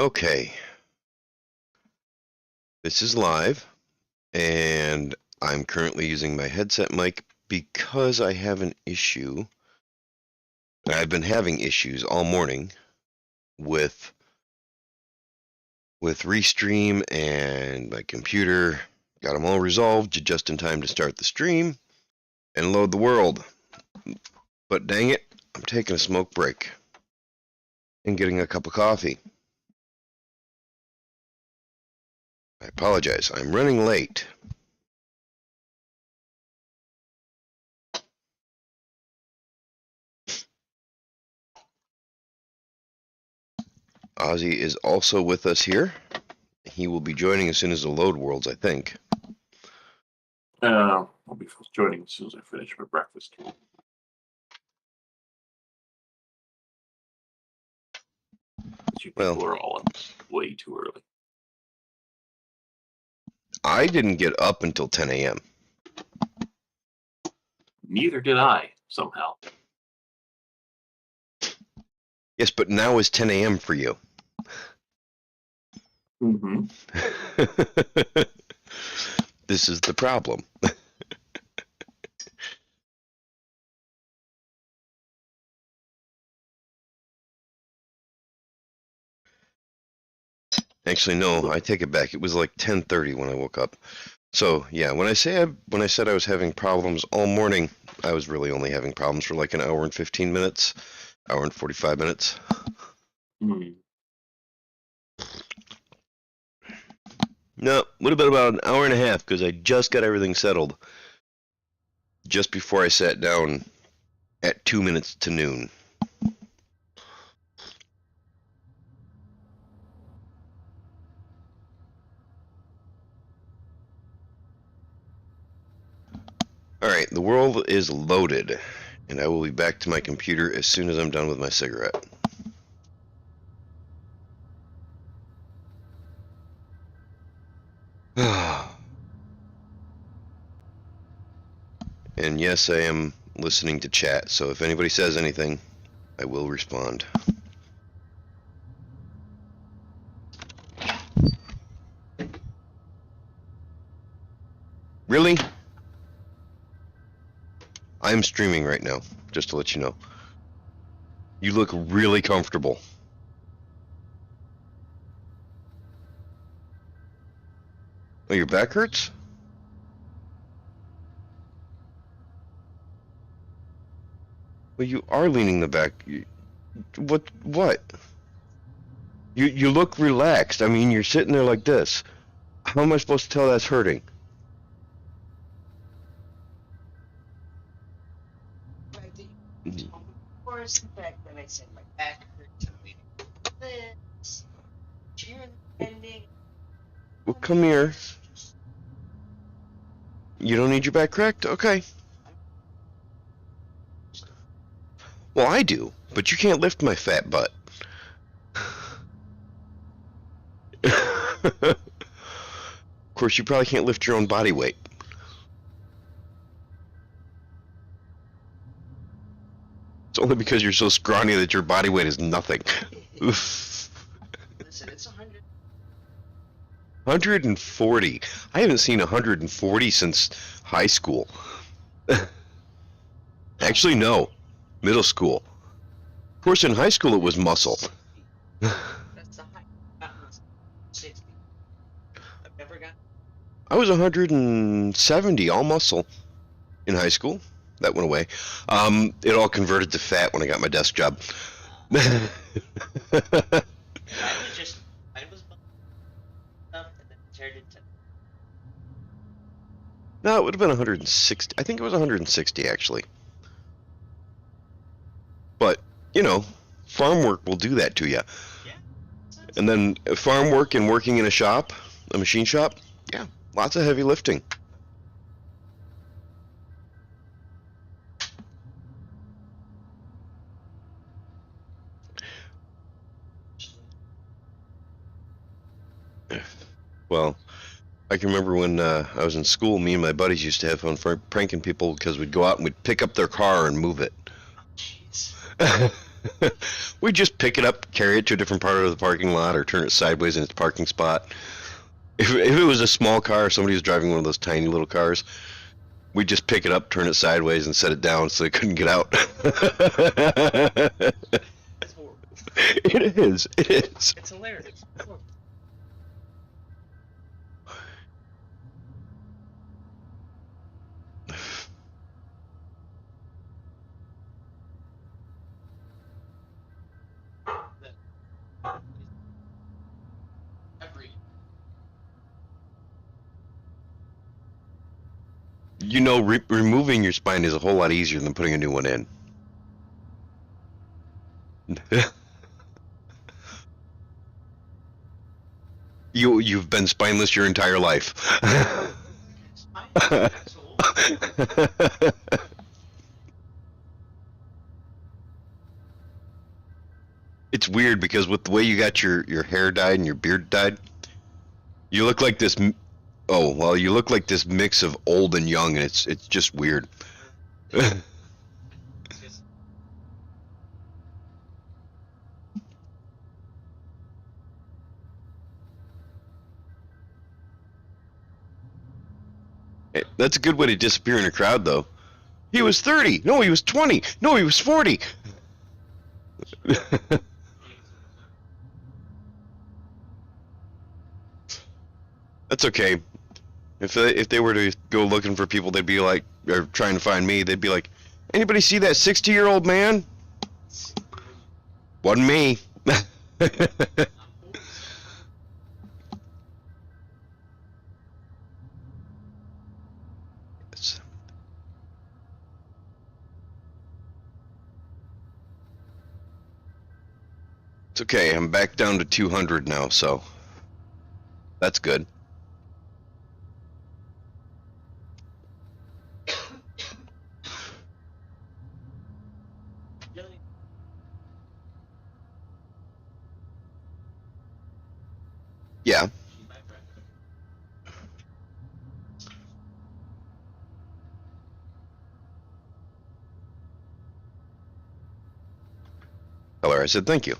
Okay, this is live, and I'm currently using my headset mic because I have an issue. I've been having issues all morning with Restream and my computer. Got them all resolved just in time to start the stream and load the world. But dang it, I'm taking a smoke break and getting a cup of coffee. I apologize, I'm running late. Ozzy is also with us here. He will be joining as soon as the load worlds, I think. I'll be joining as soon as I finish my breakfast. You people are all up way too early. I didn't get up until 10 a.m. Neither did I, somehow. Yes, but now is 10 a.m. for you. Mm-hmm. This is the problem. Actually, no, I take it back. It was like 10:30 when I woke up. So yeah, when I said I was having problems all morning, I was really only having problems for like an hour and 15 minutes, hour and 45 minutes. Mm. No, would have been about an hour and a half because I just got everything settled just before I sat down at 2 minutes to noon. Alright, the world is loaded, and I will be back to my computer as soon as I'm done with my cigarette. And yes, I am listening to chat, so if anybody says anything, I will respond. Really? I'm streaming right now, just to let you know. You look really comfortable. Oh, your back hurts? Well, you are leaning the back. What? You look relaxed. I mean, you're sitting there like this. How am I supposed to tell that's hurting? Worse, in fact, when I said my back hurts, I'm leaning this, chair bending. Well, come here. You don't need your back cracked? Okay. Well, I do, but you can't lift my fat butt. Of course, you probably can't lift your own body weight. It's only because you're so scrawny that your body weight is nothing. Listen, it's 100. 140. I haven't seen 140 since high school. Actually, no. Middle school. Of course, in high school it was muscle. That's the height. Not 60. I've never got. I was 170, all muscle, in high school. That went away. It all converted to fat when I got my desk job. I was up and then turned into. No, it would have been 160. I think it was 160 actually. But, you know, farm work will do that to you. Yeah. And then farm work and working in a shop, a machine shop, yeah, lots of heavy lifting. Well, I can remember when I was in school, me and my buddies used to have fun pranking people because we'd go out and we'd pick up their car and move it. Jeez. We just pick it up, carry it to a different part of the parking lot, or turn it sideways in its parking spot. If it was a small car, somebody was driving one of those tiny little cars, we'd just pick it up, turn it sideways, and set it down so they couldn't get out. It's horrible. It is. It is. It's hilarious. It's horrible. Every You know, removing your spine is a whole lot easier than putting a new one in. You've been spineless your entire life. spine asshole. It's weird because with the way you got your hair dyed and your beard dyed, you look like this. Oh well, you look like this mix of old and young, and it's just weird. It's just- That's a good way to disappear in a crowd, though. He was 30. No, he was 20. No, he was 40. That's okay. If they were to go looking for people, they'd be like, or trying to find me, they'd be like, anybody see that 60-year-old man? Wasn't me. It's okay. I'm back down to 200 now, so that's good. Yeah. Tell her I said thank you.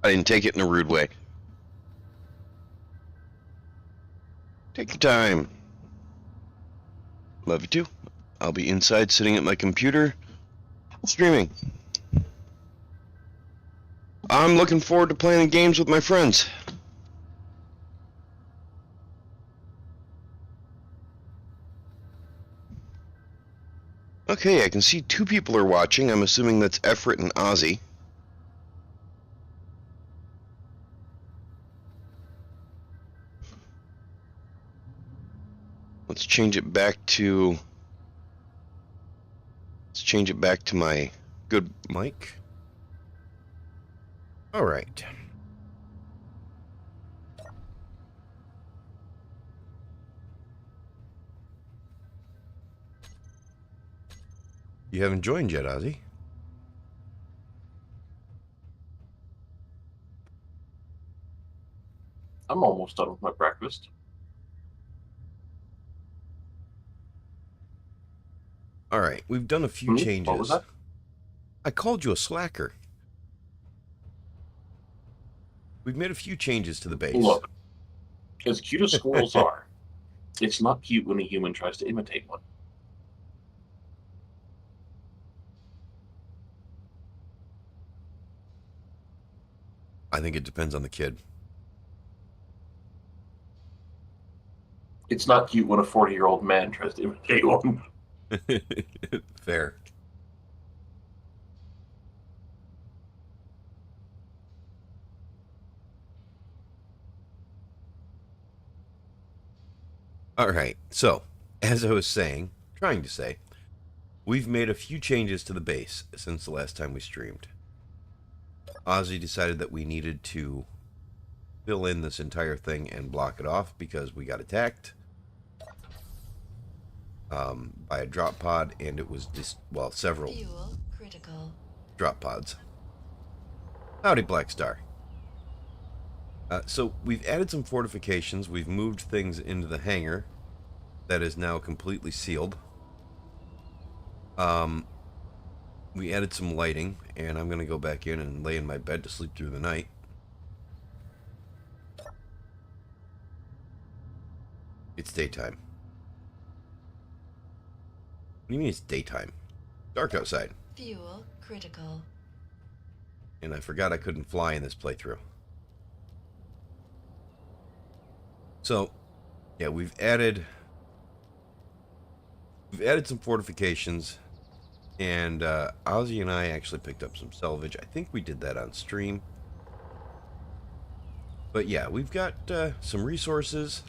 I didn't take it in a rude way. Take your time. Love you too. I'll be inside sitting at my computer, streaming. I'm looking forward to playing games with my friends. Okay, I can see 2 people are watching. I'm assuming that's Everett and Ozzy. Let's change it back to my good mic. All right. You haven't joined yet, Ozzy? I'm almost done with my breakfast. All right, we've done a few changes. What was that? I called you a slacker. We've made a few changes to the base. Look, as cute as squirrels are, it's not cute when a human tries to imitate one. I think it depends on the kid. It's not cute when a 40-year-old man tries to imitate one. Fair. All right, so, as I was trying to say, we've made a few changes to the base since the last time we streamed. Ozzy decided that we needed to fill in this entire thing and block it off because we got attacked by a drop pod, and it was several Fuel critical. drop pods. Howdy, Black Star. So we've added some fortifications. We've moved things into the hangar. that is now completely sealed. We added some lighting, and I'm going to go back in and lay in my bed to sleep through the night. It's daytime. What do you mean it's daytime? Dark outside. Fuel critical. And I forgot I couldn't fly in this playthrough. So, yeah, we've added some fortifications, and Ozzy and I actually picked up some salvage. I think we did that on stream. But yeah, we've got some resources.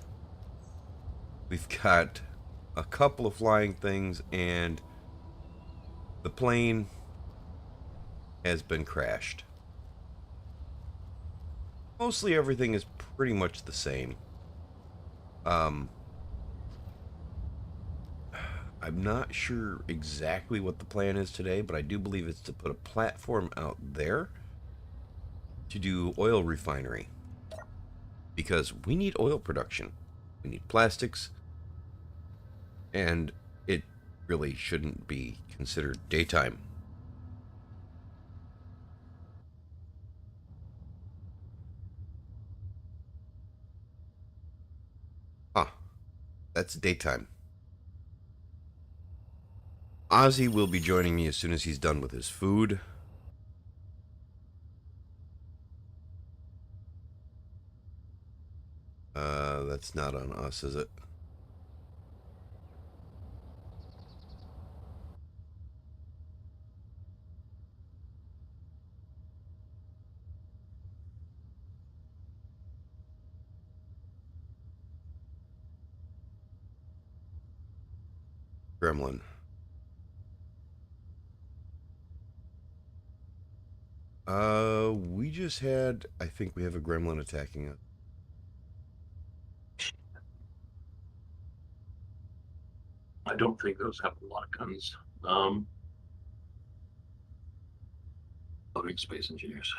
We've got a couple of flying things, and the plane has been crashed. Mostly everything is pretty much the same. I'm not sure exactly what the plan is today, but I do believe it's to put a platform out there to do oil refinery. Because we need oil production. We need plastics. And it really shouldn't be considered daytime. Huh. That's daytime. Ozzy will be joining me as soon as he's done with his food. That's not on us, is it? Gremlin. We just had, I think we have a gremlin attacking us. I don't think those have a lot of guns. Loading space engineers.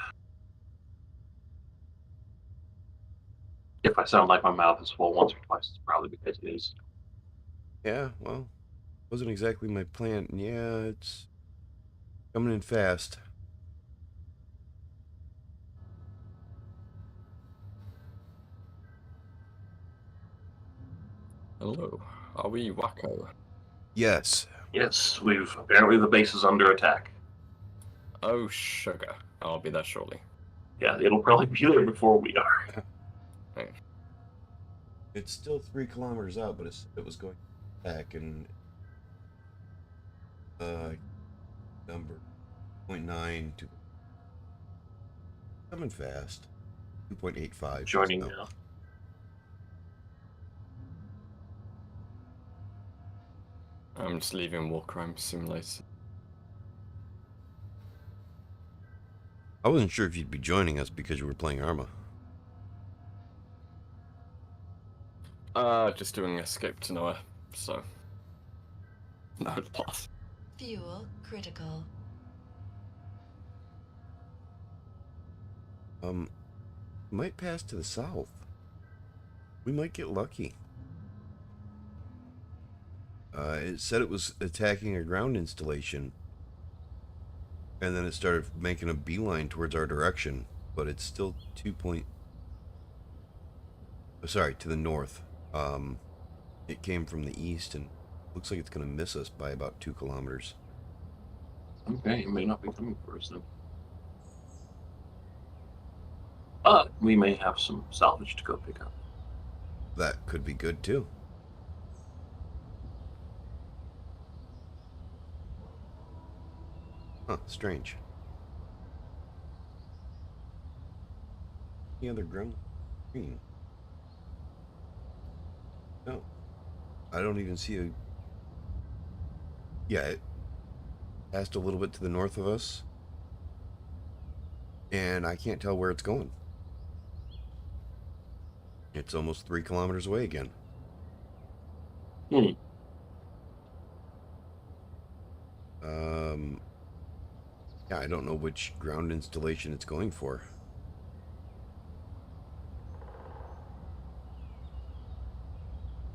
If I sound like my mouth is full once or twice, it's probably because it is. Yeah, well, wasn't exactly my plan. Yeah, it's coming in fast. Hello, are we wacko? Yes. Yes, apparently the base is under attack. Oh, sugar. I'll be there shortly. Yeah, it'll probably be there before we are. It's still 3 kilometers out, but it was going back, and number 0.9 to coming fast. 2.85. Joining now. I'm just leaving War Crime Simulator. I wasn't sure if you'd be joining us because you were playing Arma. Just doing Escape to Nowhere, so... No loss. Fuel critical. Might pass to the south. We might get lucky. It said it was attacking a ground installation, and then it started making a beeline towards our direction, but it's still to the north. It came from the east, and looks like it's going to miss us by about 2 kilometers. Okay, it may not be coming for us then. But we may have some salvage to go pick up. That could be good too. Huh, strange. Any other green? No. I don't even see a... Yeah, it passed a little bit to the north of us. And I can't tell where it's going. It's almost 3 kilometers away again. Hmm. Yeah, I don't know which ground installation it's going for.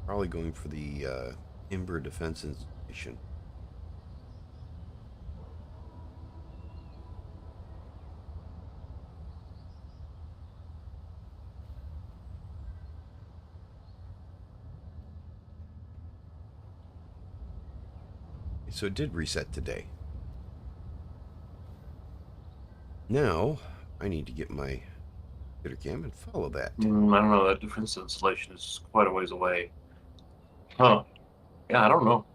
Probably going for the Timber Defense Installation. So it did reset today. Now, I need to get my computer cam and follow that. I don't know. That defense installation is quite a ways away. Huh. Yeah, I don't know.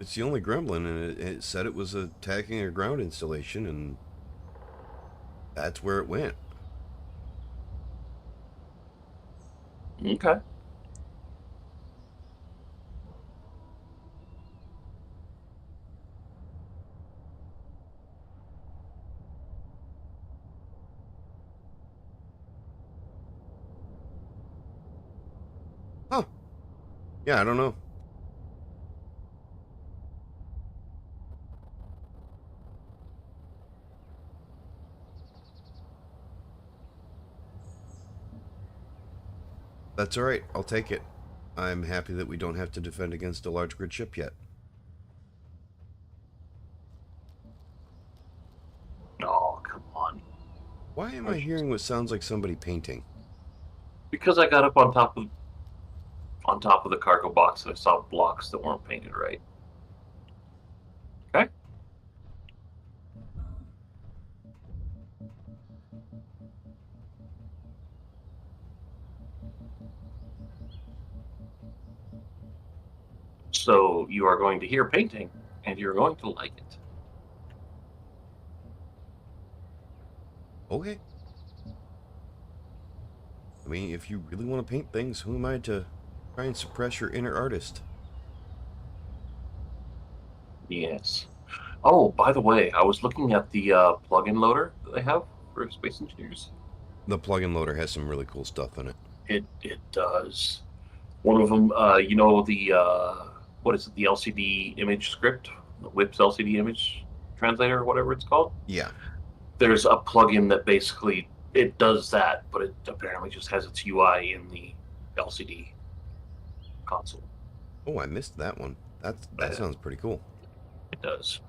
It's the only gremlin, and it said it was attacking a ground installation, and that's where it went. Okay. Huh. Yeah, I don't know. That's all right. I'll take it. I'm happy that we don't have to defend against a large grid ship yet. Oh, come on. Why am I hearing what sounds like somebody painting? Because I got up on top of the cargo box and I saw blocks that weren't painted right. Okay. So you are going to hear painting, and you're going to like it. Okay. I mean, if you really want to paint things, who am I to try and suppress your inner artist? Yes. Oh, by the way, I was looking at the plug-in loader that they have for Space Engineers. The plug-in loader has some really cool stuff in it. It does. One of them, you know, the what is it? The LCD image script, the WIP's LCD image translator, or whatever it's called. Yeah. There's a plugin that basically it does that, but it apparently just has its UI in the LCD console. Oh, I missed that one. That sounds pretty cool. It does.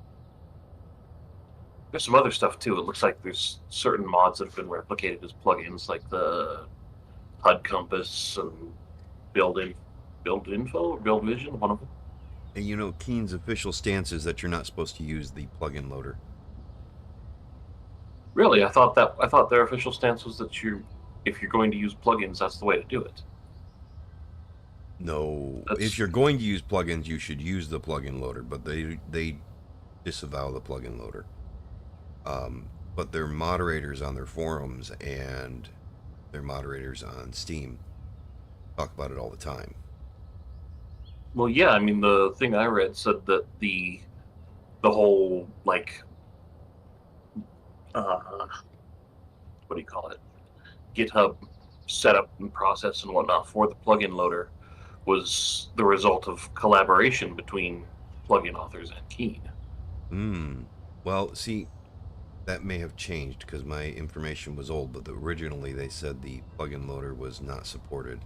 There's some other stuff too. It looks like there's certain mods that have been replicated as plugins, like the HUD compass and build info or build vision, one of them. And you know, Keen's official stance is that you're not supposed to use the plug-in loader. Really, I thought their official stance was that if you're going to use plugins, that's the way to do it. No, if you're going to use plugins, you should use the plug-in loader, but they disavow the plug-in loader. But their moderators on their forums and their moderators on Steam talk about it all the time. Well, yeah, I mean the thing I read said that the whole like what do you call it? GitHub setup and process and whatnot for the plugin loader was the result of collaboration between plugin authors and Keen. Well, see, that may have changed because my information was old, but originally they said the plugin loader was not supported.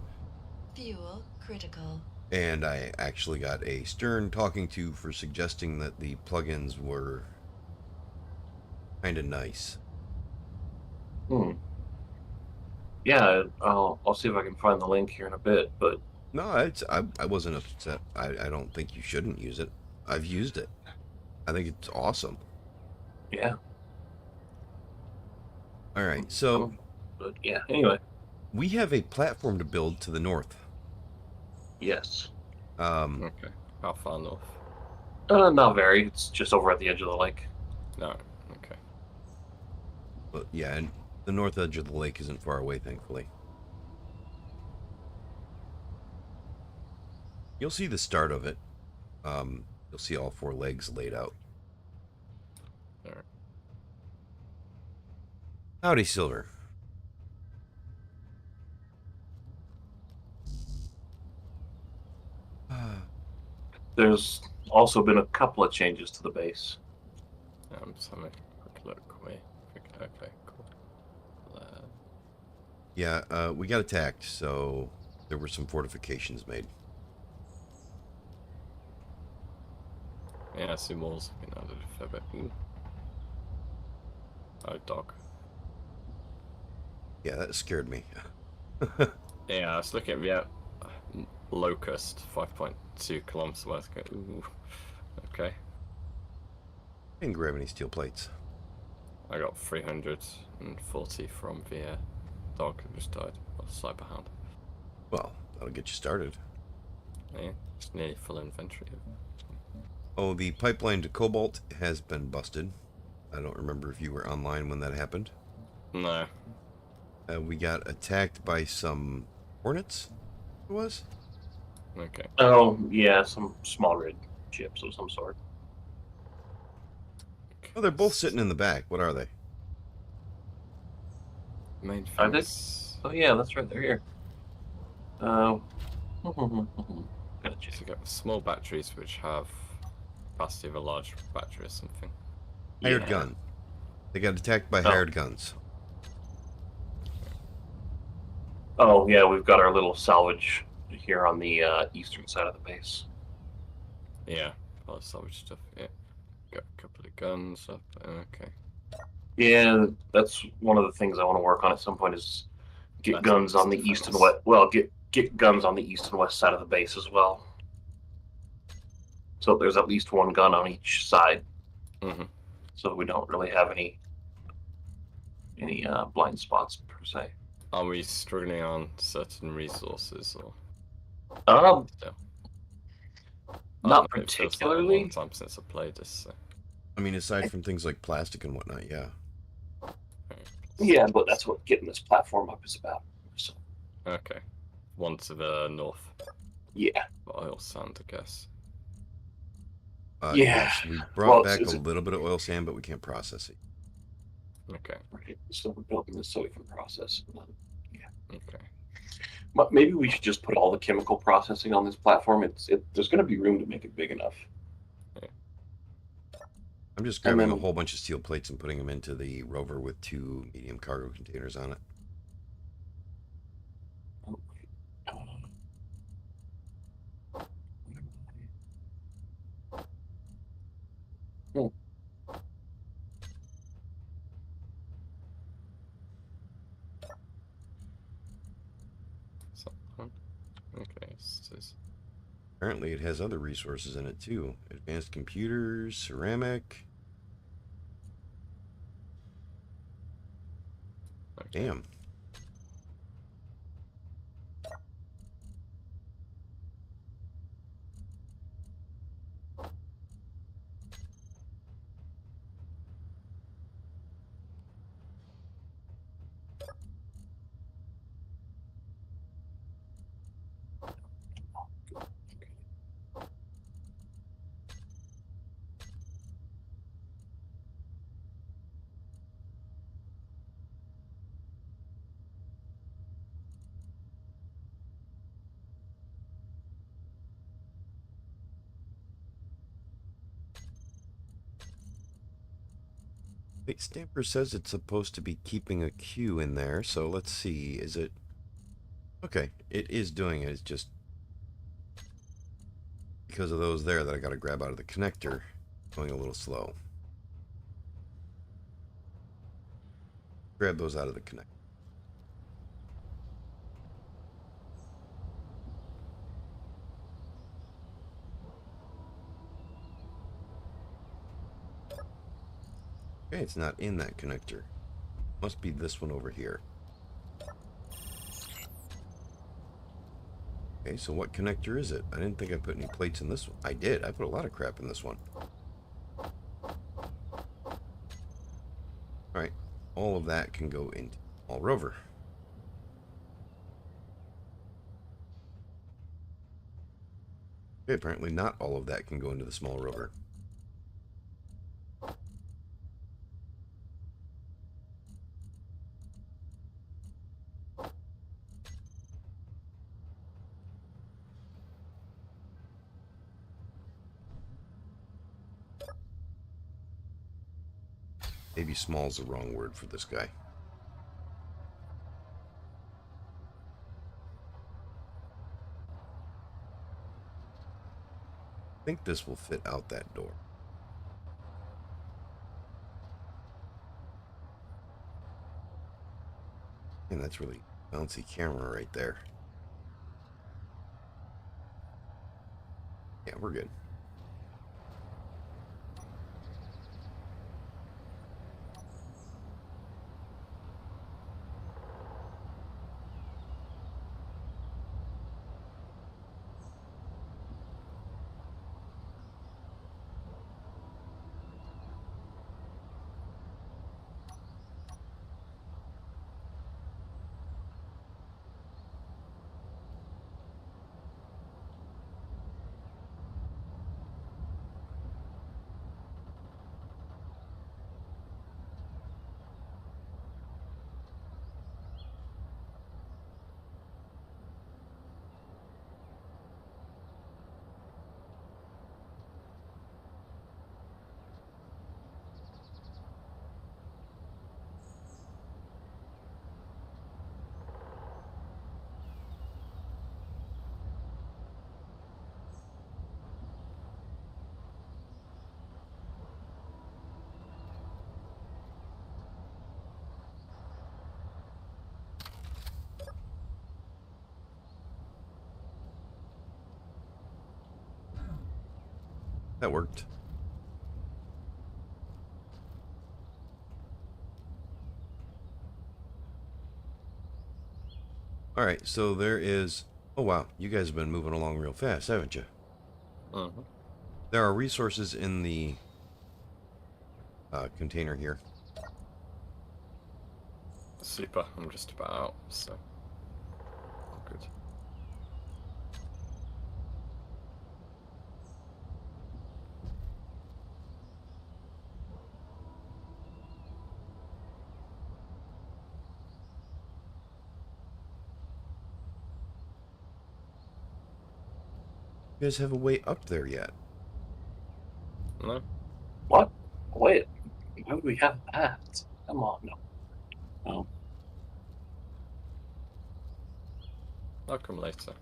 Fuel critical. And I actually got a stern talking to for suggesting that the plugins were kind of nice. Yeah, I'll see if I can find the link here in a bit, but No, I wasn't upset. I don't think you shouldn't use it. I've used it. I think it's awesome. yeah. All right, so But yeah, anyway. we have a platform to build to the north. Yes. Okay. How far north? Not very. It's just over at the edge of the lake. No. Okay. But yeah, and the north edge of the lake isn't far away, thankfully. You'll see the start of it. You'll see all 4 legs laid out. All right. Howdy, Silver. There's also been a couple of changes to the base. So let me quick look. Wait. Okay. Cool. Yeah, we got attacked, so there were some fortifications made. Yeah, I see walls have been added a fair bit. Ooh. Oh, dog. Yeah, that scared me. Yeah, I was looking at the Locust, 5.2 kilometers worth. Ooh, okay. Didn't grab any steel plates. I got 340 from the dog who just died. Or Cyberhound. Well, that'll get you started. Yeah, it's nearly full inventory. Oh, the pipeline to Cobalt has been busted. I don't remember if you were online when that happened. No. We got attacked by some hornets. It was? Okay. Oh, yeah, some small red chips of some sort. Oh, they're both sitting in the back. What are they? Main Are they? things. Oh, yeah, that's right. They're here. Gotta check. So you got small batteries which have capacity of a large battery or something. Hired Yeah. gun. They got attacked by Oh. hired guns. Oh, yeah, we've got our little salvage here on the eastern side of the base. Yeah, all the salvage stuff. Yeah, got a couple of guns up. Okay. Yeah, that's one of the things I want to work on at some point is get Better guns on the defense. east and west. Well, get guns on the east and west side of the base as well. So there's at least one gun on each side, Mm-hmm. so we don't really have any blind spots per se. Are we struggling on certain resources or still? I Not don't know, it feels like a long particularly. time since I played this. So. I mean, aside from things like plastic and whatnot, yeah. Yeah, but that's what getting this platform up is about. So Okay. One to the north. yeah, Oil sand, I guess. yeah. Yes, we brought Well, back a little bit of oil sand, but we can't process it. Okay. right. So we're building this so we can process. Okay. But maybe we should just put all the chemical processing on this platform. There's going to be room to make it big enough. I'm just And grabbing a then- whole bunch of steel plates and putting them into the rover with 2 medium cargo containers on it. Hmm. So, okay. Apparently, it has other resources in it too. Advanced computers, ceramic. Okay. Damn. Wait, Stamper says it's supposed to be keeping a queue in there, so let's see. Is it... Okay, it is doing it. It's just because of those there that I got to grab out of the connector, going a little slow. Grab those out of the connector. Okay, it's not in that connector. Must be this one over here. Okay, so what connector is it? I didn't think I put any plates in this one. I did. I put a lot of crap in this one. Alright, all of that can go into all rover. Okay, apparently not all of that can go into the small rover. Maybe small's the wrong word for this guy. think this will fit out that door. And that's really bouncy camera right there. Yeah, we're good. That worked. Alright, so there is... Oh wow, you guys have been moving along real fast, haven't you? Mm-hmm. There are resources in the container here. Super. I'm just about out, so all good. You guys have a way up there yet? No, What? Wait. Why would we have that? Come on, no. Oh. I'll come later.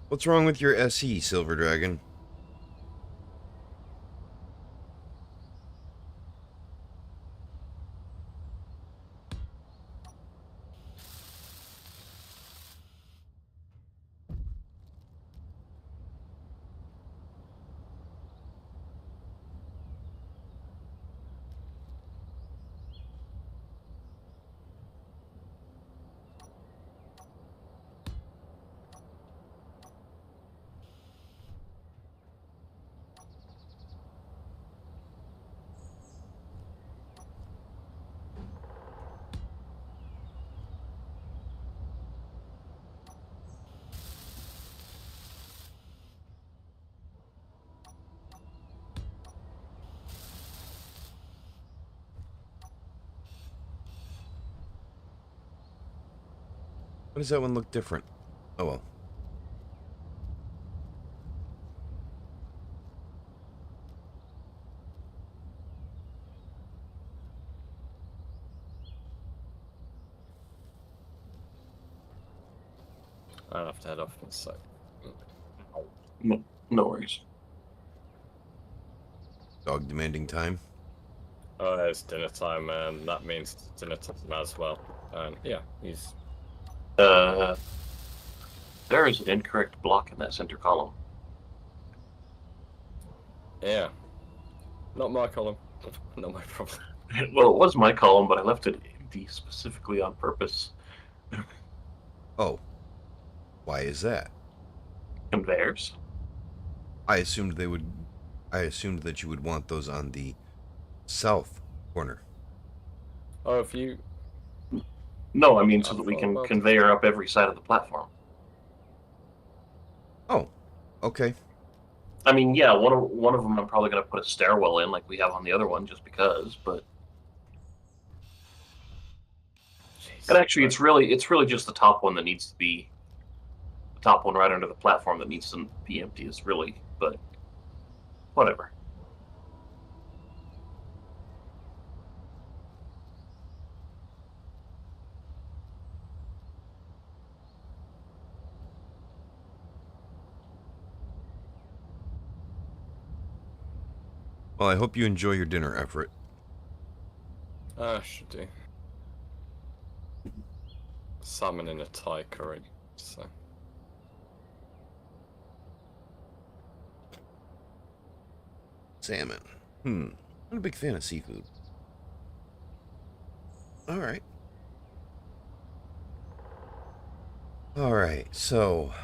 What's wrong with your SE, Silver Dragon? Why does that one look different? Oh well. I'll have to head off in a sec. No, no worries. Dog demanding time. Oh, it's dinner time, and that means dinner time as well. And yeah, he's There is an incorrect block in that center column. yeah, not my column, not my problem. Well, it was my column, but I left it empty specifically on purpose. Oh. Why is that? Conveyors. I assumed that you would want those on the south corner. Oh, if you No, I mean so I that we thought can about it. conveyor up every side of the platform. Oh. Okay. I mean, yeah, one of them I'm probably going to put a stairwell in, like we have on the other one, just because. But And actually, it's really just the top one that needs to be the top one right under the platform that needs to be empty. Is really, but whatever. Well, I hope you enjoy your dinner, Everett. Should do. Salmon in a Thai curry, so. Salmon. I'm a big fan of seafood. All right. All right, so...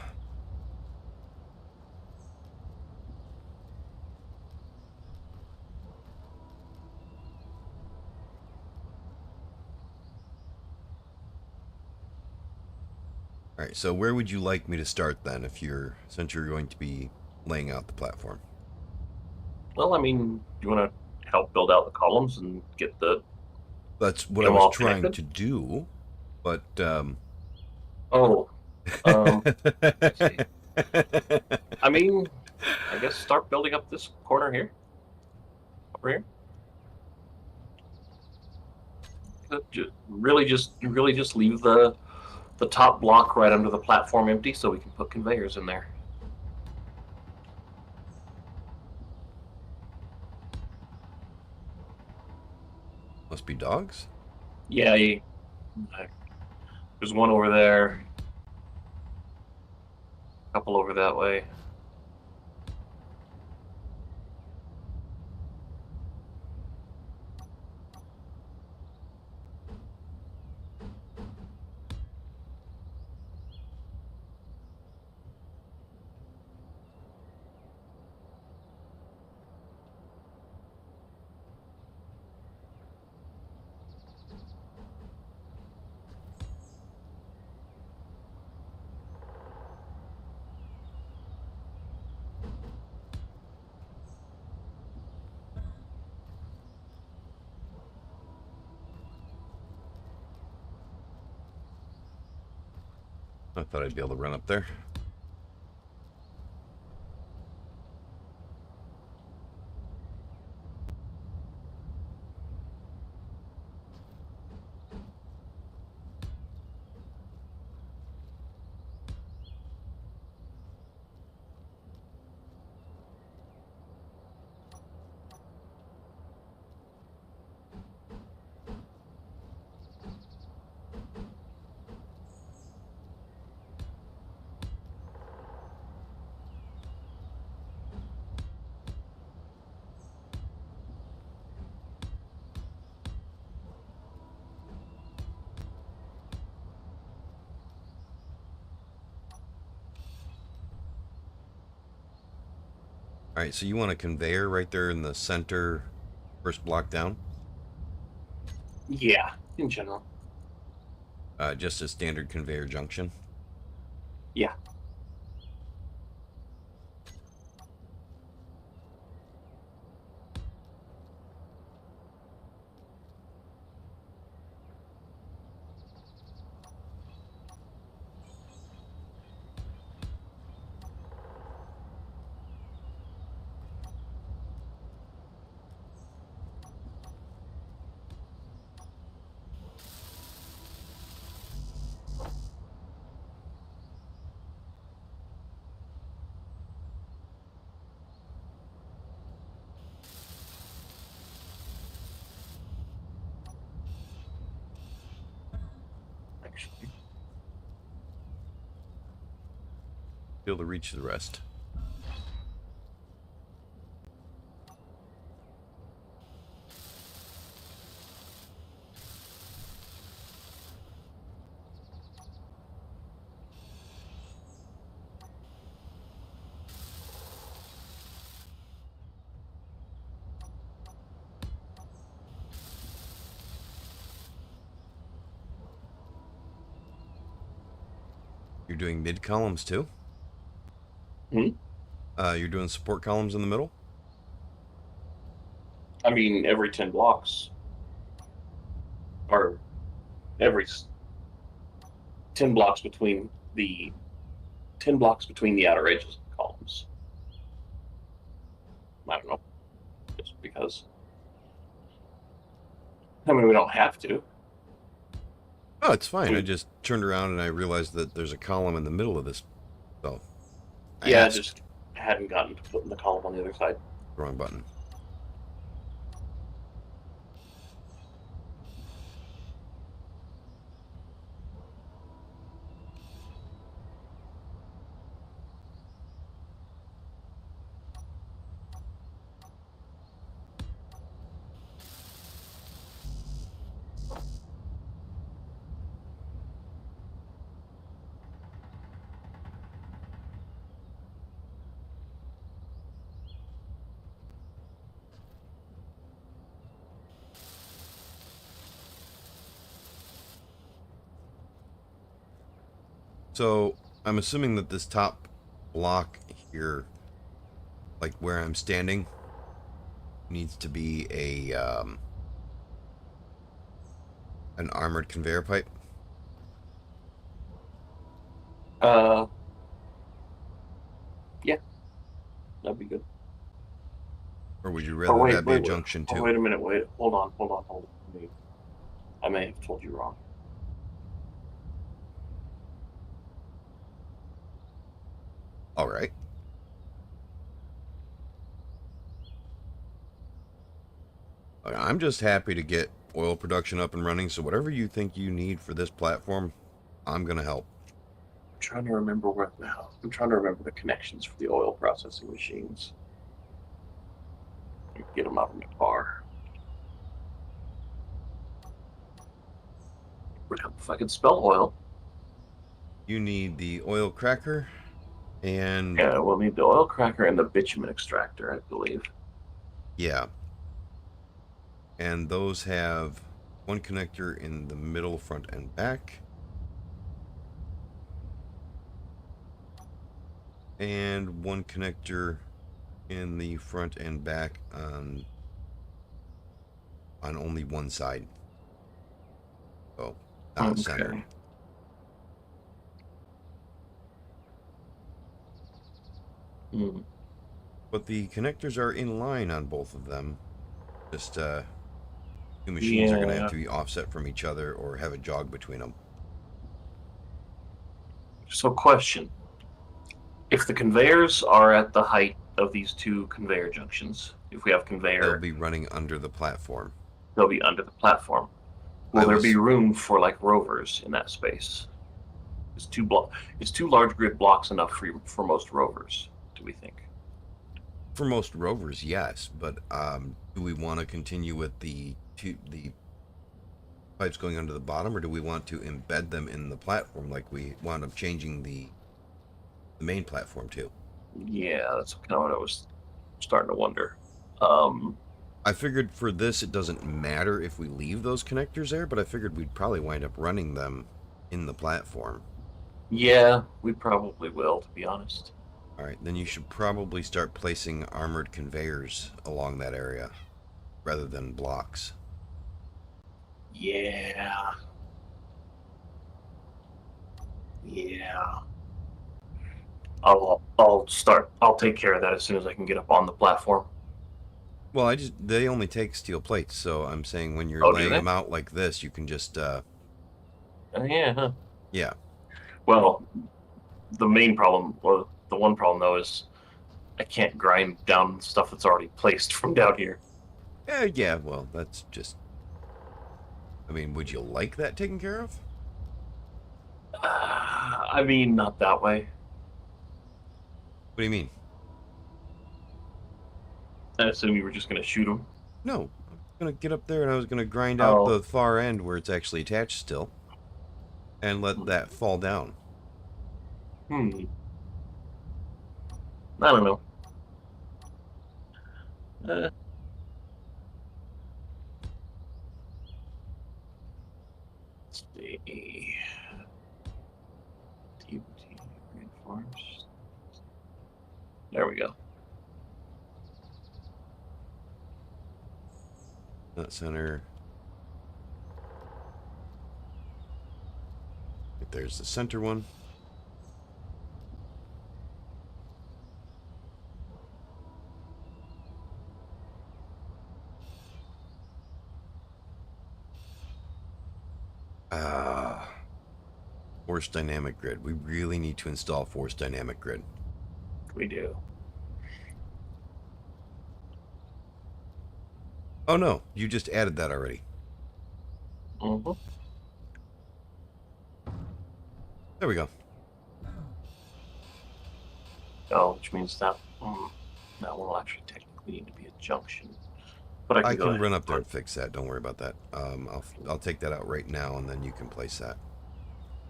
All right, so where would you like me to start then, since you're going to be laying out the platform? Well, I mean, you want to help build out the columns and get That's what I them was all trying connected? to do, but Oh, let's see. I mean, I guess start building up this corner here, over here. Really just leave the top block right under the platform empty so we can put conveyors in there. Must be dogs? Yeah, there's one over there, a couple over that way. I thought I'd be able to run up there. All right, so you want a conveyor right there in the center, first block down? Yeah, in general. Just a standard conveyor junction? Yeah. Actually, Be able to reach the rest. You're doing mid columns too? You're doing support columns in the middle? I mean, every 10 blocks, or every 10 blocks between the 10 blocks between the outer edges of the columns. I don't know, just because. I mean, we don't have to. Oh, it's fine. I just turned around and I realized that there's a column in the middle of this. So, I Yeah, asked. just hadn't gotten to putting the column on the other side. Wrong button. So, I'm assuming that this top block here, like where I'm standing, needs to be an armored conveyor pipe. Yeah, that'd be good. Or would you Oh, rather wait, that be a wait, wait. junction Oh, too? wait a minute, wait. Hold on. I may have told you wrong. All right. I'm just happy to get oil production up and running, so whatever you think you need for this platform, I'm going to help. I'm trying to remember I'm trying to remember the connections for the oil processing machines. Get them out of my car. Would help if I could spell oil. You need the oil cracker and Yeah, we'll need the oil cracker and the bitumen extractor, I believe. yeah. And those have one connector in the middle, front, and back. And one connector in the front and back on only one side. So, not centered. Hmm. But the connectors are in line on both of them. Just two machines are going to have to be offset from each other or have a jog between them. So, question. If the conveyors are at the height of these two conveyor junctions, if we have They'll be running under the platform. they'll be under the platform. Will there be room for like rovers in that space? Is two large grid blocks enough for most rovers? Do we think? For most rovers, yes, but do we want to continue with the pipes going under the bottom, or do we want to embed them in the platform like we wound up changing the main platform to? Yeah, that's kind of what I was starting to wonder. I figured for this it doesn't matter if we leave those connectors there, but I figured we'd probably wind up running them in the platform. Yeah, we probably will, to be honest. All right, then you should probably start placing armored conveyors along that area rather than blocks. Yeah. Yeah. I'll take care of that as soon as I can get up on the platform. Well, they only take steel plates, so I'm saying when you're Oh, do laying they? them out like this, you can just Oh, yeah, huh? yeah. Well, the one problem though is I can't grind down stuff that's already placed from down here. Yeah, well, that's just I mean, would you like that taken care of? I mean, not that way. What do you mean? I assume you were just gonna shoot them. No, I was gonna get up there and I was gonna grind out Oh. the far end where it's actually attached still, and let that fall down. I don't know. Let's see. TBT reinforced. There we go. Nut center. there's the center one. Force dynamic grid. We really need to install force dynamic grid. We do. Oh no, you just added that already. Mm-hmm. There we go. Oh, which means that that will actually technically need to be a junction. But I I go can ahead run and up there and put- fix that. Don't worry about that. I'll take that out right now, and then you can place that.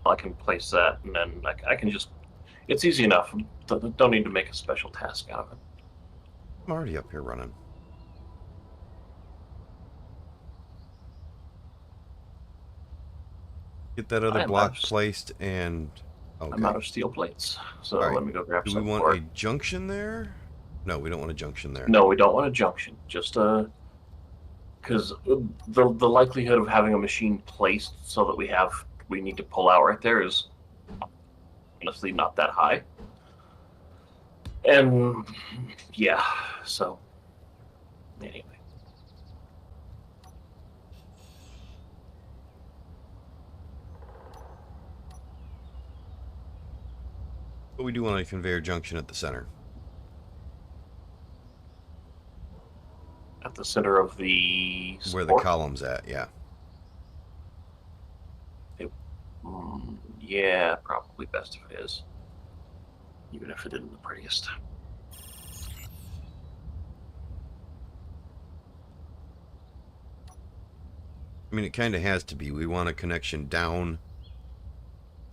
I can place that, and then I can just. It's easy enough. Don't need to make a special task out of it. I'm already up here running. Get that other I'm block out of- placed, and okay. I'm out of steel plates, so All right. let me go grab Do we some want for a it. junction there? No, we don't want a junction there. No, we don't want a junction. Just because the likelihood of having a machine placed so that we need to pull out right there is honestly not that high. And yeah, so anyway. But we do want a conveyor junction at the center. At the center of the Where the support? column's at, yeah. Yeah, probably best if it is. Even if it isn't the prettiest. I mean, it kind of has to be. We want a connection down.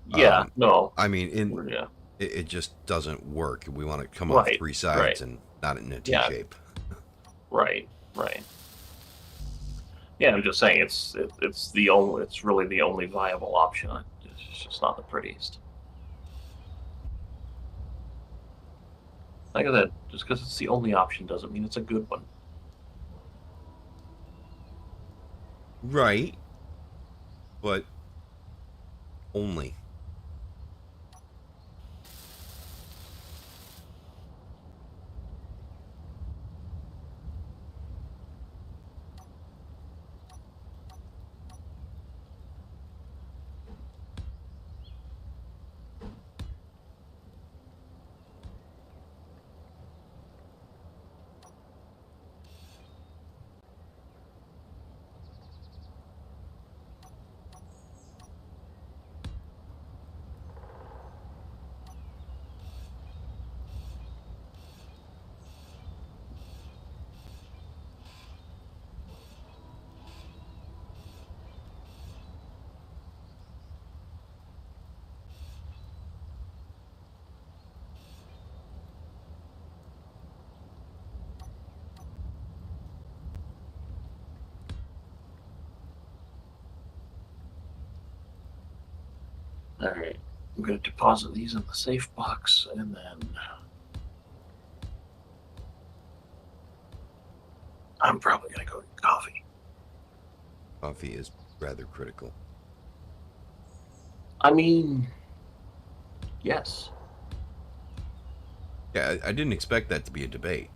Yeah, no. I mean, Yeah. it just doesn't work. We want to come off Right, 3 sides right. and not in a T Yeah. shape. Right. Yeah, I'm just saying it's really the only viable option. It's just not the prettiest. Like I said, just because it's the only option doesn't mean it's a good one. Right. But only. All right, I'm going to deposit these in the safe box, and then I'm probably going to go get coffee. Coffee is rather critical. I mean, yes. Yeah, I didn't expect that to be a debate.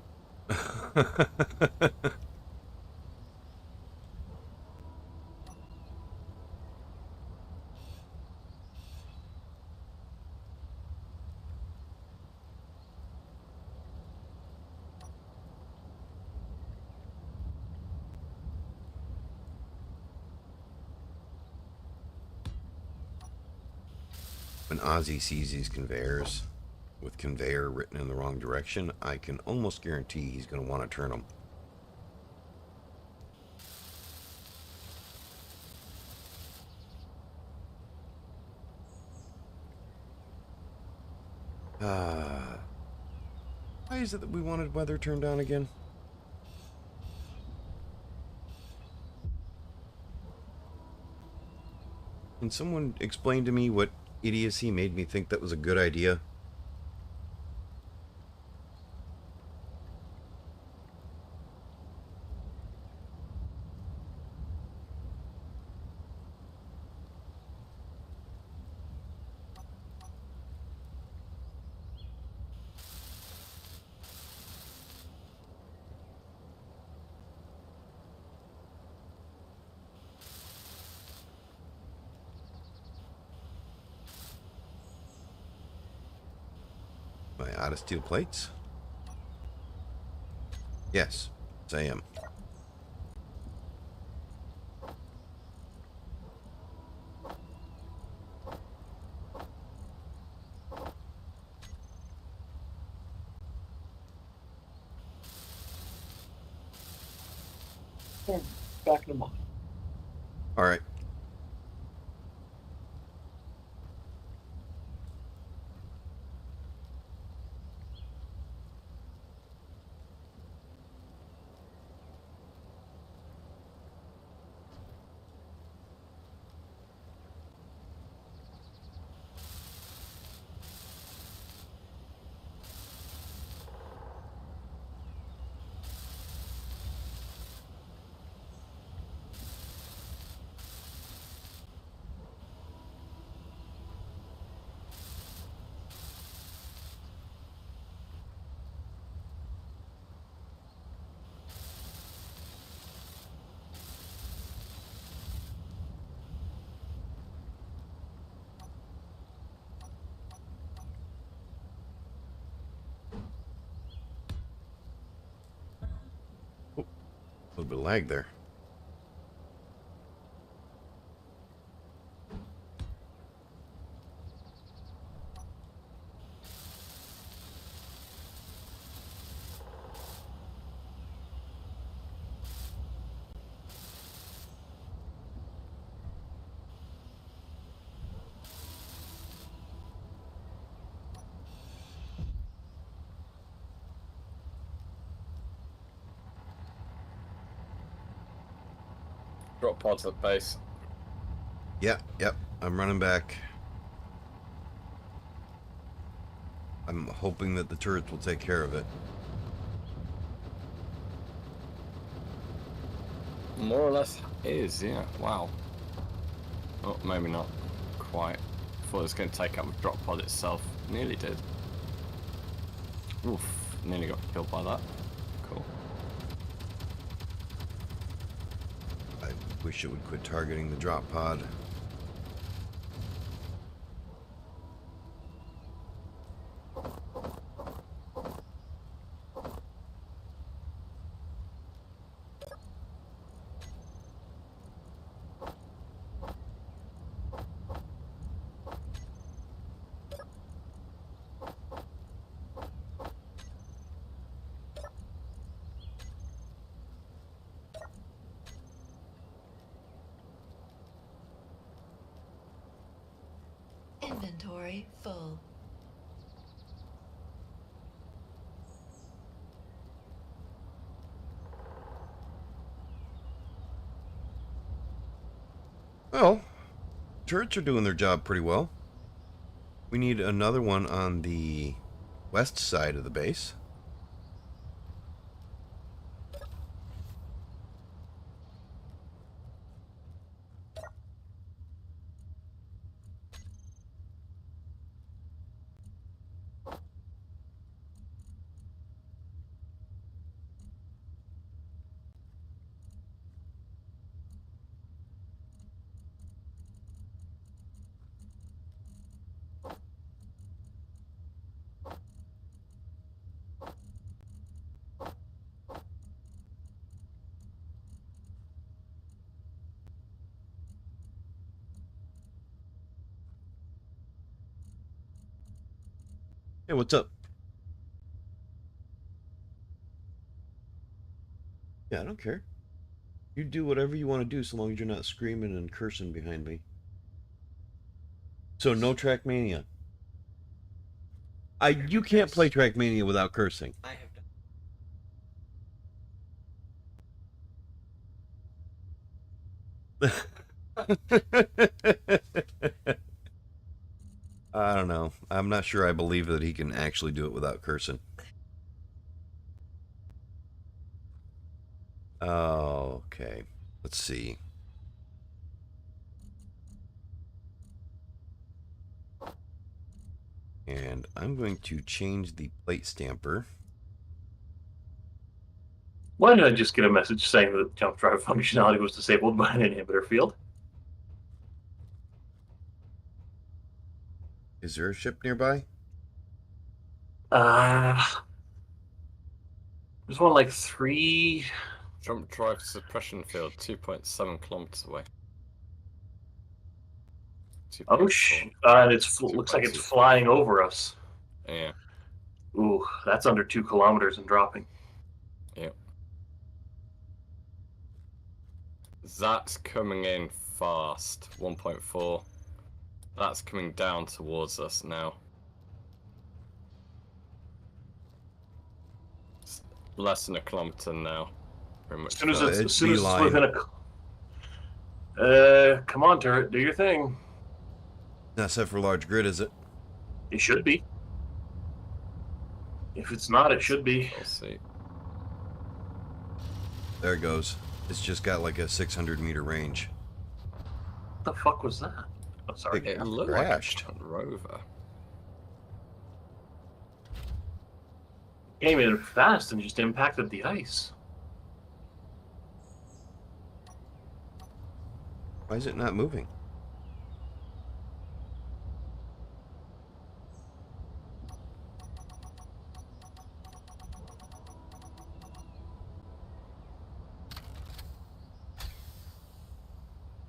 When Ozzy sees these conveyors with conveyor written in the wrong direction, I can almost guarantee he's going to want to turn them. Why is it that we wanted weather turned on again? Can someone explain to me what idiocy made me think that was a good idea? out of steel plates? Yes, I am. Back in a moment. All right. Oh, a little bit of lag there. Drop pods at base. Yep. I'm running back. I'm hoping that the turrets will take care of it. More or less is, yeah. Wow. Oh, maybe not quite. Thought it was going to take out the drop pod itself. Nearly did. Oof. Nearly got killed by that. Cool. I wish it would quit targeting the drop pod. Inventory full. Well, turrets are doing their job pretty well. We need another one on the west side of the base. Hey, what's up? Yeah, I don't care. You do whatever you want to do so long as you're not screaming and cursing behind me. So no Trackmania. You can't play Trackmania without cursing. I have done. I don't know. I'm not sure I believe that he can actually do it without cursing. Okay. Let's see. And I'm going to change the plate stamper. Why did I just get a message saying that jump drive functionality was disabled by an inhibitor field? Is there a ship nearby? There's one like 3. Jump drive suppression field, 2.7 kilometers away. Oh, 2.4. and looks like it's 2.2. flying over us. Yeah. Ooh, that's under 2 kilometers and dropping. Yep. That's coming in fast. 1.4. That's coming down towards us now. It's less than a kilometer now. Pretty much. As soon as it's it's beeline. within come on, turret, do your thing. Not set for large grid, is it? It should be. If it's not, it should be. We'll see. There it goes. It's just got like a 600-meter range. What the fuck was that? I'm sorry. It It looked crashed. like a rover. Came in fast and just impacted the ice. Why is it not moving?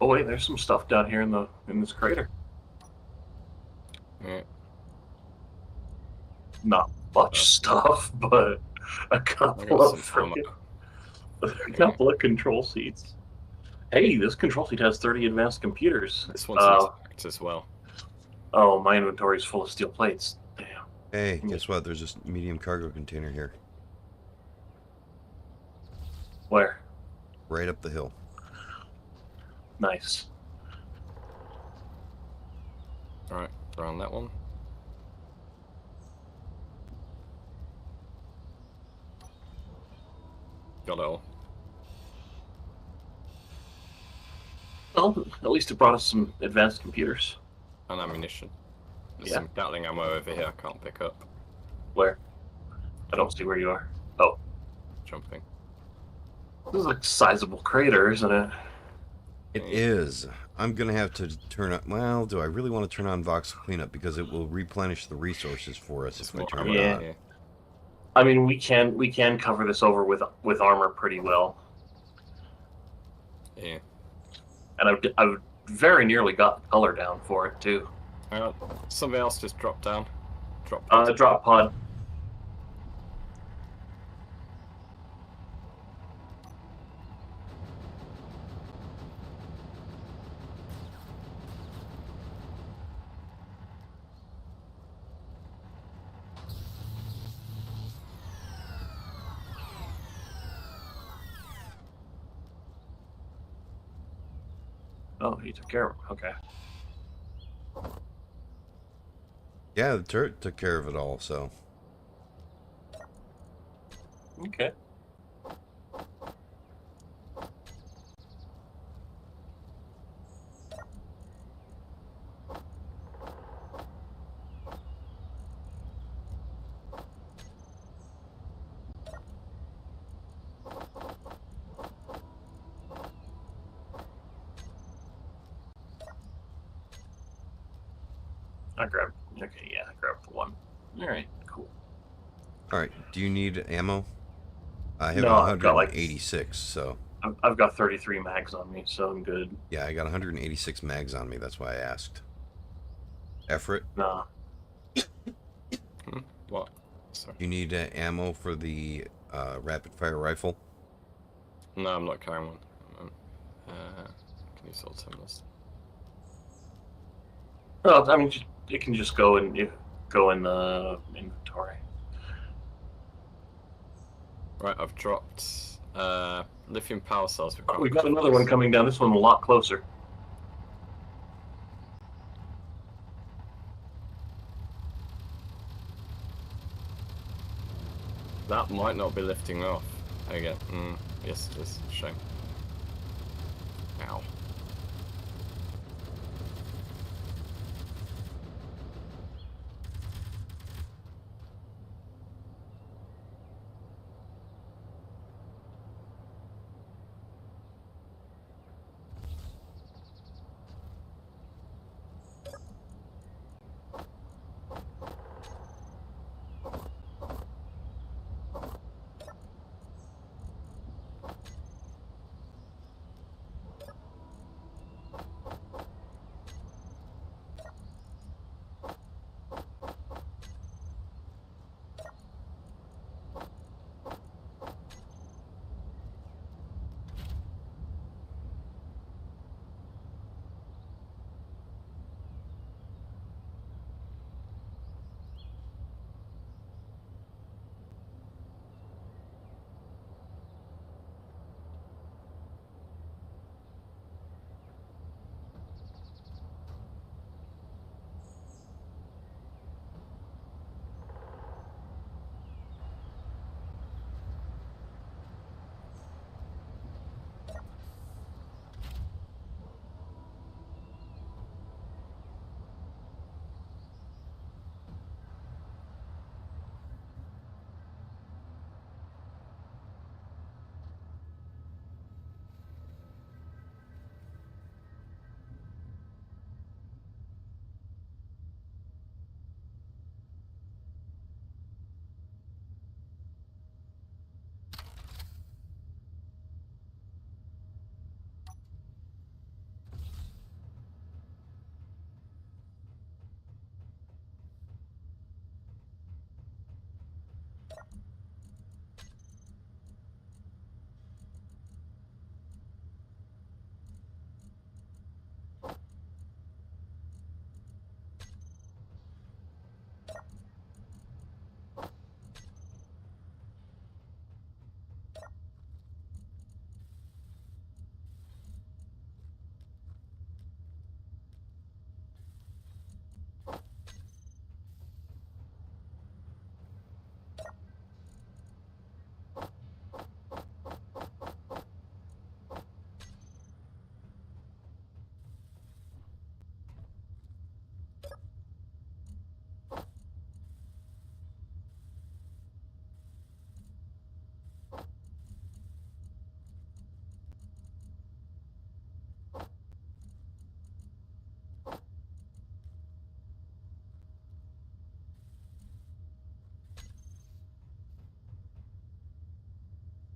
Oh wait, there's some stuff down here in this crater. Yeah. Not much stuff, but a I couple got of some ammo. a couple of control seats. Hey, this control seat has 30 advanced computers. This one's intact as well. Oh, my inventory is full of steel plates. Damn. Hey, guess what? There's a medium cargo container here. Where? Right up the hill. Nice. Alright, throw on that one. Got it all. Well, at least it brought us some advanced computers. And ammunition. There's Yeah. some Gatling ammo over here I can't pick up. Where? I don't see where you are. Oh, Jumping. this is a sizable crater, isn't it? It is. I'm going to have to turn on... Well, do I really want to turn on voxel cleanup? Because it will replenish the resources for us if I turn it Yeah. on. I mean, we can cover this over with armor pretty well, Yeah. and I've very nearly got the color down for it too. Somebody else just dropped down. Drop pod. Drop pod. Oh, he took care of it. Okay. Yeah, the turret took care of it all, so... Okay. Okay, yeah, I grabbed the one. All right, cool. Alright, do you need ammo? I have No, I've got, like- 186, so... I've got 33 mags on me, so I'm good. Yeah, I got 186 mags on me, that's why I asked. Effort, Nah. What? Sorry. you need ammo for the rapid-fire rifle? No, I'm not carrying one. Can you sort of this? Well, I mean, it can just go in the inventory. Right, I've dropped lithium power cells. Oh, we've got another one coming down. This one a lot closer. That might not be lifting off. Again. Yes, it is. Shame. Ow.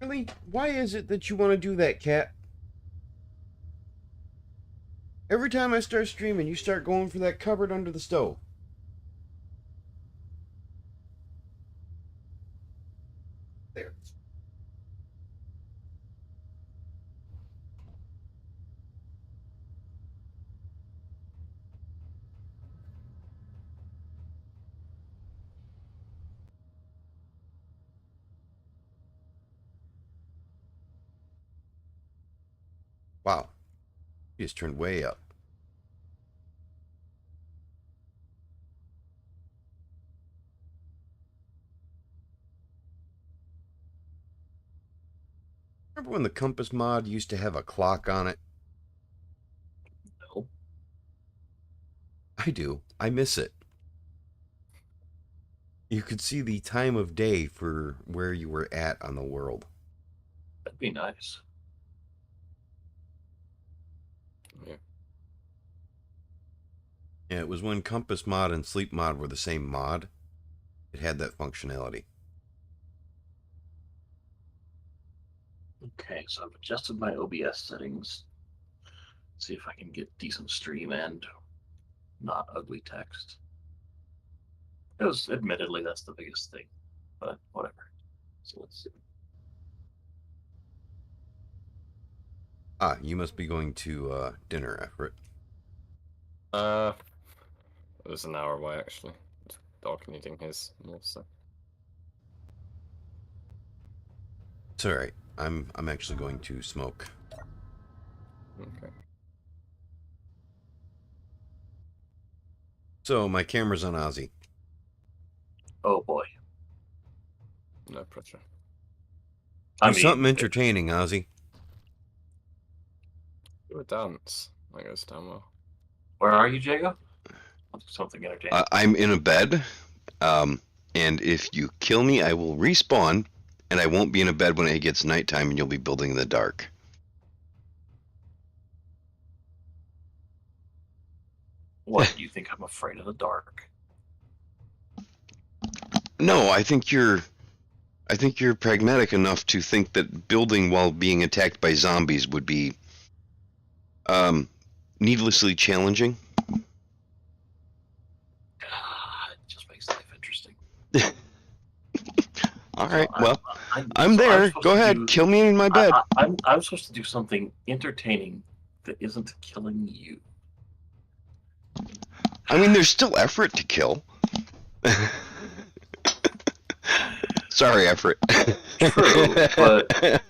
Really? Why is it that you want to do that, cat? Every time I start streaming, you start going for that cupboard under the stove. There. Wow. He just turned way up. Remember when the Compass mod used to have a clock on it? No. I do. I miss it. You could see the time of day for where you were at on the world. That'd be nice. Yeah. Yeah, it was when Compass mod and Sleep mod were the same mod. It had that functionality. Okay, so I've adjusted my OBS settings. See if I can get decent stream and not ugly text. Because admittedly, that's the biggest thing, but whatever. So let's see. Ah, you must be going to dinner, Everett. It was an hour away actually. Dog needing his more so. It's all right. I'm actually going to smoke. Okay. So my camera's on Ozzy. Oh boy. No pressure. Do something entertaining, Ozzy. Do a dance. That goes down well. Where are you, Jago? Something entertaining. I'm in a bed, and if you kill me, I will respawn, and I won't be in a bed when it gets nighttime, and you'll be building in the dark. What, do you think I'm afraid of the dark? No, I think you're pragmatic enough to think that building while being attacked by zombies would be needlessly challenging. It just makes life interesting. All right, So well, I'm there. Go ahead, kill me in my bed. I'm supposed to do something entertaining that isn't killing you. I mean, there's still effort to kill. Sorry, effort. True, but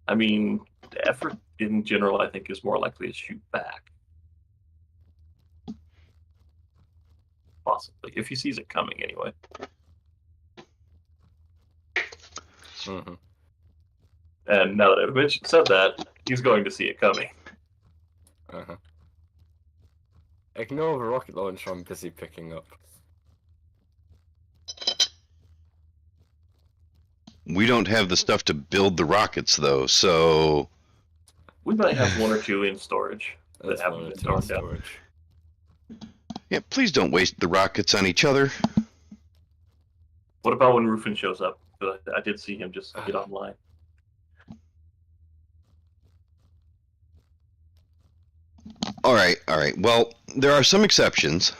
I mean, effort in general, I think, is more likely to shoot back. Possibly, if he sees it coming, anyway. Mm-hmm. And now that I've said that, he's going to see it coming. Uh-huh. Ignore the rocket launcher I'm busy picking up. We don't have the stuff to build the rockets, though, so... We might have one or two in storage that There's haven't one or been two torn in down. storage. Yeah, please don't waste the rockets on each other. What about when Rufin shows up? I did see him just get online. All right. Well, there are some exceptions.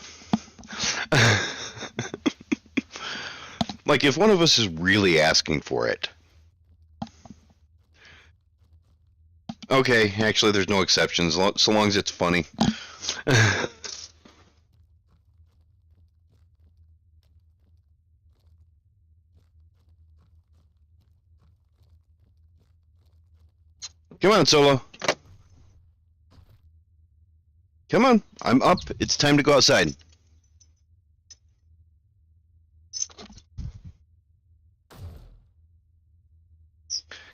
Like, if one of us is really asking for it. Okay, actually, there's no exceptions, so long as it's funny. Come on, Solo. Come on, I'm up. It's time to go outside.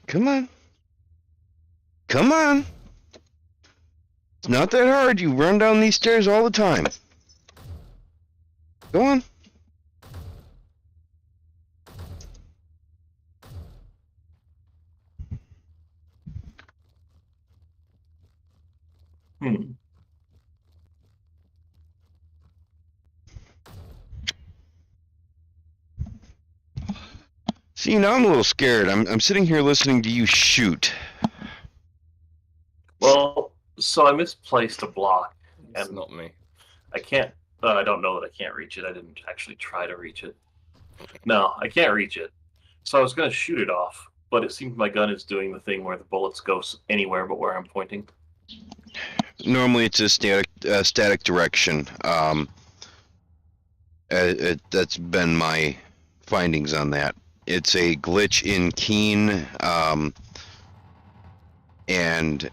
Come on. Come on. It's not that hard. You run down these stairs all the time. Go on. Hmm. See, now I'm a little scared. I'm sitting here listening to you shoot. Well, so I misplaced a block, It's and not me. I can't. I don't know that I can't reach it. I didn't actually try to reach it. No, I can't reach it. So I was going to shoot it off, but it seems my gun is doing the thing where the bullets go anywhere but where I'm pointing. Normally, it's a static direction. That's been my findings on that. It's a glitch in Keen, and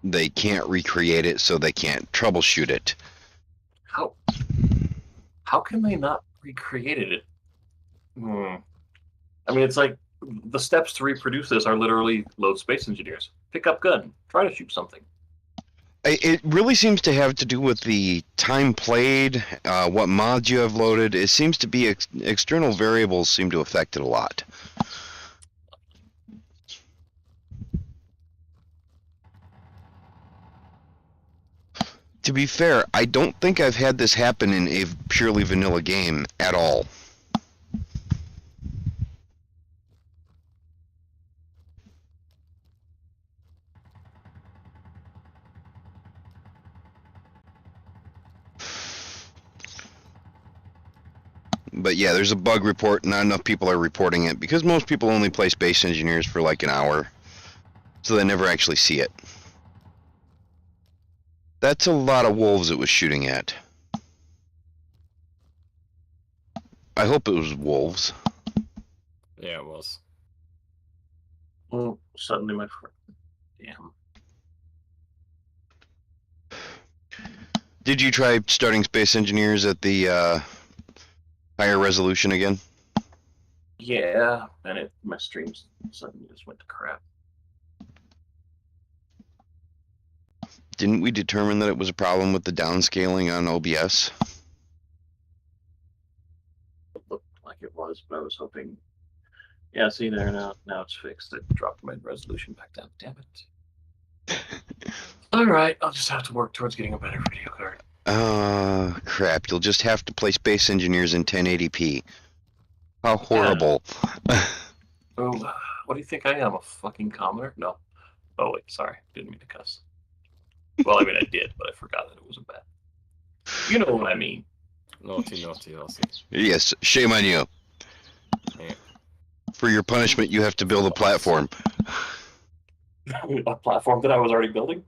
they can't recreate it, so they can't troubleshoot it. How can they not recreate it? I mean, it's like the steps to reproduce this are literally load Space Engineers. Pick up gun. Try to shoot something. It really seems to have to do with the time played, what mods you have loaded. It seems to be external variables seem to affect it a lot. To be fair, I don't think I've had this happen in a purely vanilla game at all. But yeah, there's a bug report. Not enough people are reporting it because most people only play Space Engineers for like an hour, so they never actually see it. That's a lot of wolves it was shooting at. I hope it was wolves. Yeah, it was. Oh, suddenly my friend. Damn. Did you try starting Space Engineers at the higher resolution again? Yeah, and my streams suddenly just went to crap. Didn't we determine that it was a problem with the downscaling on OBS? It looked like it was, but I was hoping. Yeah, see there now. Now it's fixed. It dropped my resolution back down. Damn it. All right, I'll just have to work towards getting a better video card. Crap. You'll just have to play Space Engineers in 1080p. How horrible. Oh, what do you think I am? A fucking commoner? No. Oh, wait, sorry. Didn't mean to cuss. Well, I mean, I did, but I forgot that it was a bad. You know what I mean. Naughty, naughty, naughty. Yes, shame on you. Yeah. For your punishment, you have to build a platform. A platform that I was already building?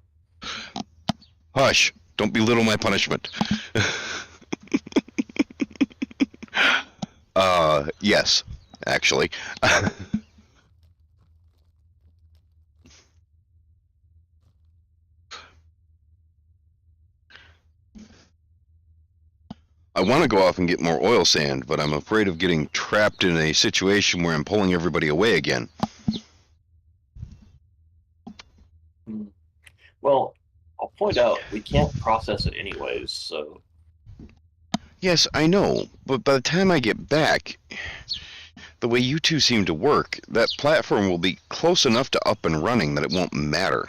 Hush. Don't belittle my punishment. Yes, actually. I want to go off and get more oil sand, but I'm afraid of getting trapped in a situation where I'm pulling everybody away again. Well, I'll point out, we can't process it anyways, so... Yes, I know, but by the time I get back, the way you two seem to work, that platform will be close enough to up and running that it won't matter.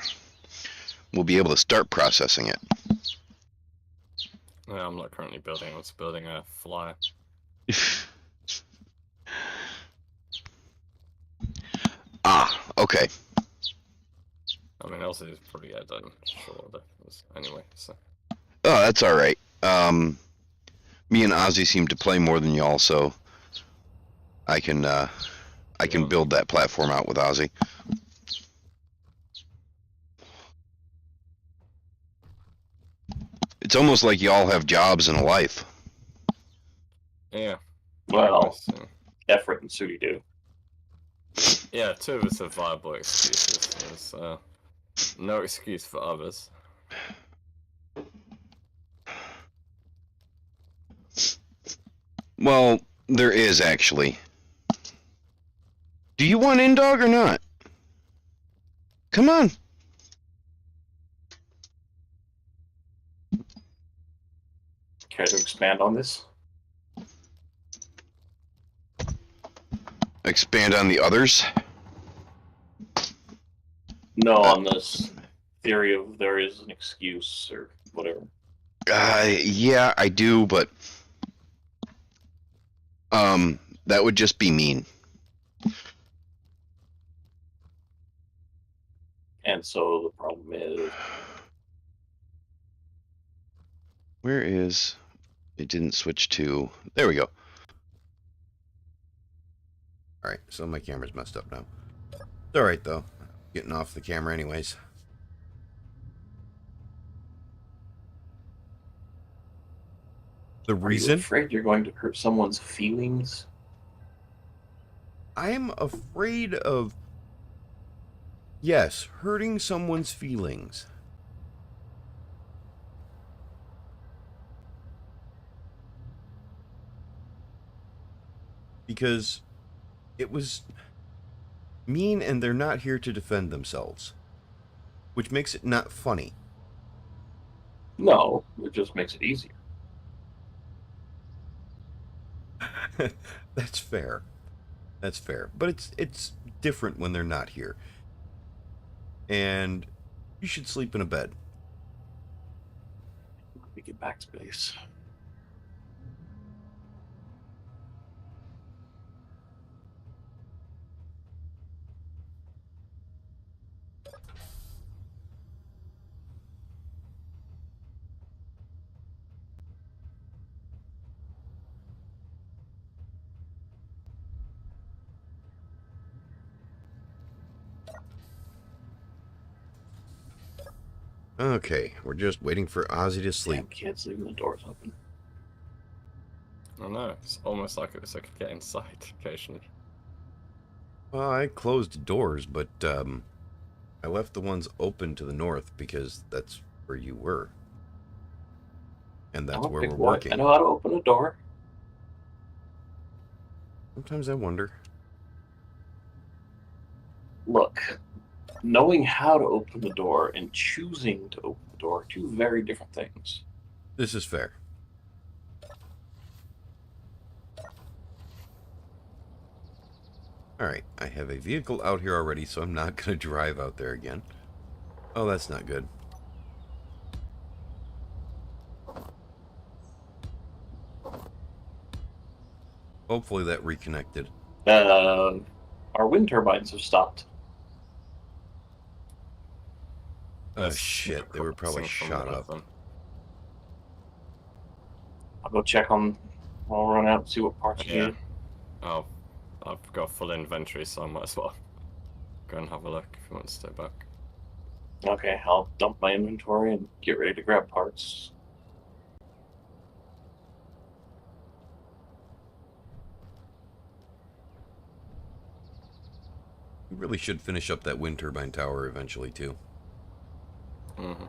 We'll be able to start processing it. No, I'm not currently building. I was building a flyer. Okay. I mean, also it's probably done short of this anyway. So. Oh, that's all right. Me and Ozzy seem to play more than y'all, so I can build that platform out with Ozzy. It's almost like y'all have jobs and a life. Yeah. Well, So, Efrit and Sudi do. yeah, two of us have viable excuses. There's no excuse for others. Well, there is actually. Do you want Indog or not? Come on. Care to expand on this? Expand on the others? No, on this theory of there is an excuse or whatever. Yeah, I do, but that would just be mean. And so the problem is, Where is... It didn't switch to... There we go. Alright, so my camera's messed up now. It's alright, though. Getting off the camera anyways. The are you reason? afraid you're going to hurt someone's feelings? I'm afraid of... Yes, hurting someone's feelings. Because it was mean and they're not here to defend themselves. Which makes it not funny. No, it just makes it easier. That's fair. That's fair. But it's different when they're not here. And you should sleep in a bed. Let me get backspace. Okay, we're just waiting for Ozzy to Damn sleep. kids leaving the doors open. I know, it's almost like it was I could get inside occasionally. Well, I closed doors, but I left the ones open to the north because that's where you were. And that's where we're working. I know how to open a door. Sometimes I wonder. Look, knowing how to open the door and choosing to open the door are two very different things. This is fair. Alright, I have a vehicle out here already, so I'm not going to drive out there again. Oh, that's not good. Hopefully that reconnected. Our wind turbines have stopped. Oh There's shit, they were probably something shot from one of up. them. I'll go check on. I'll run out and see what parts you Yeah. need. Oh, I've got full inventory, so I might as well go and have a look if you want to stay back. Okay, I'll dump my inventory and get ready to grab parts. We really should finish up that wind turbine tower eventually, too. Mm-hmm.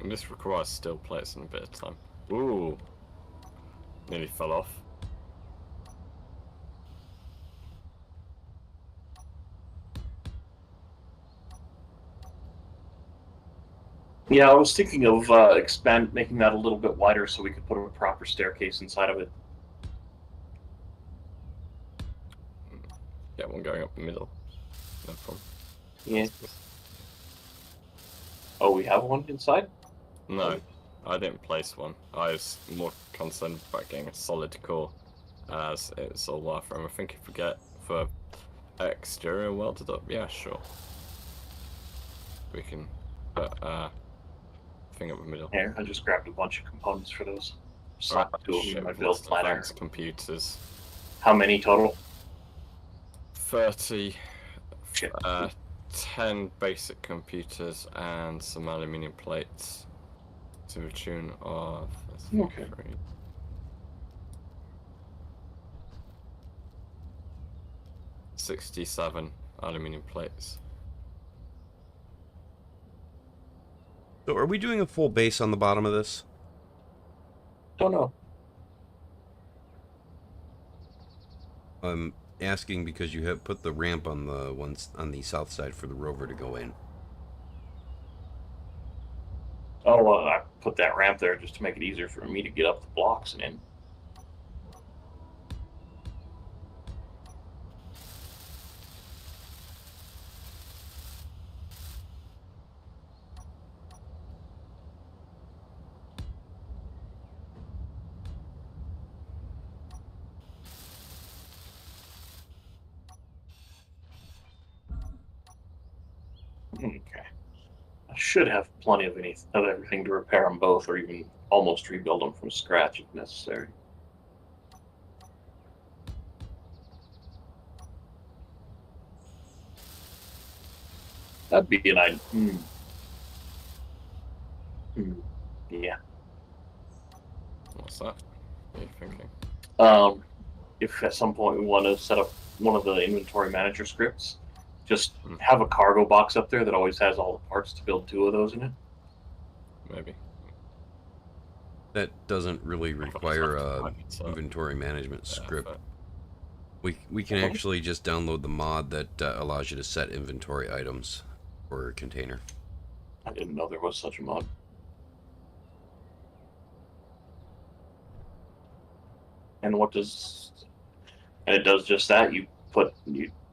And this requires steel plates and a bit of time. Ooh, nearly fell off. Yeah, I was thinking of making that a little bit wider so we could put a proper staircase inside of it. Yeah, one going up the middle. No problem. Yeah. Oh, we have one inside? No, I didn't place one. I was more concerned about getting a solid core, as it's all wireframe. I think if we get for exterior welded up, yeah, sure. We can put thing up the middle. Here, I just grabbed a bunch of components for those. Alright, Slapped two of them in my shit, build lost the planner. thanks, computers. How many total? 30, Shit. 10 basic computers and some aluminium plates to the tune of Okay. 67 aluminium plates. So are we doing a full base on the bottom of this? Don't know. I'm asking because you have put the ramp on the ones on the south side for the rover to go in. Oh, well, I put that ramp there just to make it easier for me to get up the blocks and in. Okay. I should have plenty of everything to repair them both, or even almost rebuild them from scratch if necessary. That'd be an idea. Yeah. What's that? What are you thinking? If at some point we want to set up one of the inventory manager scripts, just Hmm. have a cargo box up there that always has all the parts to build 2 of those in it. Maybe. That doesn't really require a So, inventory management script. effort. We can actually just download the mod that allows you to set inventory items for a container. I didn't know there was such a mod. And it does just that. You put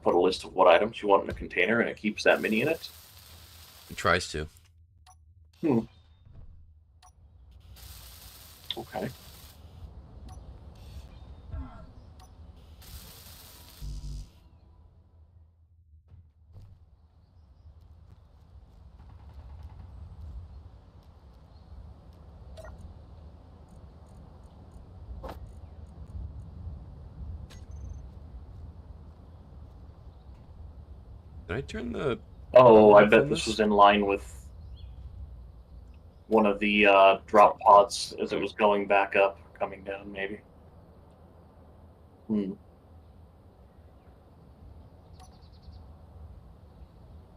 a list of what items you want in a container, and it keeps that many in it. It tries to. Okay. Did I turn the... Oh, I off bet on this was in line with one of the drop pods as it was going back up, coming down, maybe.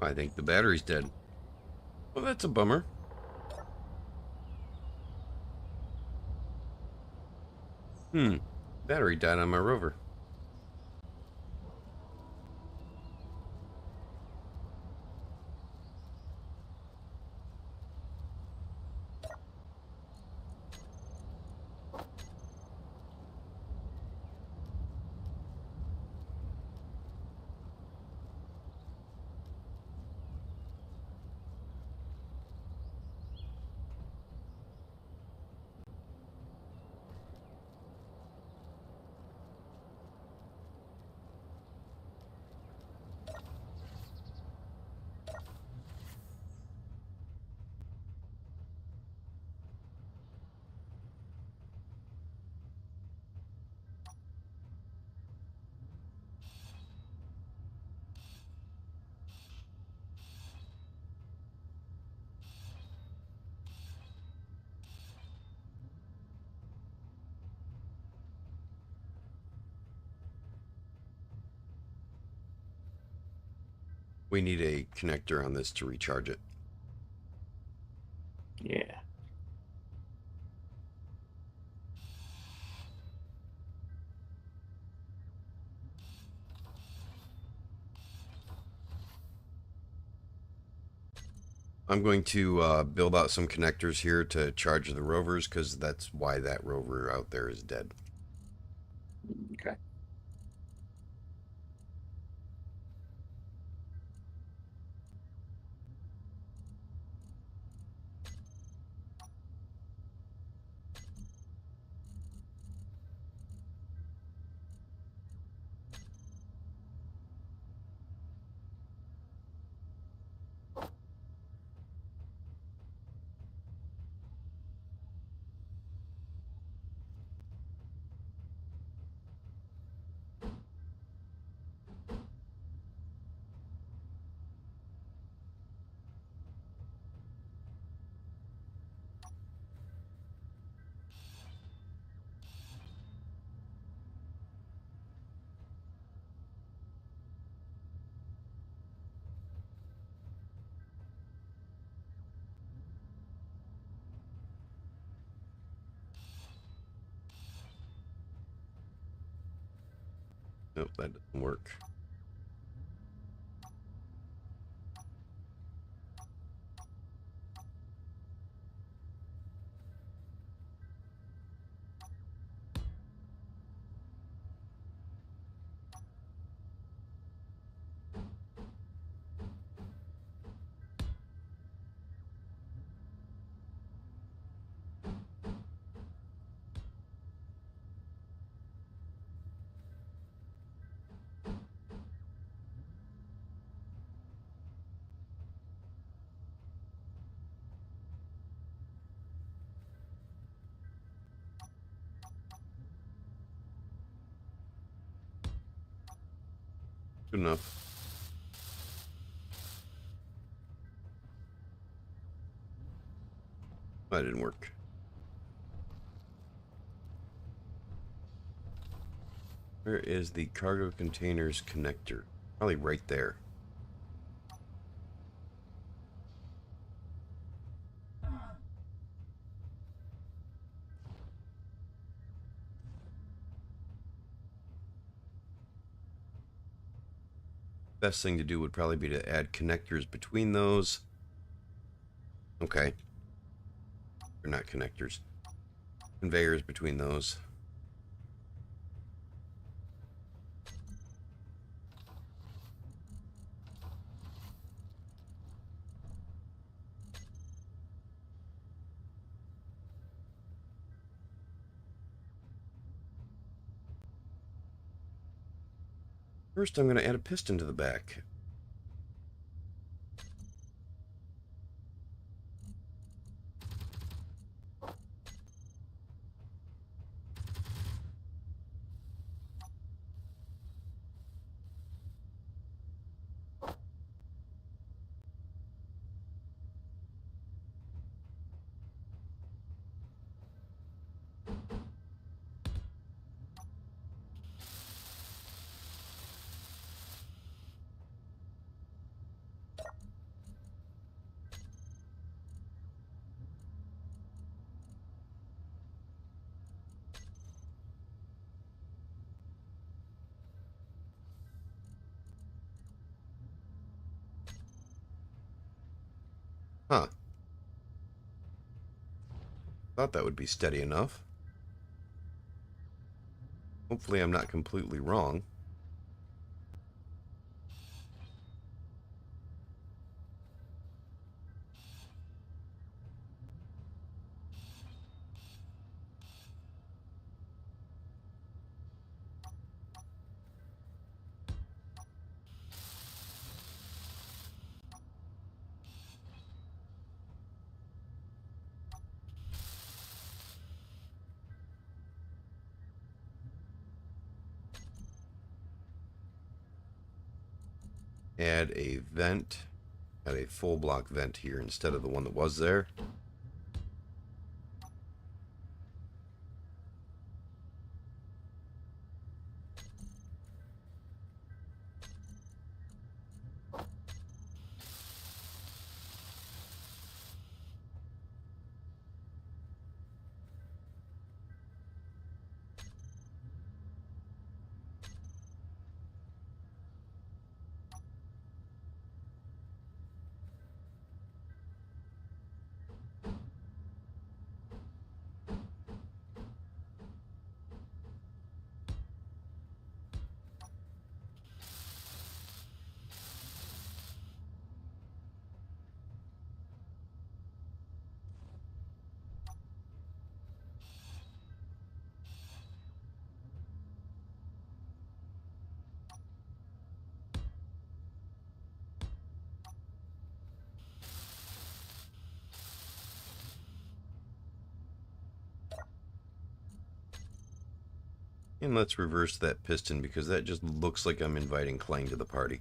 I think the battery's dead. Well, that's a bummer. Battery died on my rover. We need a connector on this to recharge it. Yeah. I'm going to build out some connectors here to charge the rovers, because that's why that rover out there is dead. Okay. Nope, that doesn't work. Good enough. That didn't work. Where is the cargo containers connector? Probably right there. Best thing to do would probably be to add connectors between those. Okay. They're not connectors. Conveyors between those. First, I'm going to add a piston to the back. Huh. Thought that would be steady enough. Hopefully I'm not completely wrong. Add a vent. Add a full block vent here instead of the one that was there. And let's reverse that piston because that just looks like I'm inviting Clang to the party.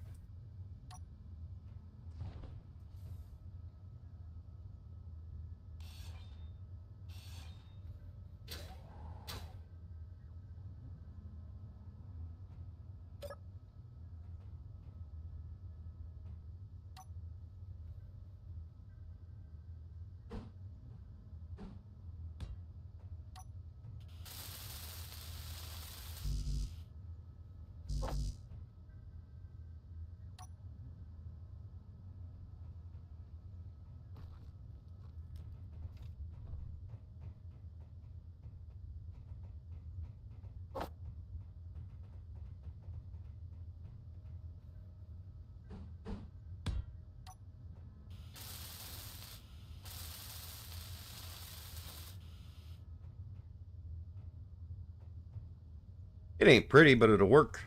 It ain't pretty, but it'll work.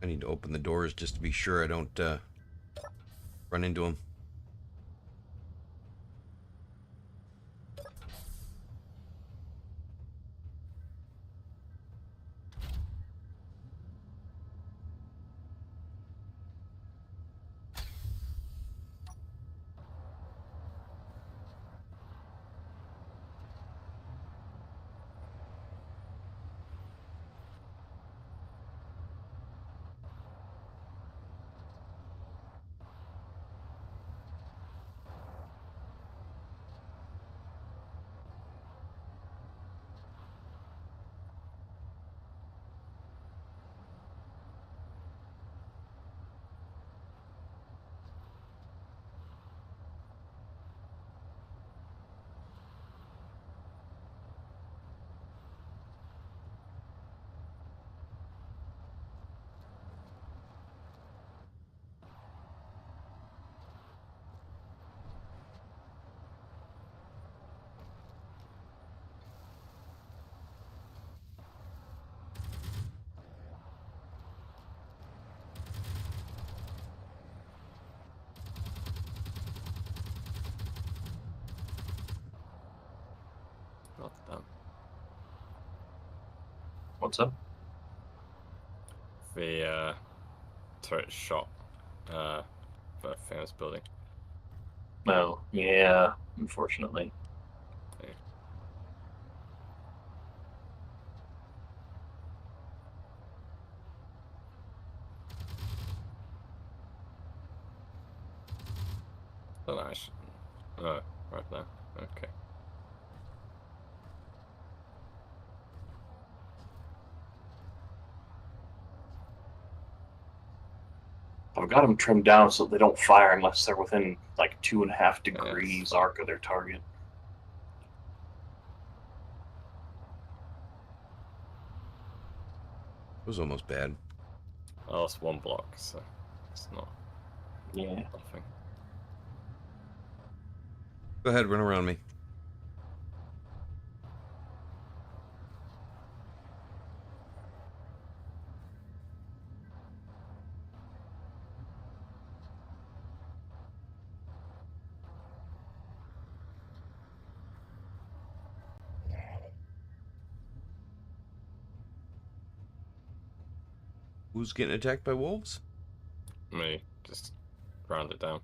I need to open the doors just to be sure I don't run into them. God damn. What's up? The turret shot for famous building. No, yeah, unfortunately. Yeah. Oh, nice. Oh, right there. Okay. I've got them trimmed down so they don't fire unless they're within like 2.5 degrees Yes. arc of their target. It was almost bad. Oh, it's one block, so it's not Yeah. nothing. Go ahead, run around me. Who's getting attacked by wolves? Me, just round it down.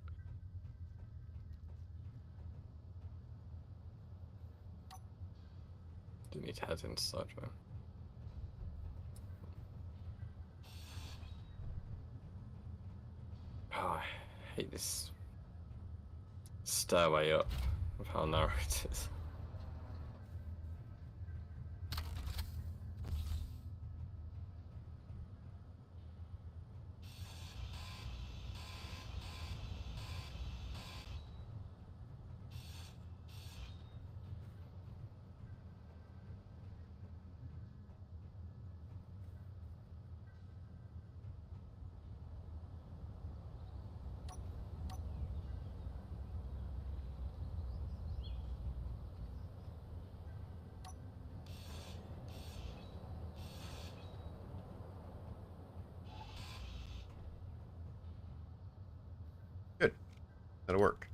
Do need to head inside, man. Oh, I hate this stairway up with how narrow it is. Good. That'll work.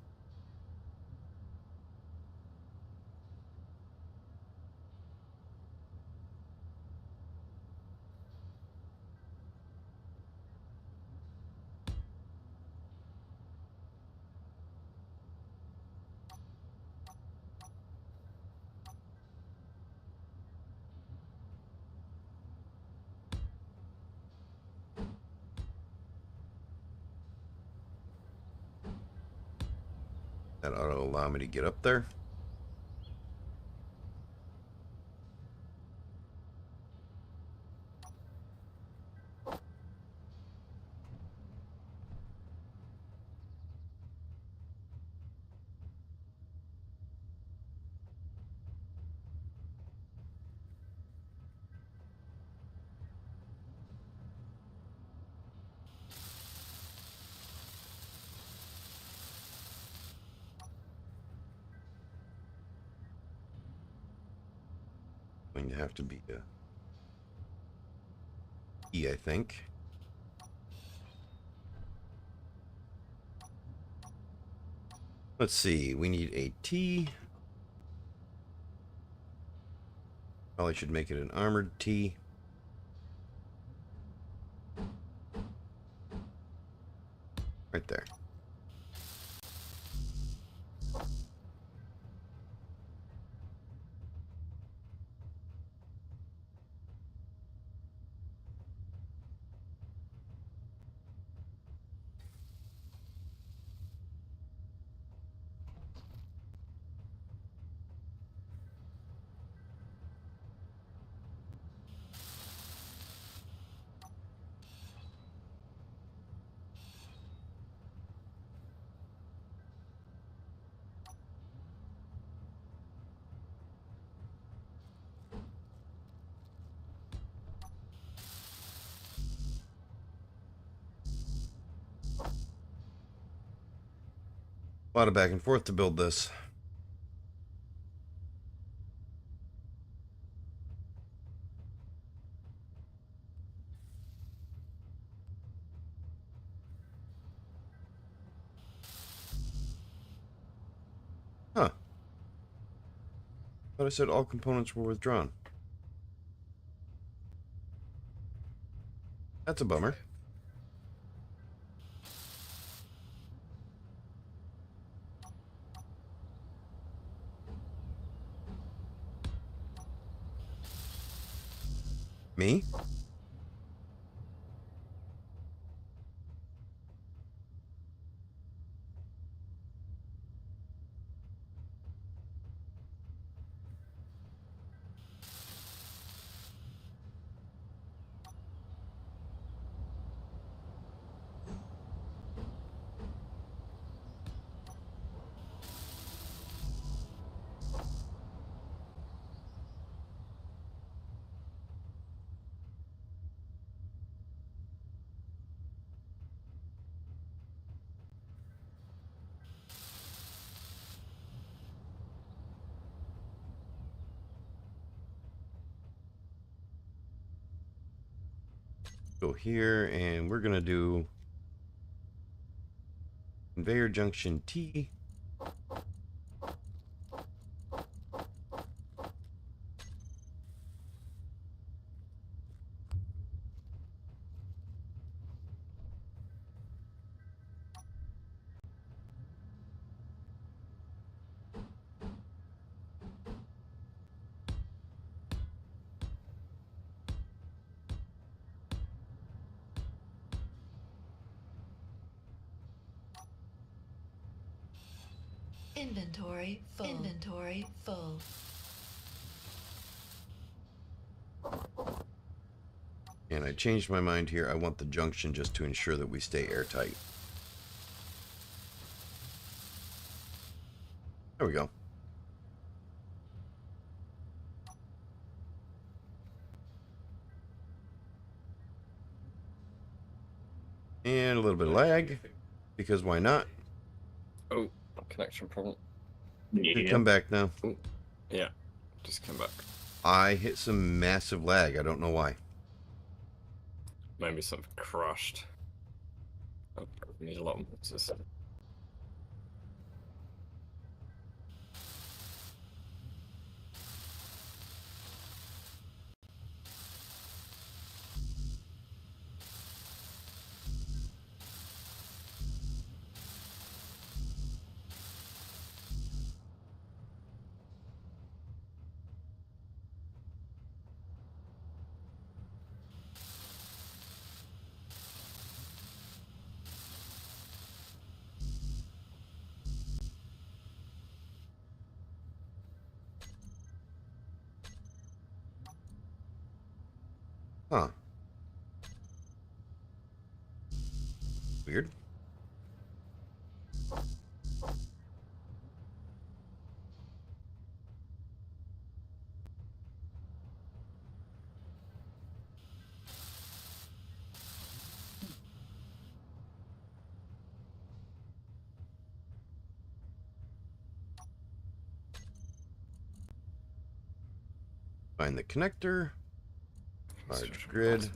That ought to allow me to get up there. Going to have to be a E, I think. Let's see. We need a T. Probably should make it an armored T. Right there. A lot of back and forth to build this. Huh. Thought I said all components were withdrawn. That's a bummer. Me? Go here, and we're gonna do conveyor junction T. Inventory full. Inventory full. And I changed my mind here. I want the junction just to ensure that we stay airtight. There we go. And a little bit of lag, because why not? Oh, connection problem. Should come back now. Ooh. Yeah, just come back. I hit some massive lag. I don't know why. Maybe something crashed. Oh, we need a lot of boxes. Huh. Weird. Find the connector. Large grid.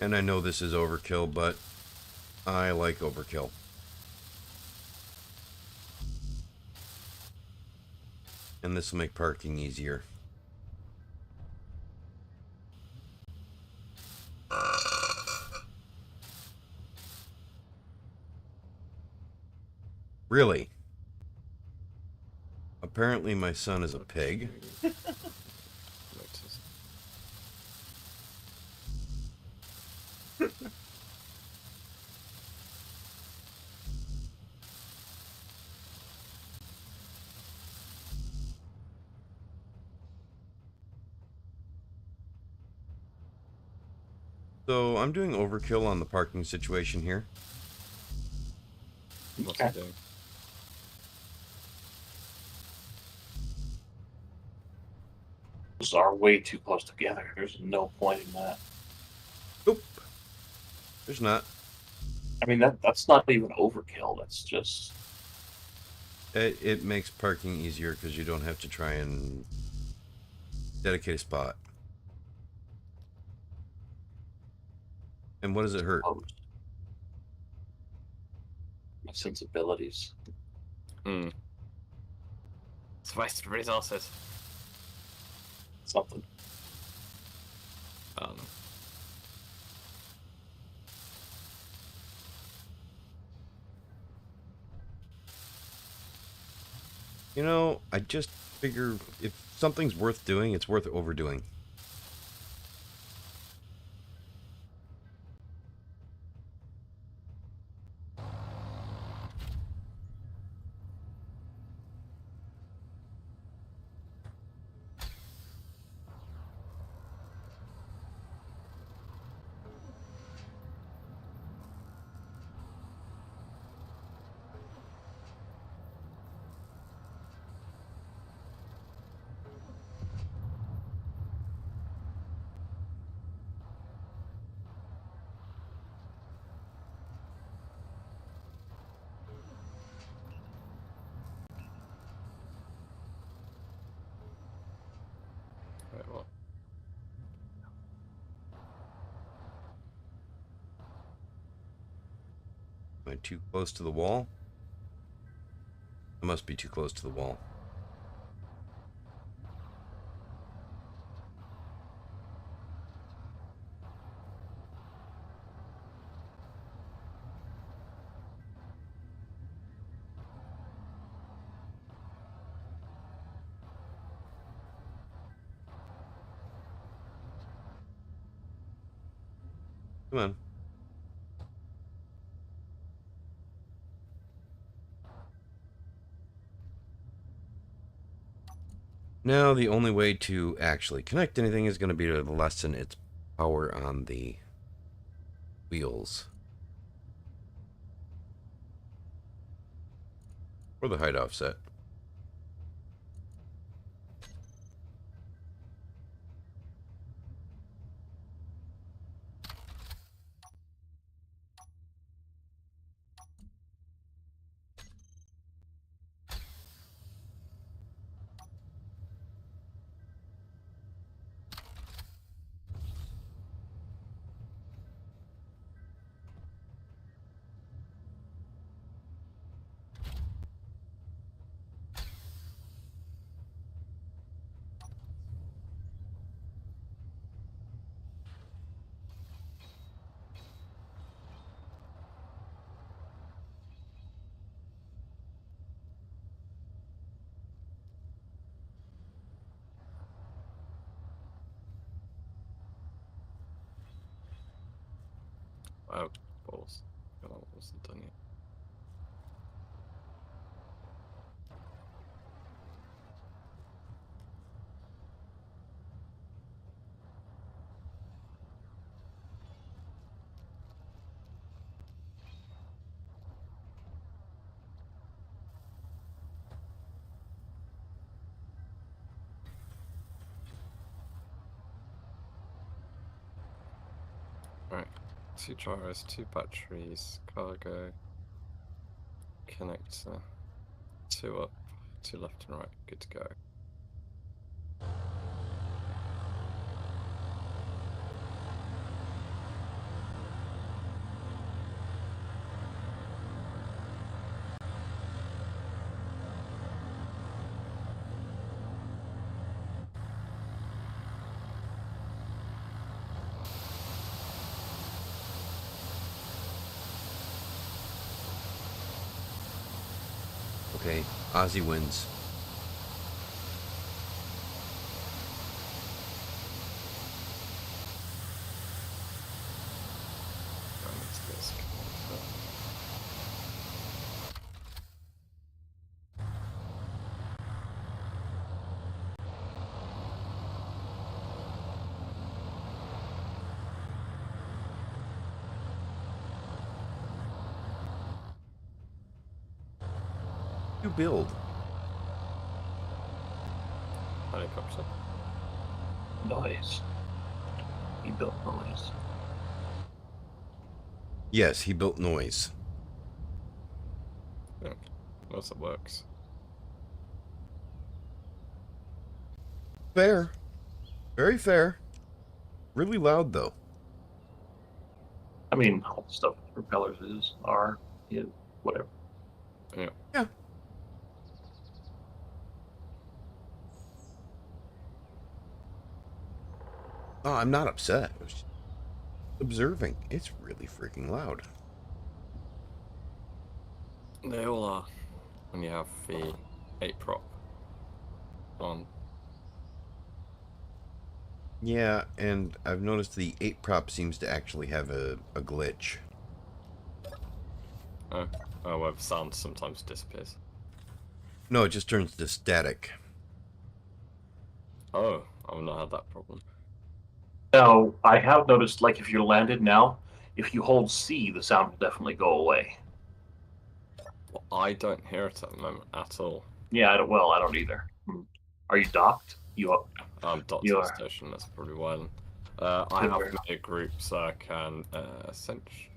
And I know this is overkill, but I like overkill. And this will make parking easier. Really? Apparently my son is a pig. So I'm doing overkill on the parking situation here. What's he doing? Those are way too close together. There's no point in that. Oop. There's not. I mean, that's not even overkill. That's just... It makes parking easier because you don't have to try and dedicate a spot. And what does it hurt? My sensibilities. It's waste of resources. Something. You know, I just figure if something's worth doing, it's worth overdoing. Wait, what? Am I too close to the wall? I must be too close to the wall. Come on. Now the only way to actually connect anything is going to be to lessen its power on the wheels. Or the height offset. Oh, balls. God, I wasn't done yet. Right. 2 gyros, 2 batteries, cargo, connector, 2 up, 2 left and right. Good to go. Okay, Ozzy wins. You build. Helicopter. Noise. He built noise. Yes, he built noise. Yeah. Well, that works. Fair. Very fair. Really loud, though. I mean, all the stuff with propellers are, whatever. Yeah. Yeah. Oh, I'm not upset. I was just observing. It's really freaking loud. They all are when you have the 8 prop on. Yeah, and I've noticed the 8 prop seems to actually have a glitch. Oh, well, the sound sometimes disappears. No, it just turns to static. Oh, I've not had that problem. Now, I have noticed, like, if you're landed now, if you hold C, the sound will definitely go away. Well, I don't hear it at the moment at all. Yeah, I don't either. Are you docked? I'm docked You to the are. station, that's probably why then. I have made a group so I can essentially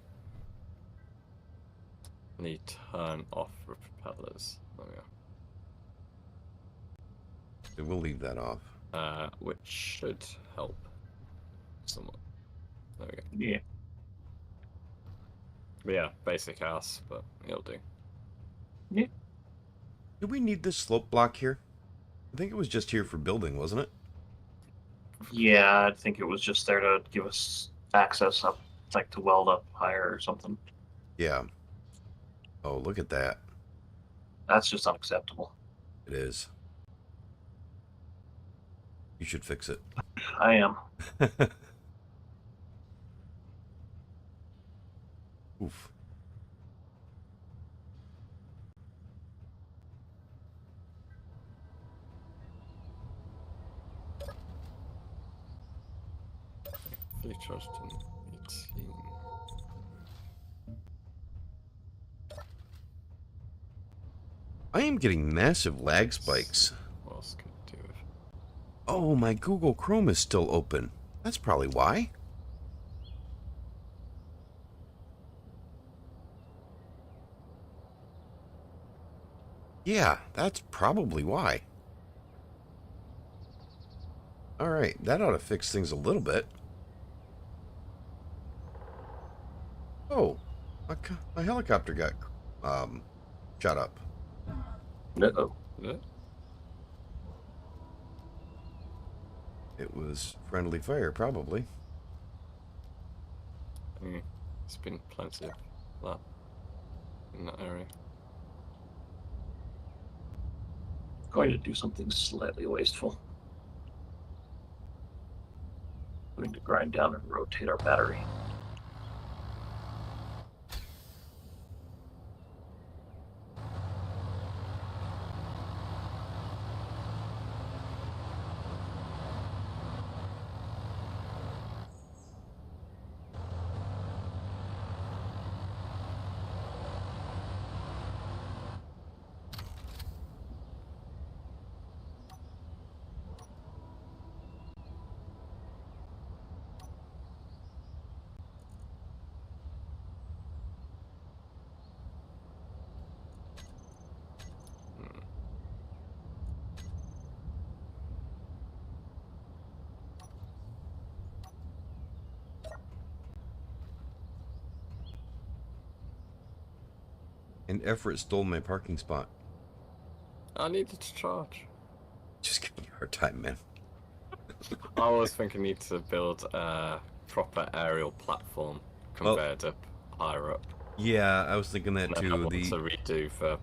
turn off the propellers. There we So we'll leave that off. go. Which should help somewhat. There we go. Yeah. But yeah, basic ass, but it'll do. Yeah. Do we need this slope block here? I think it was just here for building, wasn't it? Yeah, I think it was just there to give us access up, like to weld up higher or something. Yeah. Oh, look at that. That's just unacceptable. It is. You should fix it. I am. Oof. Fully charged in 18. I am getting massive lag spikes. What else could I do with? Oh, my Google Chrome is still open. That's probably why. Yeah, that's probably why. Alright, that ought to fix things a little bit. Oh, my helicopter got, shut up. Uh-oh. Yeah. It was friendly fire, probably. There's been plenty of that in that area. Going to do something slightly wasteful. Going to grind down and rotate our battery. And Everett stole my parking spot. I needed to charge. Just give me a hard time, man. I was thinking need to build a proper aerial platform conveyed up higher up. Yeah, I was thinking that And then I too. want to redo for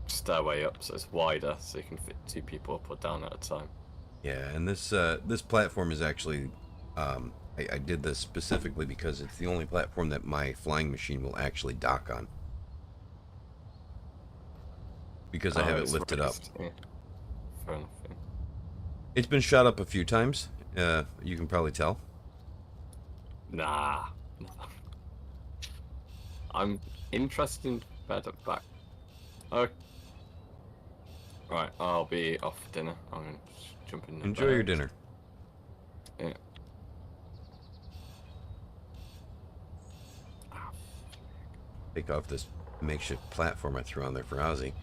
stairway up, so it's wider, so you can fit 2 people up or down at a time. Yeah, and this platform is actually, I did this specifically because it's the only platform that my flying machine will actually dock on. Because I have it It's lifted up. raised, yeah. Fair enough. Yeah. It's been shot up a few times. You can probably tell. Nah. I'm interested in better back. Oh. Right, I'll be off for dinner. I'm gonna just jump in the Enjoy your bed. dinner. Yeah. Take off this makeshift platform I threw on there for Ozzy.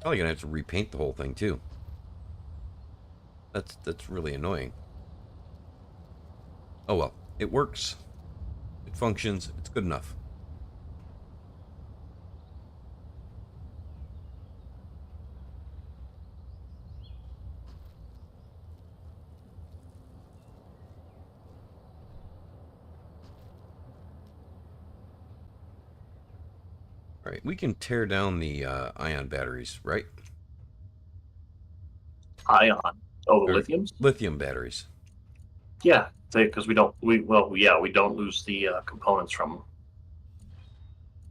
Probably gonna have to repaint the whole thing too. That's really annoying. Oh well, it works. It functions. It's good enough. All right, we can tear down the ion batteries, right? Ion. Oh, the Or lithiums. lithium batteries. Yeah, because we don't lose the components from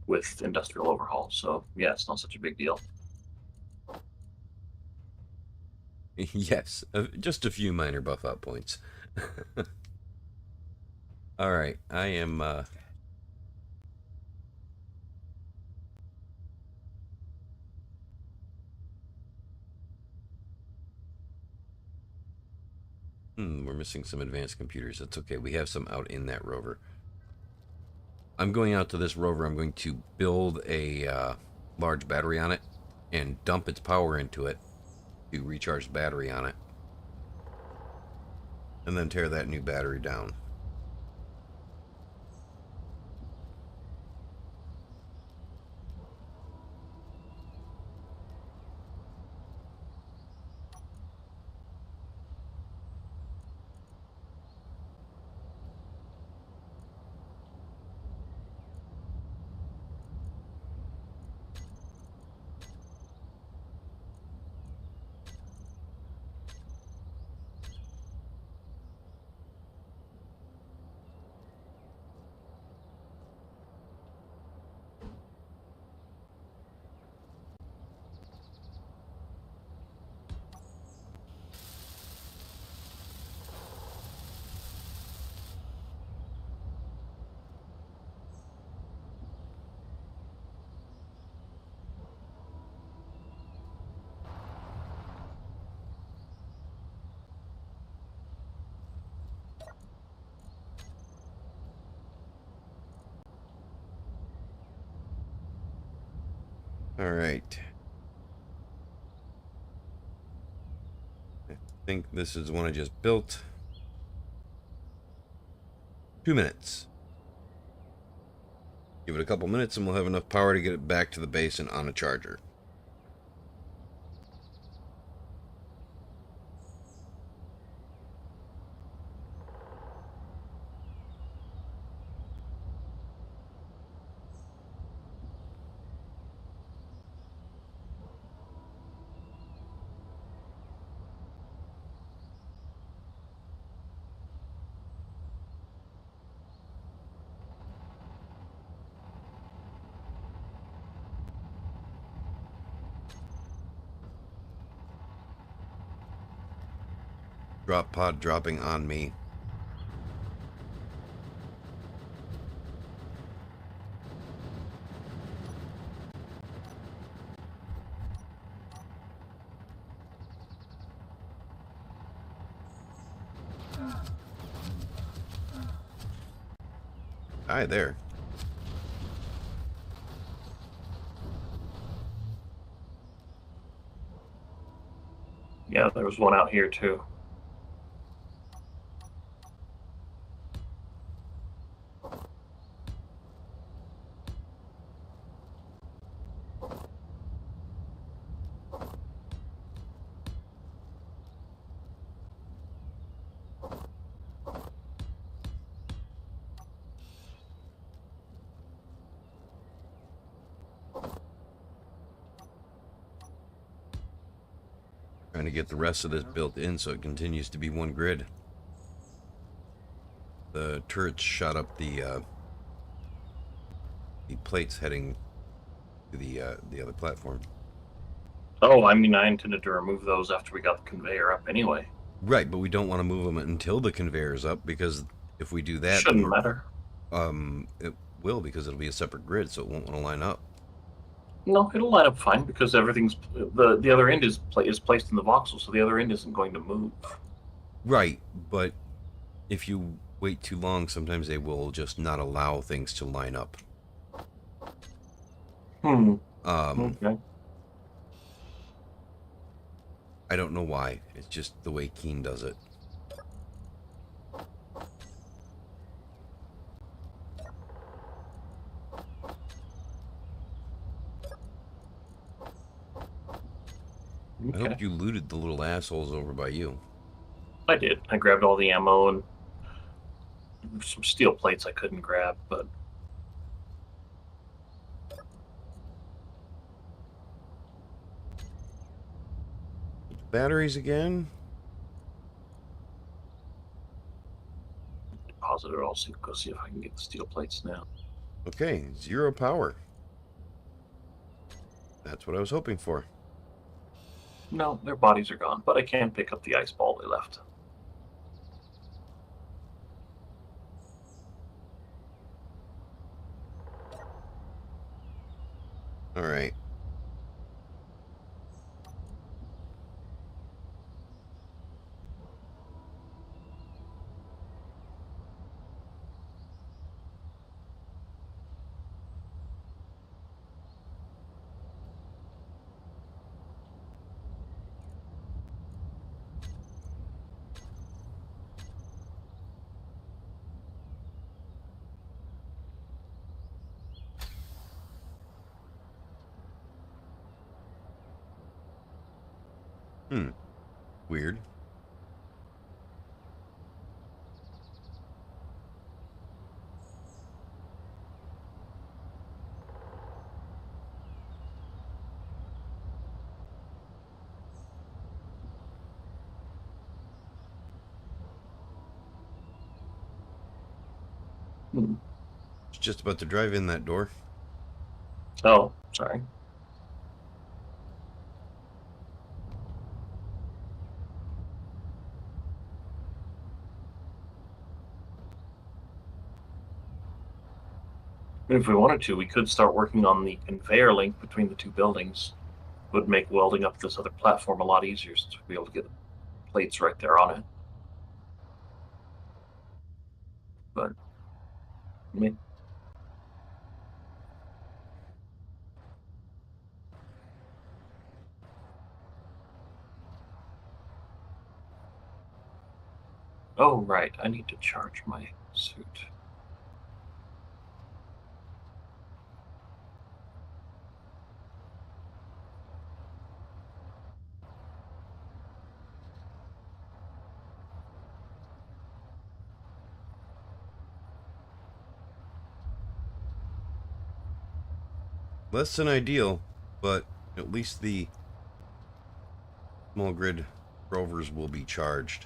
with industrial overhaul. So yeah, it's not such a big deal. Yes, just a few minor buff out points. All right, I am. We're missing some advanced computers. That's okay. We have some out in that rover. I'm going out to this rover. I'm going to build a large battery on it and dump its power into it to recharge the battery on it. And then tear that new battery down. All right. I think this is the one I just built. 2 minutes. Give it a couple minutes and we'll have enough power to get it back to the base and on a charger. Drop pod dropping on me. Hi there. Yeah, there was one out here too. trying to get the rest of this built in so it continues to be one grid. The turrets shot up the plates heading to the other platform. Oh, I mean, I intended to remove those after we got the conveyor up anyway. Right, but we don't want to move them until the conveyor's up, because if we do that, Shouldn't matter. It will, because it'll be a separate grid, so it won't want to line up. No, it'll line up fine because everything's the other end is placed in the voxel, so the other end isn't going to move. Right, but if you wait too long, sometimes they will just not allow things to line up. Okay. I don't know why. It's just the way Keen does it. I hope you looted the little assholes over by you. I did. I grabbed all the ammo and some steel plates I couldn't grab, but Batteries again? deposit it all. Go see if I can get the steel plates now. Okay, 0 power. That's what I was hoping for. No, their bodies are gone, but I can pick up the ice ball they left. All right. Weird. Just about to drive in that door. Oh, sorry. If we wanted to, we could start working on the conveyor link between the two buildings. It would make welding up this other platform a lot easier since we'd be able to get the plates right there on it. But, I mean, oh, right. I need to charge my suit. Less than ideal, but at least the small grid rovers will be charged.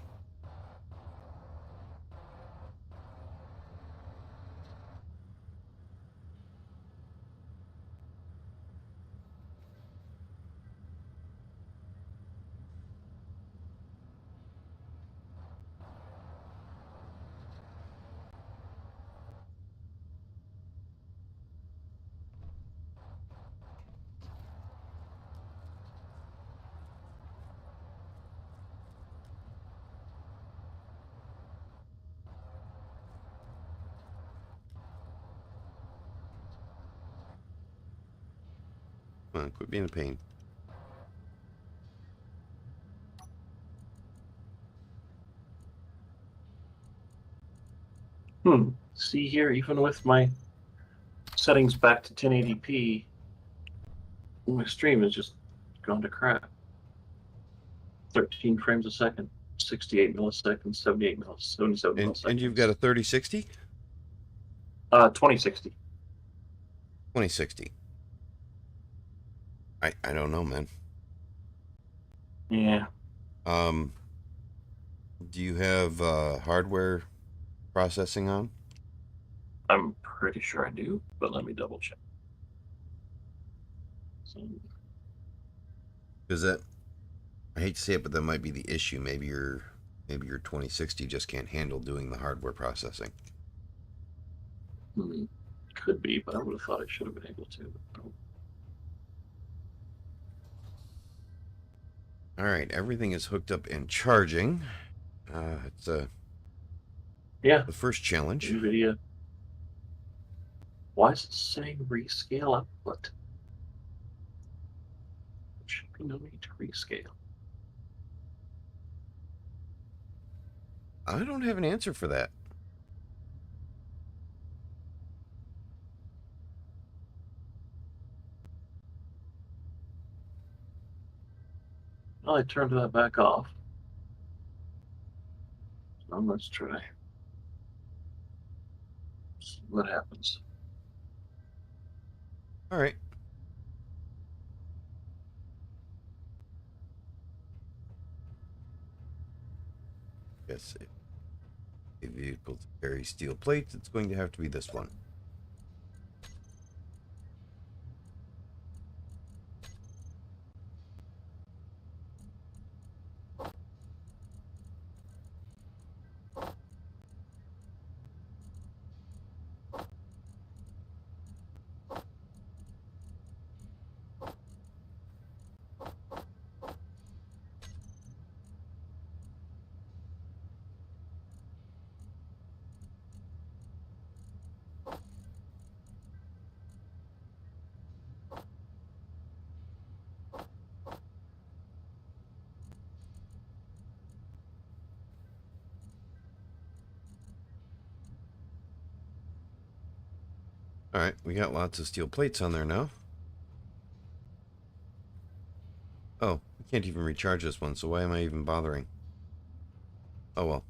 Come on, quit being a pain. See here, even with my settings back to 1080p, my stream has just gone to crap. 13 frames a second, 68 milliseconds, 78 milliseconds, 77 milliseconds. And you've got a 3060? 2060. 2060. I don't know, man. Yeah, Um, do you have hardware processing on? I'm pretty sure I do, but let me double check. So, Because that, I hate to say it, but that might be the issue. Maybe your 2060 just can't handle doing the hardware processing. could be, but I would have thought I should have been able to. All right, everything is hooked up and charging. It's Yeah, the first challenge. NVIDIA. Why is it saying rescale output? There should be no need to rescale. I don't have an answer for that. Well, I turned that back off. So let's try. See what happens. All right. Yes, if a vehicle to carry steel plates, it's going to have to be this one. All right, we got lots of steel plates on there now. Oh, I can't even recharge this one, so why am I even bothering? Oh well.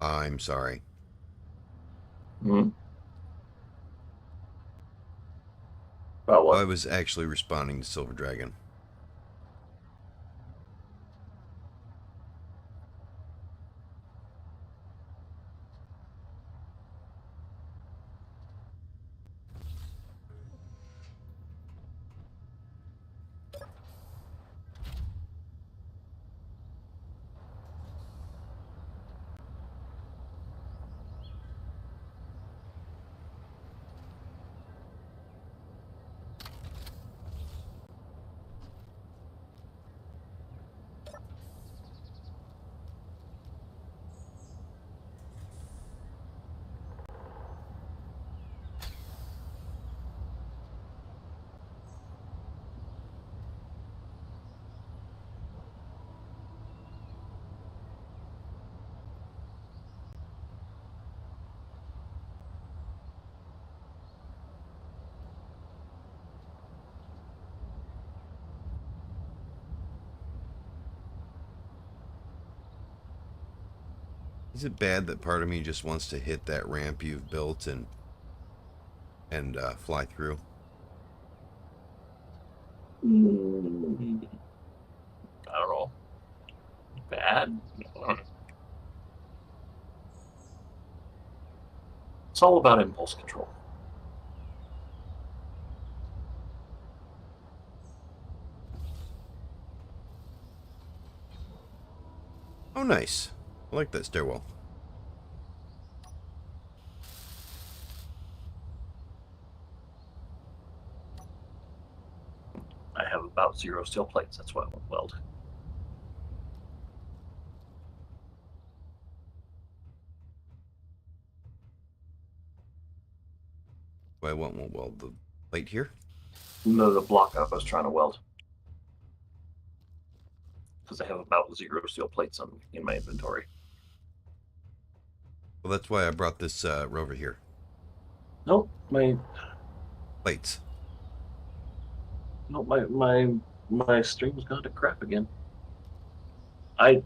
I'm sorry. About I what? was actually responding to Silver Dragon. Is it bad that part of me just wants to hit that ramp you've built and fly through? I don't know. Bad? It's all about impulse control. Oh, nice. I like that stairwell. I have about 0 steel plates. That's why I won't weld. Why won't weld the plate here? No, the block up I was trying to weld. Because I have about 0 steel plates in my inventory. Well, that's why I brought this rover here. Nope, Plates. my stream's gone to crap again. That's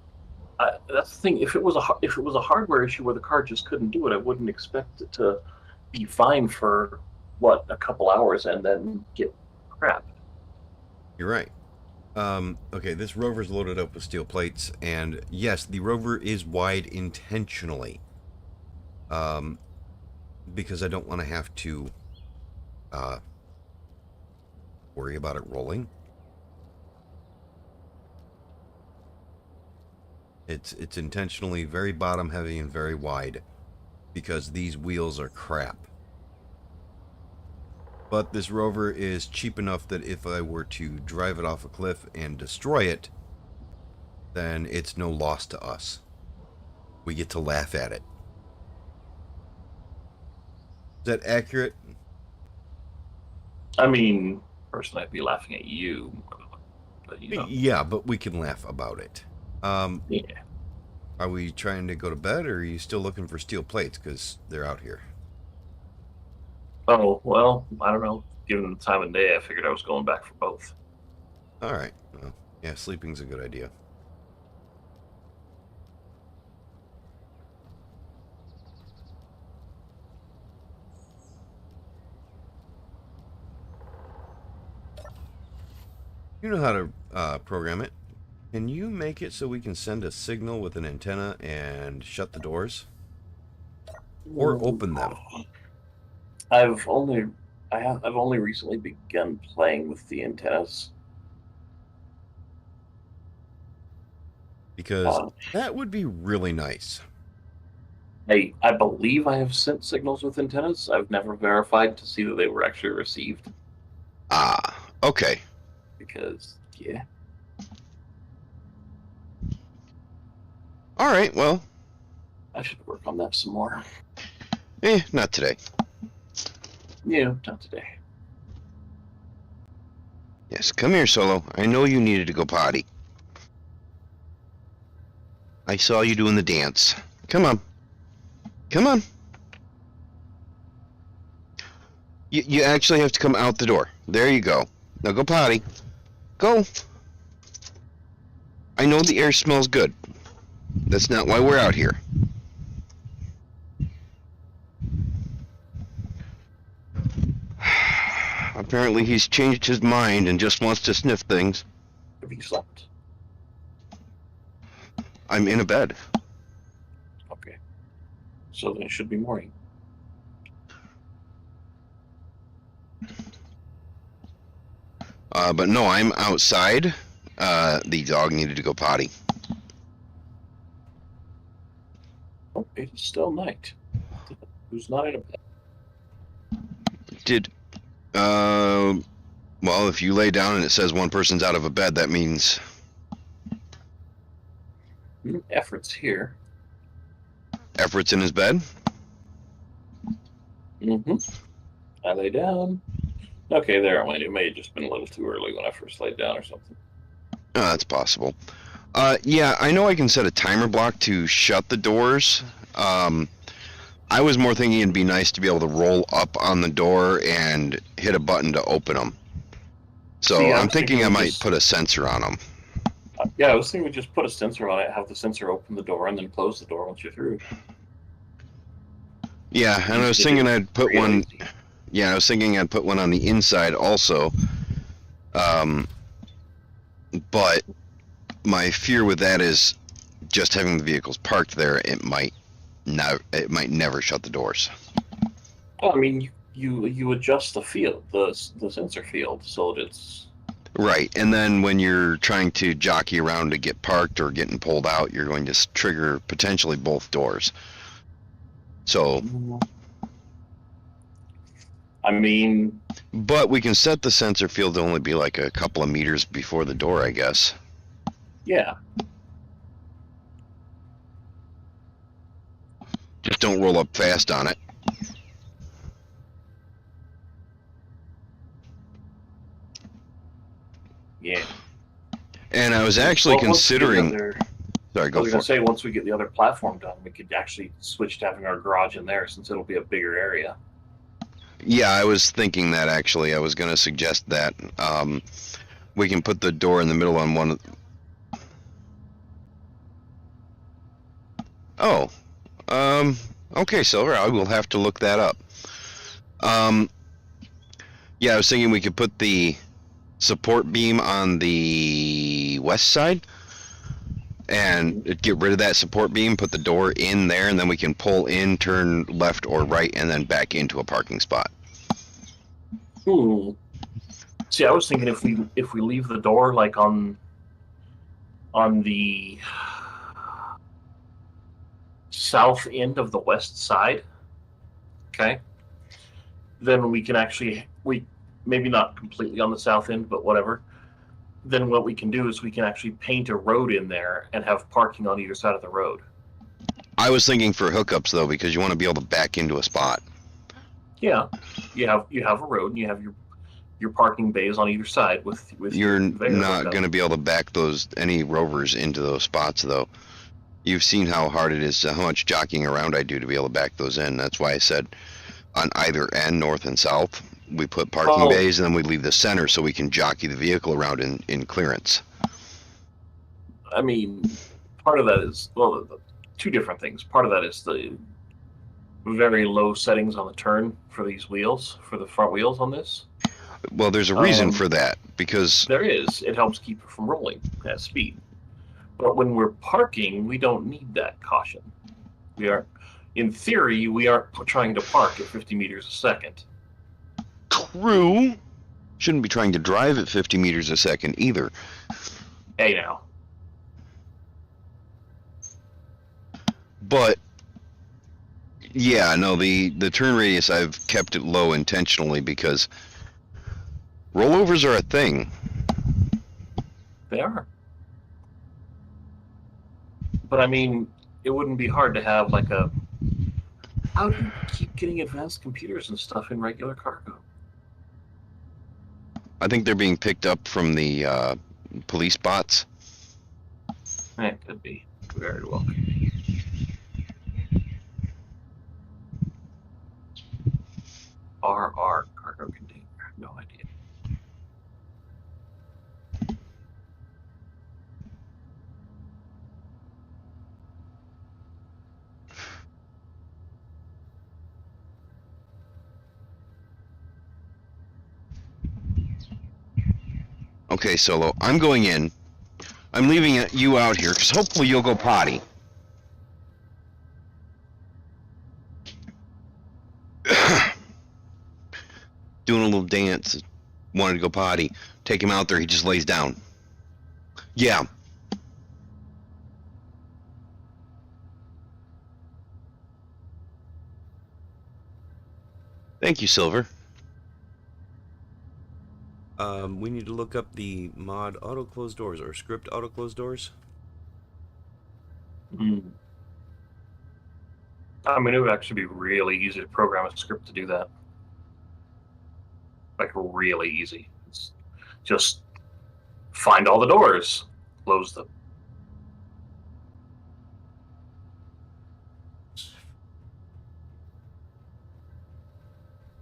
the thing. If it was a hardware issue where the car just couldn't do it, I wouldn't expect it to be fine for a couple hours and then get crap. You're right. Okay, this rover's loaded up with steel plates, and yes, the rover is wide intentionally. Because I don't want to have to worry about it rolling. It's intentionally very bottom heavy and very wide because these wheels are crap. But this rover is cheap enough that if I were to drive it off a cliff and destroy it, then it's no loss to us. We get to laugh at it. Is that accurate? I mean, personally, I'd be laughing at you, but you know. Yeah, but we can laugh about it. Yeah. Are we trying to go to bed, or are you still looking for steel plates? Because they're out here. Oh, well, I don't know. Given the time of day, I figured I was going back for both. All right. Well, yeah, sleeping's a good idea. You know how to program it. Can you make it so we can send a signal with an antenna and shut the doors? Or open them? I've only recently begun playing with the antennas. Because that would be really nice. I believe I have sent signals with antennas. I've never verified to see that they were actually received. Ah, okay. Because, yeah. All right, well. I should work on that some more. Not today. Yeah, not today. Yes, come here, Solo. I know you needed to go potty. I saw you doing the dance. Come on. Come on. You actually have to come out the door. There you go. Now go potty. Go. I know the air smells good. That's not why we're out here. Apparently he's changed his mind and just wants to sniff things. Have you slept? I'm in a bed. Okay. So then it should be morning. But no, I'm outside. The dog needed to go potty. Oh, it is still night. Who's not in a bed? Well, if you lay down and it says one person's out of a bed, that means... Effort's here. Effort's in his bed? Mm-hmm. I lay down. Okay, there I went. It may have just been a little too early when I first laid down or something. Oh, that's possible. Yeah, I know I can set a timer block to shut the doors. I was more thinking it'd be nice to be able to roll up on the door and hit a button to open them. So See, I'm thinking I might put a sensor on them. Yeah, I was thinking we just put a sensor on it, have the sensor open the door, and then close the door once you're through. Yeah, and I was thinking I'd put one... Yeah, I was thinking I'd put one on the inside also. But my fear with that is just having the vehicles parked there, it might never shut the doors. Well, I mean, you adjust the field, the sensor field, so that it's... Right, and then when you're trying to jockey around to get parked or getting pulled out, you're going to trigger potentially both doors. So... I mean... But we can set the sensor field to only be like a couple of meters before the door, I guess. Yeah. Just don't roll up fast on it. Yeah. And I was actually considering... Sorry, I go was for gonna it. say, once we get the other platform done, we could actually switch to having our garage in there, since it'll be a bigger area. Yeah, I was thinking that actually. I was going to suggest that. We can put the door in the middle on one. Oh, okay, Silver. I will have to look that up. Yeah, I was thinking we could put the support beam on the west side and get rid of that support beam, put the door in there, and then we can pull in, turn left or right, and then back into a parking spot. See, I was thinking if we leave the door like on the south end of the west side, okay, then we can actually maybe not completely on the south end, but whatever. Then what we can do is we can actually paint a road in there and have parking on either side of the road. I was thinking for hookups though, because you want to be able to back into a spot. Yeah, you have a road and you have your parking bays on either side with You're your conveyor not hookup. going to be able to back any rovers into those spots though. You've seen how hard it is, how much jockeying around I do to be able to back those in. That's why I said on either end, north and south, we put parking bays, and then we leave the center so we can jockey the vehicle around in clearance. I mean, part of that is, well, two different things. Part of that is the very low settings on the turn for these wheels, for the front wheels on this. Well, there's a reason for that, because there is. It helps keep it from rolling at speed. But when we're parking, we don't need that caution. In theory, we aren't trying to park at 50 meters a second. True. Shouldn't be trying to drive at 50 meters a second either. Hey, now. But yeah, no, the turn radius, I've kept it low intentionally because rollovers are a thing. They are. But I mean, it wouldn't be hard to have like a. How do you keep getting advanced computers and stuff in regular cargo? I think they're being picked up from the police bots. It could be. Very well could be. RR cargo container. No idea. Okay, Solo, I'm going in. I'm leaving you out here because hopefully you'll go potty. Doing a little dance. Wanted to go potty. Take him out there. He just lays down. Yeah. Thank you, Silver. We need to look up the mod auto close doors or script auto close doors. I mean, it would actually be really easy to program a script to do that. Like, really easy. It's just find all the doors, close them.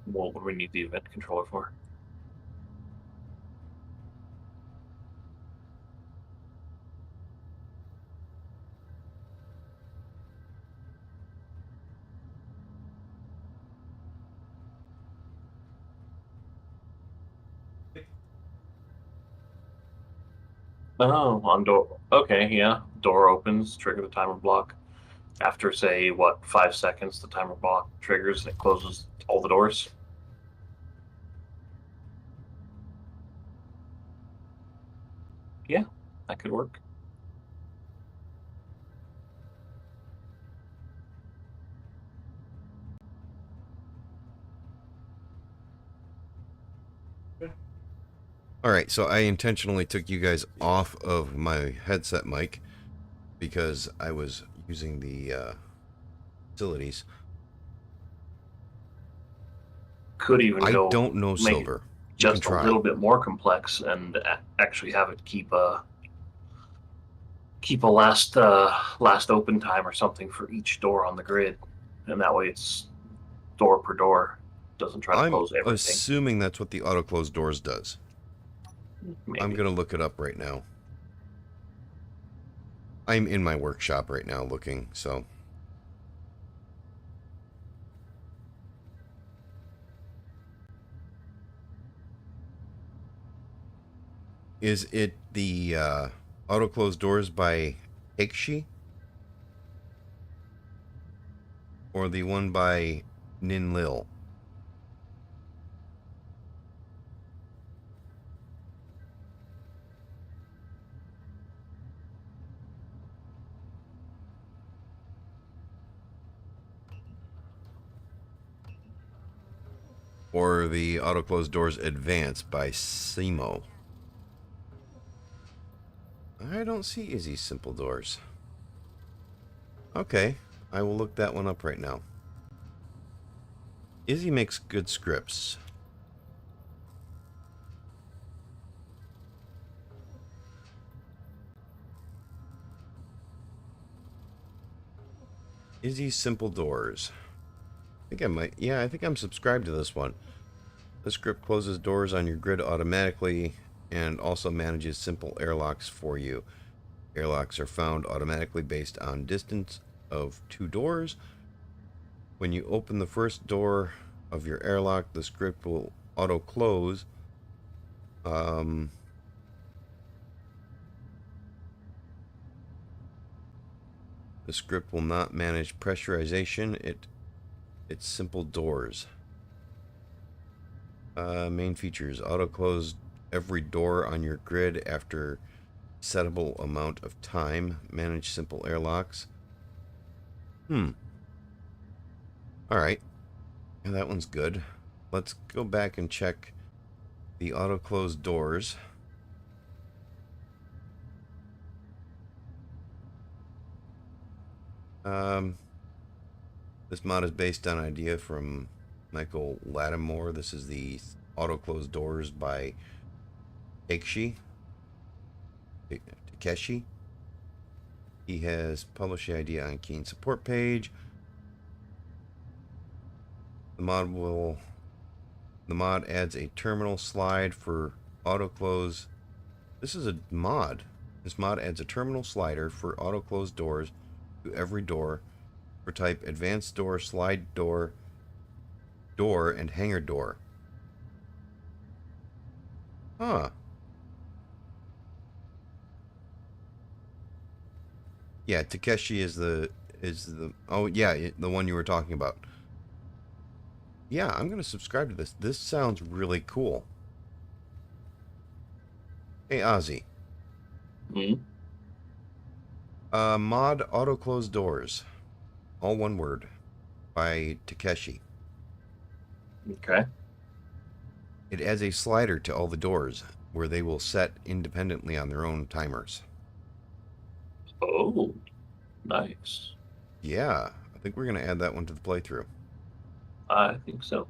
What would we need the event controller for? Oh, on door. Okay, yeah. Door opens, trigger the timer block. After, say, what, 5 seconds, the timer block triggers and it closes all the doors. Yeah, that could work. Alright, so I intentionally took you guys off of my headset mic because I was using the facilities. Could even I go don't know make Silver. it just a little bit more complex and actually have it keep keep a last open time or something for each door on the grid, and that way it's door per door. Doesn't try to I'm close everything. assuming that's what the auto close doors does. Maybe. I'm gonna look it up right now. I'm in my workshop right now looking, so. Is it the auto close doors by Ikshi? Or the one by Ninlil? Or the auto close doors Advance by Simo? I don't see Izzy's Simple Doors. Okay, I will look that one up right now. Izzy makes good scripts. Izzy's Simple Doors. I think I might, yeah, I think I'm subscribed to this one. The script closes doors on your grid automatically and also manages simple airlocks for you. Airlocks are found automatically based on distance of 2 doors. When you open the first door of your airlock, the script will auto close. The script will not manage pressurization. It's simple doors. Main features: auto close every door on your grid after settable amount of time. Manage simple airlocks. Alright. Yeah, that one's good. Let's go back and check the auto close doors. This mod is based on an idea from Michael Lattimore. This is the auto close doors by Takeshi. Takeshi. He has published the idea on Keen support page. The mod adds a terminal slide for auto close. This is a mod. This mod adds a terminal slider for auto close doors to every door for type advanced door, slide door, door, and hanger door. Huh. Yeah, Takeshi is the oh yeah, the one you were talking about. Yeah, I'm gonna subscribe to this. This sounds really cool. Hey Ozzy. Hmm? Mod auto close doors. All one word. By Takeshi. Okay. It adds a slider to all the doors where they will set independently on their own timers. Oh, nice. Yeah, I think we're gonna add that one to the playthrough. I think so.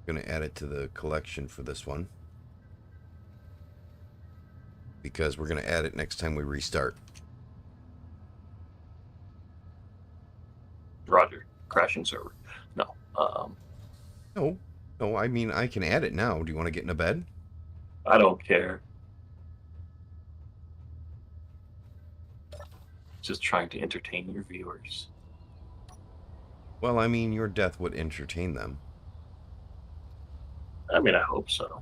Gonna add it to the collection for this one. Because we're gonna add it next time we restart. Roger. Crashing server. No. No, I mean, I can add it now. Do you want to get in a bed? I don't care. Just trying to entertain your viewers. Well, I mean, your death would entertain them. I mean, I hope so.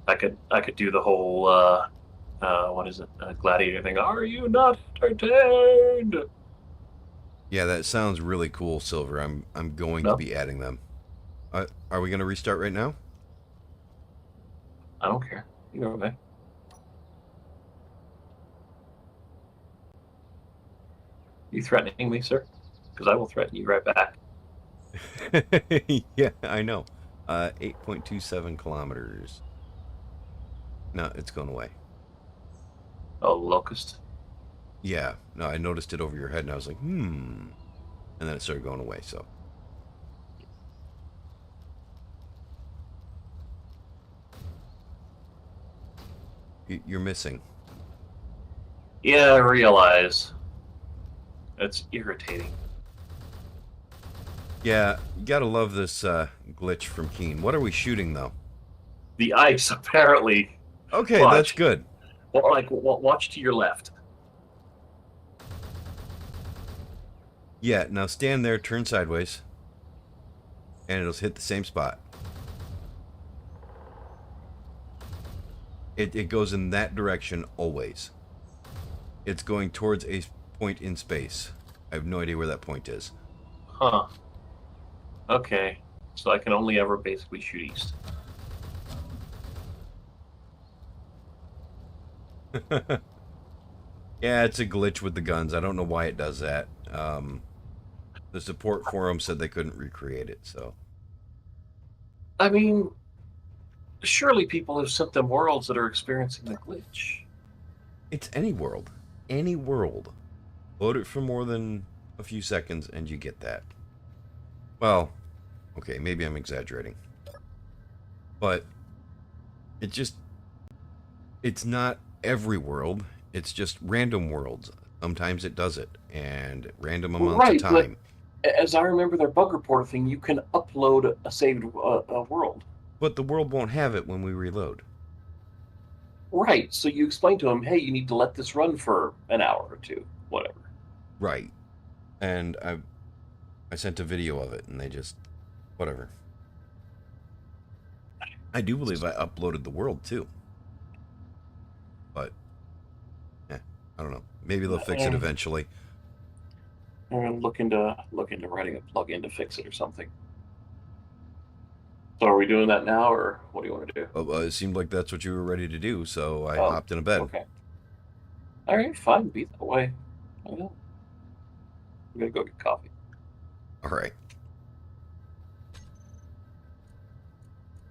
I could do the whole what is it? Gladiator thing. Are you not entertained? Yeah, that sounds really cool, Silver. I'm going to be adding them. Are we going to restart right now? I don't care. You go away. You threatening me, sir? Because I will threaten you right back. Yeah, I know. 8.27 kilometers. No, it's going away. Oh, locust. Yeah, no, I noticed it over your head and I was like, And then it started going away, so. You're missing. Yeah, I realize. It's irritating. Yeah, you gotta love this glitch from Keen. What are we shooting, though? The ice, apparently. Okay, that's Watch. good. Well, like, watch to your left. Yeah, now stand there, turn sideways, and it'll hit the same spot. It goes in that direction always. It's going towards a point in space. I have no idea where that point is. Huh. Okay. So I can only ever basically shoot east. Yeah, it's a glitch with the guns. I don't know why it does that. The support forum said they couldn't recreate it, so. I mean, surely people have sent them worlds that are experiencing the glitch. It's any world. Any world. Load it for more than a few seconds and you get that. Well, okay, maybe I'm exaggerating. But it just, it's not every world. It's just random worlds. Sometimes it does it, and random amounts of Right, but time. as I remember their bug reporter thing, you can upload a saved world. But the world won't have it when we reload. Right, so you explain to them, hey, you need to let this run for an hour or two, whatever. Right. And I sent a video of it, and they just, whatever. I do believe I uploaded the world too. But, I don't know. Maybe they'll fix it eventually. I'm gonna look into writing a plugin to fix it or something. So are we doing that now, or what do you want to do? It seemed like that's what you were ready to do, so I Oh, hopped in a bed. okay. All right, fine, be that way. I know. I'm gonna go get coffee. All right.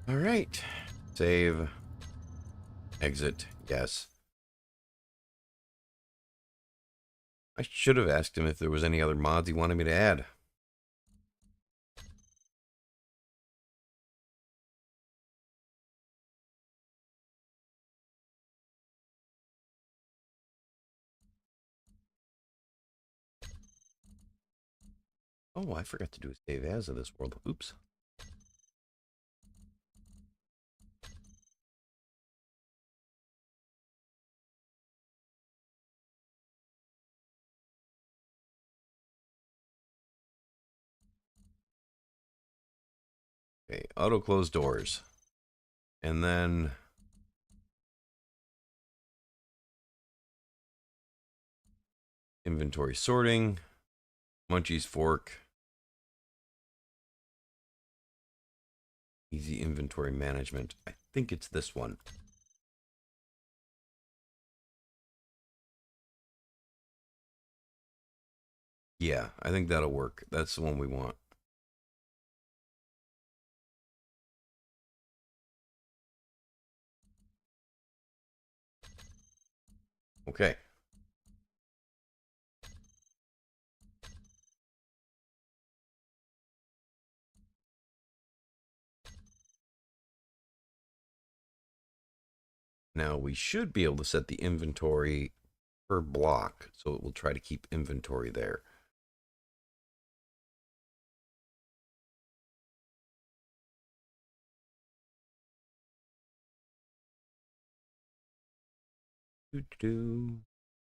All right. Save. Exit. Yes. I should have asked him if there was any other mods he wanted me to add. Oh, I forgot to do a save as of this world. Oops. Okay, auto close doors. And then inventory sorting, Munchie's fork, easy inventory management. I think it's this one. Yeah, I think that'll work. That's the one we want. Okay. Now we should be able to set the inventory per block, so it will try to keep inventory there.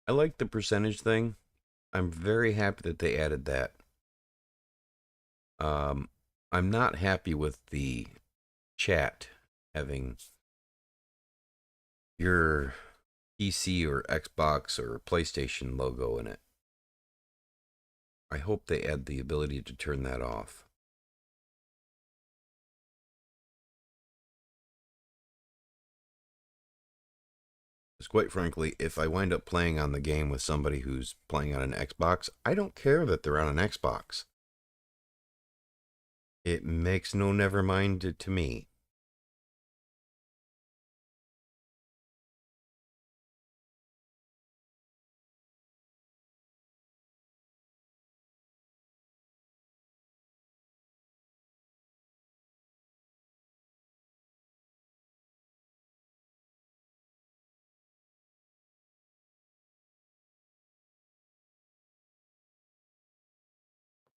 I like the percentage thing. I'm very happy that they added that. I'm not happy with the chat having your PC or Xbox or PlayStation logo in it. I hope they add the ability to turn that off. Because quite frankly, if I wind up playing on the game with somebody who's playing on an Xbox, I don't care that they're on an Xbox. It makes no never mind to me.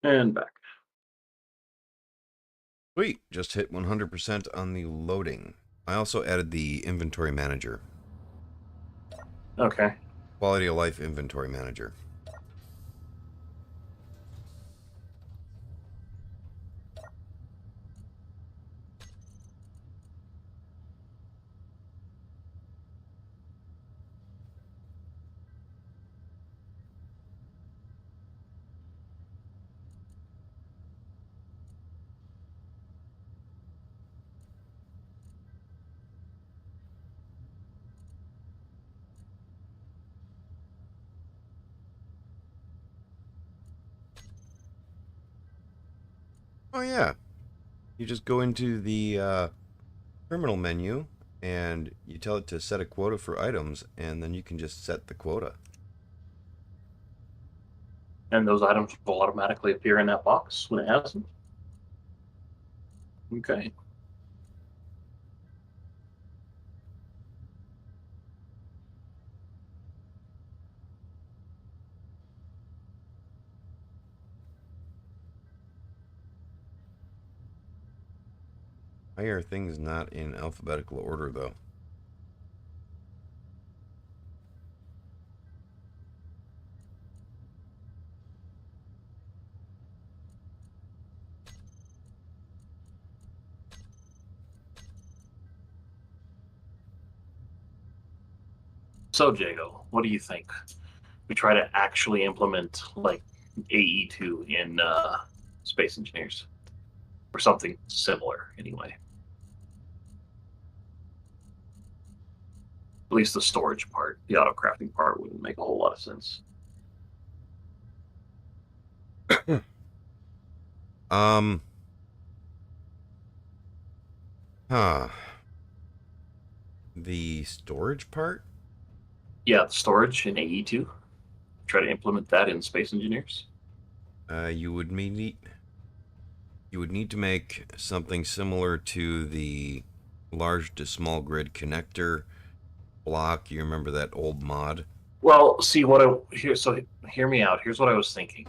And back. Sweet. Just hit 100% on the loading. I also added the inventory manager. Okay. Quality of life inventory manager. Oh yeah. You just go into the terminal menu and you tell it to set a quota for items, and then you can just set the quota. And those items will automatically appear in that box when it has them. Okay. Why are things not in alphabetical order though? So, Jago, what do you think? We try to actually implement like AE2 in Space Engineers, or something similar, anyway. At least the storage part, the auto crafting part, wouldn't make a whole lot of sense. Um. Huh. The storage part? Yeah, the storage in AE2. Try to implement that in Space Engineers. You would need to make something similar to the large to small grid connector block. You remember that old mod? Well, see what I here. So hear me out. Here's what I was thinking.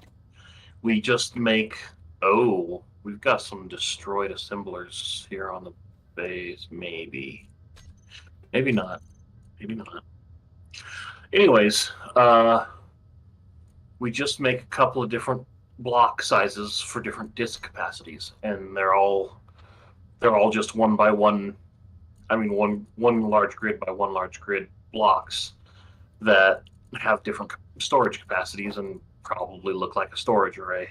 We just make. Oh, we've got some destroyed assemblers here on the base. Maybe, maybe not. Maybe not. Anyways, we just make a couple of different block sizes for different disk capacities, and they're all just one by one. I mean, one large grid by one large grid blocks that have different storage capacities and probably look like a storage array.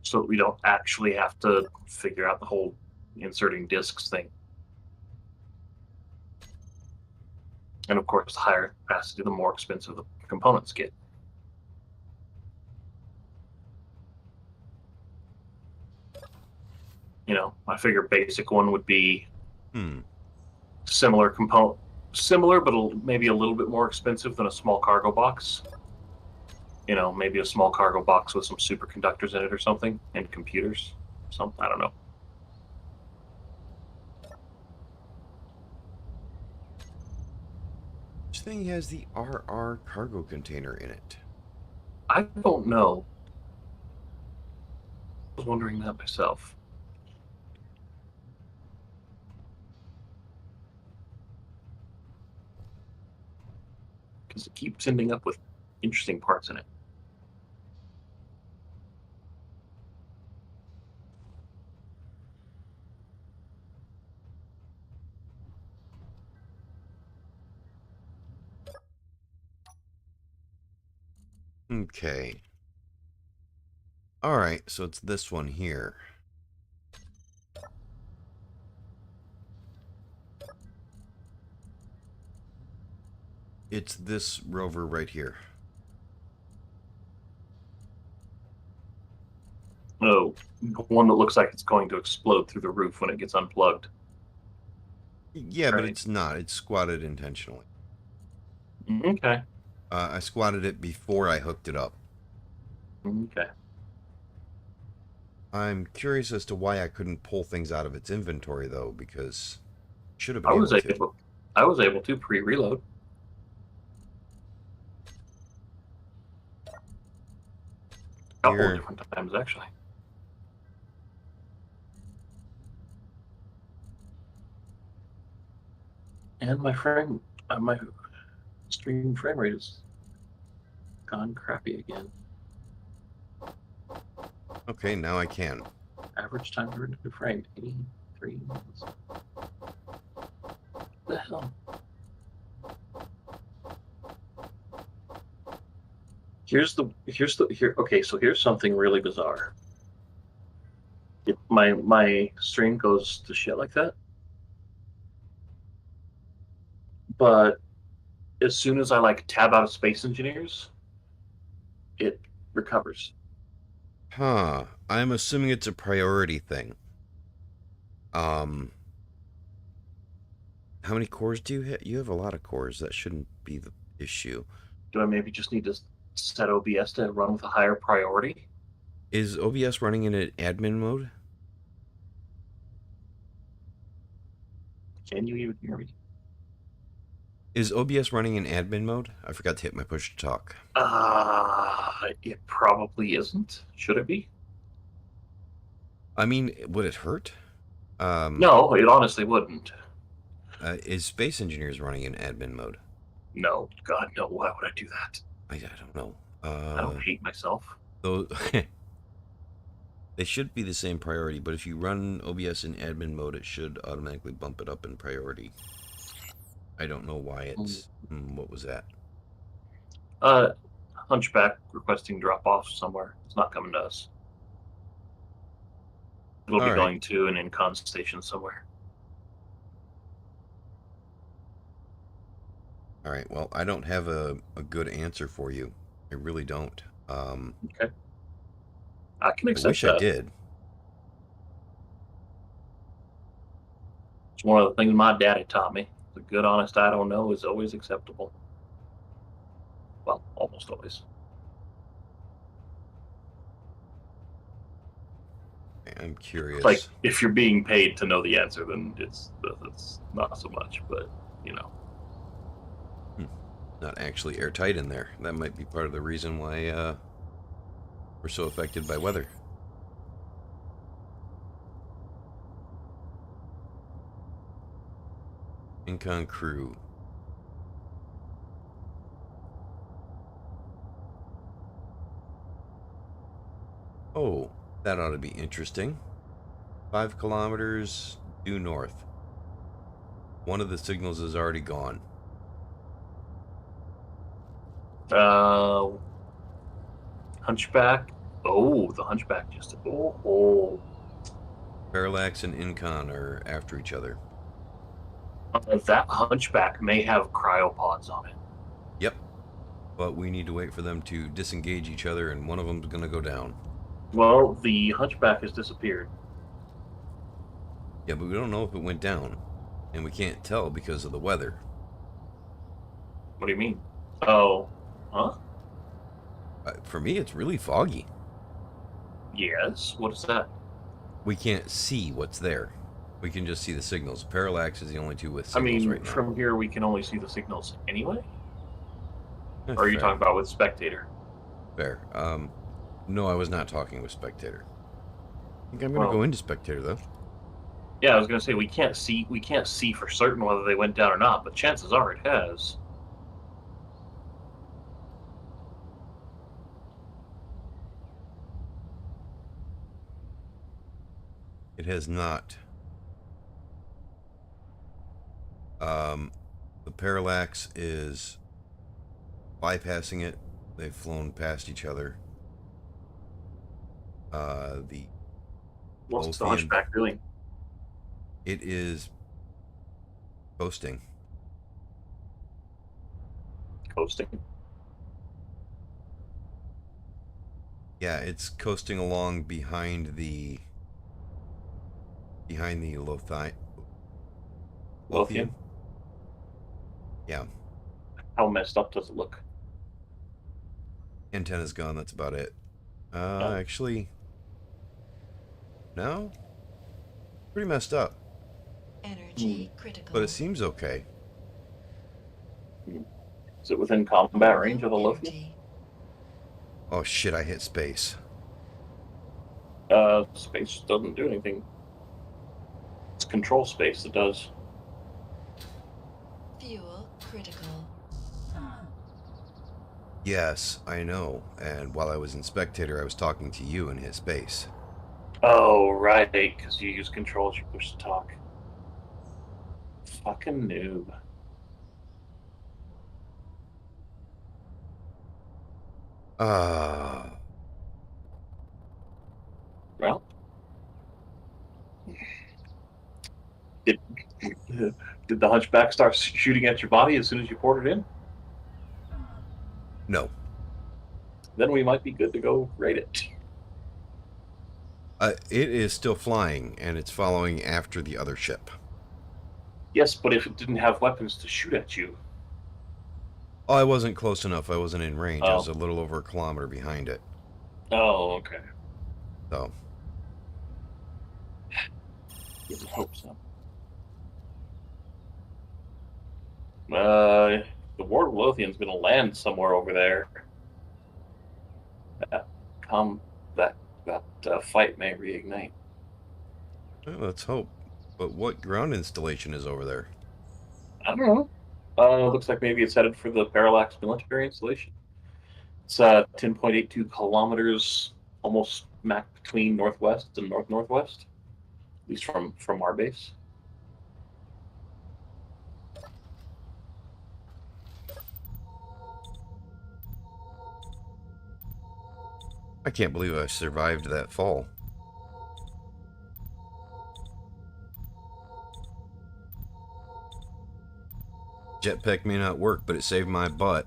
So that we don't actually have to figure out the whole inserting disks thing. And of course, the higher capacity, the more expensive the components get. I figure basic one would be similar component, similar, but maybe a little bit more expensive than a small cargo box. Maybe a small cargo box with some superconductors in it or something, and computers. I don't know. Which thing has the RR cargo container in it? I don't know. I was wondering that myself. Because it keeps ending up with interesting parts in it. Okay. Alright, so it's this one here. It's this rover right here. Oh, one that looks like it's going to explode through the roof when it gets unplugged. Yeah, but Right. it's not. It's squatted intentionally. Okay. I squatted it before I hooked it up. Okay. I'm curious as to why I couldn't pull things out of its inventory, though, because should have I been was able to. able. I was able to pre-reload. couple of here. different times actually. And my stream frame rate has gone crappy again. Okay, now I can. Average time to renew frame 83 minutes. What the hell? Okay, so here's something really bizarre. My stream goes to shit like that, but as soon as I like tab out of Space Engineers, it recovers. Huh. I'm assuming it's a priority thing. How many cores do you have? You have a lot of cores. That shouldn't be the issue. Do I maybe just need to set OBS to run with a higher priority? Is OBS running in an admin mode? Can you even hear me? Is OBS running in admin mode? I forgot to hit my push to talk. It probably isn't. Should it be? I mean, would it hurt? No, it honestly wouldn't. Is Space Engineers running in admin mode? No, God, no. Why would I do that? I don't know. I don't hate myself. Those they should be the same priority, but if you run OBS in admin mode, it should automatically bump it up in priority. I don't know why it's... what was that? Hunchback requesting drop off somewhere. It's not coming to us. It'll be going to an Incon station somewhere. All right, well, I don't have a good answer for you. I really don't. Okay. I can I accept wish that. I did. It's one of the things my daddy taught me. The good, honest, I don't know is always acceptable. Well, almost always. I'm curious. Like, if you're being paid to know the answer, then it's not so much, but, you know. Not actually airtight in there. That might be part of the reason why we're so affected by weather. Incon crew. Oh, that ought to be interesting. 5 kilometers due north. One of the signals is already gone. Hunchback. Oh, the Hunchback just. Oh. Parallax and Incon are after each other. That Hunchback may have cryopods on it. Yep. But we need to wait for them to disengage each other, and one of them's going to go down. Well, the Hunchback has disappeared. Yeah, but we don't know if it went down. And we can't tell because of the weather. What do you mean? Oh. Huh? For me, it's really foggy. Yes. What is that? We can't see what's there. We can just see the signals. Parallax is the only two with signals right now. From here we can only see the signals anyway? That's Or are you fair. talking about with Spectator? Fair. No, I was not talking with Spectator. I think I'm going to go into Spectator, though. Yeah, I was going to say we can't see for certain whether they went down or not, but chances are it has. It has not. The Parallax is bypassing it. They've flown past each other. What's the Hunchback doing? It is coasting. Coasting. Yeah, it's coasting along behind the Lothian. Yeah. How messed up does it look? Antenna's gone, that's about it. Actually, no? Pretty messed up. Energy critical. But it seems okay. Is it within combat range of the Lothian? Energy. Oh shit, I hit space. Space doesn't do anything. It's control space that does. Fuel critical. Yes, I know. And while I was in spectator, I was talking to you in his space. Oh, right, because you use control as you push to talk. Fucking noob. Ah. Well, did did the hunchback start shooting at your body as soon as you poured it in? No. Then we might be good to go raid it. It is still flying, and it's following after the other ship. Yes, but if it didn't have weapons to shoot at you. Oh, I wasn't close enough. I wasn't in range. I was Oh. a little over a kilometer behind it. Oh, okay. So, Didn't hope so. The Ward of Lothian's going to land somewhere over there. That fight may reignite. well, let's hope. But what ground installation is over there? I don't know. Looks like maybe it's headed for the Parallax military installation. It's 10.82 kilometers, almost smack between northwest and north-northwest, at least from our base. I can't believe I survived that fall. Jetpack may not work, but it saved my butt.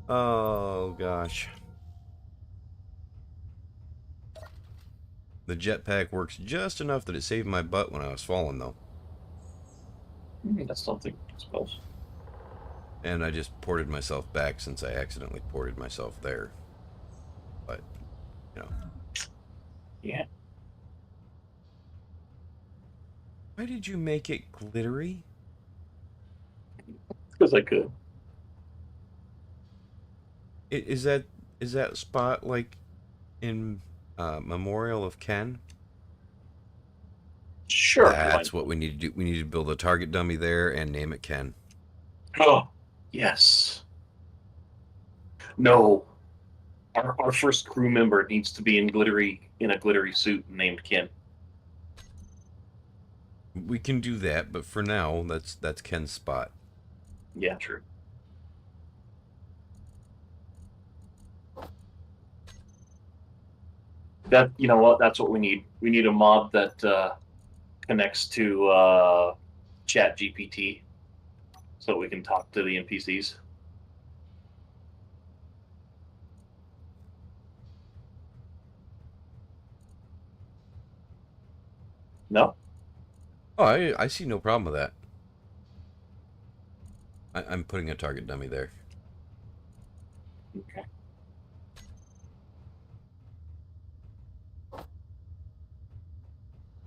Oh, gosh. The jetpack works just enough that it saved my butt when I was falling, though. That's something, I suppose. And I just ported myself back since I accidentally ported myself there. But, you know. Yeah. Why did you make it glittery? Because I could. Is that spot like in Memorial of Ken? Sure. That's what we need to do. We need to build a target dummy there and name it Ken. Oh, yes. No. Our first crew member needs to be in a glittery suit named Ken. We can do that, but for now, that's Ken's spot. Yeah, true. That, you know what? That's what we need. We need a mod that connects to Chat GPT, so we can talk to the NPCs. No. Oh, I see no problem with that. I'm putting a target dummy there. Okay.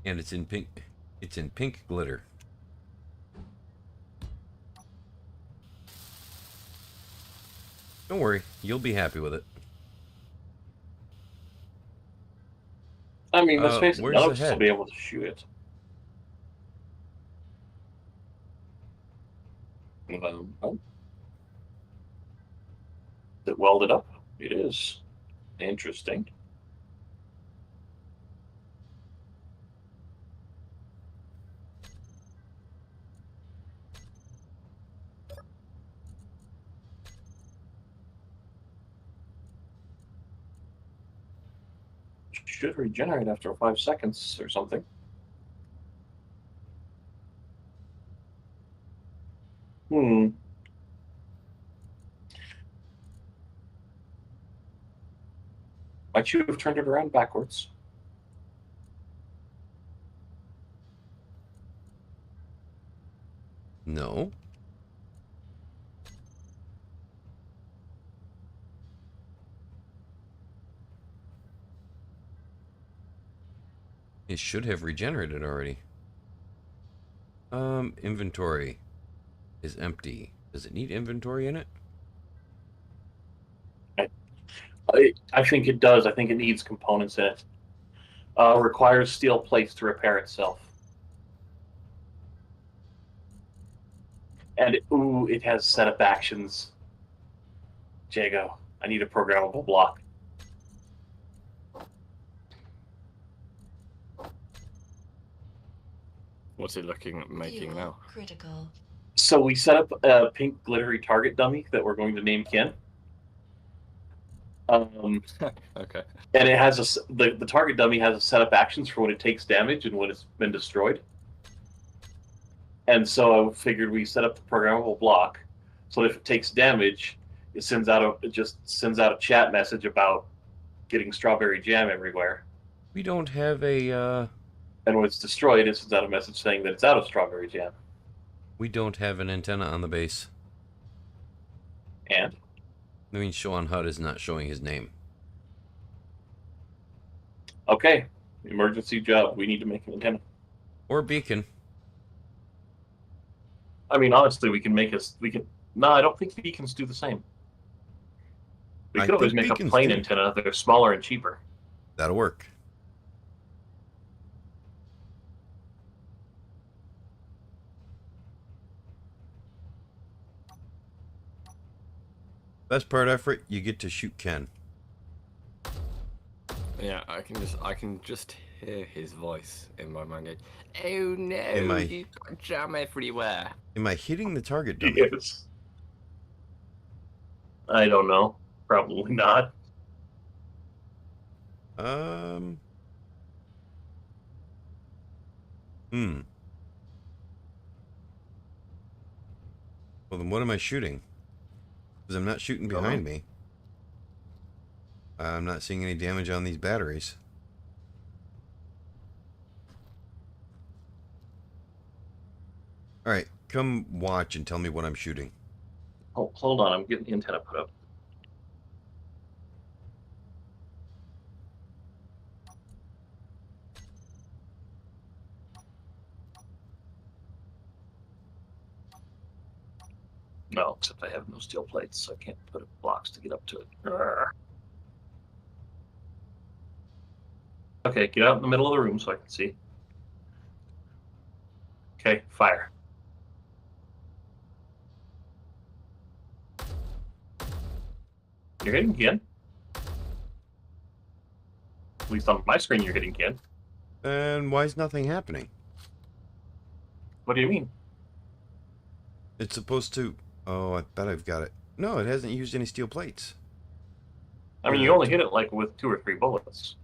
And it's in pink. It's in pink glitter. Don't worry, you'll be happy with it. I mean, let's face it. Where's None the of us will head? be able to shoot it. Oh. Is it welded up? It is. Interesting. Should regenerate after 5 seconds or something. Hmm. Might you have turned it around backwards? No. It should have regenerated already. Inventory is empty. Does it need inventory in it? I think it does. I think it needs components in it. Requires steel plates to repair itself. And it has setup actions. Jago, I need a programmable block. What's he looking at making Fuel now? critical. So we set up a pink glittery target dummy that we're going to name Ken. Okay. And it has the target dummy has a set of actions for when it takes damage and when it's been destroyed. And so I figured we set up the programmable block so that if it takes damage, it just sends out a chat message about getting strawberry jam everywhere. We don't have a, And when it's destroyed, it sends out a message saying that it's out of strawberry jam. we don't have an antenna on the base. And I mean, Sean HUD is not showing his name. okay, emergency job. We need to make an antenna. Or beacon. I mean, honestly, No, I don't think beacons do the same. We I could always think make a beacons plain do. antenna that are smaller and cheaper. That'll work. Best part effort, you get to shoot Ken. Yeah, I can just hear his voice in my mind going, "Oh no, I- you've got jam everywhere." Am I hitting the target dummy? Yes. I don't know. Probably not. Hmm. Well, then what am I shooting? Because I'm not shooting behind me. I'm not seeing any damage on these batteries. Alright, come watch and tell me what I'm shooting. Oh, hold on. I'm getting the antenna put up. No, except I have no steel plates, so I can't put up blocks to get up to it. Arrgh. Okay, get out in the middle of the room so I can see. Okay, fire. You're hitting Ken. At least on my screen, you're hitting Ken. And why is nothing happening? What do you mean? It's supposed to... Oh, I bet I've got it. No, it hasn't used any steel plates. I mean, you only hit it like with 2 or 3 bullets.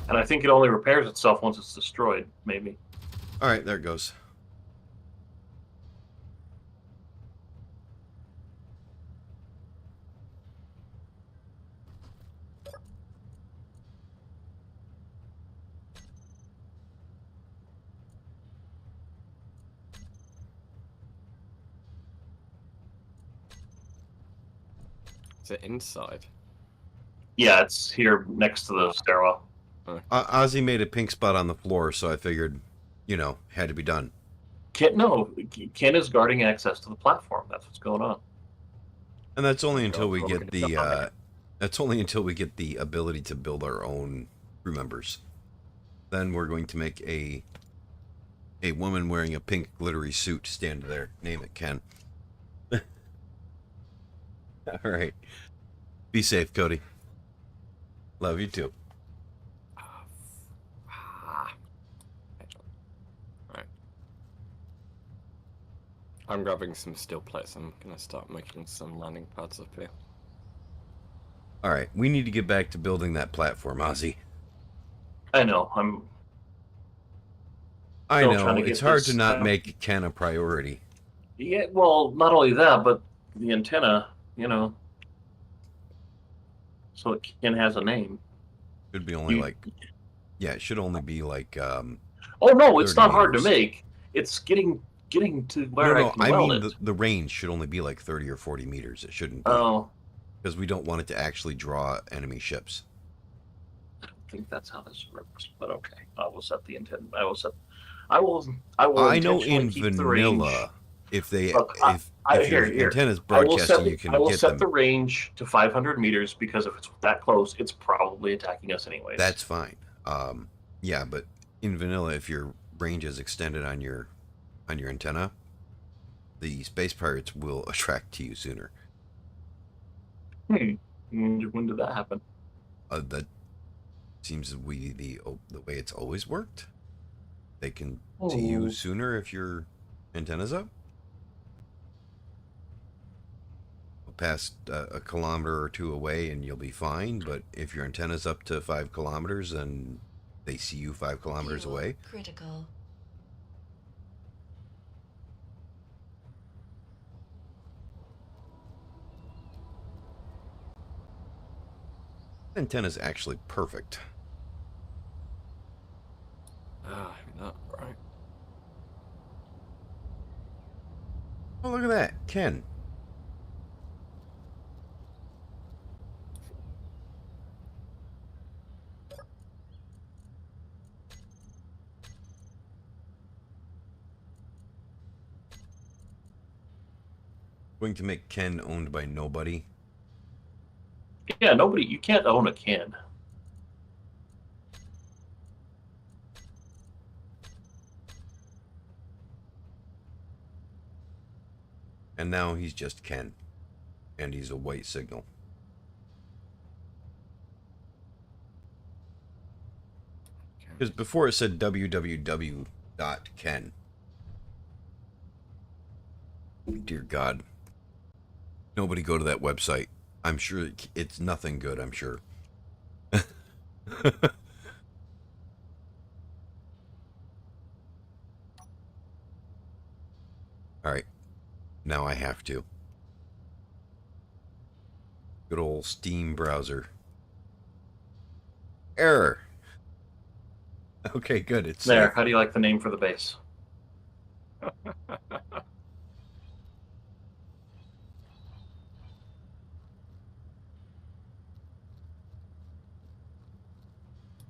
And I think it only repairs itself once it's destroyed, maybe. Alright, there it goes. Is it inside? Yeah, it's here next to the stairwell. Ozzy made a pink spot on the floor, so I figured, you know, had to be done. Ken is guarding access to the platform. That's what's going on. And that's only until we God, get the that's only until we get the ability to build our own crew members. Then we're going to make a woman wearing a pink glittery suit stand there. Name it Ken. All right. Be safe, Cody. Love you too. Right. I'm grabbing some steel plates. I'm gonna start making some landing pads up here. All right, we need to get back to building that platform, Ozzy. I know. I Still know trying to it's get hard this, to not make Ken a priority. Yeah, well, not only that, but the antenna, you know, so it Ken has a name. Should be only like, yeah, it should only be like. Oh no, it's 30 not hard to meters. make. It's getting to where No, I can I weld mean it. the range should only be like 30 or 40 meters. It shouldn't be. Oh, Because we don't want it to actually draw enemy ships. I don't think that's how this works. But okay, I will set the intent. I will. I I know intentionally in keep the range. vanilla, if they Look, if your antenna's broadcasting, you can I will get set them. the range to 500 meters because if it's that close, it's probably attacking us anyways. That's fine. Yeah, but in vanilla, if your range is extended on your antenna, the space pirates will attract to you sooner. When did that happen? That seems to be the way it's always worked. They can see you sooner if your antenna's up. Past a kilometer or two away, and you'll be fine. But if your antenna's up to 5 kilometers, and they see you 5 kilometers Fuel away, critical. antenna's actually perfect. Ah, that right. Oh, look at that, Ken. Going to make Ken owned by nobody. Yeah, nobody. You can't own a Ken. And now he's just Ken. And he's a white signal. Because before it said W.W.W.Ken. Dear God. Nobody go to that website. I'm sure it's nothing good, I'm sure. Alright. Now I have to. Good old Steam browser. Error. Okay, good. It's There. safe. How do you like the name for the base?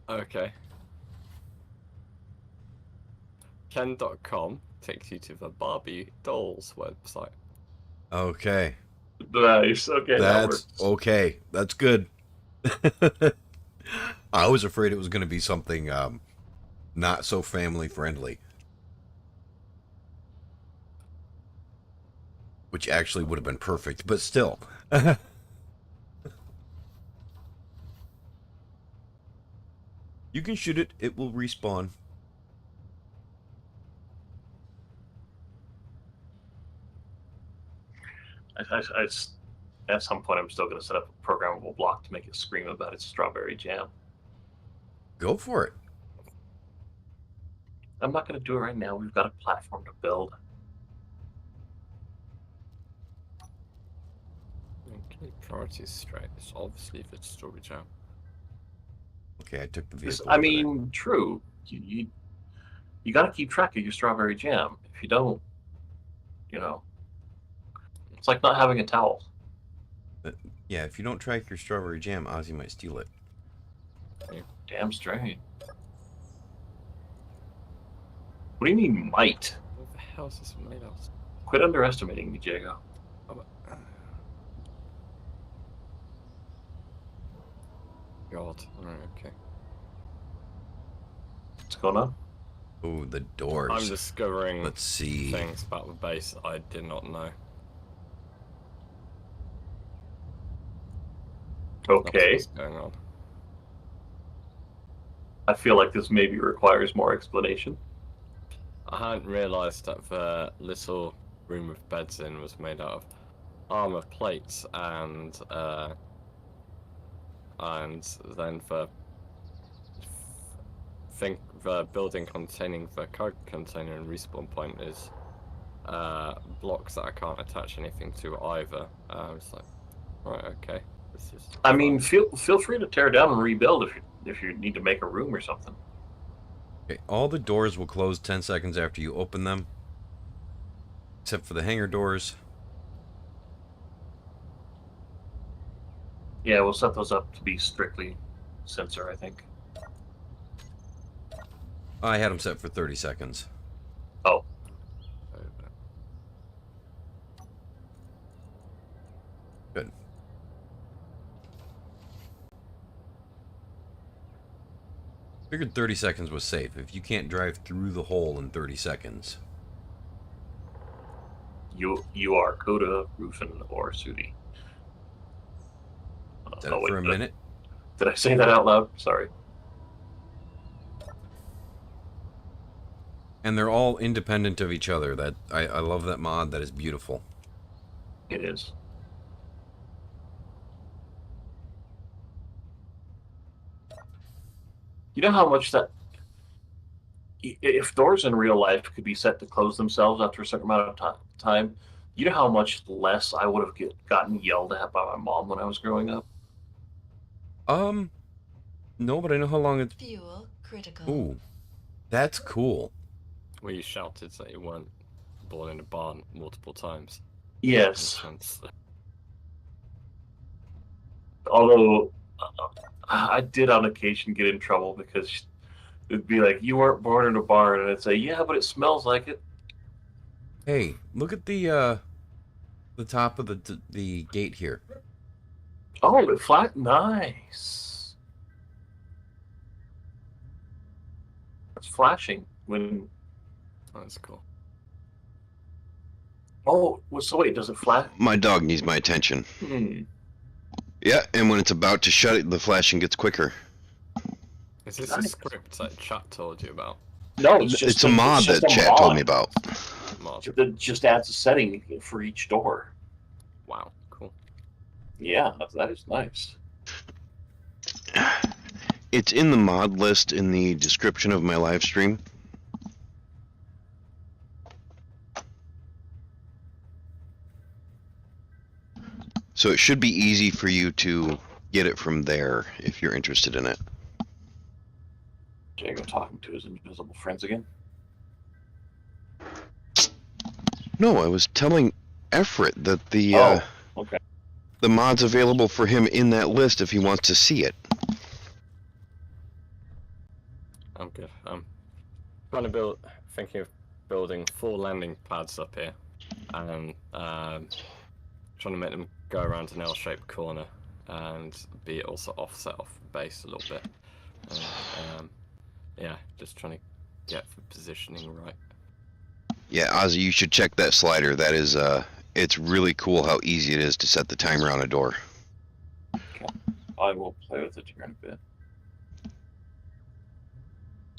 Okay. Ken.com takes you to the Barbie dolls website. Okay. Nice. Okay, that That's works. okay. That's good. I was afraid it was going to be something not so family friendly. Which actually would have been perfect, but still. You can shoot it. It will respawn. At some point, I'm still going to set up a programmable block to make it scream about its strawberry jam. Go for it. I'm not going to do it right now. We've got a platform to build. Okay, priorities straight. It's obviously the story jam. Okay, I took the vehicle. I mean, true. You got to keep track of your strawberry jam. If you don't, it's like not having a towel. Yeah, if you don't track your strawberry jam, Ozzy might steal it. Damn straight. What do you mean, might? What the hell is this made of? Quit underestimating me, Jago. God. Alright, okay. What's going on? Oh, the doors. I'm discovering Let's see. things about the base I did not know. Okay. What's going on? I feel like this maybe requires more explanation. I hadn't realised that the little room with beds in was made out of armor plates and then the building containing the code container and respawn point is blocks that I can't attach anything to either. It's like, right, okay. This is I mean, feel free to tear down and rebuild if you need to make a room or something. Okay, all the doors will close 10 seconds after you open them. Except for the hangar doors. Yeah, we'll set those up to be strictly sensor, I think. I had them set for 30 seconds. Oh. Figured 30 seconds was safe. If you can't drive through the hole in 30 seconds. You are Coda, Rufin, or Sudi. Is that for a minute? Did I say that out loud? Sorry. And they're all independent of each other. That I love that mod. That is beautiful. It is. You know how much that... If doors in real life could be set to close themselves after a certain amount of time, you know how much less I would have gotten yelled at by my mom when I was growing up? No, but I know how long it's... Fuel critical. Ooh, that's cool. Where you shouted that you weren't born in a barn multiple times. Yes. Although, I did on occasion get in trouble because it'd be like, you weren't born in a barn, and I'd say, yeah, but it smells like it. Hey, look at the top of the gate here. Oh, it flat, nice. It's flashing when... Oh, that's cool. Oh, well, so wait, does it flash? My dog needs my attention. Hmm. Yeah, and when it's about to shut it, the flashing gets quicker. Is this a Nice. script that chat told you about? No, it's just It's a mod that chat told me about. Mod. That just adds a setting for each door. Wow, cool. Yeah, that is nice. It's in the mod list in the description of my live stream. So it should be easy for you to get it from there if you're interested in it. Jago talking to his invisible friends again. No, I was telling Efrit that the Okay. the mod's available for him in that list if he wants to see it. I'm good. I'm thinking of building 4 landing pads up here, and trying to make them go around an L-shaped corner, and be also offset off the base a little bit. Yeah, just trying to get the positioning right. Yeah, Ozzy, you should check that slider. That is, it's really cool how easy it is to set the timer on a door. I will play with it here in a bit.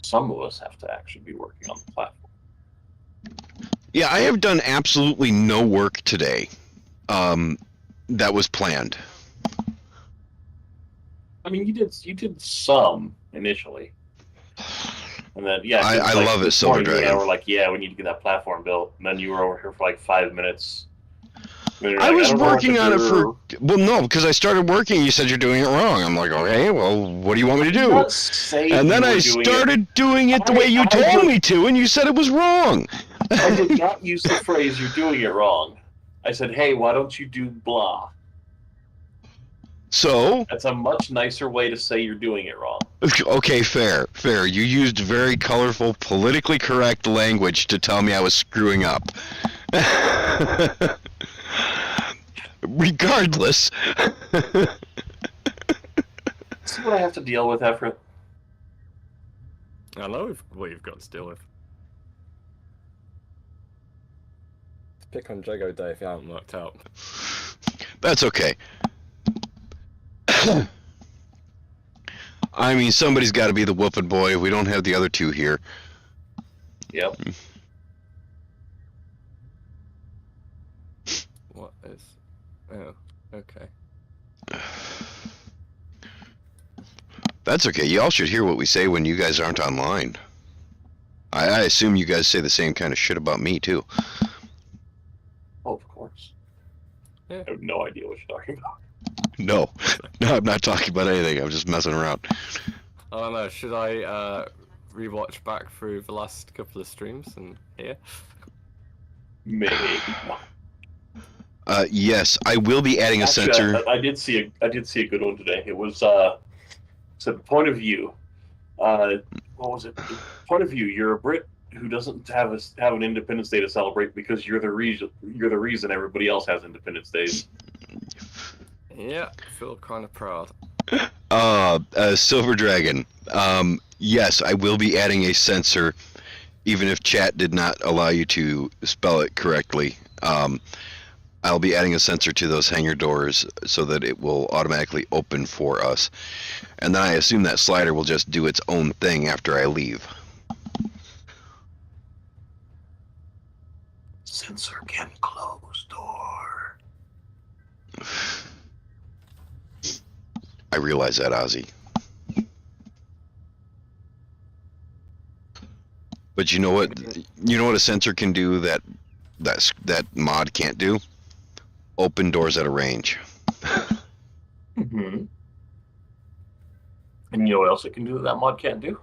Some of us have to actually be working on the platform. Yeah, I have done absolutely no work today. That was planned. I mean, you did some initially, and then I like, love it, this Silver morning, Dragon. Yeah, we're like, yeah, we need to get that platform built, and then you were over here for like 5 minutes. I was working on it for... Well, no, because I started working, you said you're doing it wrong. I'm like, okay, well, what do you want me to do? And then I started doing it the way you told me to, and you said it was wrong. I did not use the phrase, you're doing it wrong. I said, hey, why don't you do blah? So? That's a much nicer way to say you're doing it wrong. Okay, fair. You used very colorful, politically correct language to tell me I was screwing up. Regardless. See what I have to deal with, Efren? I know what you've got to deal with. Pick on Jago Day if you haven't worked out. That's okay. I mean, somebody's got to be the whooping boy. We don't have the other two here. Yep. What is... Oh, okay. That's okay. Y'all should hear what we say when you guys aren't online. I assume you guys say the same kind of shit about me, too. Oh, of course. Yeah. I have no idea what you're talking about. No, I'm not talking about anything. I'm just messing around. I don't know, should I rewatch back through the last couple of streams and hear? Maybe. Yes, I will be adding a censor. I did see a good one today. It was so point of view. What was it? Point of view. You're a Brit who doesn't have an Independence Day to celebrate because you're the reason everybody else has Independence Days. Yeah, I feel kind of proud. Silver Dragon. Yes, I will be adding a sensor, even if chat did not allow you to spell it correctly. I'll be adding a sensor to those hangar doors so that it will automatically open for us. And then I assume that slider will just do its own thing after I leave. Sensor can close door. I realize that, Ozzy. But you know what? You know what a sensor can do that mod can't do? Open doors at a range. Mm-hmm. And you know what else it can do that mod can't do?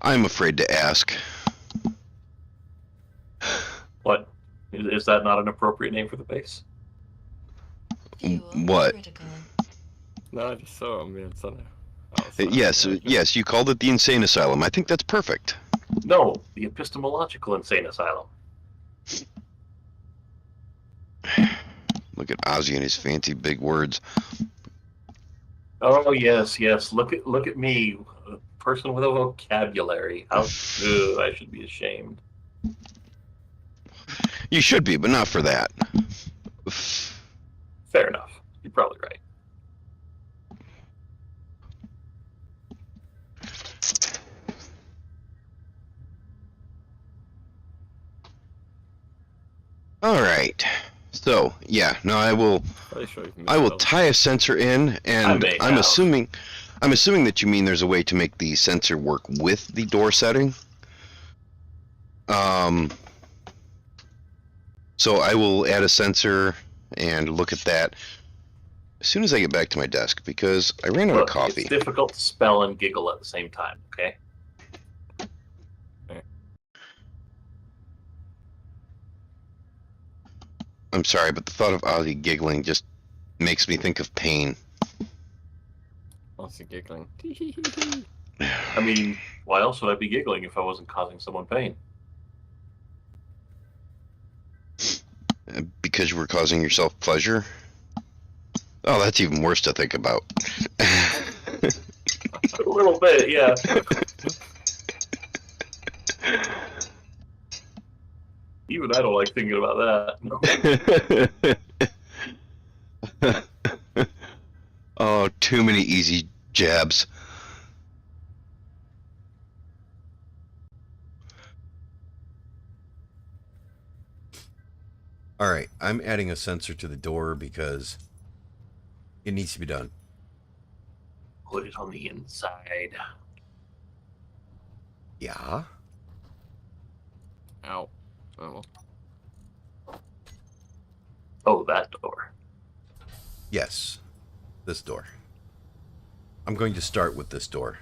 I'm afraid to ask. What? Is that not an appropriate name for the base? Fuel What? critical. No, I just saw it on the antenna. Yes, you called it the Insane Asylum. I think that's perfect. No, the epistemological insane asylum. Look at Ozzy and his fancy big words. Oh yes, yes. Look at me, a person with a vocabulary. How I should be ashamed. You should be, but not for that. Fair enough. You're probably right. All right. So yeah, no, I will tie a sensor in, and I'm assuming that you mean there's a way to make the sensor work with the door setting. So I will add a sensor and look at that as soon as I get back to my desk because I ran out of coffee. It's difficult to spell and giggle at the same time. Okay. I'm sorry, but the thought of Ozzy giggling just makes me think of pain. Ozzy giggling. I mean, why else would I be giggling if I wasn't causing someone pain? Because you were causing yourself pleasure? Oh, that's even worse to think about. A little bit, yeah. Even I don't like thinking about that. Oh, too many easy jabs. Alright, I'm adding a sensor to the door because it needs to be done. Put it on the inside. Yeah? Ow. Oh, Oh, that door. Yes. This door. I'm going to start with this door.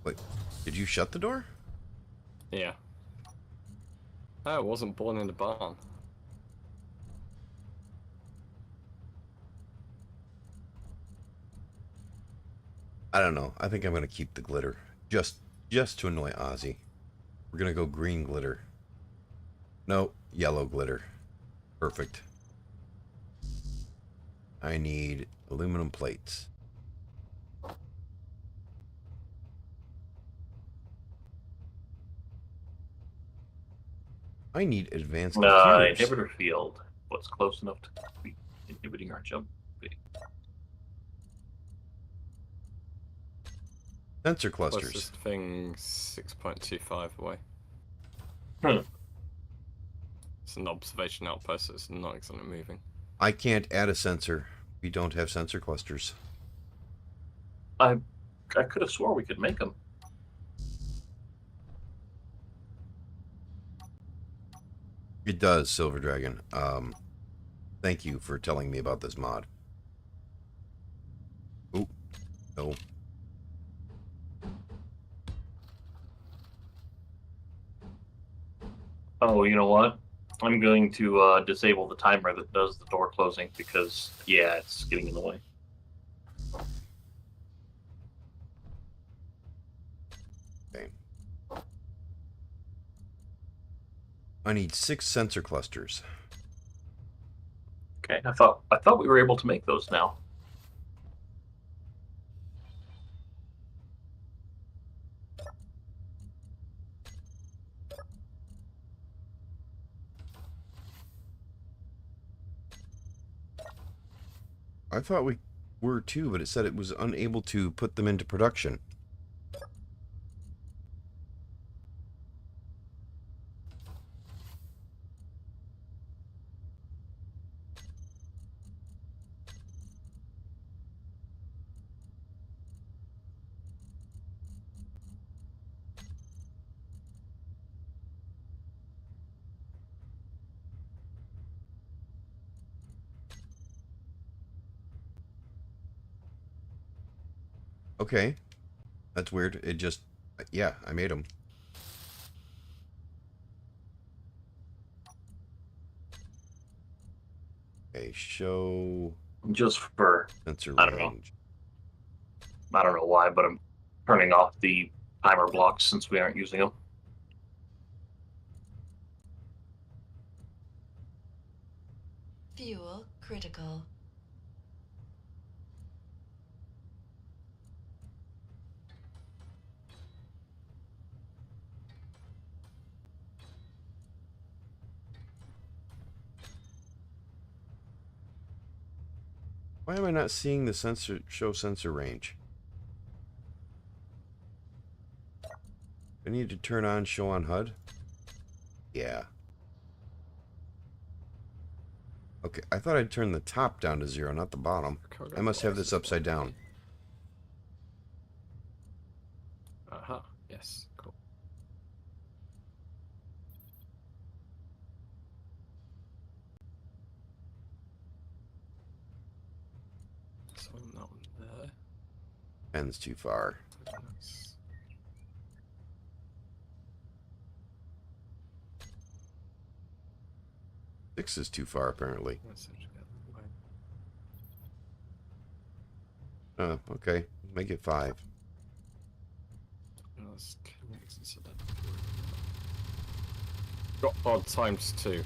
Wait, did you shut the door? yeah. I wasn't born in the barn. I don't know. I think I'm going to keep the glitter. Just to annoy Ozzy. We're going to go green glitter. No, yellow glitter. Perfect. I need aluminum plates. I need advanced computers. Inhibitor field. What's close enough to be inhibiting our jump? Sensor clusters. Closest thing 6.25 away. Hmm. It's an observation outpost, so it's not exactly moving. I can't add a sensor. We don't have sensor clusters. I could have swore we could make them. It does, Silver Dragon. Thank you for telling me about this mod. Oop. No. Oh, you know what? I'm going to disable the timer that does the door closing because, yeah, it's getting in the way. Okay. I need 6 sensor clusters. Okay, I thought we were able to make those now. I thought we were too, but it said it was unable to put them into production. Okay. That's weird. It just... Yeah, I made them. Okay, show Just for sensor I don't know. range. I don't know why, but I'm turning off the timer blocks since we aren't using them. Fuel critical. Why am I not seeing the show sensor range? I need to turn on show on HUD? Yeah. Okay, I thought I'd turn the top down to 0, not the bottom. I must have this upside down. Aha, yes, cool. So that one there. End's too far. Nice. Six is too far, apparently. That's actually the way. Okay. Make it 5. Let's connect instead of drop pod times 2.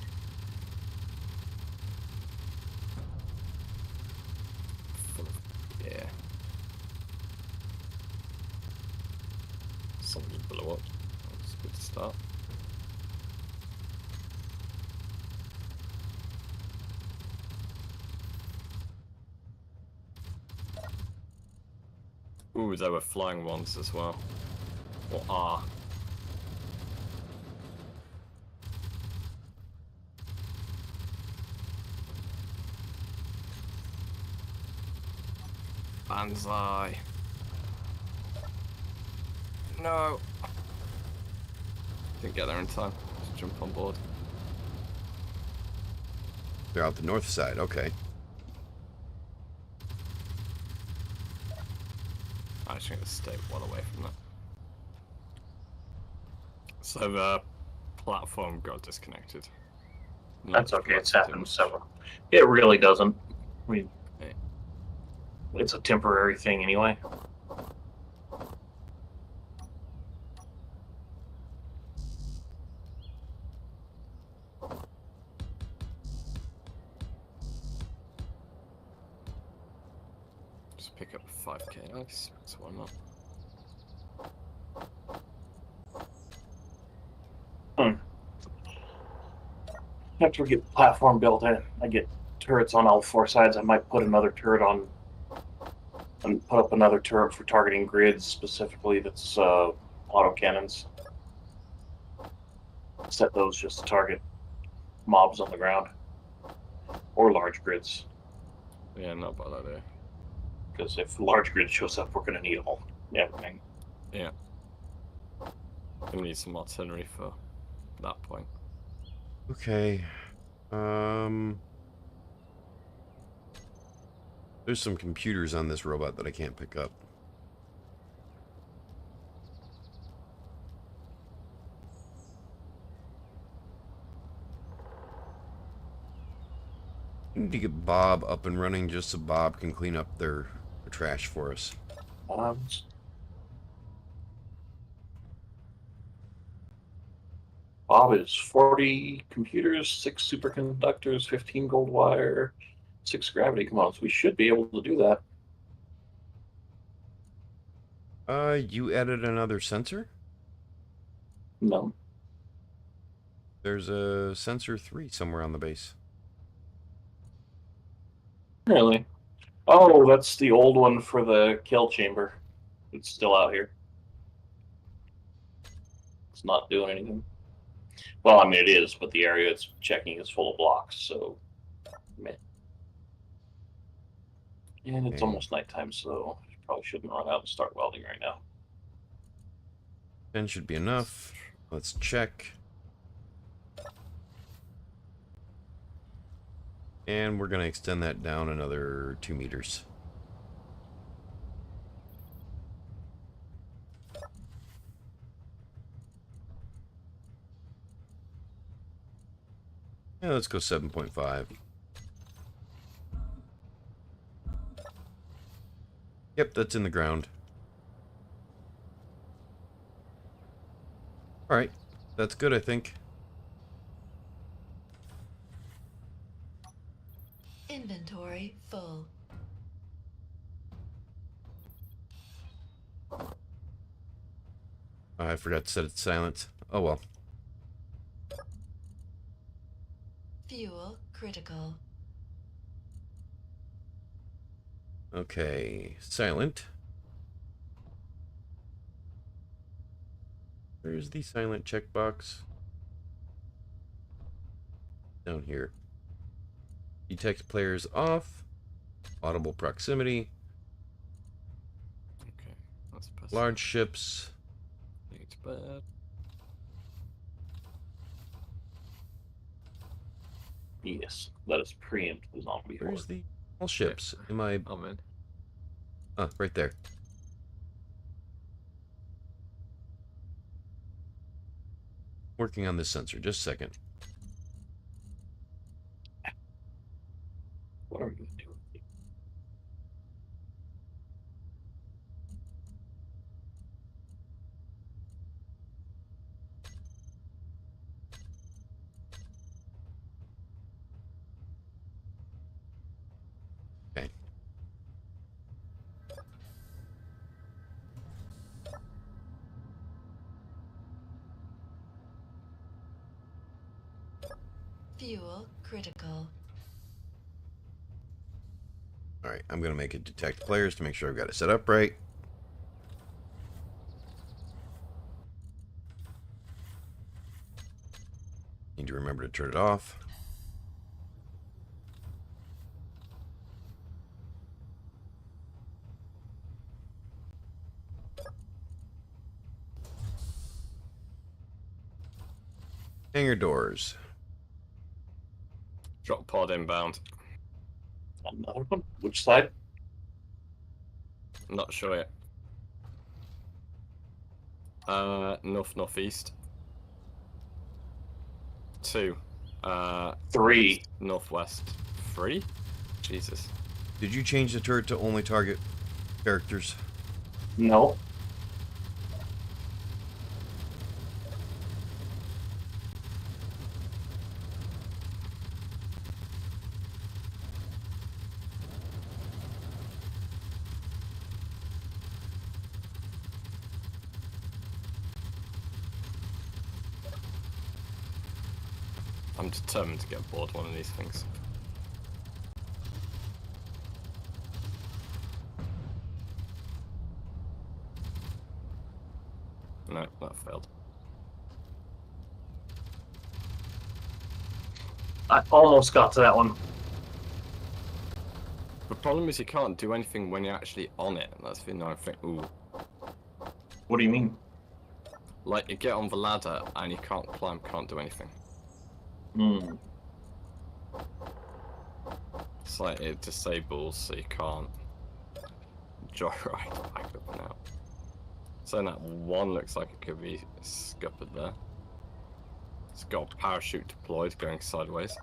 Yeah. Something blew up. That's a good start. Ooh, there were flying ones as well. Or are. Banzai. No. Didn't get there in time to jump on board. They're out the north side. Okay. I actually going to stay well away from that. So the platform got disconnected. That's okay. It's happened several. It really doesn't. I mean, Yeah. it's a temporary thing anyway. Just pick up 5k nice. So why not? After we get the platform built in, I get turrets on all 4 sides. I might put another turret on, and put up another turret for targeting grids specifically. That's auto cannons. Set those just to target mobs on the ground or large grids. Yeah, not a bad idea. Because if large grid shows up, we're going to need everything. Yeah. We need some artillery for that point. Okay. There's some computers on this robot that I can't pick up. We need to get Bob up and running just so Bob can clean up their trash for us. Bob is 40 computers, 6 superconductors, 15 gold wire, 6 gravity. Come on, so we should be able to do that. You added another sensor? No. There's a sensor 3 somewhere on the base. Really? Oh, that's the old one for the kill chamber. It's still out here. It's not doing anything. Well, I mean, it is, but the area it's checking is full of blocks, so meh. And it's Okay. almost nighttime, so I probably shouldn't run out and start welding right now. 10 should be enough. Let's check. And we're going to extend that down another 2 meters. Yeah, let's go 7.5. Yep, that's in the ground. Alright, that's good, I think. Inventory full. I forgot to set it to silent. Oh well. Fuel critical. Okay, silent. Where's the silent checkbox? Down here. Detect players off. Audible proximity. Okay, that's passive. Large ships. Needs bad. Yes, let us preempt the zombie horde. Where's the small ships? Am I... I'm in. Ah, right there. Working on this sensor. Just a second. What are we going to do? Okay. Fuel critical. Alright, I'm going to make it detect players to make sure I've got it set up right. Need to remember to turn it off. Hangar doors. Drop pod inbound. Another one? Which side? Not sure yet. Northeast. 2. 3. Northwest. 3? Jesus. Did you change the turret to only target characters? No. I'm determined to get bored one of these things. No, that failed. I almost got to that one. The problem is you can't do anything when you're actually on it. That's the annoying thing. Ooh. What do you mean? Like, you get on the ladder and you can't climb, can't do anything. Hmm. It's like it disables so you can't joyride back up and out. So that one looks like it could be scuppered there. It's got a parachute deployed going sideways.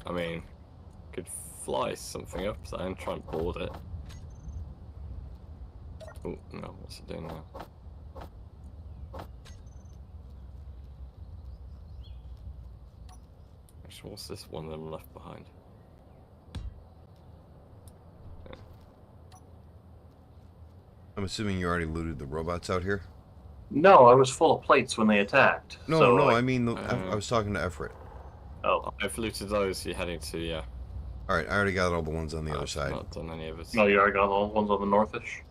I mean, could fly something up there and try and board it. Oh no, what's it doing now? So what's this one of them left behind? I'm assuming you already looted the robots out here? No, I was full of plates when they attacked. No, so no, I, I mean, I was talking to Everett. Oh, I've looted those. You're heading to, yeah. Alright, I already got all the ones on the other I've side. not done any of it. no, you already got all the ones on the northish?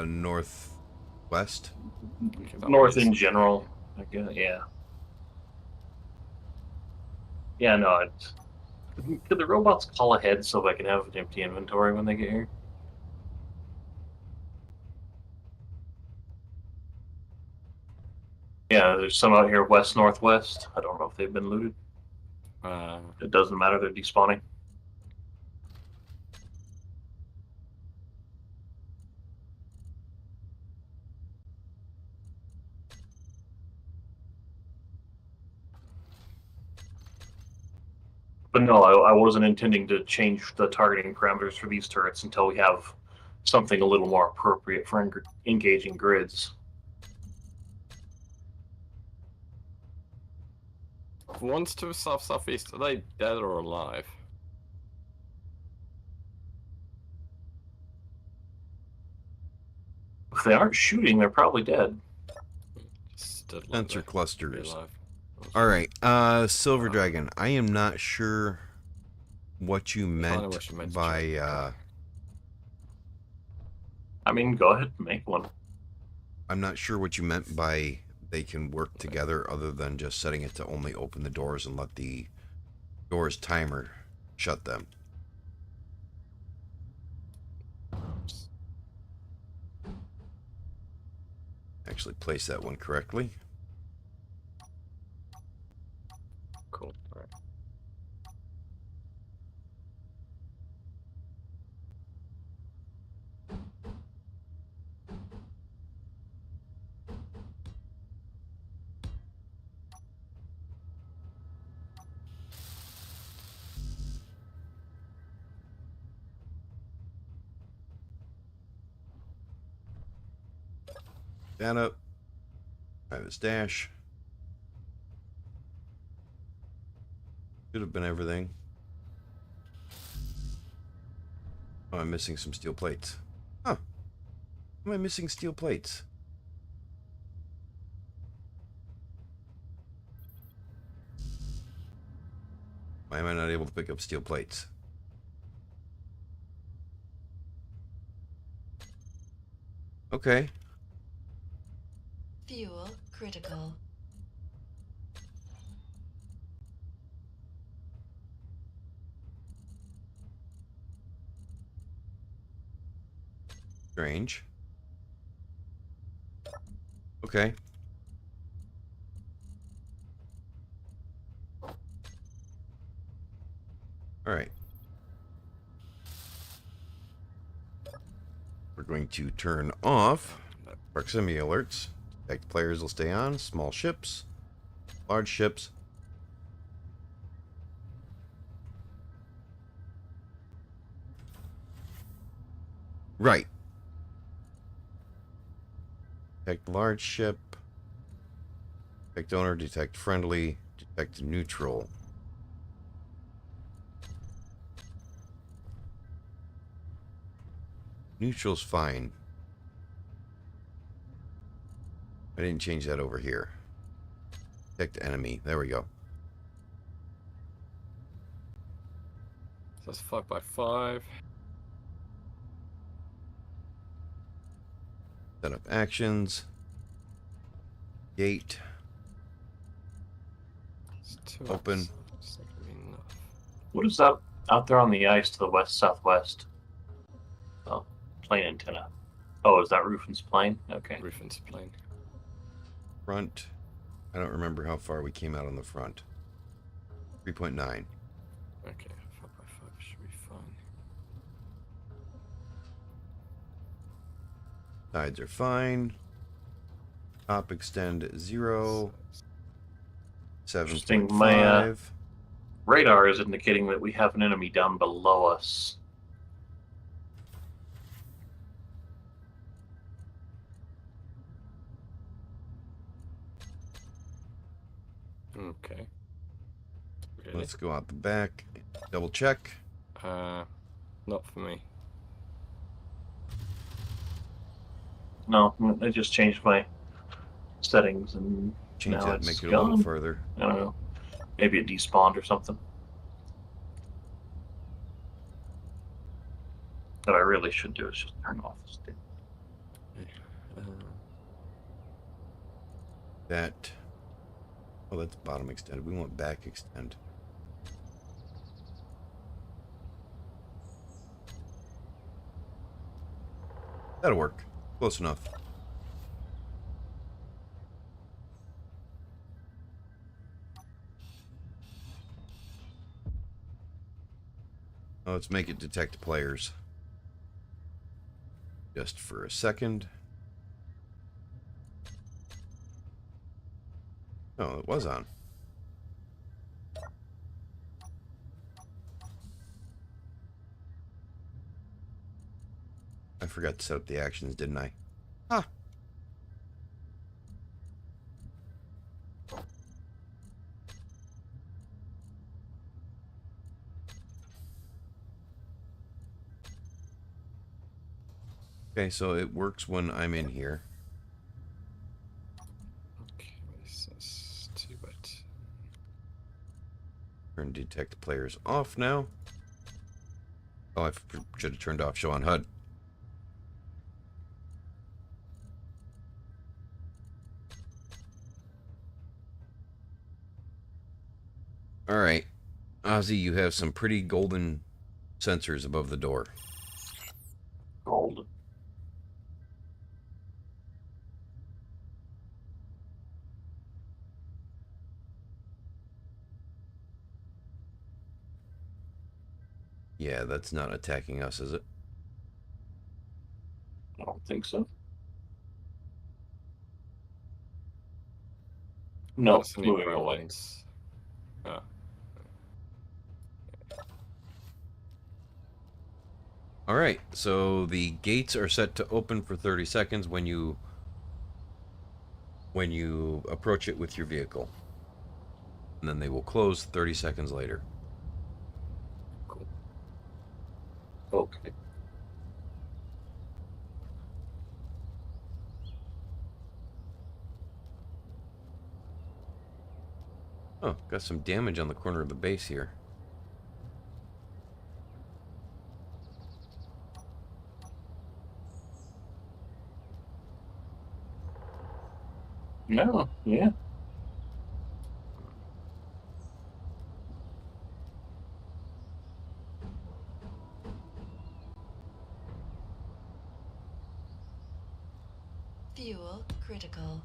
Northwest? Okay, that North means- in general, I guess, yeah. Yeah, no, it's... Could the robots call ahead so I can have an empty inventory when they get here? Yeah, there's some out here west-northwest. I don't know if they've been looted. It doesn't matter, they're despawning. But no, I wasn't intending to change the targeting parameters for these turrets until we have something a little more appropriate for engaging grids. The ones to the south-southeast, are they dead or alive? If they aren't shooting, they're probably dead. Still alive, Sensor though. clusters. Alive. Alright, Silver Dragon. I am not sure what you meant what you meant to by, try. I mean, go ahead and make one. I'm not sure what you meant by they can work together other than just setting it to only open the doors and let the doors timer shut them. Actually place that one correctly. Cool. Alright. Stand up. Have his dash. Should have been everything. Oh, I'm missing some steel plates. Huh. Why am I missing steel plates? Why am I not able to pick up steel plates? Okay. Fuel critical. Strange. Okay. Alright. We're going to turn off proximity alerts. Detect players will stay on. Small ships. Large ships. Right. Detect large ship. Detect owner. Detect friendly. Detect neutral. Neutral's fine. I didn't change that over here. Detect enemy. There we go. So that's 5x5. Set up actions. Gate. It's 2x. Open. It's not gonna be enough. What is that out there on the ice to the west-southwest? Oh, plane antenna. Oh, is that Ruffin's plane? Okay. Ruffin's plane. Front. I don't remember how far we came out on the front. 3.9. Okay, 5x5 should be fine. Sides are fine. Top extend 0. Interesting. My 7.5. radar is indicating that we have an enemy down below us. Okay. Let's go out the back. Double check. Not for me. No, I just changed my settings and Change now that, it's make it a gone. little further. I don't know. Maybe it despawned or something. What I really should do is just turn off this thing. That. Oh, that's bottom extended. We want back extend. That'll work. Close enough. Oh, let's make it detect players. Just for a second. Oh, it was on. I forgot to set up the actions, didn't I? Huh. Okay, so it works when I'm in here. Okay, so it's 2x2. Turn detect players off now. Oh, I should have turned off show on HUD. Alright. Ozzy, you have some pretty golden sensors above the door. Gold. Yeah, that's not attacking us, is it? I don't think so. No, That's it's only moving blue away. ones. Oh. Alright, so the gates are set to open for 30 seconds when you approach it with your vehicle. And then they will close 30 seconds later. Cool. Okay. Oh, got some damage on the corner of the base here. No, yeah. Fuel critical.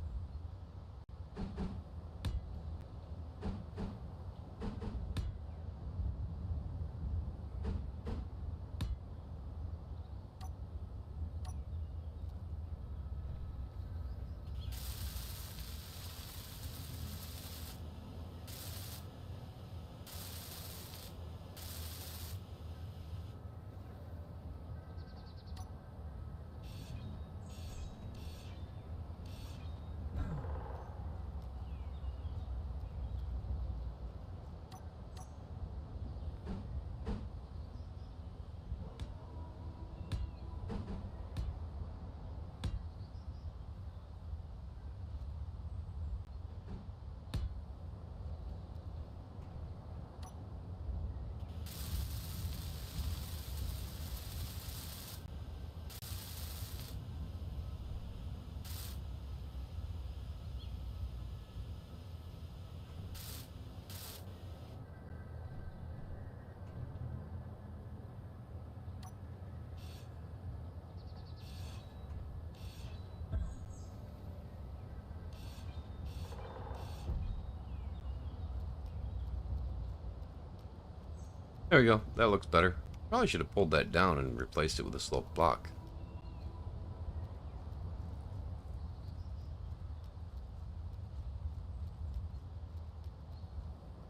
There we go. That looks better. Probably should have pulled that down and replaced it with a slope block.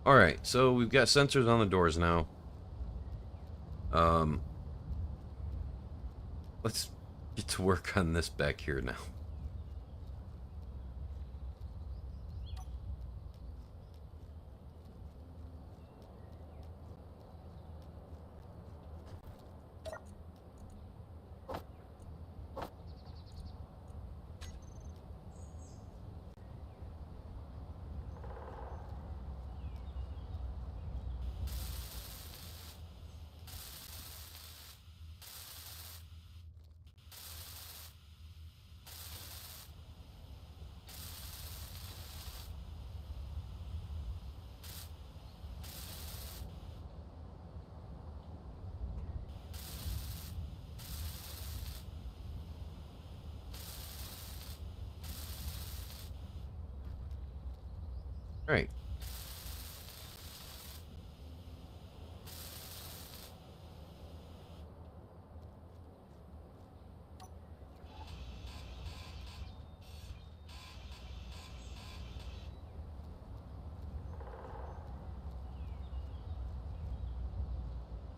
Alright, so we've got sensors on the doors now. Let's get to work on this back here now. Right.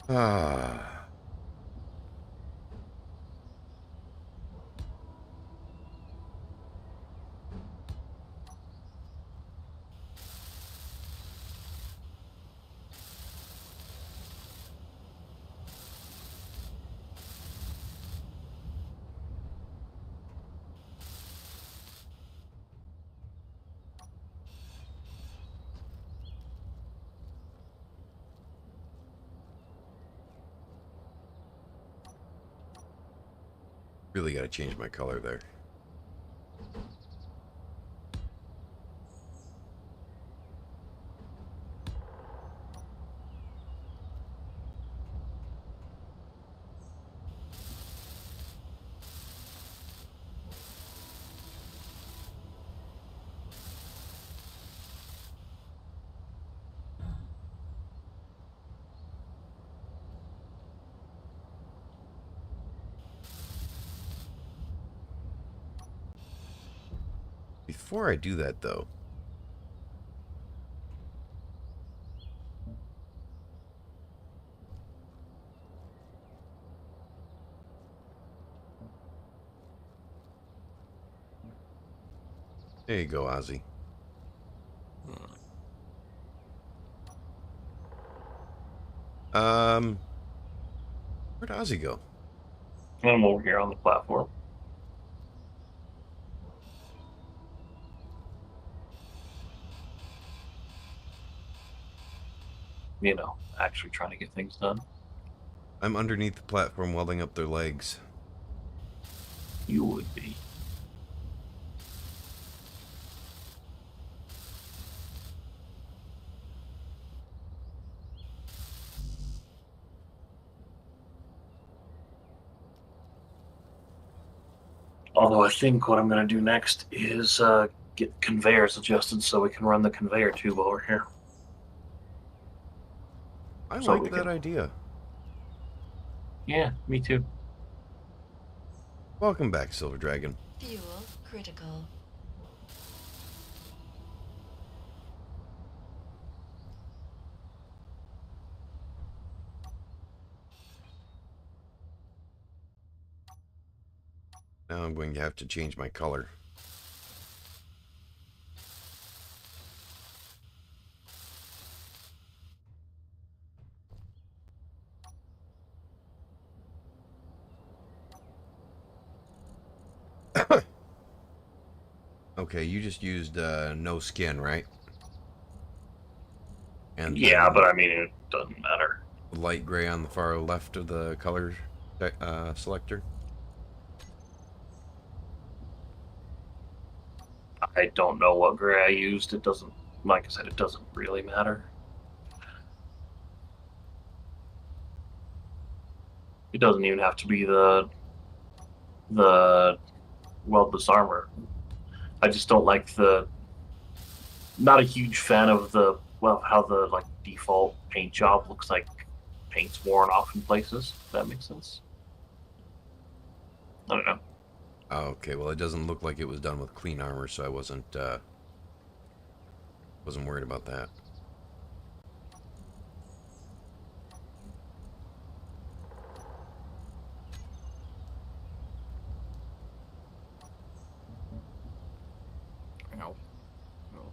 Ah. Really got to change my color there. Before I do that, though, there you go, Ozzy. Where'd Ozzy go? I'm over here on the platform. You know, actually trying to get things done. I'm underneath the platform welding up their legs. You would be. Although I think what I'm going to do next is get conveyors adjusted so we can run the conveyor tube over here. I So like we that can- idea. Yeah, me too. Welcome back, Silver Dragon. Fuel critical. Now I'm going to have to change my color. Okay, you just used no skin, right? And Yeah, then but I mean, it doesn't matter. light gray on the far left of the color selector. I don't know what gray I used. It doesn't, like I said, it doesn't really matter. It doesn't even have to be the weldless armor. I just don't like the. Not a huge fan of the how the like default paint job looks like paint's worn off in places. If that makes sense. I don't know. Oh, okay, well it doesn't look like it was done with clean armor, so I wasn't worried about that. Ow. No.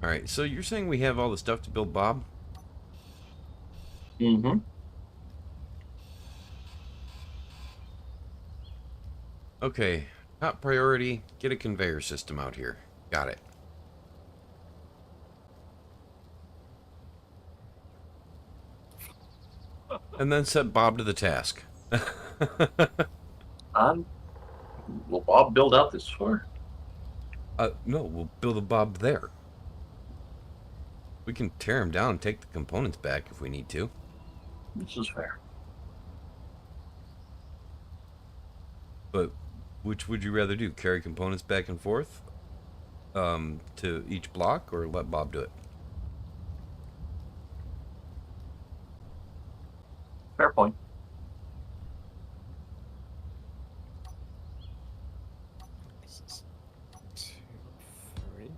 Alright, so you're saying we have all the stuff to build Bob? Mm-hmm. Okay, top priority, get a conveyor system out here. Got it. And then set Bob to the task. Will Bob build out this floor? No, we'll build a Bob there. We can tear him down and take the components back if we need to. This is fair. But which would you rather do? Carry components back and forth to each block, or let Bob do it? Fair point. This is 2, 3.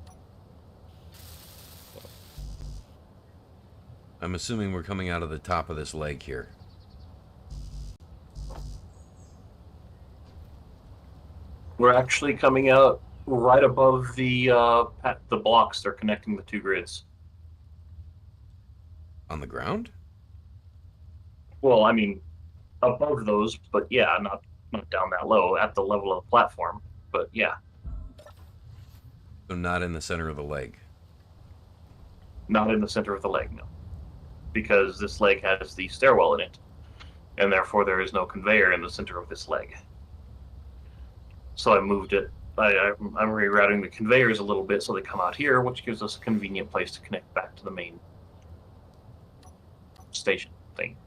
I'm assuming we're coming out of the top of this leg here. We're actually coming out right above the blocks. They're connecting the two grids. On the ground? Well, I mean, above those, but yeah, not down that low at the level of the platform. But yeah, So not in the center of the leg. not in the center of the leg, no, because this leg has the stairwell in it, and therefore there is no conveyor in the center of this leg. So I moved it. I'm rerouting the conveyors a little bit so they come out here, which gives us a convenient place to connect back to the main station thing.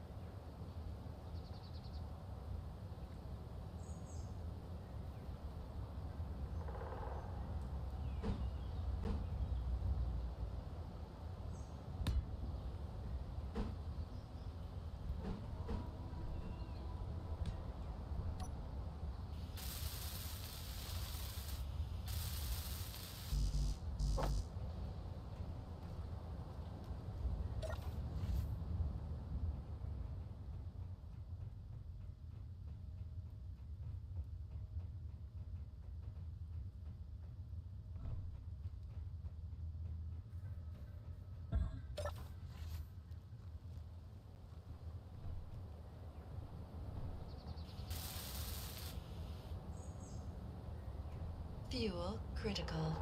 Fuel critical.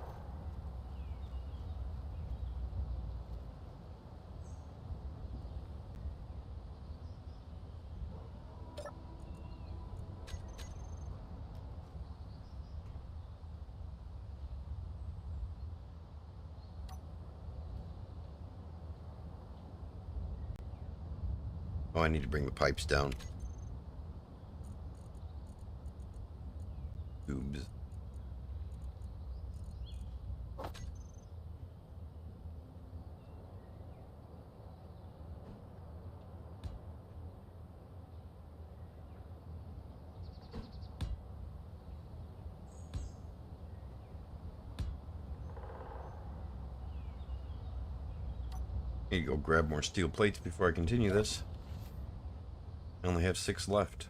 Oh, I need to bring the pipes down. Tubes. Need to go grab more steel plates before I continue this. I only have 6 left.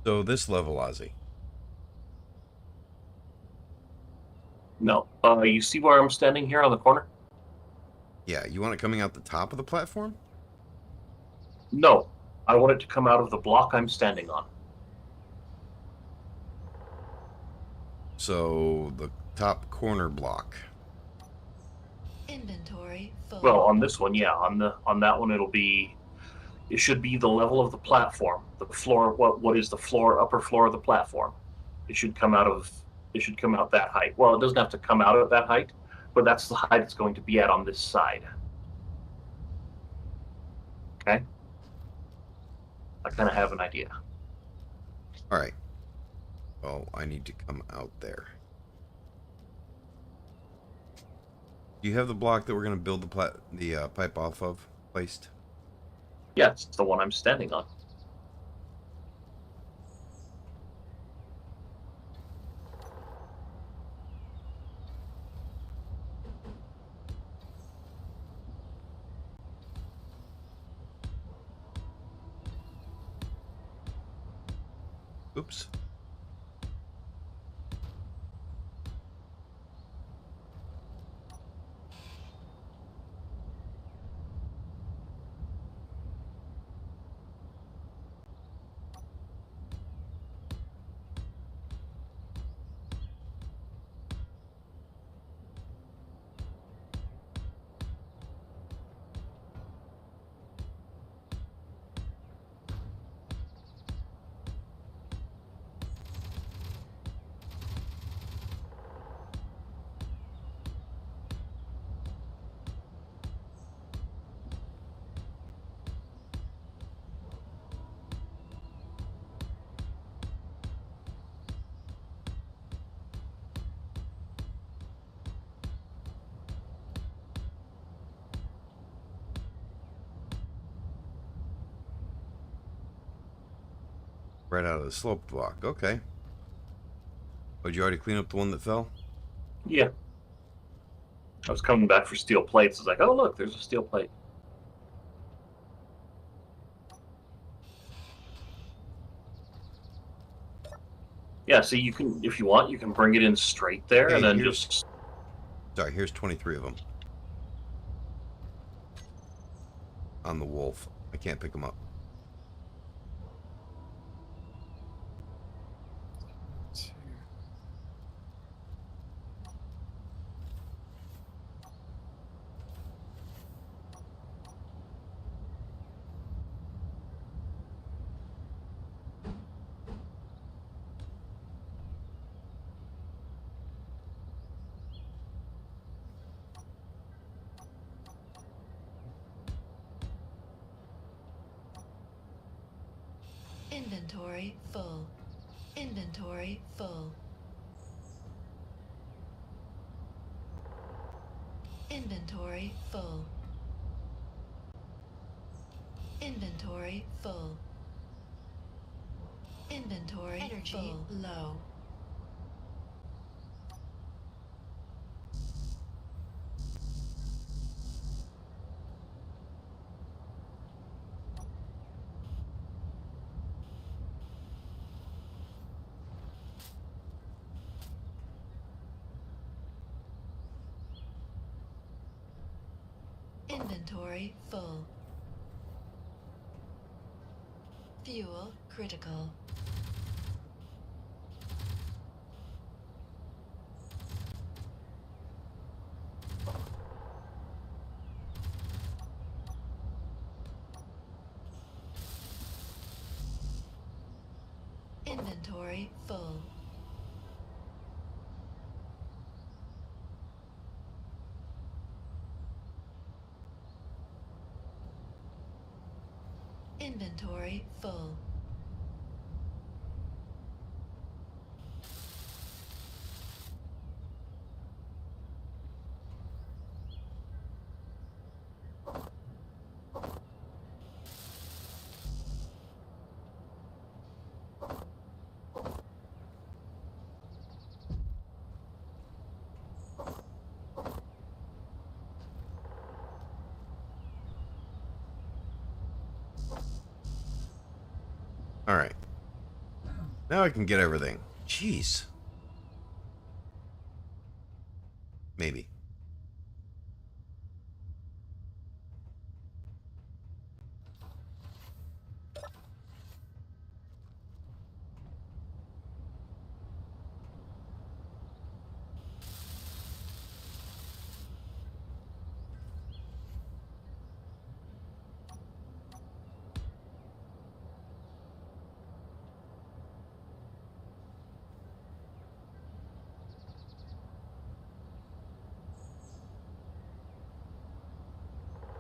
So this level, Ozzy. No, you see where I'm standing here on the corner? Yeah, you want it coming out the top of the platform? No, I want it to come out of the block I'm standing on. So the top corner block. Inventory full. Well, on this one, yeah. On that one, it should be the level of the platform, the floor. What is the floor, upper floor of the platform? It should come out that height. Well, it doesn't have to come out at that height, but that's the height it's going to be at on this side. Okay. I kind of have an idea. All right. Well, I need to come out there. Do you have the block that we're going to build the pipe off of placed? Yeah, it's the one I'm standing on. Oops. Right out of the sloped block. Okay. Oh, did you already clean up the one that fell? Yeah. I was coming back for steel plates. I was like, oh, look, there's a steel plate. Yeah, see, you can, if you want, you can bring it in straight there, Hey, and then here's- just... Sorry, here's 23 of them. On the wolf. I can't pick them up. Inventory full. Inventory full. Inventory full. Inventory full. Inventory energy full. Low. Inventory full. Fuel critical. Inventory full. Inventory full. Alright. Now I can get everything. Jeez. Maybe.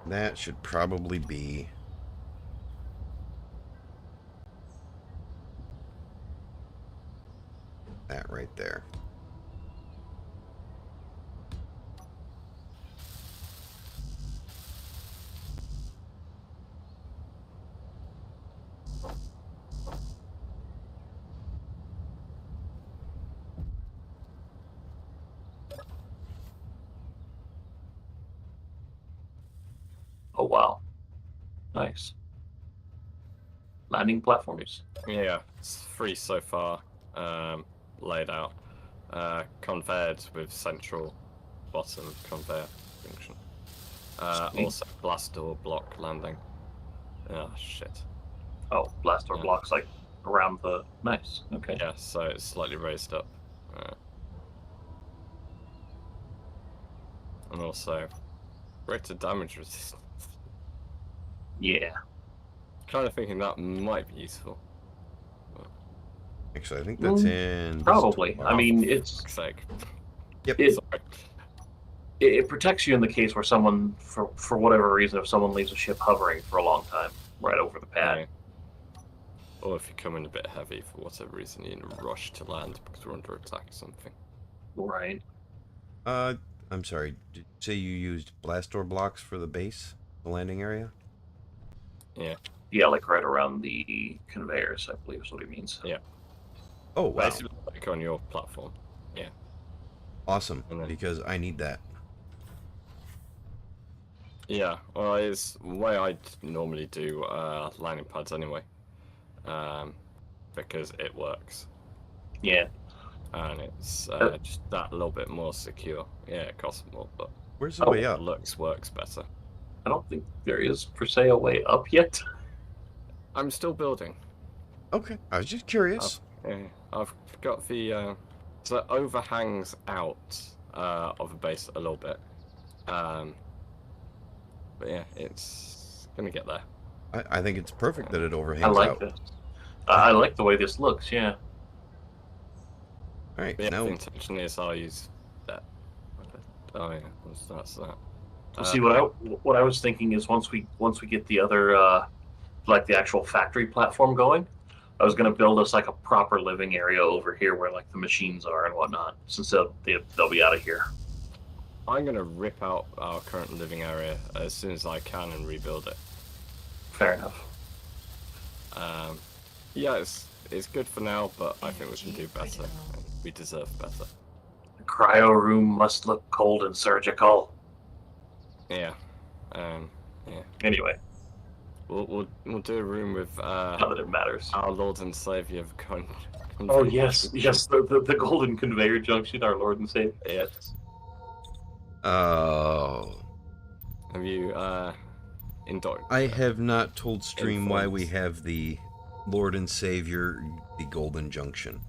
That should probably be that right there. Oh, wow. Nice. landing platforms. Yeah, it's 3 so far. Laid out. Conveyed with central bottom conveyor function. Sweet. Also blast door block landing. Oh shit. Oh, blast door Yeah. blocks like around the. Nice. Okay. Yeah, so it's slightly raised up. And also greater damage resistance. Yeah. Kind of thinking that might be useful. Actually, I think that's in. Probably. this I mean, For it's fuck's sake. Yep. it, Sorry. it protects you in the case where someone, for whatever reason, if someone leaves a ship hovering for a long time right over the pad. Yeah. Or if you come in a bit heavy for whatever reason, you're in a rush to land because we're under attack or something. Right. I'm sorry. Did you say you used blast door blocks for the base, the landing area? Yeah. Yeah, like right around the conveyors, I believe is what he means. Yeah. Oh, wow. Basically, like on your platform. Yeah. Awesome, And then- because I need that. Yeah, well, it's the way I normally do landing pads anyway. Because it works. Yeah. And it's just that little bit more secure. Yeah, it costs more, but Where's the way up? looks works better. I don't think there is per se a way up yet. I'm still building. Okay, I was just curious. Yeah, I've got the so it overhangs out of the base a little bit. But yeah, it's gonna get there. I think it's perfect that it overhangs I like out. this. I like the way this looks. Yeah. All right, But yeah, now the intention is I'll use that. Oh yeah, that's that. See, what I was thinking is once we get the other like the actual factory platform going, I was gonna build us like a proper living area over here where like the machines are and whatnot, since they'll be out of here. I'm gonna rip out our current living area as soon as I can and rebuild it. Fair enough. Yeah, it's good for now, but I think we can do better. And we deserve better. The cryo room must look cold and surgical. Yeah. Yeah. Anyway, We'll do a room with not that it matters. our Lord and Savior of Oh yes, the golden conveyor junction, our Lord and Savior. Yes. Oh. Have you I have not told stream why we Influence. have the Lord and Savior, the Golden Junction.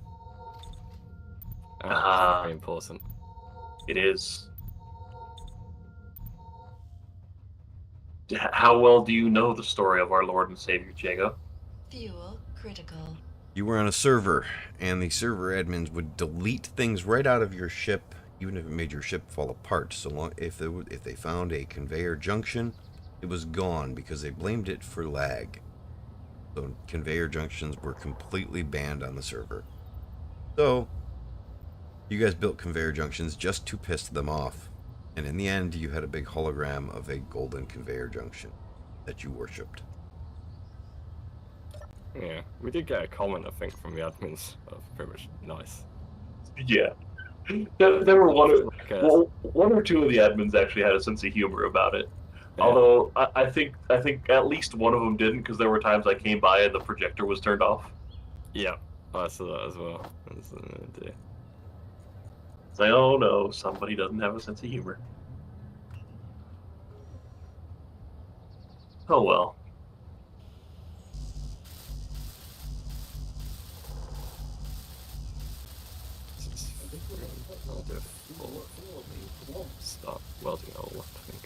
very important. It is. How well do you know the story of our Lord and Savior, Jago? Fuel critical. You were on a server, and the server admins would delete things right out of your ship, even if it made your ship fall apart. So long, if they found a conveyor junction, it was gone because they blamed it for lag. So conveyor junctions were completely banned on the server. So you guys built conveyor junctions just to piss them off. And in the end, you had a big hologram of a golden conveyor junction that you worshipped. Yeah, we did get a comment, I think, from the admins. Pretty much nice. Yeah. There were Like a- one or two of the admins actually had a sense of humor about it. yeah. Although I think at least one of them didn't, because there were times I came by and the projector was turned off. Yeah, I saw that as well. Dear. It's like, oh no, somebody doesn't have a sense of humor. Oh well. I'll do a full start welding all up, I think.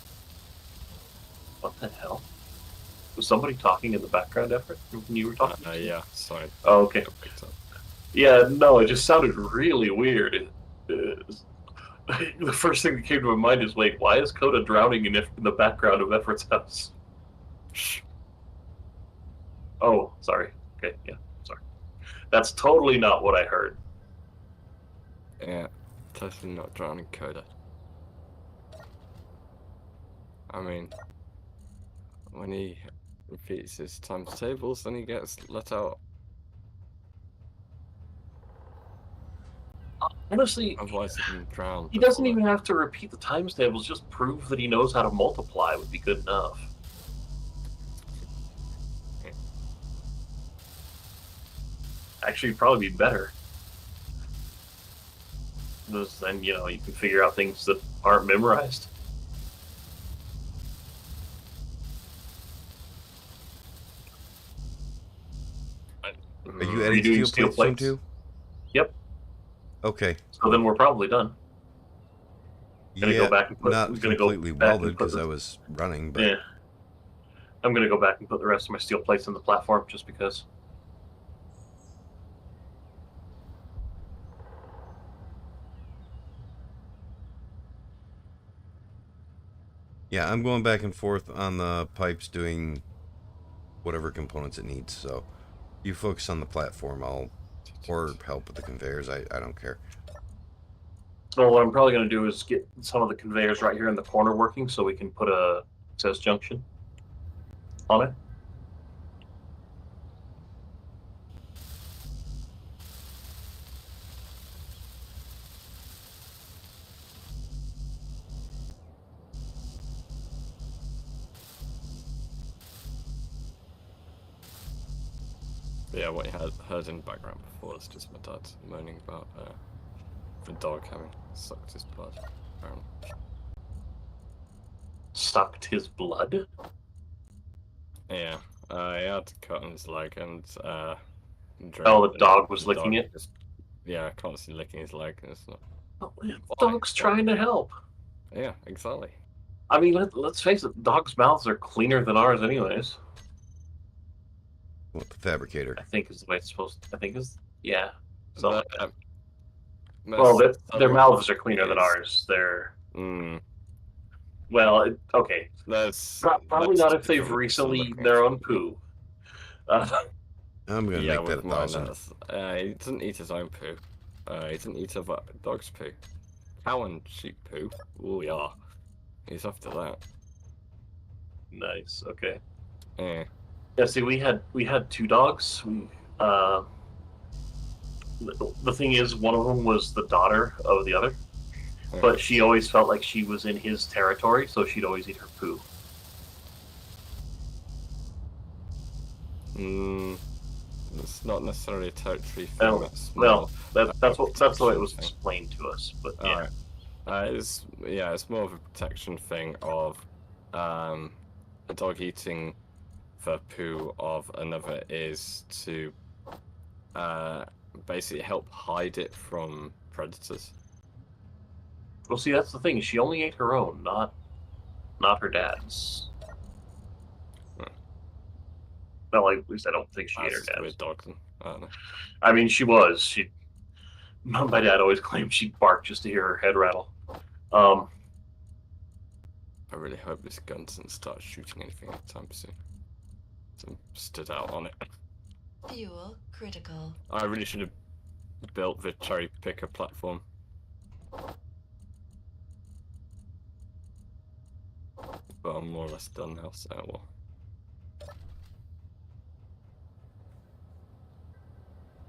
What the hell? Was somebody talking in the background effort when you were talking? Yeah, sorry. Oh, okay. Got picked up. Yeah, no, it just sounded really weird. The first thing that came to my mind is, wait, why is Coda drowning in the background of Effort's house? Shh. Oh, sorry. Okay, yeah, sorry. That's totally not what I heard. Yeah, totally not drowning Coda. I mean, when he repeats his times tables, then he gets let out. Honestly, Otherwise, he can drown. he doesn't before even have to repeat the times tables. Just prove that he knows how to multiply would be good enough. Actually, it'd probably be better. Because then, you know, you can figure out things that aren't memorized. Are you adding Redoing steel plates soon too? Yep. Okay. So then we're probably done. Gonna Yeah, go back and put. not I'm gonna go completely back welded and put because I was running, but Yeah. I'm gonna go back and put the rest of my steel plates on the platform just because. yeah, I'm going back and forth on the pipes doing whatever components it needs. So you focus on the platform, or help with the conveyors. I don't care. So what I'm probably gonna do is get some of the conveyors right here in the corner working, so we can put a access junction on it. Yeah, what you heard in the background before is just my dad moaning about the dog having sucked his blood. Apparently. Sucked his blood. Yeah, he had to cut on his leg and Oh, the dog was the licking dog it. just, yeah, constantly licking his leg. And it's not. Oh, man, the Why? dog's trying to help. Yeah, exactly. I mean, let's face it. Dogs' mouths are cleaner than ours, anyways. What the fabricator? I think is the way it's supposed to. I think is yeah. The, Something like that. the Well, their subtle mouths are cleaner than is- ours. They're Mm, okay. there's Probably that's not if they've different recently looking eaten their at. own poo. I'm gonna Yeah, make that with mine, 1,000. he doesn't eat his own poo. He doesn't eat other dog's poo. Cow and sheep poo. Oh yeah, he's after that. Nice. Okay. Yeah. Yeah. See, we had two dogs. The thing is, one of them was the daughter of the other, but she always felt like she was in his territory, so she'd always eat her poo. It's not necessarily a territory thing. Well, That's well, more that's the way it was thing. explained to us. But yeah, Alright. It's more of a protection thing of a dog eating the poo of another is to basically help hide it from predators. well, see, that's the thing. She only ate her own, not her dad's. Well, at least I don't think she ate her That's just dad's. with dogs. I don't know. I mean, she was. My dad always claimed she'd bark just to hear her head rattle. I really hope this gun doesn't start shooting anything anytime soon. So stood out on it. Fuel critical. I really should have built the cherry picker platform. But I'm more or less done now, so well.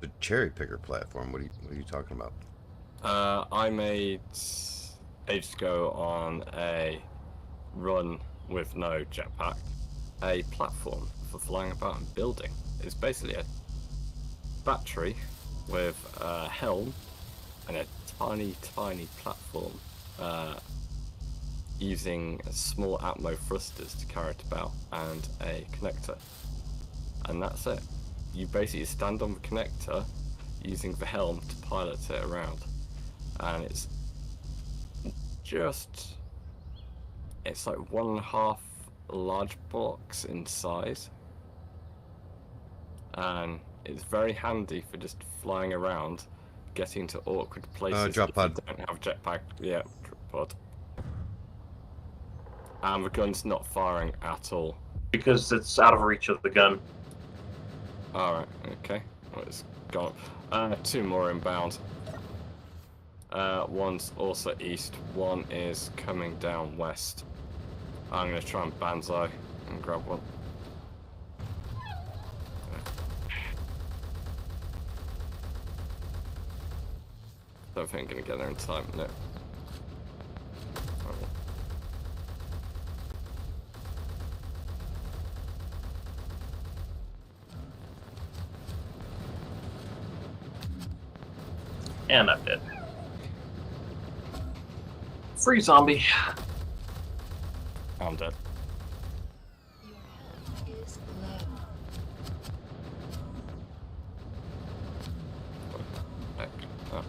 The cherry picker platform. What are you talking about? I made ages ago on a run with no jetpack a platform for flying about and building. It's basically a battery with a helm and a tiny platform using small atmo thrusters to carry it about and a connector, and that's it. You basically stand on the connector using the helm to pilot it around, and it's like 1.5 large blocks in size, and it's very handy for just flying around, getting to awkward places Drop if pod. you don't have jetpack. Yeah, drop pod. And the gun's not firing at all. because it's out of reach of the gun. Alright, okay. Well, it's gone. 2 more inbound. One's also east, one is coming down west. I'm going to try and banzai and grab one. Don't think I'm going to get there in time, no. And I'm dead. Free zombie. I'm dead. Your health is low. Heck. Oh.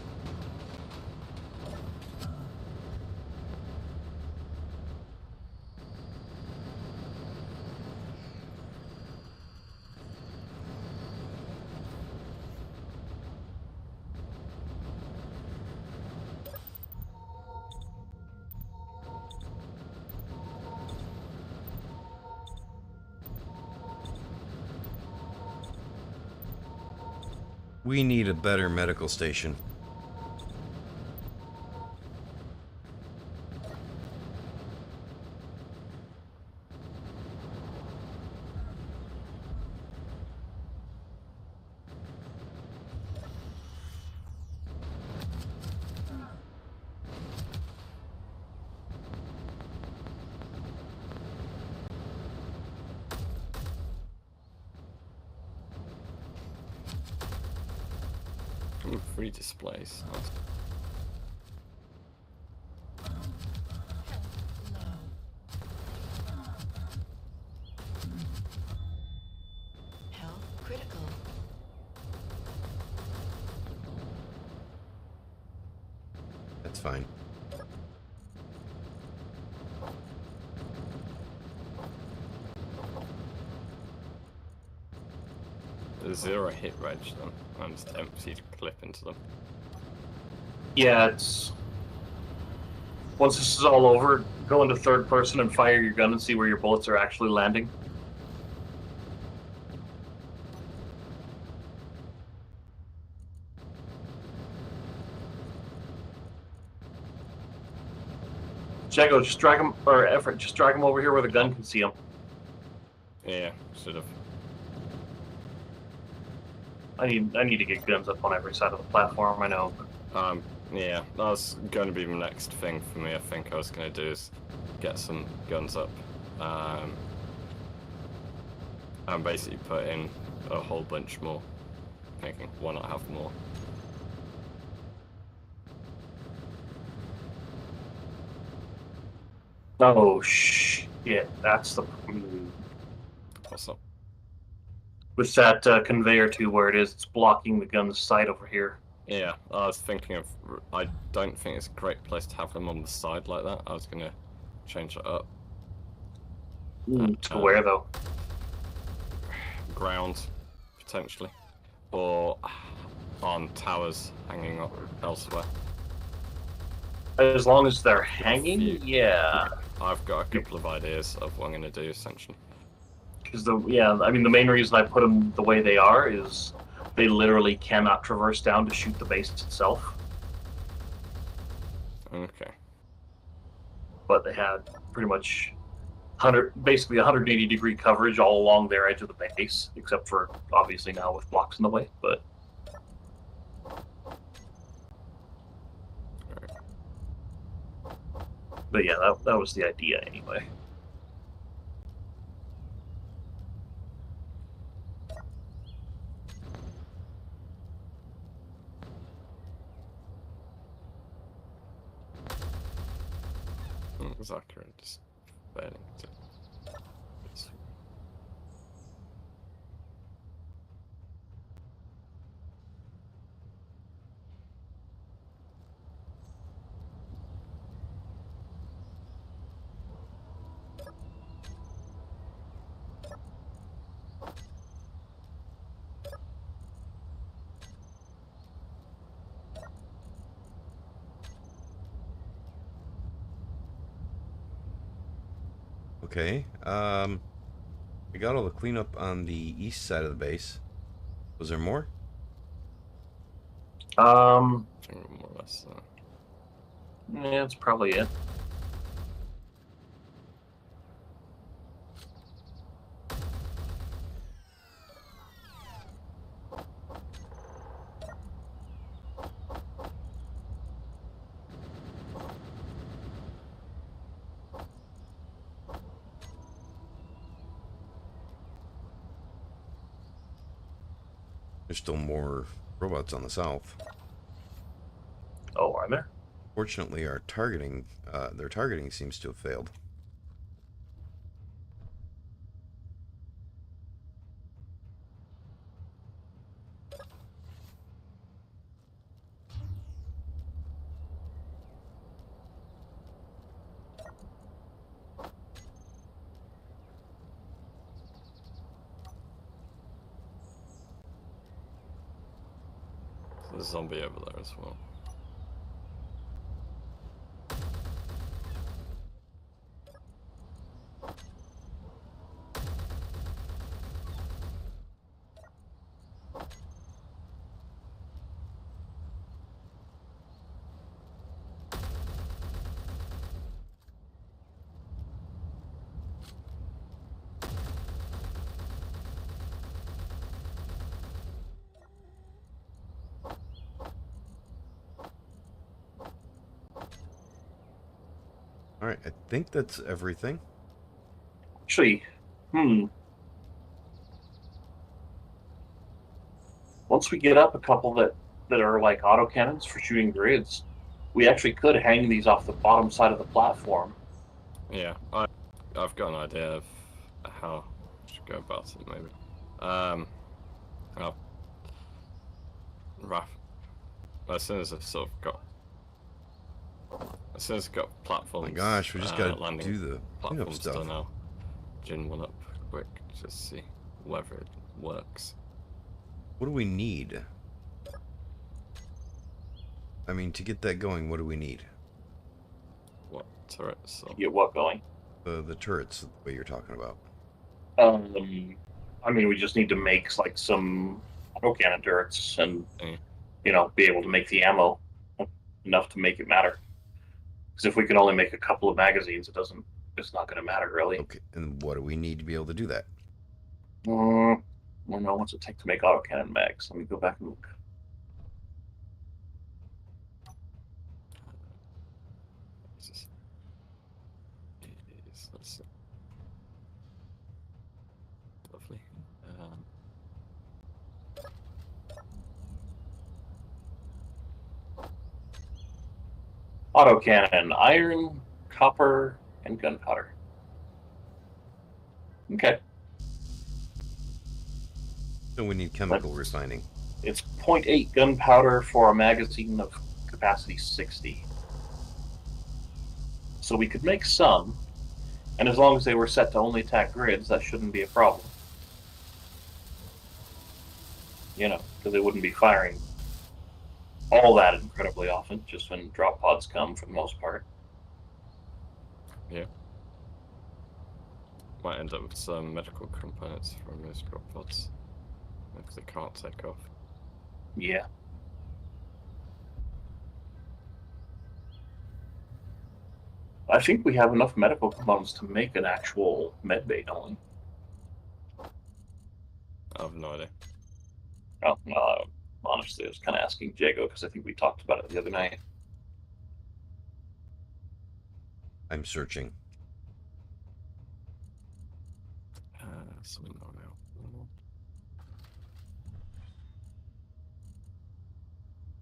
We need a better medical station. Ooh, free displays. Nice. Health critical. That's fine. There's 0 hit reg then. I'm just empty to clip into them. Yeah, it's... Once this is all over, go into third person and fire your gun and see where your bullets are actually landing. Jago, just drag him, or Effort, just drag him over here where the gun can see him. Yeah, should have. I need to get guns up on every side of the platform, I know. Yeah, that's going to be the next thing for me. I think I was going to do is get some guns up, and basically put in a whole bunch more. Thinking, why not have more? Oh shit, that's the... What's up? With that conveyor too, where it is, it's blocking the gun's sight over here. Yeah, I was thinking of. I don't think it's a great place to have them on the side like that. I was going to change it up. To where though? Ground, potentially. Or on towers hanging up elsewhere. As long as they're hanging, few. yeah. I've got a couple of ideas of what I'm going to do, essentially. Because the main reason I put them the way they are is they literally cannot traverse down to shoot the base itself. Okay. But they had pretty much basically 180-degree coverage all along their edge of the base, except for obviously now with blocks in the way. But yeah, that was the idea anyway. Zakura just failing to. Okay. We got all the cleanup on the east side of the base. Was there more? More or less. Yeah, that's probably it. There's still more robots on the south. Oh, are there? Fortunately, our targeting, their targeting seems to have failed. There's a zombie over there as well. All right, I think that's everything. Actually, once we get up a couple that are like autocannons for shooting grids, we actually could hang these off the bottom side of the platform. Yeah, I've got an idea of how I should go about it, maybe. I'll, rough. As soon as I've sort of got, as soon as I've got platforms, My gosh, we just got to landing do the cleanup platforms stuff. done, I'll gin one up quick, just see whether it works. What do we need? I mean, to get that going, what do we need? What turrets? Or... Get what going? The turrets, the way you're talking about. I mean, we just need to make like some autocannon turrets and be able to make the ammo enough to make it matter. Because if we can only make a couple of magazines, it's not going to matter really. Okay, and what do we need to be able to do that? I don't know what's it take to make autocannon mags. Let me go back and look. Let's see. Lovely. Autocannon, iron, copper, and gunpowder. Okay. So we need chemical refining. It's 0.8 gunpowder for a magazine of capacity 60. So we could make some, and as long as they were set to only attack grids, that shouldn't be a problem. Because they wouldn't be firing all that incredibly often, just when drop pods come for the most part. Yeah. Might end up with some medical components from those drop pods if they can't take off. Yeah. I think we have enough medical components to make an actual medbay, don't we? I have no idea. Oh, honestly, I was kind of asking Jago because I think we talked about it the other night. I'm searching. Something not now.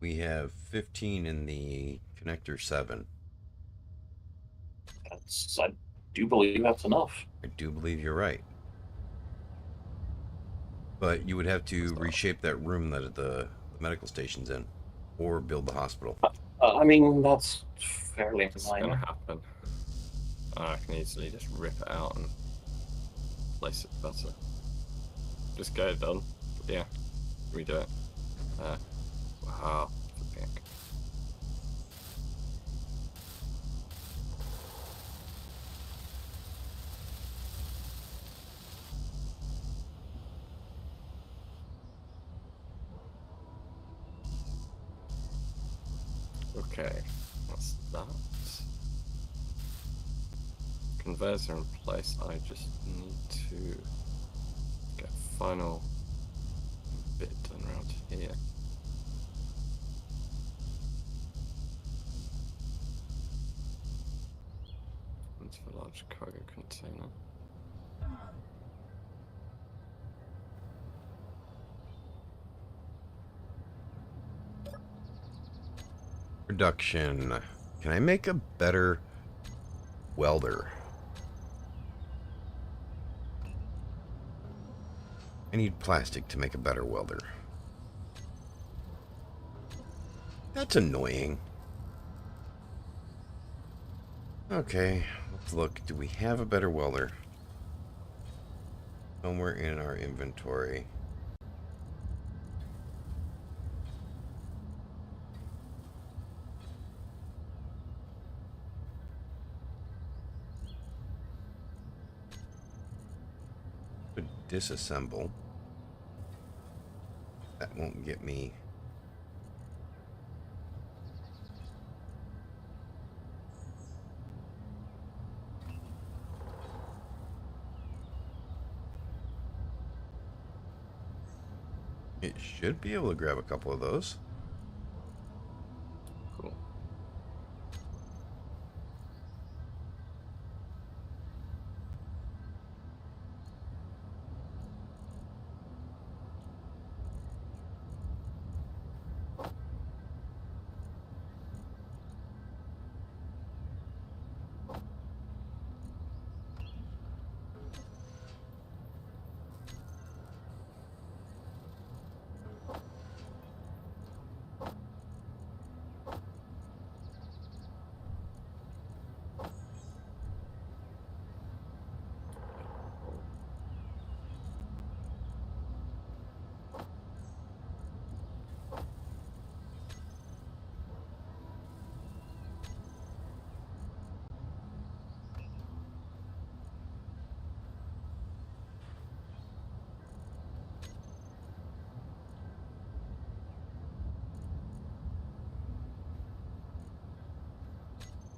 We have 15 in the connector 7. I do believe that's enough. I do believe you're right. But you would have to reshape that room that the medical station's in, or build the hospital. I mean, that's fairly It's minor. gonna happen. I can easily just rip it out and place it better. Just get it done. Yeah, redo it. Wow, the pick. Okay, that's that. Conveyors are in place. I just need to get a final bit done around here. Into the large cargo container. Production. Can I make a better welder? I need plastic to make a better welder. That's annoying. Okay, let's look. Do we have a better welder? Somewhere in our inventory. Disassemble. That won't get me. It should be able to grab a couple of those. Cool.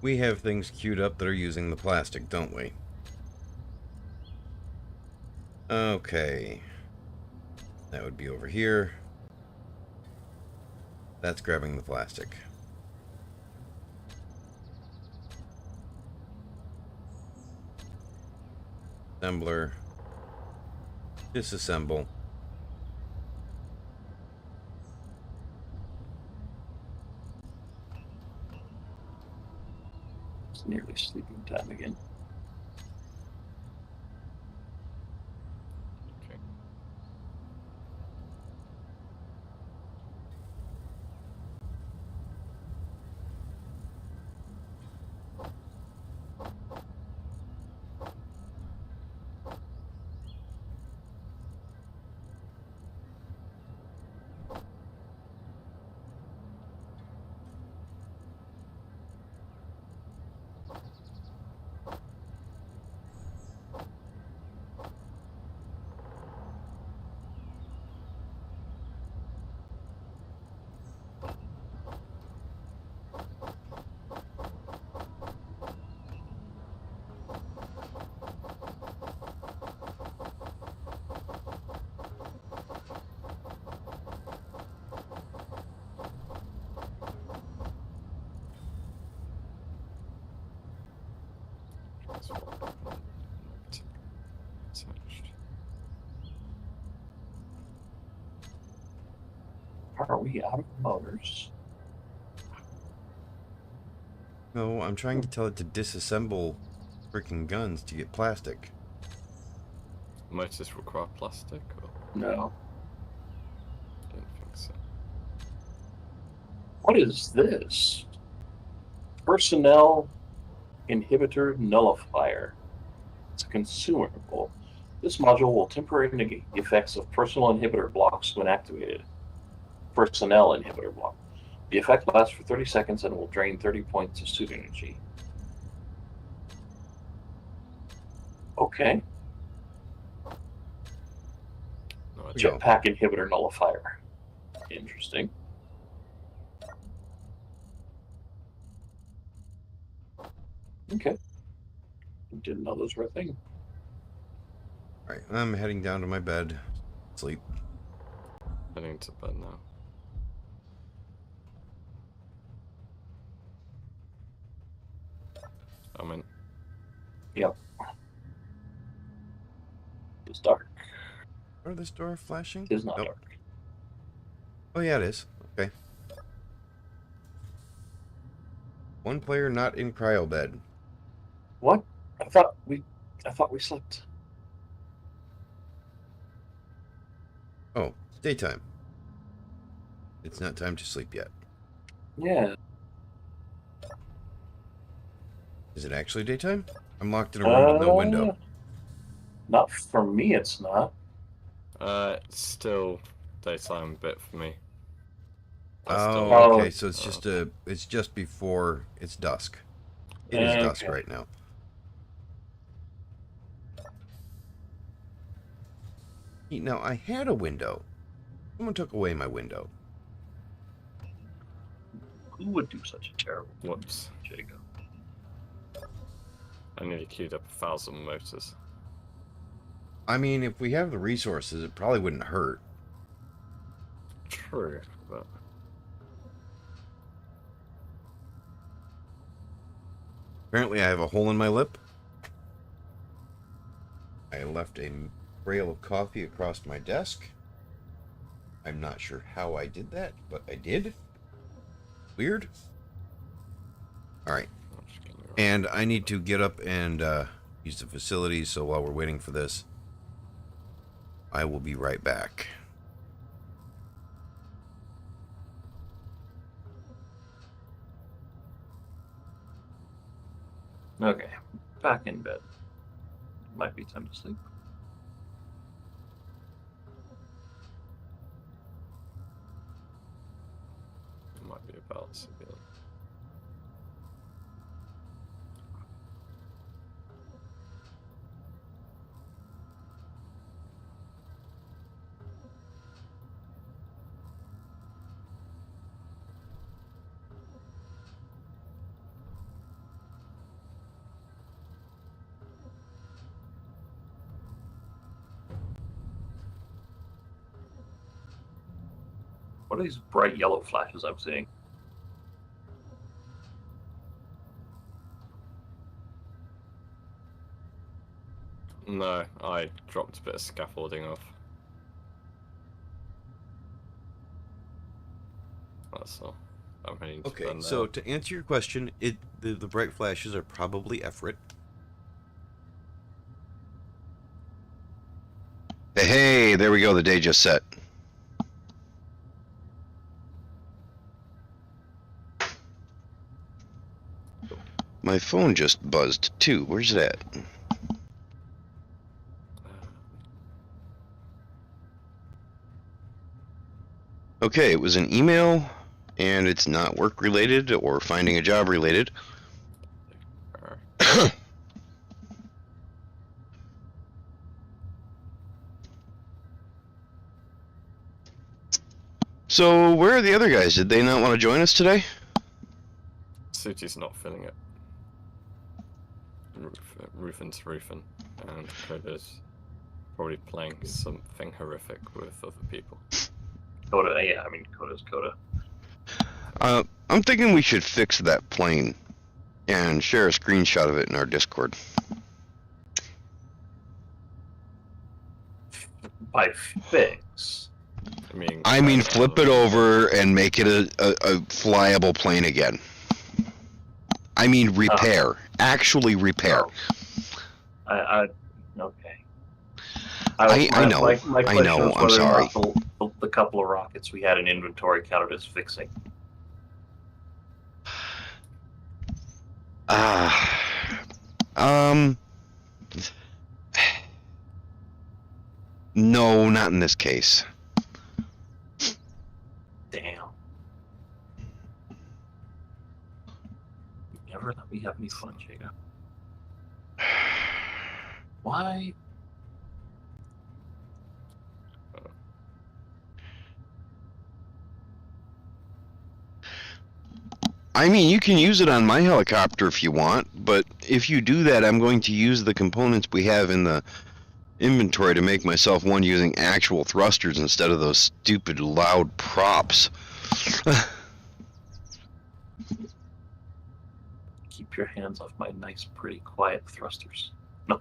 We have things queued up that are using the plastic, don't we? Okay. That would be over here. That's grabbing the plastic. Assembler. Disassemble. It's nearly sleeping time again. Okay. That's what attached. Are we out of motors? No, I'm trying to tell it to disassemble freaking guns to get plastic. Motors require plastic? Or? No. I don't think so. What is this? Personnel inhibitor nullifier. It's a consumable. This module will temporarily negate the effects of personal inhibitor blocks when activated. Personnel inhibitor block. The effect lasts for 30 seconds and will drain 30 points of suit energy. Okay. No, I Go. Jetpack inhibitor nullifier. Interesting. Okay. Didn't know those were a thing. Alright, I'm heading down to my bed. Sleep. heading to bed now. I'm in. Yep. It's dark. Or this door flashing? It is not Nope. dark. Oh yeah, it is. Okay. One player not in cryobed. What? I thought we slept. Oh, daytime. It's not time to sleep yet. Yeah. Is it actually daytime? I'm locked in a room with no window. Not for me, it's not. It's still daytime a bit for me. Oh, okay. Oh. So it's just before it's dusk. It is dusk Okay. right now. Now I had a window. Someone took away my window. Who would do such a terrible thing, Whoops. Jacob? I nearly queued up 1,000 motors. I mean, if we have the resources, it probably wouldn't hurt. True, but Apparently, I have a hole in my lip. I left a trail of coffee across my desk. I'm not sure how I did that, but I did. Weird. Alright. And I need to get up and use the facilities, so while we're waiting for this, I will be right back. Okay, back in bed. Might be time to sleep. it might be about to be. What are these bright yellow flashes I'm seeing? No, I dropped a bit of scaffolding off. That's all. I'm heading to Okay, bed so now. to answer your question, the bright flashes are probably Everett. Hey, there we go. The day just set. My phone just buzzed too. Where's it at? Okay, it was an email, and it's not work related or finding a job related. So, where are the other guys? Did they not want to join us today? Suti's not feeling it. Rufin's roofing, and Coda's probably playing something horrific with other people. Coda, yeah, I mean, Coda's Coda. I'm thinking we should fix that plane and share a screenshot of it in our Discord. By fix. I mean, flip it over and make it a flyable plane again. I mean, repair. Actually repair. Oh. Okay. I know. My question know, was I'm whether sorry. or not the couple of rockets we had in inventory counted as fixing. No, not in this case. Damn. You never let me have any fun, Jacob. Why? I mean, you can use it on my helicopter if you want, but if you do that, I'm going to use the components we have in the inventory to make myself one using actual thrusters instead of those stupid loud props. Keep your hands off my nice, pretty, quiet thrusters. No.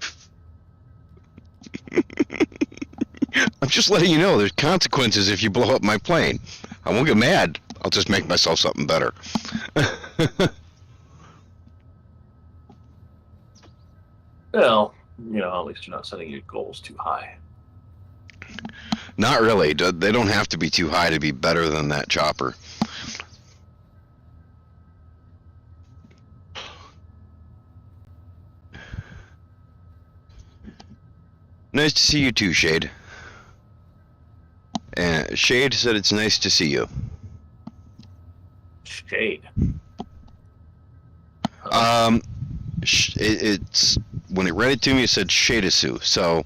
I'm just letting you know there's consequences if you blow up my plane. I won't get mad. I'll just make myself something better. Well, at least you're not setting your goals too high. Not really. They don't have to be too high to be better than that chopper. Nice to see you too, Shade. And Shade said it's nice to see you. Shade. It's when it read it to me, it said Shadesu. So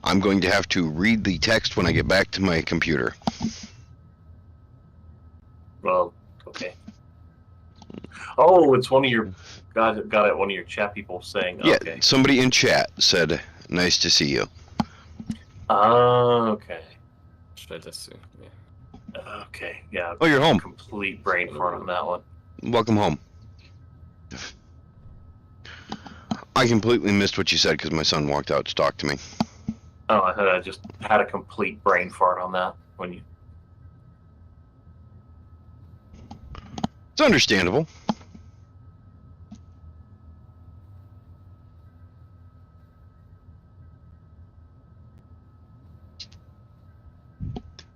I'm going to have to read the text when I get back to my computer. Well, okay. Oh, it's one of your got it. One of your chat people saying, Yeah, okay. somebody in chat said, "Nice to see you." Okay. Shadesu, yeah. Okay. Yeah. Oh, you're home. Complete brain fart on that one. Welcome home. I completely missed what you said because my son walked out to talk to me. Oh, I just had a complete brain fart on that when you. It's understandable.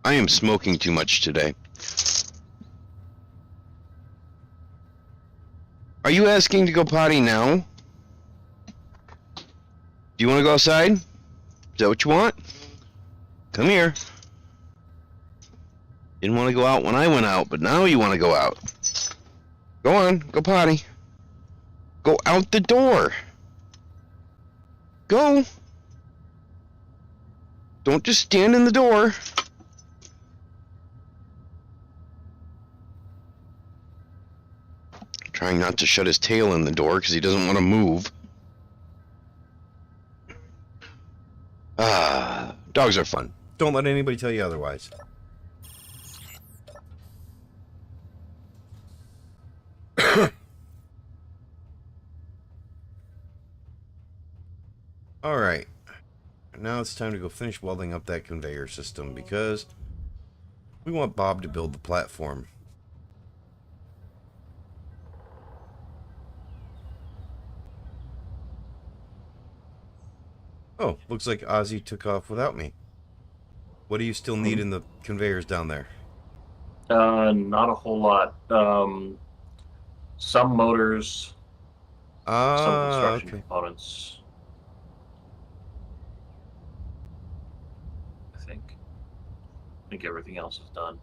I am smoking too much today. Are you asking to go potty now? Do you want to go outside? Is that what you want? Come here. Didn't want to go out when I went out, but now you want to go out. Go on, go potty. Go out the door. Go. Don't just stand in the door. Trying not to shut his tail in the door because he doesn't want to move. Dogs are fun. Don't let anybody tell you otherwise. Alright. Now it's time to go finish welding up that conveyor system because we want Bob to build the platform. Oh, looks like Ozzy took off without me. What do you still need in the conveyors down there? Not a whole lot. Some motors, some construction Okay. components. I think everything else is done.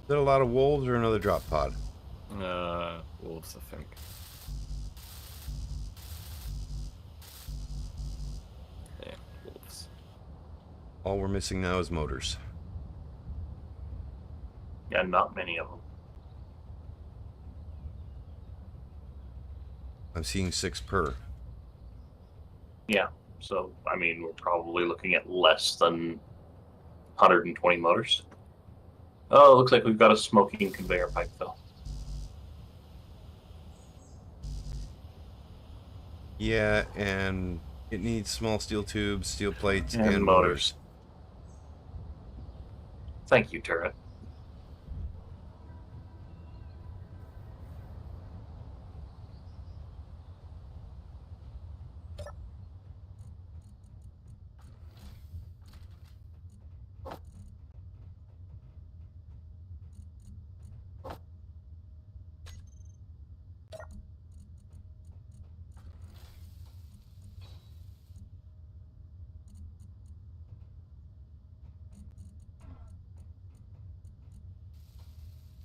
Is that a lot of wolves or another drop pod? Wolves, I think. Yeah, wolves. All we're missing now is motors. Yeah, not many of them. I'm seeing 6 per. Yeah, so I mean, we're probably looking at less than 120 motors. Oh, it looks like we've got a smoking conveyor pipe though. Yeah, and it needs small steel tubes, steel plates, And and motors. motors. Thank you, Turret.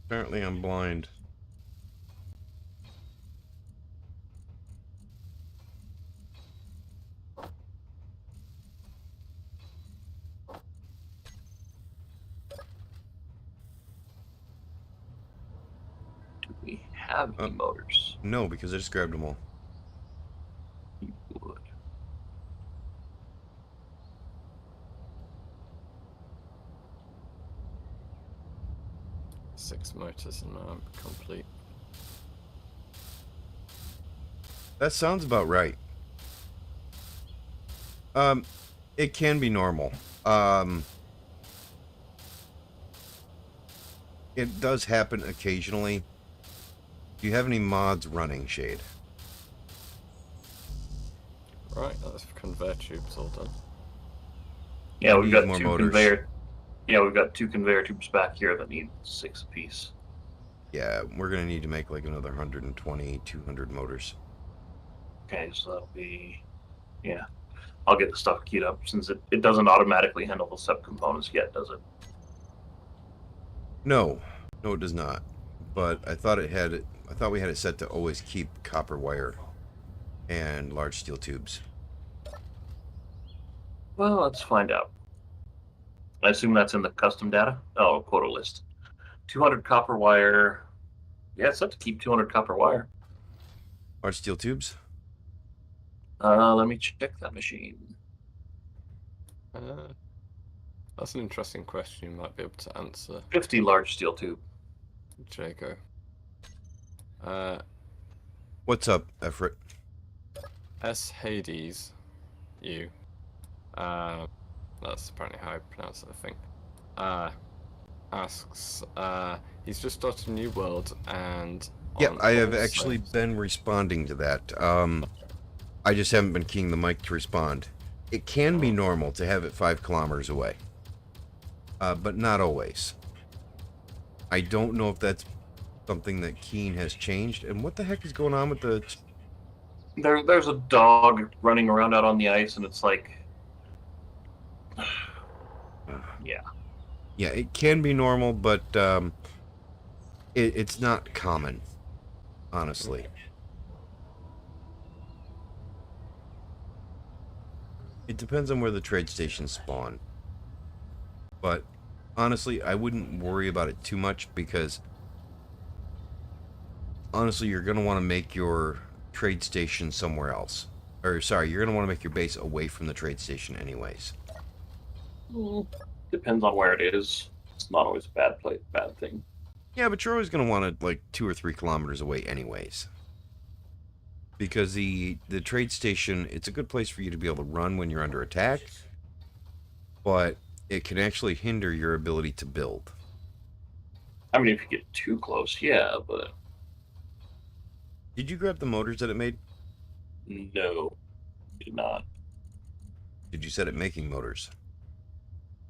Apparently I'm blind. Do we have any motors? No, because I just grabbed them all. You would. 6 motors and I'm complete. That sounds about right. It can be normal. It does happen occasionally. Do you have any mods running, Shade? Right, that's conveyor tubes all done. Yeah, we've Need got more two motors. conveyor. Yeah, we've got 2 conveyor tubes back here that need 6 apiece. Yeah, we're gonna need to make like another 120, 200 motors. Okay, so that'll be, yeah. I'll get the stuff keyed up since it doesn't automatically handle the subcomponents yet, does it? No, no, it does not. But I thought it had. I thought we had it set to always keep copper wire and large steel tubes. Well, let's find out. I assume that's in the custom data. Oh, quota list. 200 copper wire. Yeah, it's set to keep 200 copper wire. Large steel tubes? Let me check that machine. That's an interesting question you might be able to answer, 50 large steel tube. Jago. What's up, Efrit? S. Hades, you. That's apparently how I pronounce it, I think. Asks, he's just started a new world and. Yeah, I have all actually saves- been responding to that. I just haven't been keying the mic to respond. It can be normal to have it 5 kilometers away, but not always. I don't know if that's something that Keen has changed. And what the heck is going on with the... There's a dog running around out on the ice, and it's like, yeah. Yeah, it can be normal, but it's not common, honestly. It depends on where the trade stations spawn. But honestly, I wouldn't worry about it too much because honestly, you're going to want to make your trade station somewhere else. Or sorry, you're going to want to make your base away from the trade station anyways. Depends on where it is. It's not always a bad thing. Yeah, but you're always going to want it like 2 or 3 kilometers away anyways. Because the trade station, it's a good place for you to be able to run when you're under attack, but it can actually hinder your ability to build. I mean, if you get too close, yeah, but Did you grab the motors that it made? no, did not. Did you set it making motors?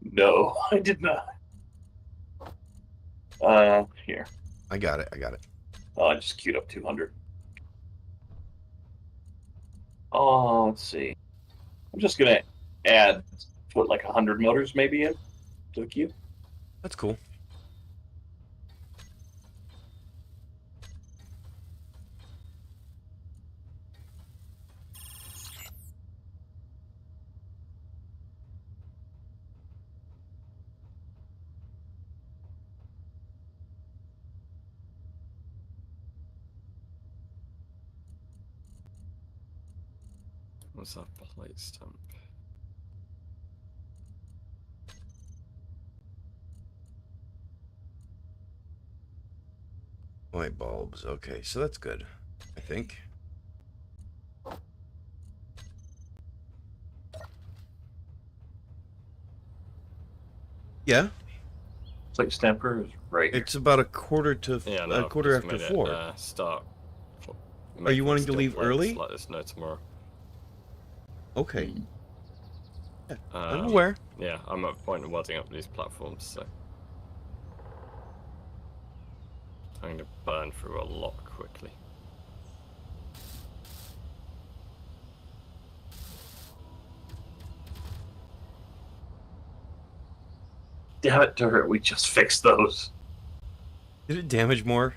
No, I did not. Here. I got it, I got it. Oh, I just queued up 200. Oh, let's see. I'm just gonna add, put like 100 motors maybe in to the queue. That's cool. What's that plate stamp? Light bulbs. Okay, so that's good, I think. Yeah, Plate stamper is right here. it's about a quarter to Yeah, no, a I've quarter just after made 4. It, start. Are you making wanting to steel leave plates, early? Let us know tomorrow. Okay, yeah, I'm Um, aware. Yeah, I'm at the point of welding up these platforms, so I'm going to burn through a lot quickly. Damn it, Turret, we just fixed those. Did it damage more?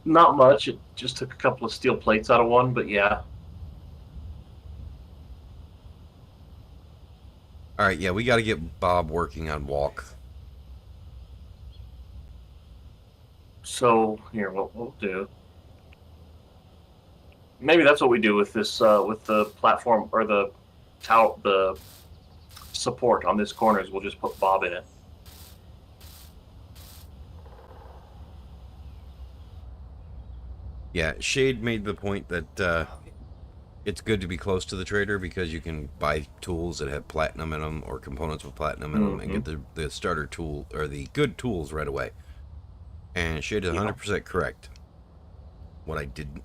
Not much. It just took a couple of steel plates out of one, but yeah. All right, yeah, we got to get Bob working on walk. So here, what we'll do. Maybe that's what we do with this, with the platform or the support on this corner. Is we'll just put Bob in it. Yeah, Shade made the point that it's good to be close to the trader because you can buy tools that have platinum in them or components with platinum in them and Mm-hmm. get the starter tool or the good tools right away. And Shade is Yeah. 100% correct.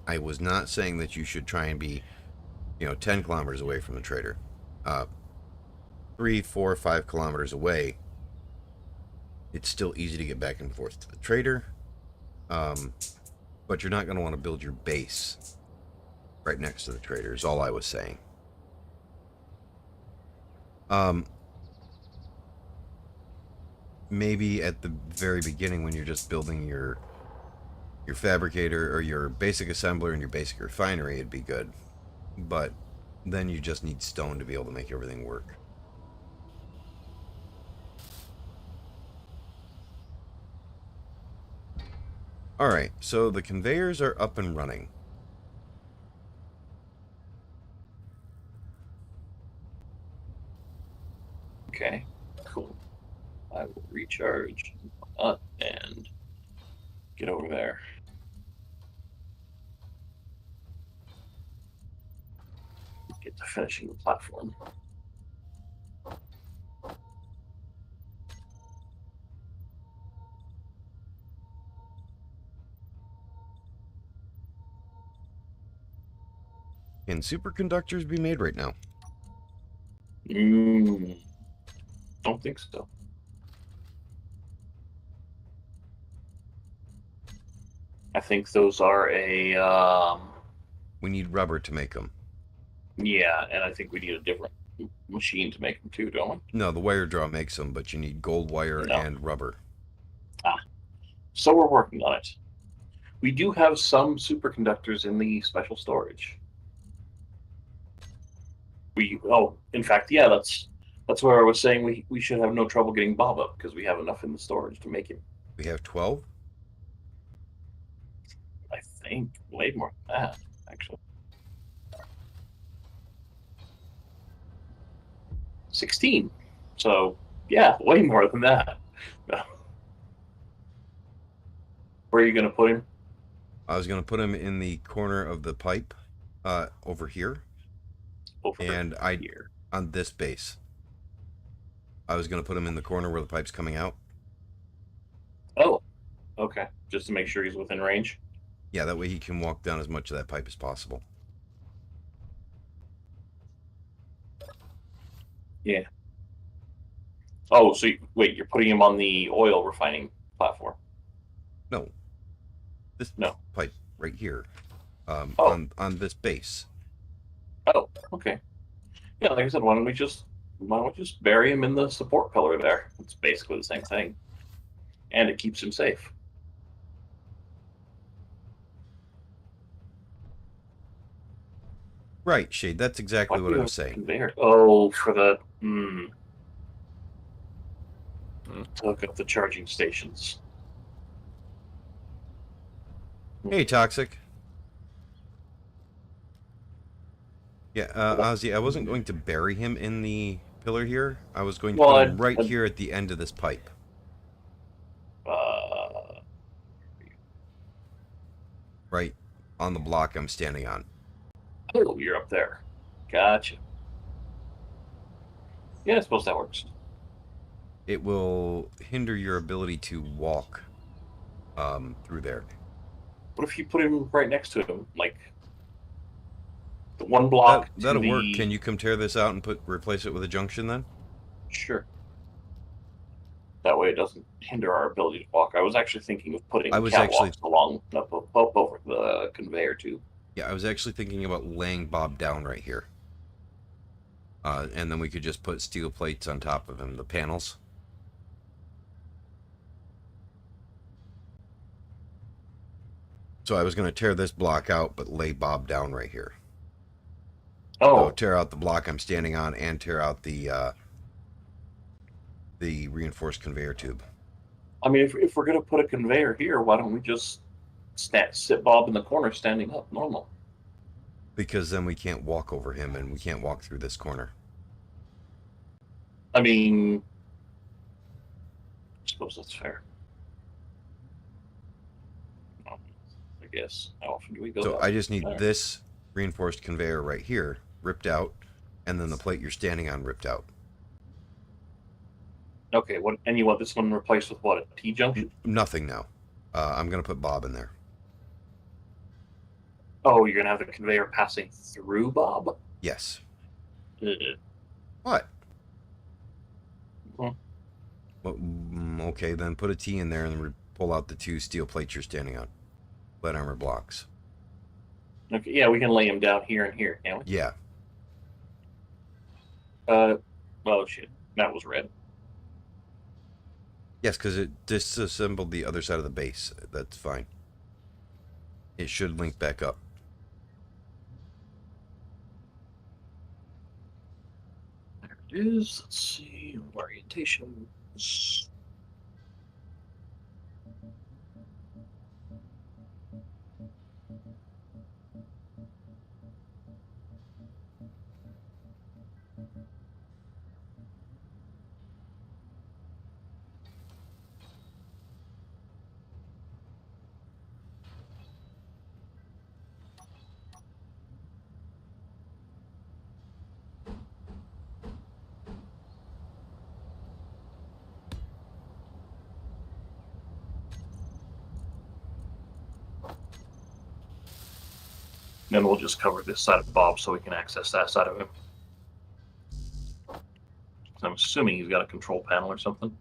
I was not saying that you should try and be, 10 kilometers away from the trader. 3, 4, 5 kilometers away, it's still easy to get back and forth to the trader. But you're not going to want to build your base right next to the trader, is all I was saying. Maybe at the very beginning when you're just building your fabricator or your basic assembler and your basic refinery, it'd be good. But then you just need stone to be able to make everything work. Alright, so the conveyors are up and running. Okay. Cool. I will recharge and get over there. Get to finishing the platform. Can superconductors be made right now? Don't think so. I think those are We need rubber to make them. yeah, and I think we need a different machine to make them too, don't we? No, the wire draw makes them, but you need gold wire No. and rubber. So we're working on it. We do have some superconductors in the special storage. In fact, yeah, that's where I was saying we should have no trouble getting Bob up because we have enough in the storage to make him. We have 12? I think way more than that, actually. 16. So yeah, way more than that. Where are you going to put him? I was going to put them in the corner of the pipe over here. Over And here. on this base. I was going to put him in the corner where the pipe's coming out. Oh, okay. Just to make sure he's within range. Yeah, that way he can walk down as much of that pipe as possible. Yeah. Oh, so wait, you're putting him on the oil refining platform? No. This No. pipe right here. Oh. On this base. Oh, okay. Yeah, like I said, why don't we just bury him in the support pillar there? It's basically the same thing. And it keeps him safe. Right, Shade. That's exactly what I was saying. Conveyor. Oh, for the to hook up the charging stations. Hey, Toxic. Yeah, Ozzy, I wasn't going to bury him in the pillar here. I was going to put him right here at the end of this pipe. Right on the block I'm standing on. Oh, you're up there. Gotcha. Yeah, I suppose that works. It will hinder your ability to walk through there. What if you put him right next to him, like the one block? That'll work. Can you come tear this out and replace it with a junction then? Sure. That way it doesn't hinder our ability to walk. I was actually thinking of putting catwalks along up over the conveyor tube. Yeah, I was actually thinking about laying Bob down right here. And then we could just put steel plates on top of him, the panels. So I was going to tear this block out, but lay Bob down right here. Oh. So tear out the block I'm standing on and tear out the reinforced conveyor tube. I mean, if we're going to put a conveyor here, why don't we just sit Bob in the corner standing up normal? Because then we can't walk over him and we can't walk through this corner. I mean, I suppose that's fair. I guess. How often do we go So that? I just need There. this reinforced conveyor right here ripped out, and then the plate you're standing on ripped out. Okay, what? And you want this one replaced with what? A T-junction? Nothing now. I'm gonna put Bob in there. Oh, you're gonna have the conveyor passing through Bob? Yes. Ugh. What? Well, Well, okay, then put a T in there and pull out the 2 steel plates you're standing on. Lead armor blocks. okay, yeah, we can lay him down here and here, can't we? Yeah. Oh shit, that was red. Yes, because it disassembled the other side of the base. That's fine. It should link back up. There it is. Let's see, orientations. Then we'll just cover this side of Bob so we can access that side of him. I'm assuming he's got a control panel or something.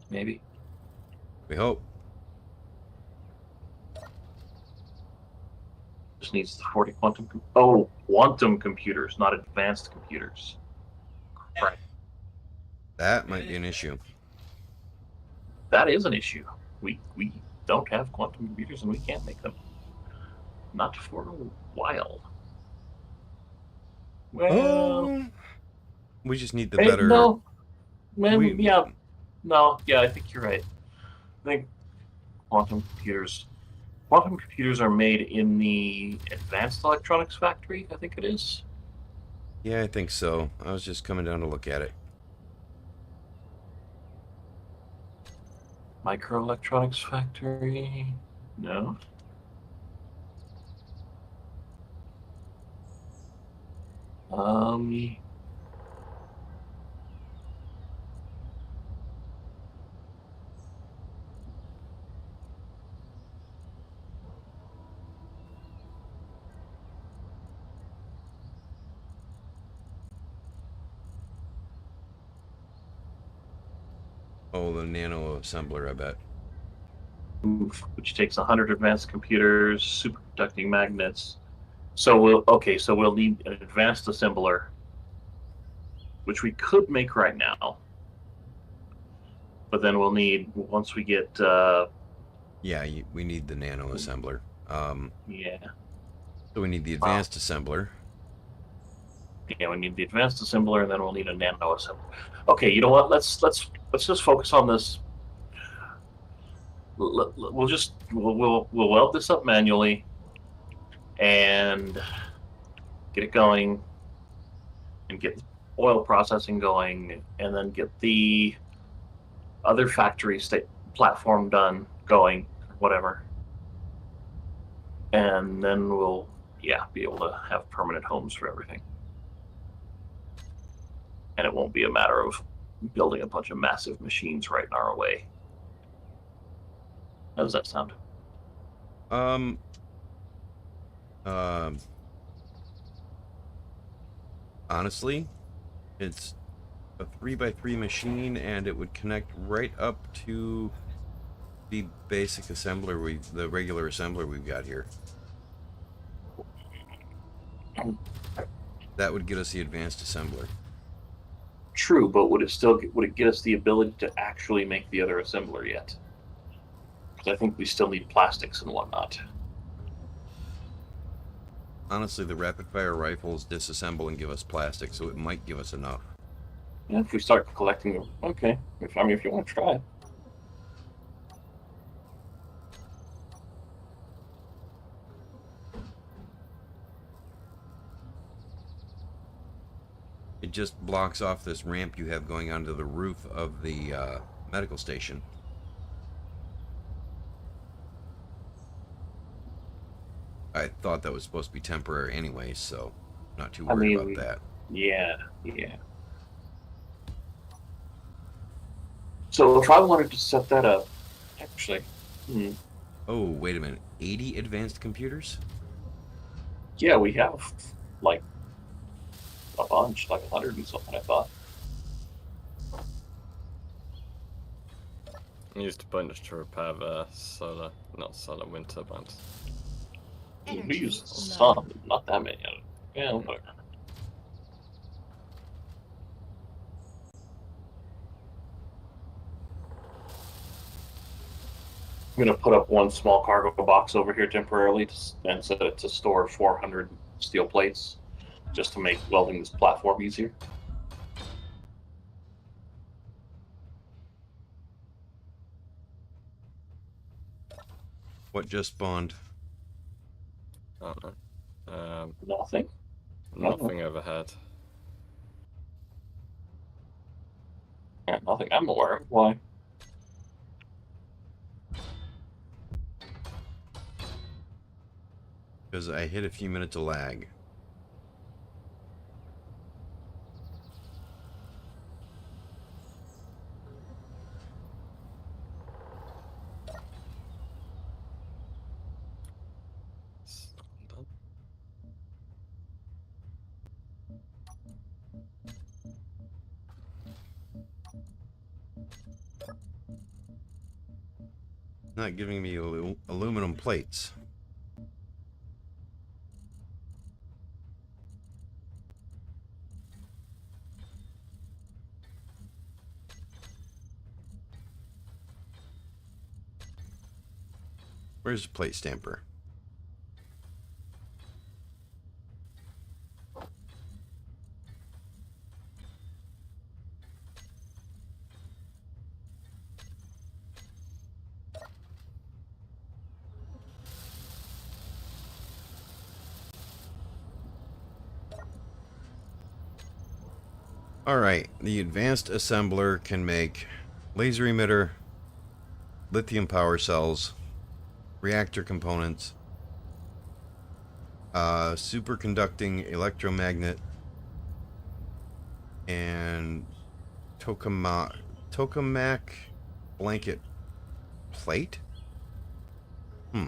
Maybe. We hope. Just needs the 40 quantum. Quantum computers, not advanced computers. Right. That might be an issue. That is an issue. We don't have quantum computers and we can't make them. Not for a while. Well, We just need the hey, better. no, man, we- yeah, no, yeah, I think you're right. I think quantum computers are made in the advanced electronics factory. I think it is. Yeah, I think so. I was just coming down to look at it. Microelectronics factory. No. Oh, the nano assembler, I bet. Which takes 100 advanced computers, superconducting magnets. So we'll need an advanced assembler, which we could make right now. But then we'll need, once we get Yeah, we need the nano assembler. yeah, So we need the advanced assembler. we need the advanced assembler, and then we'll need a nano assembler. Okay, you know what? Let's just focus on this. We'll weld this up manually and get it going, and get oil processing going, and then get the other factory state platform done going, whatever. And then we'll be able to have permanent homes for everything. And it won't be a matter of building a bunch of massive machines right in our way. How does that sound? Honestly, it's a 3x3 machine, and it would connect right up to the basic assembler the regular assembler we've got here. That would get us the advanced assembler. True, but would it get us the ability to actually make the other assembler yet? Because I think we still need plastics and whatnot. Honestly, the rapid fire rifles disassemble and give us plastic, so it might give us enough. Yeah, if we start collecting them, okay. If you want to try it. It just blocks off this ramp you have going onto the roof of the medical station. I thought that was supposed to be temporary anyway, so not too I worried mean, about that. yeah. So if I wanted to set that up, actually, Oh, wait a minute. 80 advanced computers? yeah, we have like a bunch, like 100 and something, I thought. Used a bunch to repair the solar, not solar, wind turbines. We Energy use low. some, not that many. Yeah, whatever. I'm gonna put up one small cargo box over here temporarily and set it to store 400 steel plates, just to make welding this platform easier. What just spawned? I don't know. Nothing. Nothing overhead. Yeah, nothing I'm aware of. Why? Because I hit a few minutes of lag. Done. Not giving me aluminum plates. Where's the plate stamper? Alright, the advanced assembler can make laser emitter, lithium power cells, reactor components, superconducting electromagnet, and tokamak blanket plate?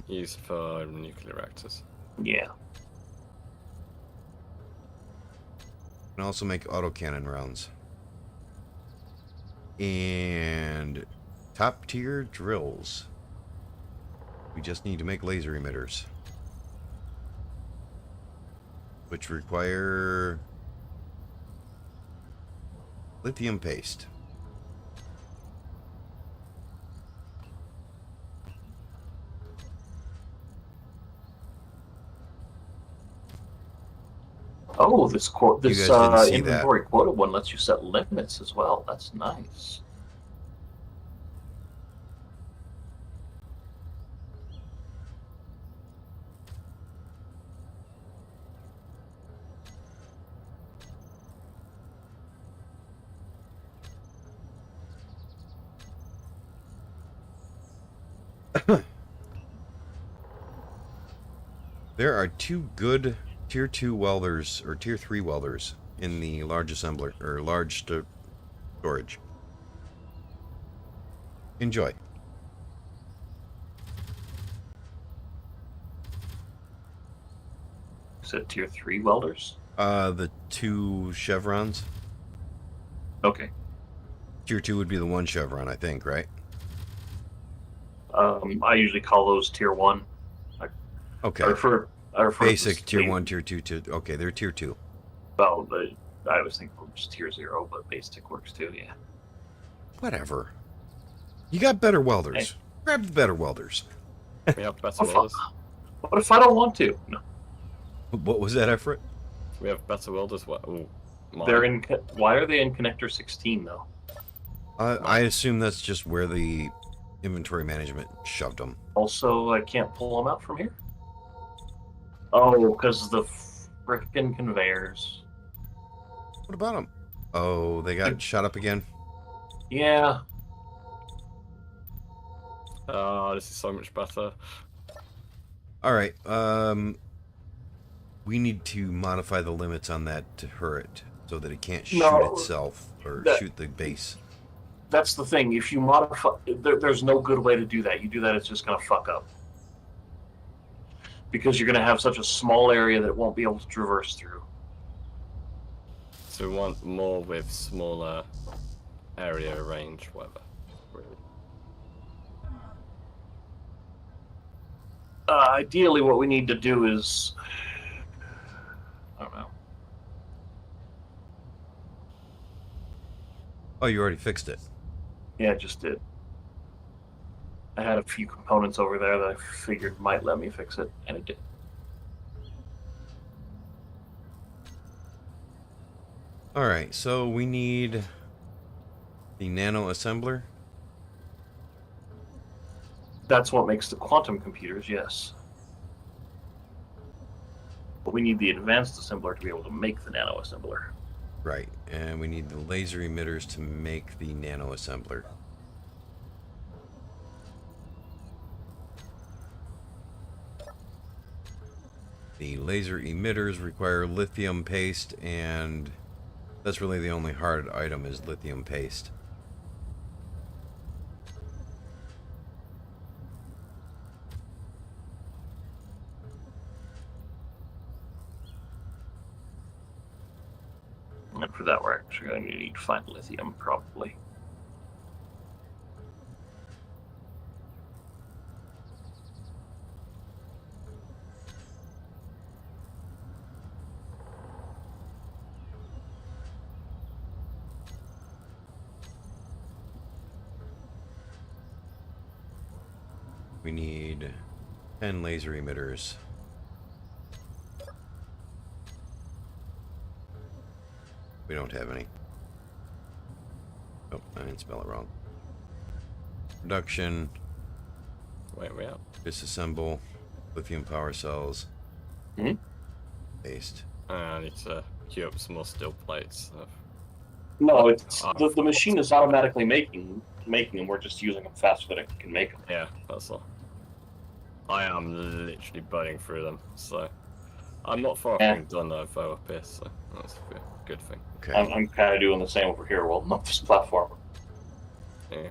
Used for nuclear reactors. Yeah. Can also make autocannon rounds. And top tier drills. We just need to make laser emitters, which require lithium paste. Oh, this You guys didn't see that. inventory quota one lets you set limits as well. That's nice. There are 2 good tier 2 welders or tier 3 welders in the large assembler or large storage. Enjoy. Is it tier 3 welders? The 2 chevrons. Okay. Tier 2 would be the 1 chevron, I think, right? I usually call those tier 1. Okay. I refer Basic to tier 1, tier 2, okay, they're tier 2. Well, I was thinking just tier 0, but basic works too. Yeah. Whatever. You got better welders. Hey. Grab the better welders. We have better welders. What if I don't want to? No. What was that, Everett? We have better welders. What? Oh, They're in. Why are they in connector 16 though? I assume that's just where the inventory management shoved them. Also, I can't pull them out from here. Oh, because the frickin' conveyors. What about them? Oh, they got shot up again? Yeah. Oh, this is so much better. All right. We need to modify the limits on that turret so that it can't shoot No, itself or that- shoot the base. That's the thing. If you modify, there's no good way to do that. You do that, it's just going to fuck up. Because you're going to have such a small area that it won't be able to traverse through. So we want more with smaller area range, whatever. Really. Ideally, what we need to do is, I don't know. Oh, you already fixed it. Yeah, it just did. I had a few components over there that I figured might let me fix it, and it did. All right, so we need the nano assembler. That's what makes the quantum computers, yes. But we need the advanced assembler to be able to make the nano assembler. Right, and we need the laser emitters to make the nano assembler. The laser emitters require lithium paste, and that's really the only hard item is lithium paste. And for that, we're actually going to need to find lithium, probably. We need 10 laser emitters. We don't have any. Oh, I didn't spell it wrong. Production, Wait, we out. disassemble, lithium power cells, Mhm. paste. I need to queue up some more steel plates. No, it's the machine is automatically making them. We're just using them faster than it can make them. Yeah, that's all. I am literally burning through them, so I'm not far off Yeah. being done though up here, so that's a good thing. Okay. I'm kind of doing the same over here. Well, not this platform. Yeah.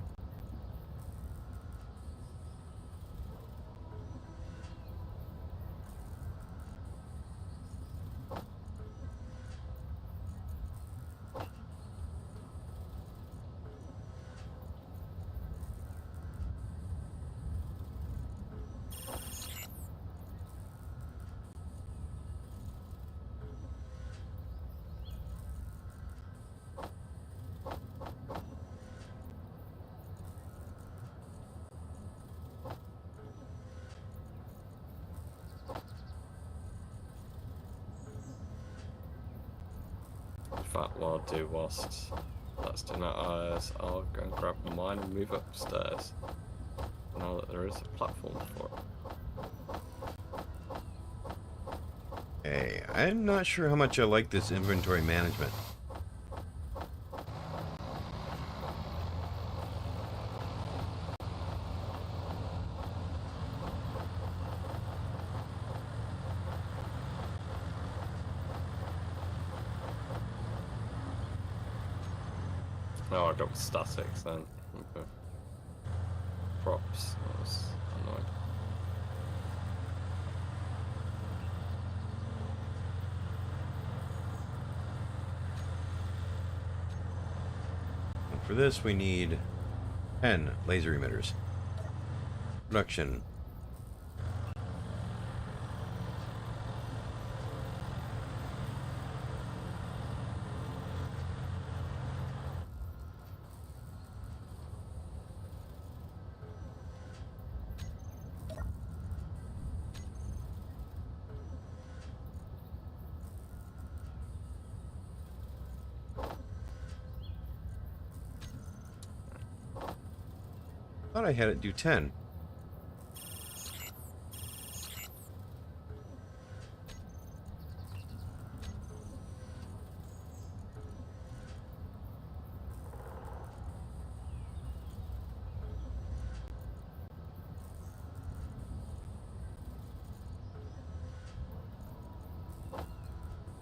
In fact, what I'll do whilst that's doing that is I'll go and grab mine and move upstairs. Now that there is a platform for it. Hey, I'm not sure how much I like this inventory management. Oh, I got statics then. Okay. Props. That was annoying. And for this, we need 10 laser emitters. Production. Thought I had it do 10.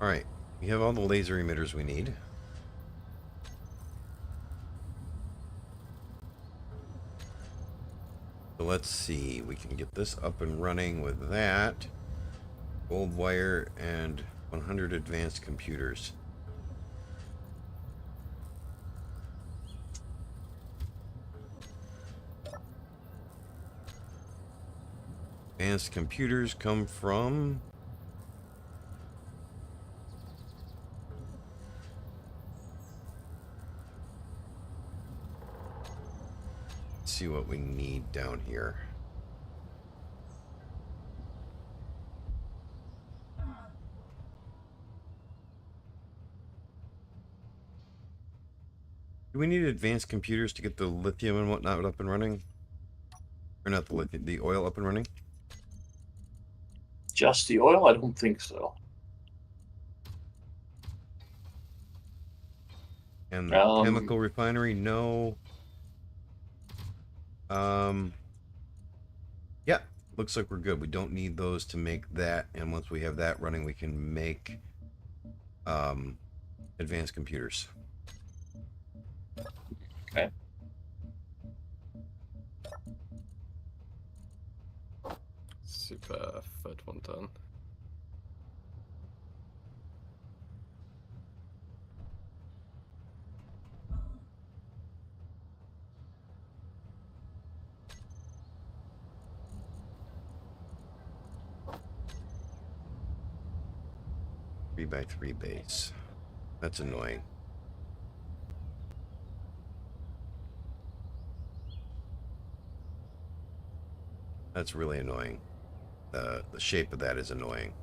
Alright, we have all the laser emitters we need. So let's see, we can get this up and running with that. Gold wire and 100 advanced computers. Advanced computers come from... Let's see what we need down here. Do we need advanced computers to get the lithium and whatnot up and running? Or not the lithium, the oil up and running? Just the oil? I don't think so. And the chemical refinery, no. Yeah, looks like we're good. We don't need those to make that, and once we have that running, we can make advanced computers. Okay. Super, third one done. Three by 3 base. That's annoying. That's really annoying. The shape of that is annoying.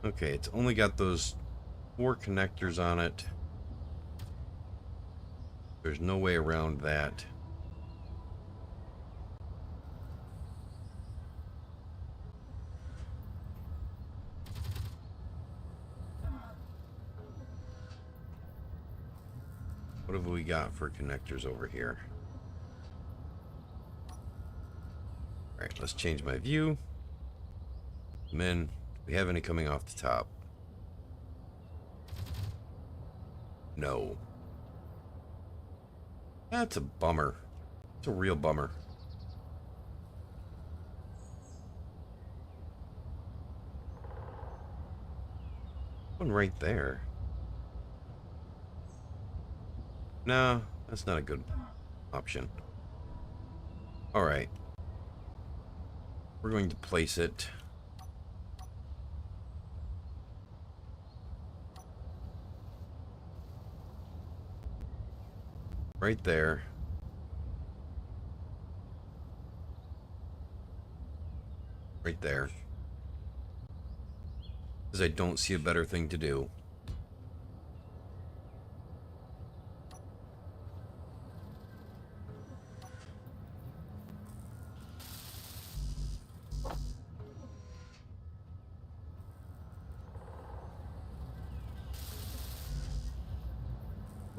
Okay, it's only got those 4 connectors on it. There's no way around that. What have we got for connectors over here? Alright, let's change my view. And then, do we have any coming off the top? No. That's a bummer. It's a real bummer. One right there. No, that's not a good option. Alright. We're going to place it right there. Right there. Because I don't see a better thing to do.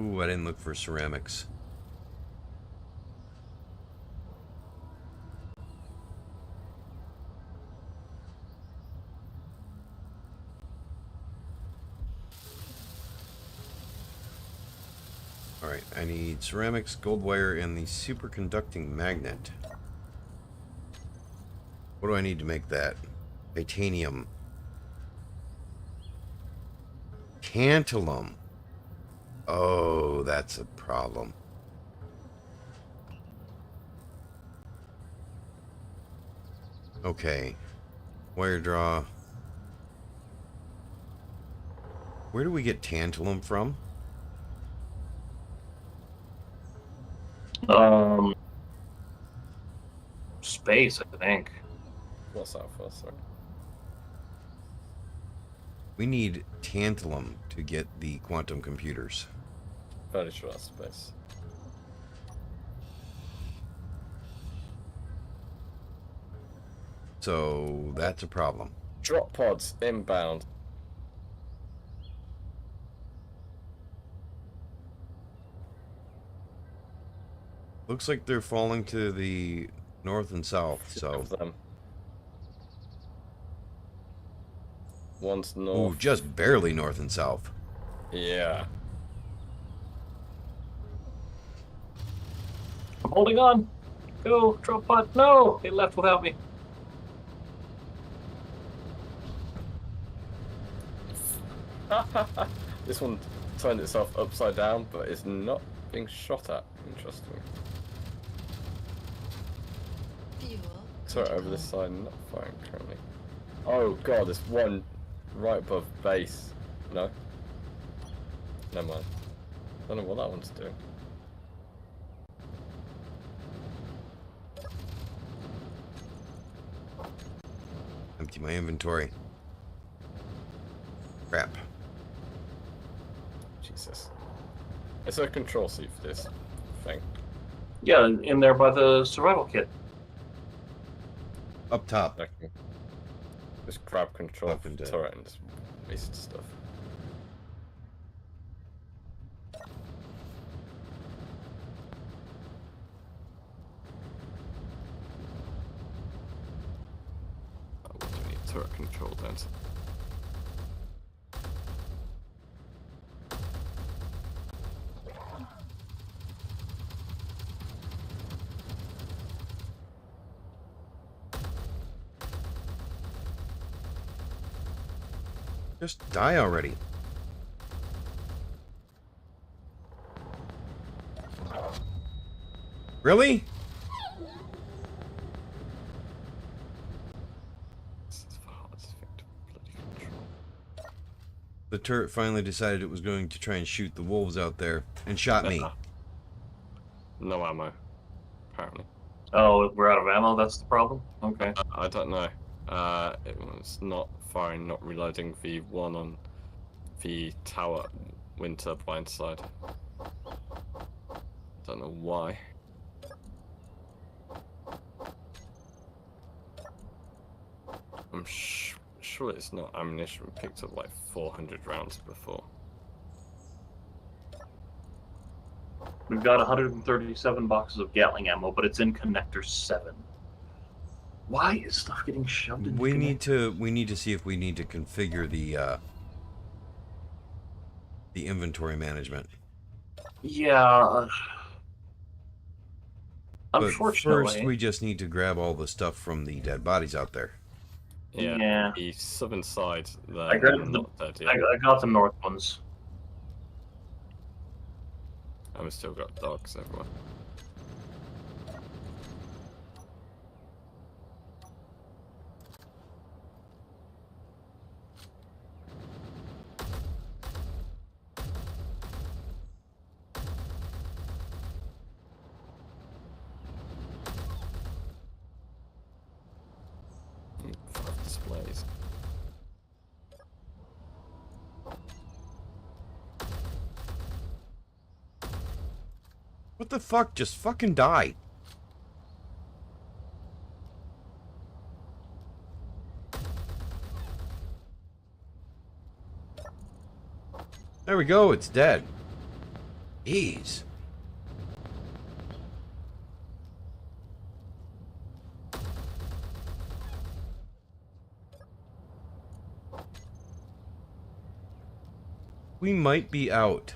Ooh, I didn't look for ceramics. Alright, I need ceramics, gold wire, and the superconducting magnet. What do I need to make that? Titanium. Tantalum. Oh, that's a problem. Okay. Wire draw. Where do we get tantalum from? Space, I think. What's that for? Sorry. We need tantalum to get the quantum computers. Very sure that's space. So that's a problem. Drop pods inbound. Looks like they're falling to the north and south, so... Of them. One's Ooh, north. just barely north and south. Yeah. I'm holding on. Go, drop pod. No, they left without me. This one turned itself upside down, but it's not being shot at. Interesting. Fuel. Sorry, over this side, not firing currently. Oh god, there's one right above base. No? Never mind. Don't know what that one's doing. Empty my inventory. Crap. Jesus. Is there a control seat for this thing? Yeah, in there by the survival kit. Up top. Okay. Just grab control Up of and the down. turret and just waste stuff. Oh, what do we need? Turret control then. Just die already. Really? This is the hardest thing to bloody control. The turret finally decided it was going to try and shoot the wolves out there and shot me. No ammo, apparently. Oh, we're out of ammo. That's the problem. Okay. I don't know. It was not firing, not reloading the one on the tower wind turbine side. Don't know why. I'm sure it's not ammunition. We picked up like 400 rounds before. We've got 137 boxes of Gatling ammo, but it's in connector 7. Why is stuff getting shoved in? We need to see if we need to configure the inventory management. Yeah. But Unfortunately. first, we just need to grab all the stuff from the dead bodies out there. Yeah. The southern side, I they're grabbed not dead yet. I got the north ones. And we've still got dogs everywhere. Five displays. What the fuck? Just fucking die. There we go, it's dead. Jeez. We might be out.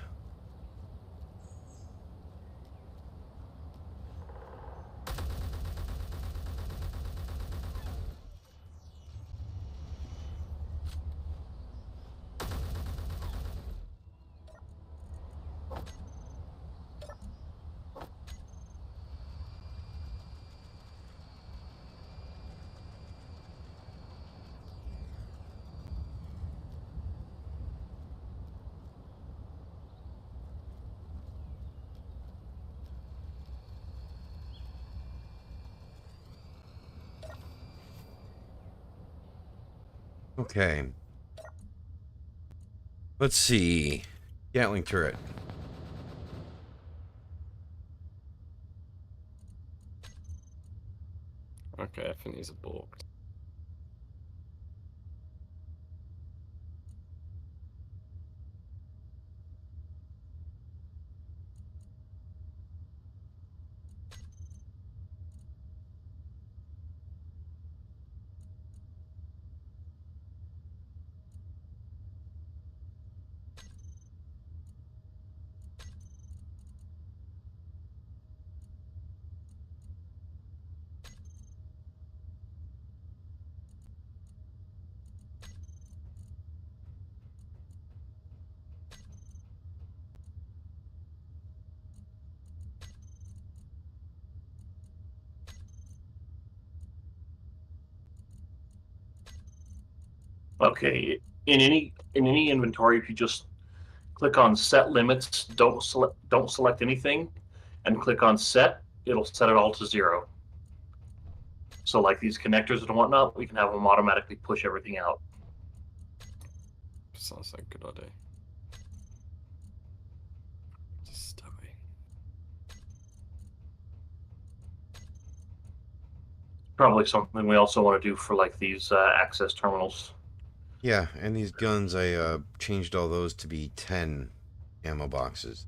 Okay. Let's see. Gatling turret. Okay, I think these are balked. Okay, in any inventory, if you just click on set limits, don't select anything, and click on set, it'll set it all to 0. So like these connectors and whatnot, we can have them automatically push everything out. Sounds like a good idea. Just stop it. Probably something we also want to do for like these access terminals. Yeah, and these guns, I changed all those to be 10 ammo boxes.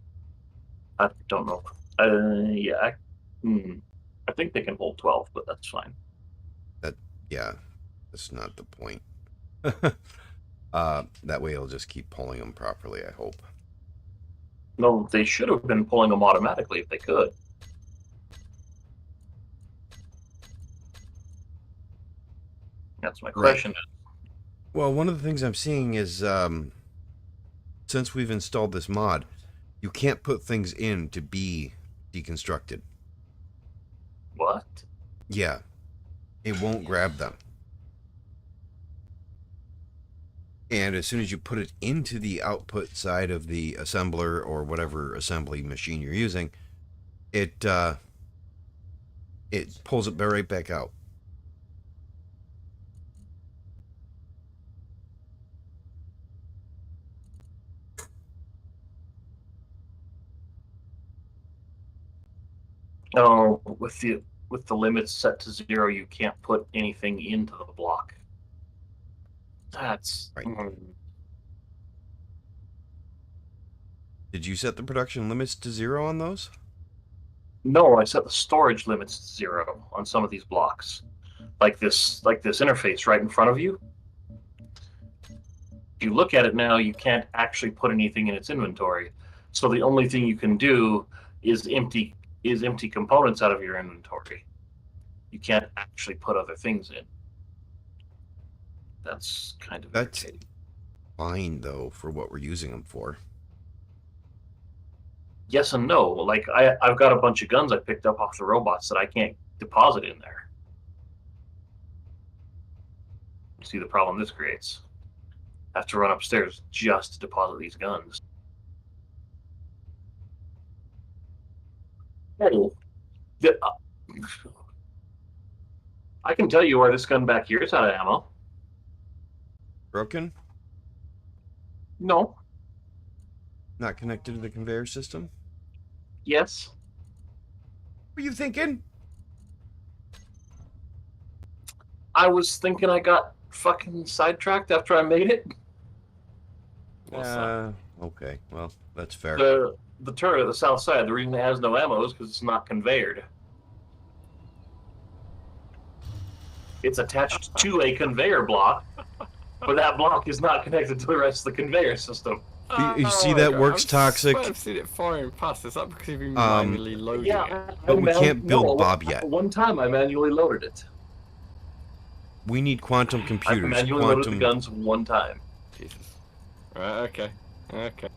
I don't know. Yeah, I think they can hold 12, but that's fine. Yeah, that's not the point. That way it'll just keep pulling them properly, I hope. No, they should have been pulling them automatically if they could. That's my question. Well, one of the things I'm seeing is since we've installed this mod, you can't put things in to be deconstructed. What? Yeah, it won't grab them. And as soon as you put it into the output side of the assembler or whatever assembly machine you're using, it pulls it right back out. No, with the limits set to 0, you can't put anything into the block. That's right. Did you set the production limits to 0 on those? No, I set the storage limits to 0 on some of these blocks. Like this interface right in front of you. If you look at it now, you can't actually put anything in its inventory. So the only thing you can do is empty components out of your inventory. You can't actually put other things in. That's kind of irritating. Fine though for what we're using them for. Yes and no. Like I've got a bunch of guns I picked up off the robots that I can't deposit in there. See the problem this creates? I have to run upstairs just to deposit these guns. Oh, I can tell you where this gun back here is out of ammo. Broken? No. Not connected to the conveyor system? Yes. What are you thinking? I was thinking I got fucking sidetracked after I made it. Okay. Well, that's fair. The turret at the south side, the reason it has no ammo is because it's not conveyored. It's attached to a conveyor block, but that block is not connected to the rest of the conveyor system. You see that works, Toxic? I've seen it firing past. Is that because you've been manually loading it? But we can't build Bob yet. One time I manually loaded it. We need quantum computers. I manually loaded the guns one time. Jesus. Right, okay. Okay.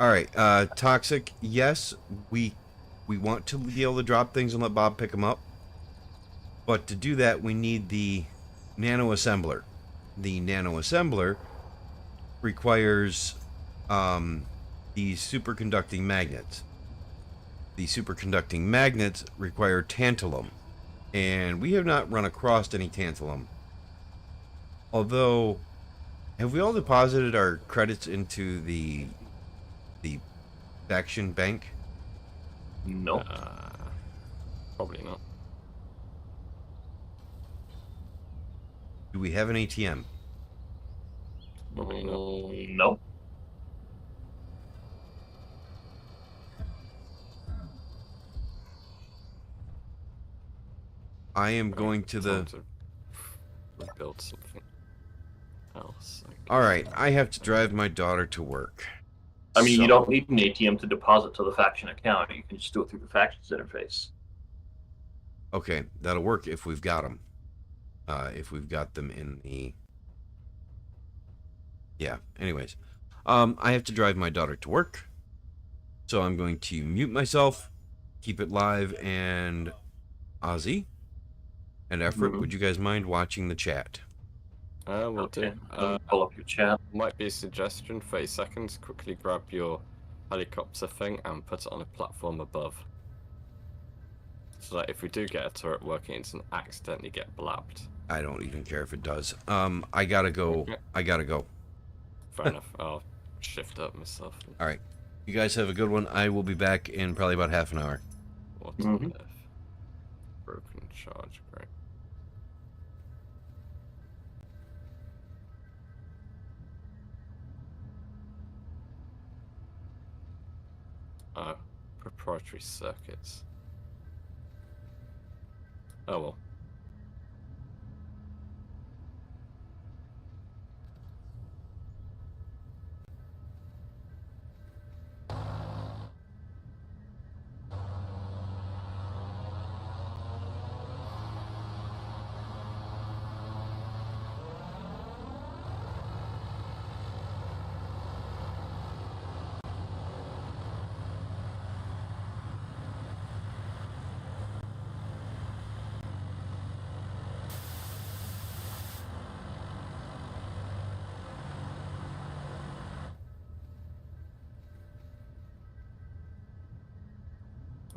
Alright, Toxic, yes, we want to be able to drop things and let Bob pick them up. But to do that, we need the nano assembler. The nano assembler requires these superconducting magnets. The superconducting magnets require tantalum. And we have not run across any tantalum. Although, have we all deposited our credits into the faction bank? No. Probably not. Do we have an ATM? Probably not. No. I am going to the... Time to rebuild something else. Alright, I have to drive my daughter to work. I mean, So- you don't need an ATM to deposit to the faction account. You can just do it through the factions interface. Okay, that'll work if we've got them. If we've got them in the... Yeah, anyways. I have to drive my daughter to work. So I'm going to mute myself, keep it live, and Ozzy and Effort, would you guys mind watching the chat? Will Okay. do. Let me pull up your chat. Might be a suggestion. 30 seconds. Quickly grab your helicopter thing and put it on a platform above, so that if we do get a turret working, it doesn't accidentally get blapped. I don't even care if it does. I gotta go. Okay. I gotta go. Fair enough. I'll shift up myself. All right. You guys have a good one. I will be back in probably about half an hour. What Mhm. on earth? Broken charge. Great. Oh, proprietary circuits. Oh well.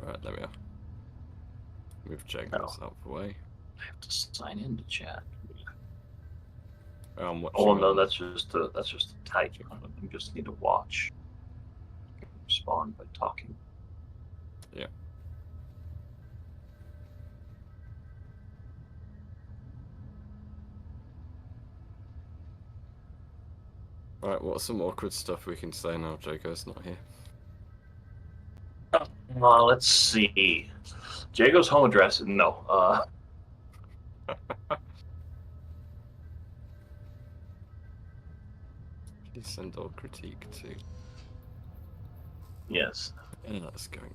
Right, there we are. Move Jacobs out of the way. I have to sign into chat. I'm watching. Oh no, that's just a type. I just need to watch. Respond by talking. Yeah. Alright, what's some awkward stuff we can say now Jacob's not here? Well, let's see. Jago's home address. No. Please send all critique to. Yes. And that's going.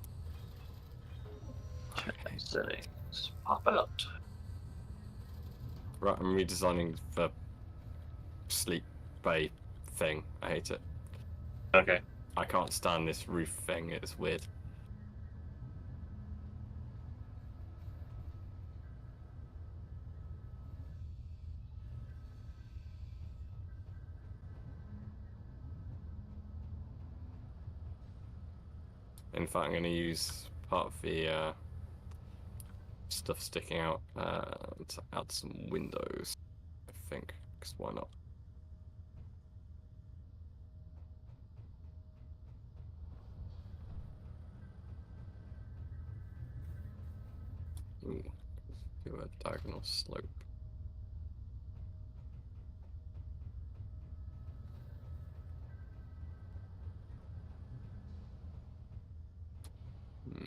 Chat settings. Pop out. Right, I'm redesigning the sleep bay thing. I hate it. Okay. I can't stand this roof thing, it's weird. In fact, I'm going to use part of the stuff sticking out to add some windows, I think, because why not? Ooh, do a diagonal slope. Hmm.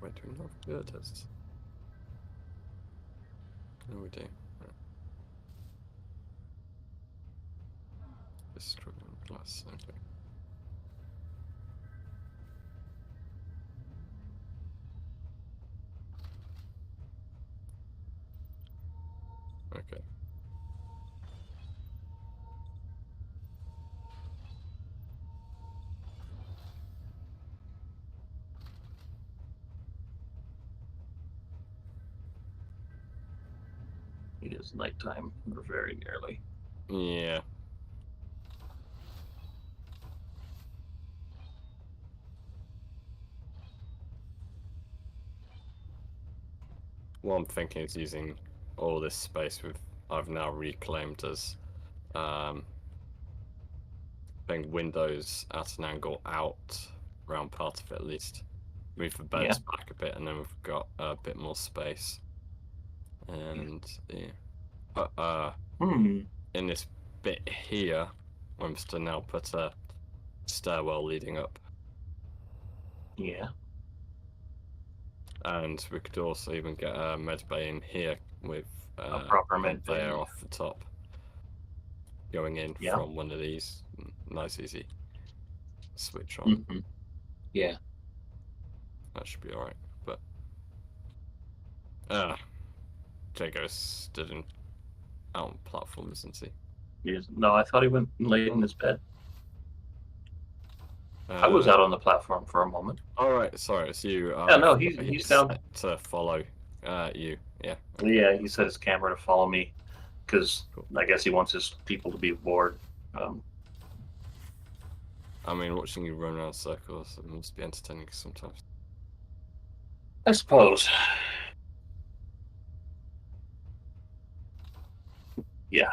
Wait, do we not have girders? No, we do. Right. Destroy glass, okay. Okay. It is nighttime. We're very nearly. Yeah. What I'm thinking is using all this space I've now reclaimed as putting windows at an angle out, around part of it at least. Move the beds back a bit, and then we've got a bit more space. And yeah, in this bit here, I'm to now put a stairwell leading up. Yeah. And we could also even get a med bay in here with A proper med bay. there off the top, going in from one of these. Nice, easy switch on. Mm-hmm. Yeah. That should be alright. But Jago stood out on platform, isn't he? No, I thought he went and laid in his bed. I was out on the platform for a moment. All right, sorry, it's you. Yeah, no, he's down. To follow you. Yeah. Yeah, he set his camera to follow me because I guess he wants his people to be aboard. I mean, watching you run around circles, it must be entertaining sometimes. I suppose. Yeah,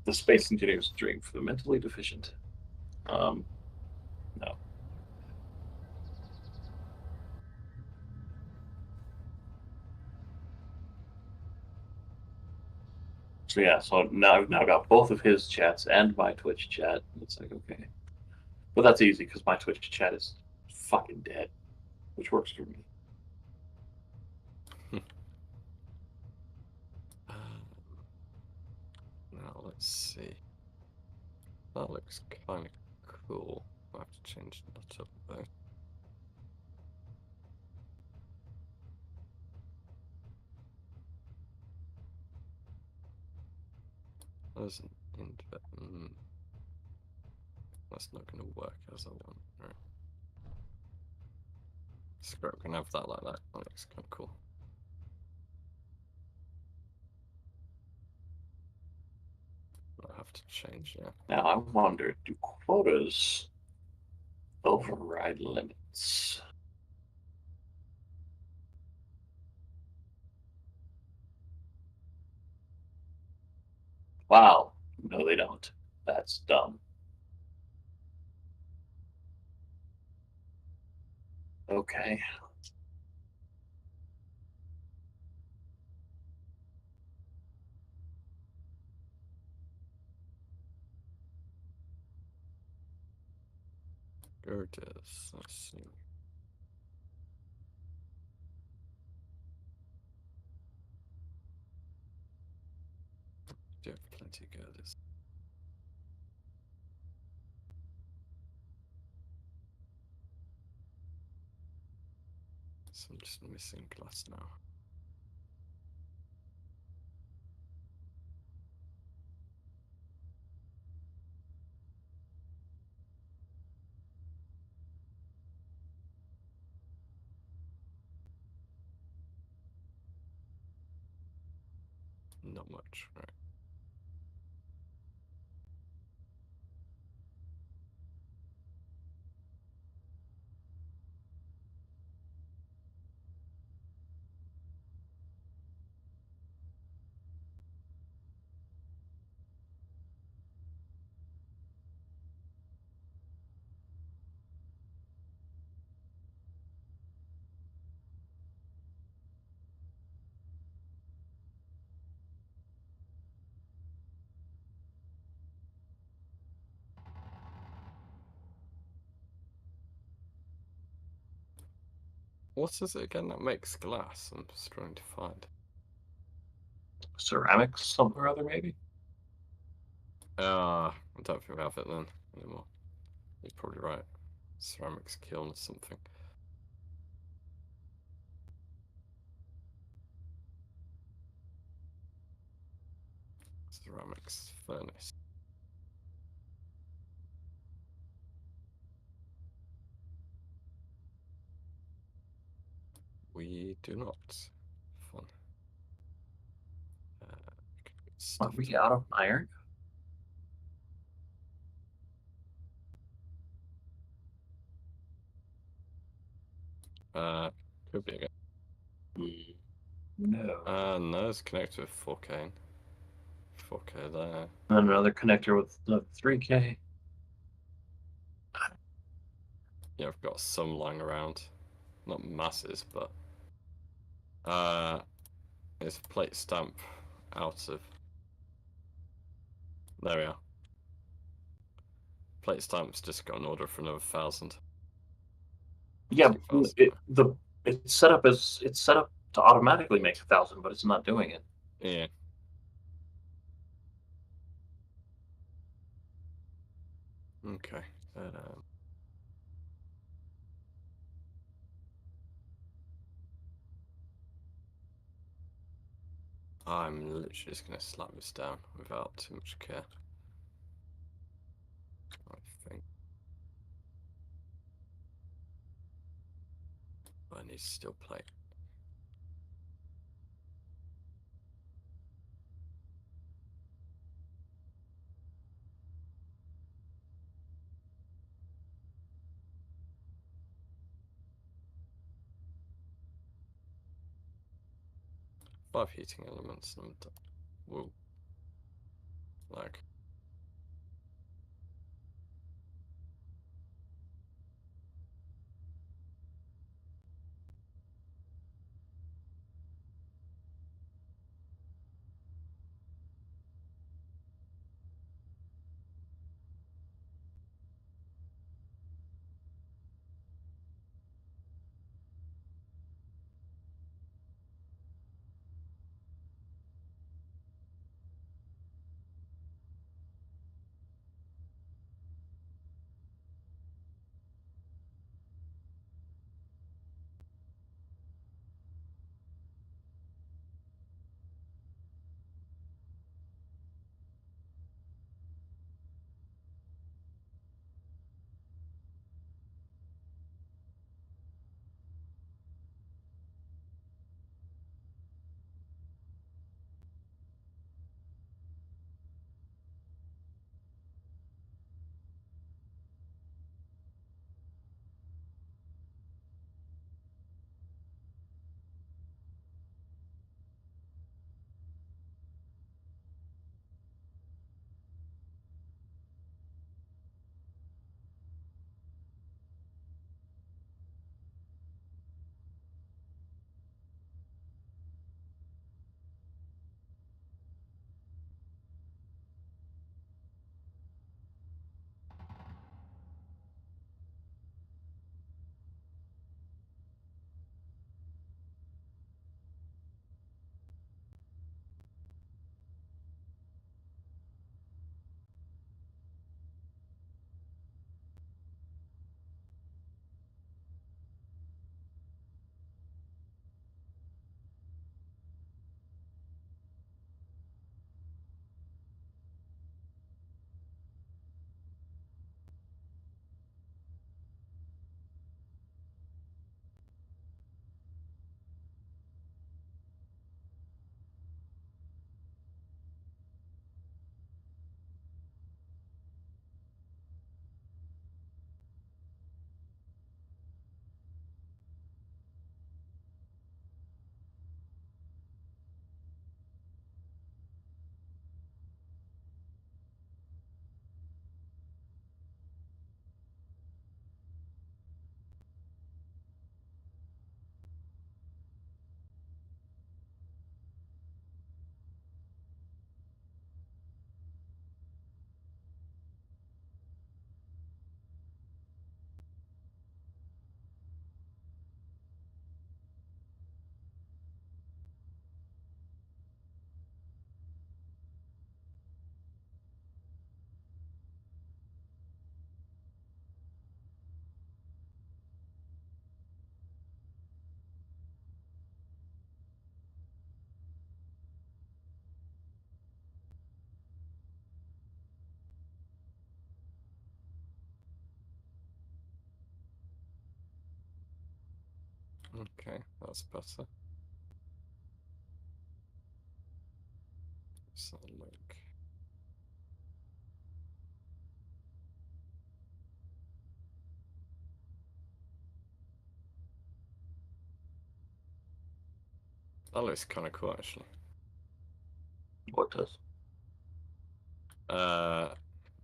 the space engineer's dream for the mentally deficient. No. So yeah, so now I've now got both of his chats and my Twitch chat. It's like, okay. But that's easy because my Twitch chat is fucking dead, which works for me. Now let's see. That looks kind of cool. I have to change that up though. There's an that's not going to work as I want. Right. Screw it, we can have that like that. That looks kind of cool. I have to change, yeah. Now I wonder, do quotas override limits? Wow. No, they don't. That's dumb. Okay. Girders, let's see. Do have plenty of girders. So I'm just missing glass now. Not much, right? What is it again that makes glass? I'm just trying to find. Ceramics, something or other, maybe? I don't think we have it then anymore. You're probably right. Ceramics kiln or something. Ceramics furnace. We do not. Fun. Are we out of iron? Could be again. No. No, it's connected with 4K. 4K there. And another connector with the 3K. Yeah, I've got some lying around. Not masses, but it's plate stamp out of. There we are. Plate stamp's just got an order for another 1,000. Yeah, 2,000. it's set up to automatically make 1,000, but it's not doing it. Yeah. Okay. I'm literally just going to slap this down without too much care. I think. But I need to still play. Five heating elements and whoa. Lag. Okay, that's better. So look. That looks kind of cool, actually. What does?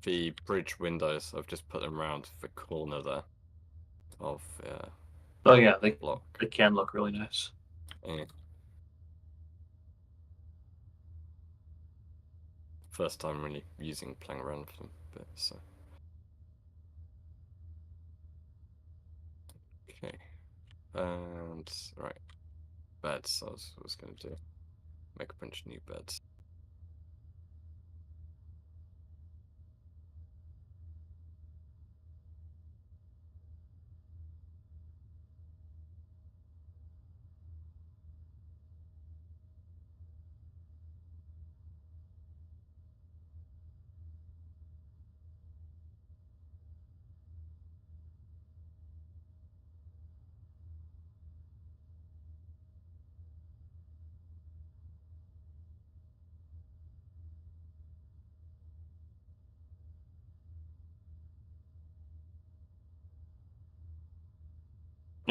The bridge windows, I've just put them around the corner there of Oh yeah, they block. can look really nice. Yeah. First time really playing around with them a bit, so. Okay. And, right. Beds, I was going to do. Make a bunch of new beds.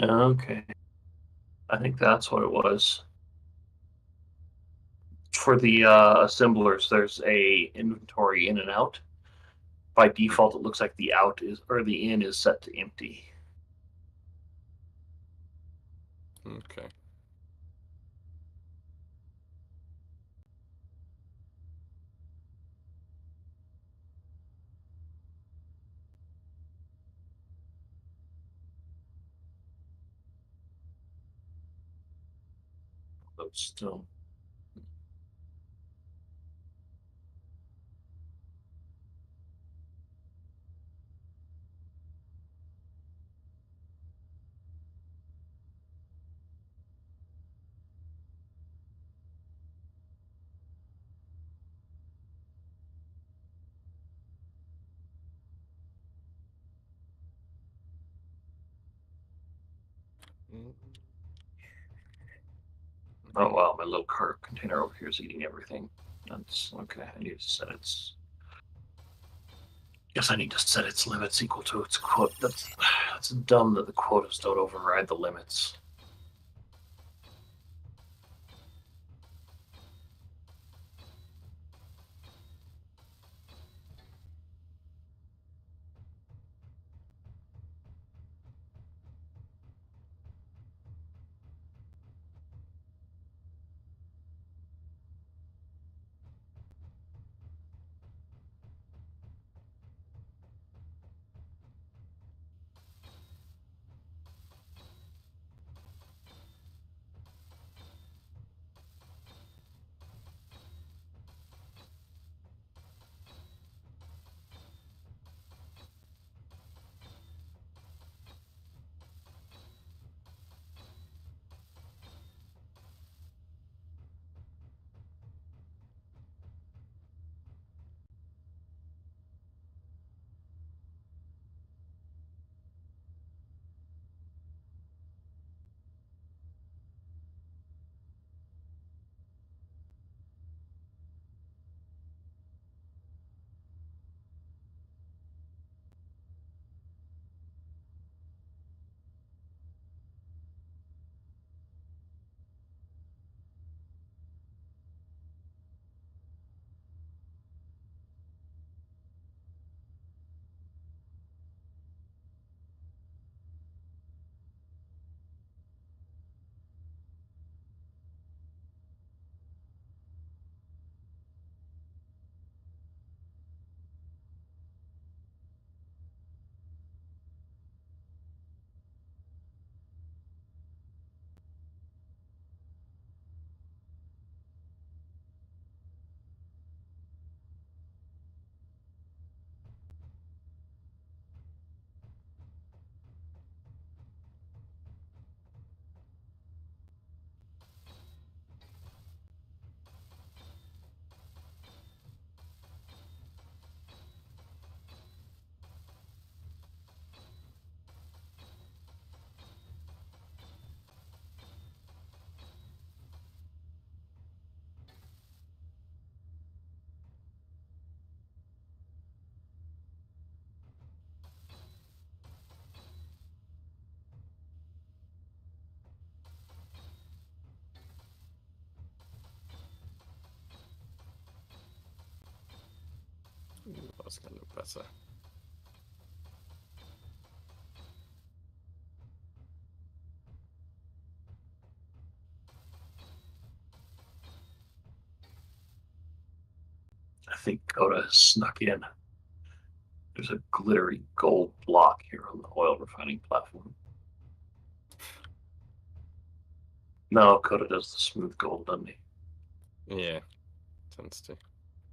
Okay. I think that's what it was. For the assemblers, there's a inventory in and out. By default, it looks like the out is or the in is set to empty. Okay. But still. Mm. Oh wow, my little cart container over here is eating everything. That's okay. I need to set its. Guess I need to set its limits equal to its quote. That's dumb that the quotas don't override the limits. Ooh, that's gonna look better. I think Coda has snuck in. There's a glittery gold block here on the oil refining platform. No, Coda does the smooth gold, doesn't he? Yeah, tends to.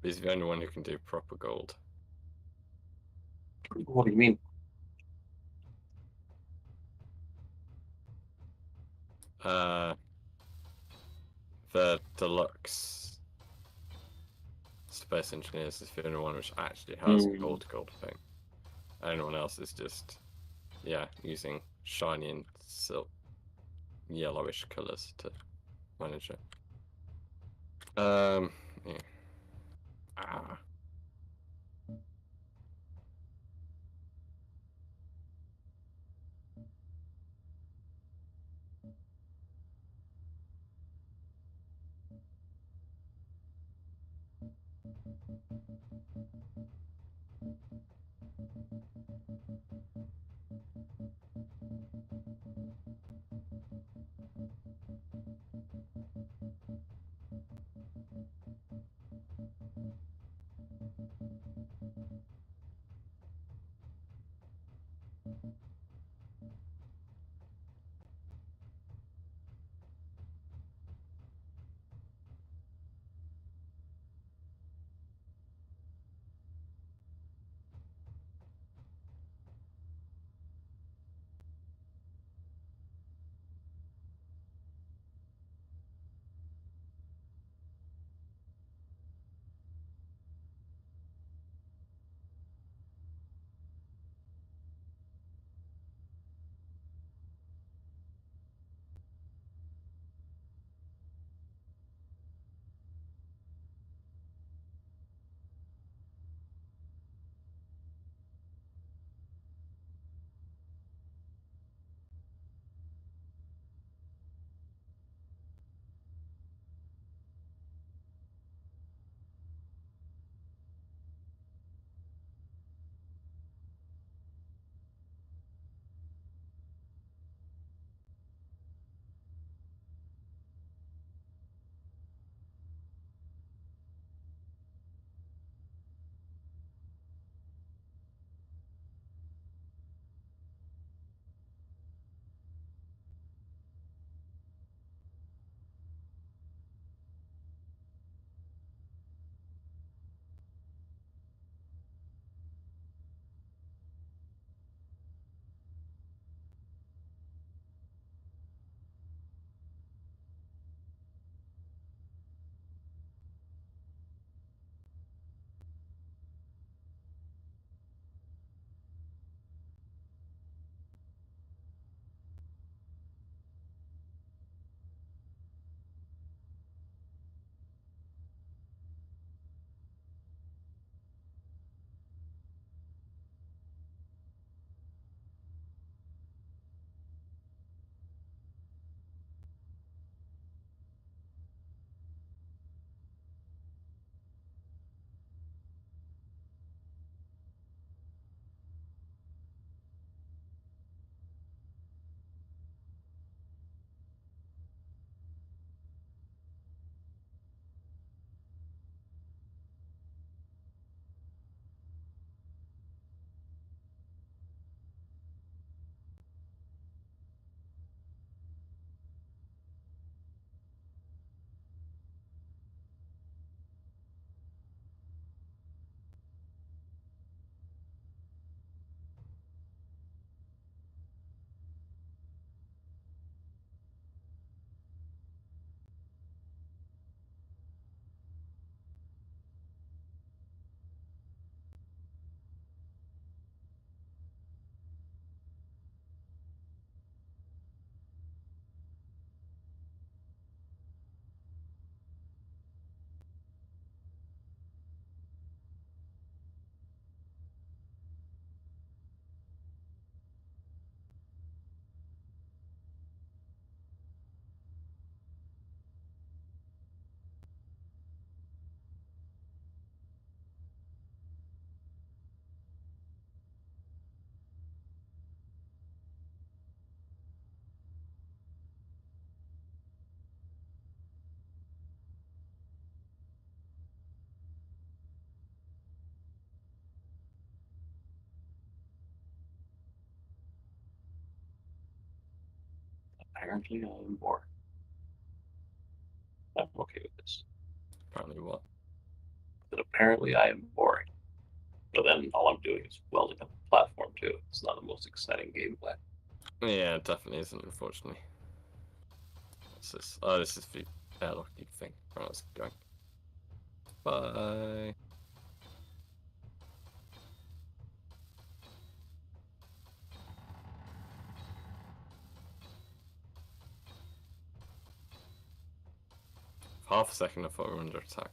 But he's the only one who can do proper gold. What do you mean? Uh, the deluxe space engineers is the only one which actually has gold thing. Anyone else is just, yeah, using shiny and silk yellowish colors to manage it. Yeah. Ah. Apparently, I'm bored. I'm okay with this. Apparently what? But apparently, I am boring. But then all I'm doing is welding up the platform too. It's not the most exciting gameplay. Yeah, it definitely isn't, unfortunately. What's this? Oh, this is the airlocky thing. Right, let's go. Bye. For half a second I thought we were under attack,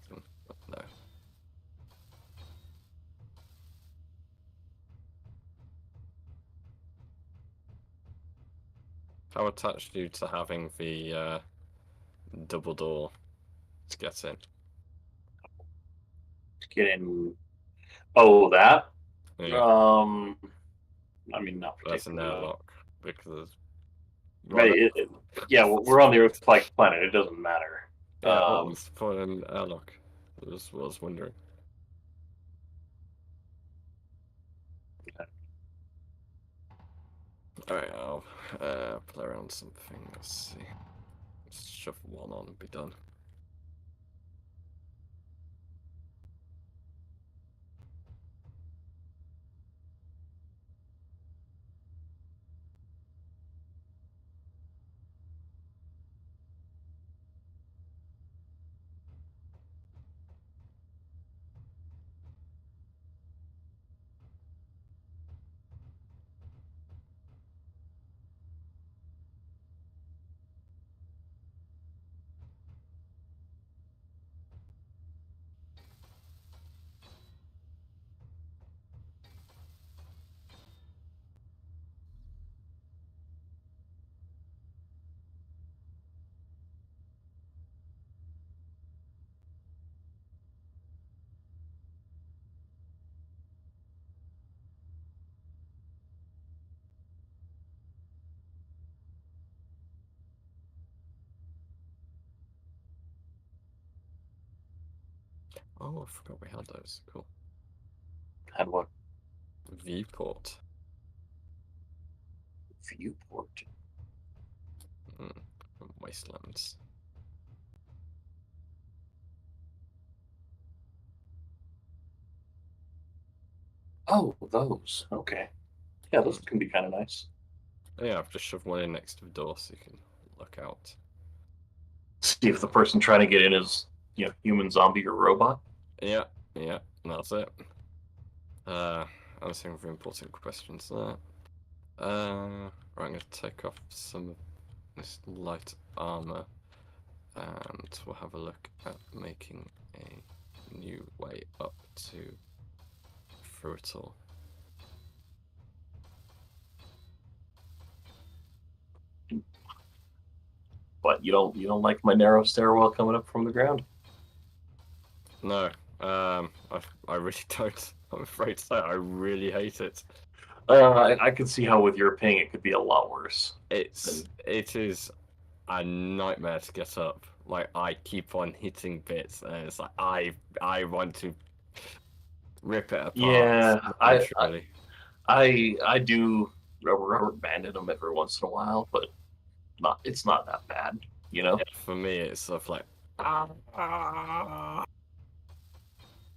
but no. How attached are you to having the double door to get in? To get in. Oh, that. Yeah, I mean, not that's an particularly. airlock because. Right. Yeah, we're on the Earth-like planet. It doesn't matter. Yeah, what was the point of an airlock? Was wondering. Alright, I'll play around something. Let's see. Let's shove one on and be done. Oh, I forgot we had those. Cool. Had what? Viewport. Viewport. From Wastelands. Oh, those. Okay. Yeah, those can be kind of nice. Yeah, I've just shoved one in next to the door so you can look out. See if the person trying to get in is, human, zombie, or robot. Yeah, that's it. Answering for important questions there. Right, I'm going to take off some of this light armor and we'll have a look at making a new way up to through it all. But you don't like my narrow stairwell coming up from the ground? No, I really don't. I'm afraid to say I really hate it. I can see how with your ping it could be a lot worse. It is a nightmare to get up. Like I keep on hitting bits, and it's like I want to rip it apart. Yeah, literally. I do rubber banded them every once in a while, but it's not that bad, Yeah, for me, it's sort of like.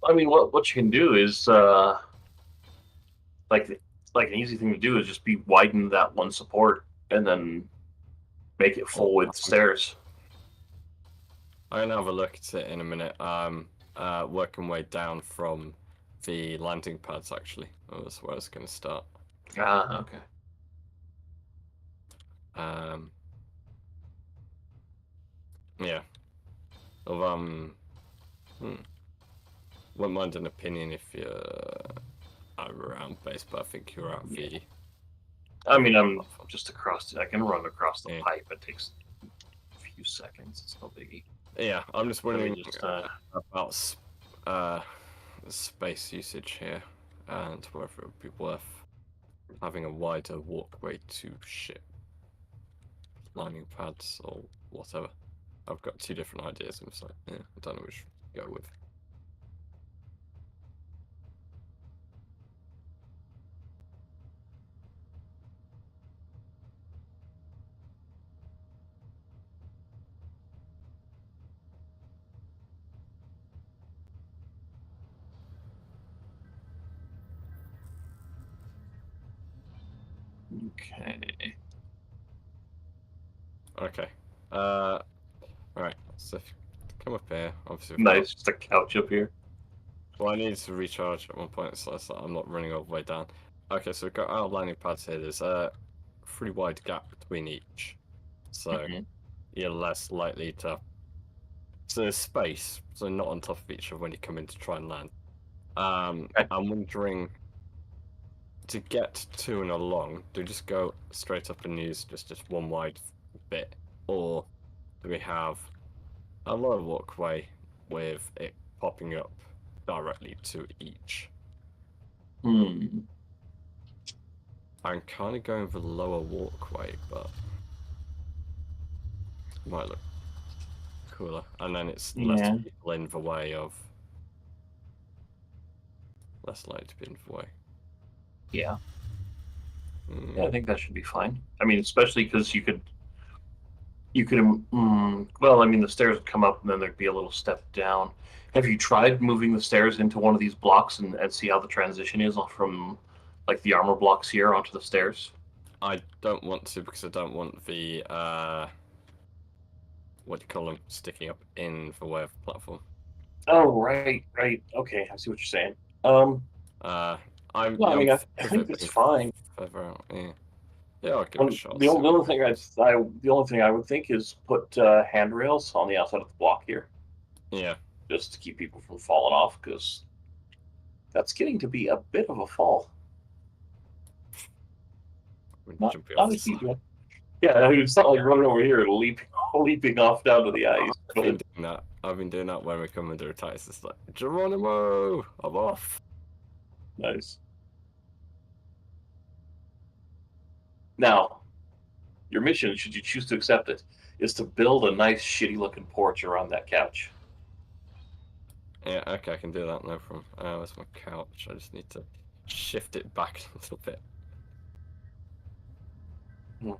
I mean, what you can do is like an easy thing to do is just be widen that one support and then make it full with stairs. I'm gonna have a look at it in a minute. Working way down from the landing pads actually. Oh, that's where I was gonna start. Ah, okay. Yeah. Wouldn't mind an opinion if you're around base, but I think you're at V. I mean, I'm just across. I can run across the Yeah. pipe. It takes a few seconds. It's no biggie. Yeah, I'm just wondering Just, about space usage here and whether it would be worth having a wider walkway to ship landing pads or whatever. I've got two different ideas, and so yeah, I don't know which to go with. okay. Okay. Alright, so if you come up here, obviously. Nice, just a couch up here. Well, I need to recharge at one point, so I'm not running all the way down. Okay, so we've got our landing pads here. There's a pretty wide gap between each, so you're less likely to. So there's space, so not on top of each other when you come in to try and land. I'm wondering, to get to and along, do we just go straight up and use just one wide bit, or do we have a lower walkway with it popping up directly to each. Hmm. I'm kind of going for the lower walkway, but it might look cooler. And then it's less Yeah. people in the way of... Less likely to be in the way. Yeah. Mm. Yeah, I think that should be fine. I mean, especially because you could, well, I mean, the stairs would come up and then there'd be a little step down. Have you tried moving the stairs into one of these blocks and see how the transition is from, like, the armor blocks here onto the stairs? I don't want to because I don't want the, what do you call them, sticking up in the way of the platform. Oh, right. Okay, I see what you're saying. Um, I'm, no, I mean, I with think it it's being fine. further out, yeah. Yeah, I'll give it a shot. The only thing the only thing I would think is put handrails on the outside of the block here, Yeah. just to keep people from falling off, because that's getting to be a bit of a fall. Not Off a the huge side. one. Yeah, it's not like running over here and leaping off down to the ice. I've been doing that. I've been doing that when we come under attack. It's like, Geronimo, I'm off. Nice. Now, your mission, should you choose to accept it, is to build a nice, shitty-looking porch around that couch. Yeah, okay, I can do that, no problem. Where's my couch? I just need to shift it back a little bit. Hmm.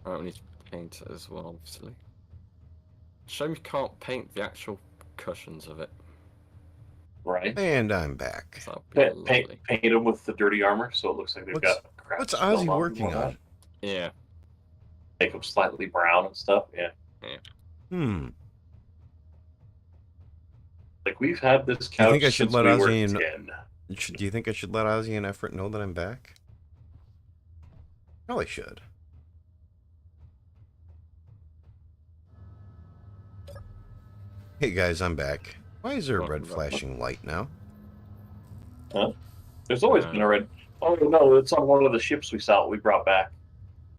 Alright, we need to paint it as well, obviously. Shame you can't paint the actual cushions of it. Right. And I'm back. So that'd be lovely. Paint them with the dirty armor, so it looks like they've got crap. What's spilled Ozzy on them working and whatnot. on? Yeah. Make them slightly brown and stuff. Yeah. Like, we've had this Do you think couch I should since let we were Ozzy and 10. do you think I should let Ozzy and Effort know that I'm back? Probably should. Hey guys, I'm back. Why is there a red flashing light now? Huh? There's always been a red. Oh no, it's on one of the ships we brought back.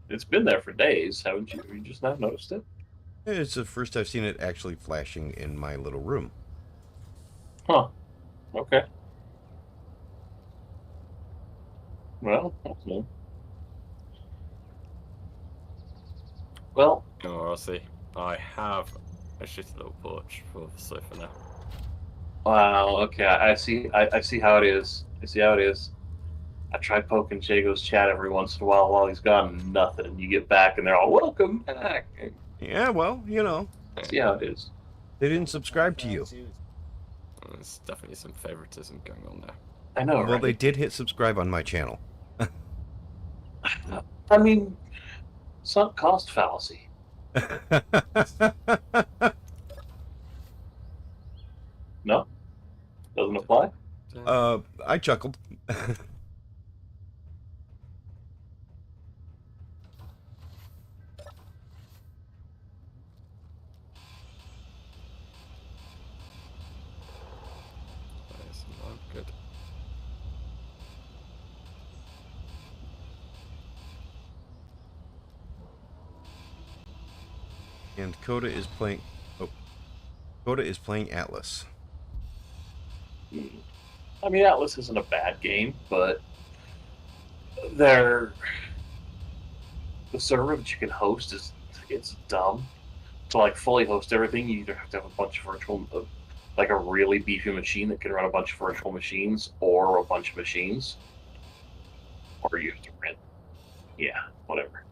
It's been there for days, haven't you? You just not noticed it? It's the first I've seen it actually flashing in my little room. Huh. Okay. Well, okay. Well, Oh, I'll see. I have a shitty little porch for the sofa now. wow. Okay, I see. I see how it is. I see how it is. I try poking Jago's chat every once in a while he's gone, nothing. And you get back and they're all, welcome back. Yeah, well, you know. See how it is. They didn't subscribe to you. There's definitely some favoritism going on there. I know, Well, right? they did hit subscribe on my channel. I mean, sunk cost fallacy. No? Doesn't apply? I chuckled. Nice, no, good. And Coda is playing. Oh, Coda is playing Atlas. I mean, Atlas isn't a bad game, but the server that you can host it's dumb. To like fully host everything, you either have to have a bunch of virtual, like a really beefy machine that can run a bunch of virtual machines, or a bunch of machines, or you have to rent. Yeah, whatever.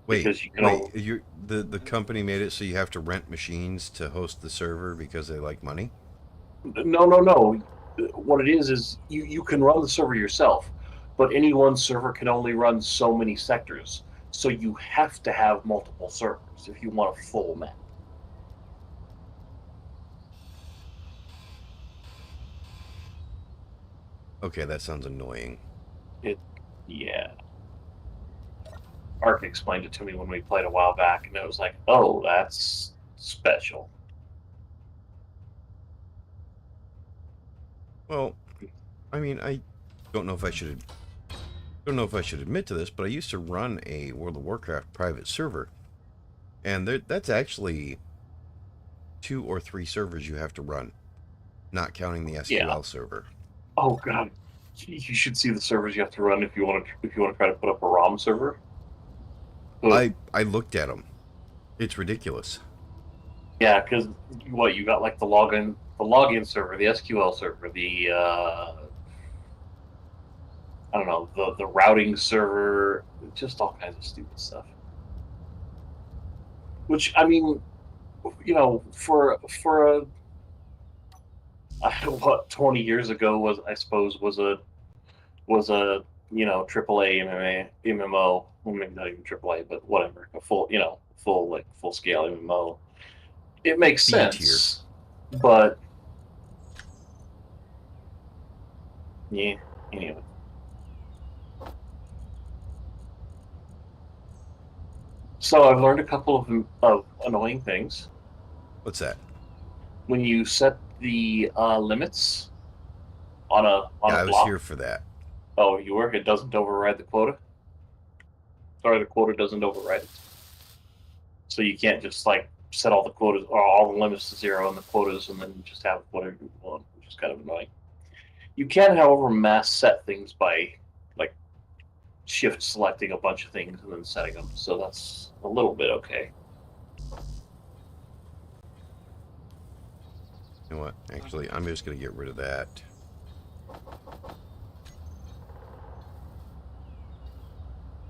Wait, Because you can wait. The company made it so you have to rent machines to host the server because they like money? No. What it is you can run the server yourself, but any one server can only run so many sectors. So you have to have multiple servers if you want a full map. Okay, that sounds annoying. Yeah. Ark explained it to me when we played a while back, and it was like, oh, that's special. Well, I mean, I don't know if I should admit to this, but I used to run a World of Warcraft private server And that's actually 2 or 3 servers you have to run, not counting the SQL Yeah. server. Oh god, you should see the servers you have to run if you want to try to put up a ROM server. But, I looked at them. It's ridiculous. yeah, because what you got like the login server, the SQL server, the I don't know, the routing server, just all kinds of stupid stuff. Which I mean, for a what 20 years ago was I suppose was a AAA MMO, well, maybe not even AAA, but whatever, a full scale MMO. It makes B tier. sense, but yeah. Anyway, so I've learned a couple of annoying things. What's that? When you set the limits on Yeah, a I was block, here for that. oh, it doesn't override the quota. Sorry, the quota doesn't override it. So you can't just like set all the quotas or all the limits to 0 and the quotas, and then just have whatever you want, which is kind of annoying. You can, however, mass set things by like shift selecting a bunch of things and then setting them. So that's a little bit okay. You know what? Actually, I'm just going to get rid of that.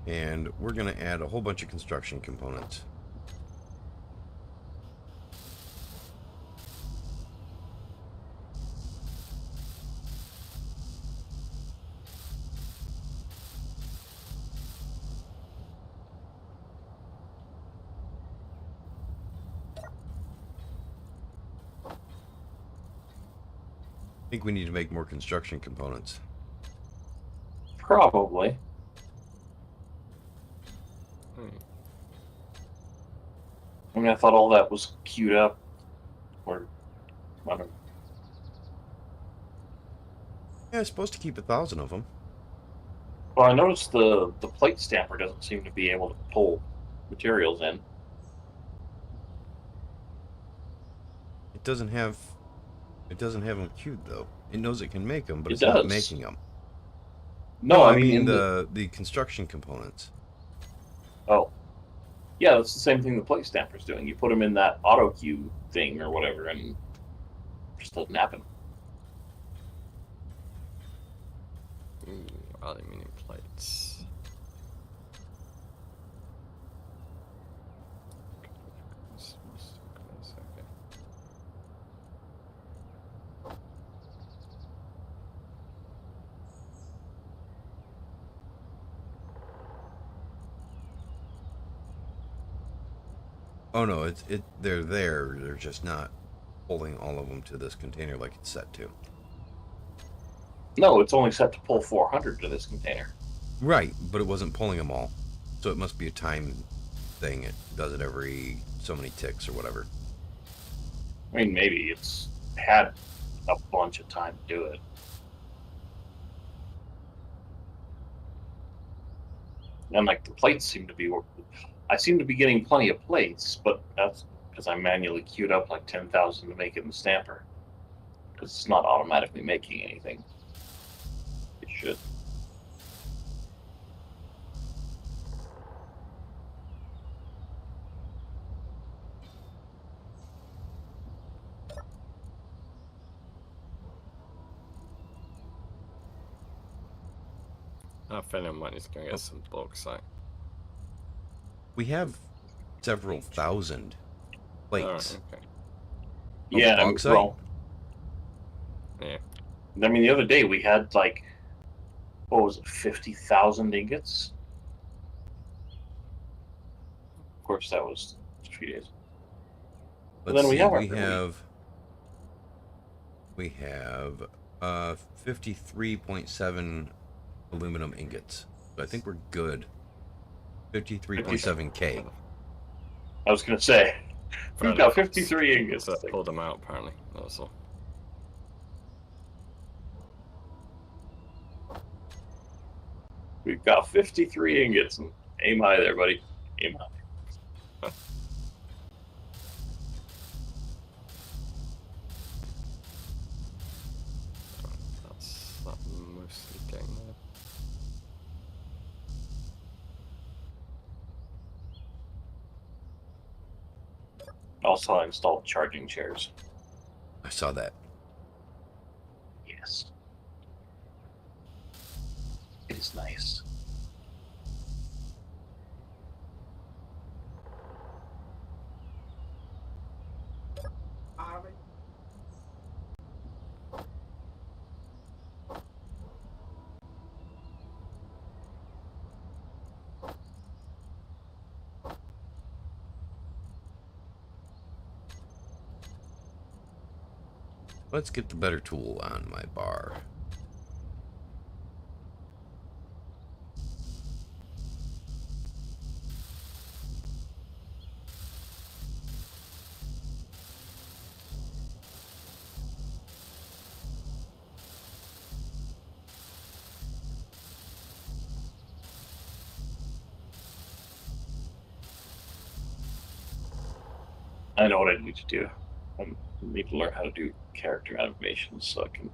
And we're going to add a whole bunch of construction components. I think we need to make more construction components. Probably. I mean, I thought all that was queued up, or I don't know. Yeah, it's supposed to keep 1,000 of them. Well, I noticed the plate stamper doesn't seem to be able to pull materials in. It doesn't have them queued though. It knows it can make them, but It it's not does. making them. No, I I mean mean in the construction components. oh, yeah, that's the same thing the plate stamper's doing. You put them in that auto queue thing or whatever, and it just doesn't happen. Ooh, aluminium plates. Okay. Oh no, they're there. They're just not pulling all of them to this container like it's set to. No, it's only set to pull 400 to this container. Right, but it wasn't pulling them all. So it must be a time thing. It does it every so many ticks or whatever. I mean, maybe it's had a bunch of time to do it. And like the plates seem to be, I seem to be getting plenty of plates, but that's because I manually queued up like 10,000 to make it in the stamper. Because it's not automatically making anything. It should. I have a feeling I need to go get some bauxite. We have several thousand plates. Alright, okay. Yeah, I mean, bauxite? well, Yeah. I mean, the other day we had like, what was it, 50,000 ingots? Of course, that was a few days. But Let's then see. we have 53.7 aluminum ingots. So I think we're good. 53.7K. I was going to say, we've got 53 ingots. So I pulled them out apparently. That's all. We've got 53 ingots. Aim high there, buddy. Aim high. Also, I installed charging chairs. I saw that. Yes. It is nice. Already. Let's get the better tool on my bar. I know what I need to do. I need to learn how to do character animations so I can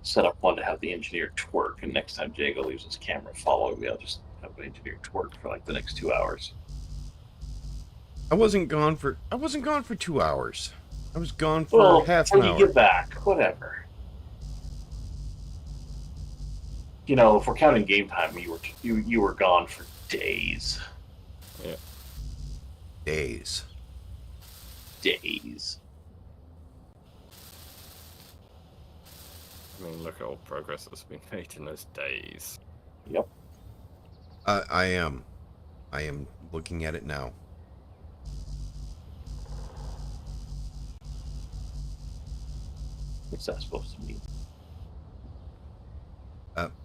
set up one to have the engineer twerk, and next time Jago leaves his camera following me, I'll just have the engineer twerk for like the next 2 hours. I wasn't gone for 2 hours. I was gone for half an when hour. you get back, whatever. You know, if we're counting game time, you were gone for days. Yeah. Days. Days. I mean, look at all progress that's been made in those days. Yep. I am looking at it now. What's that supposed to mean?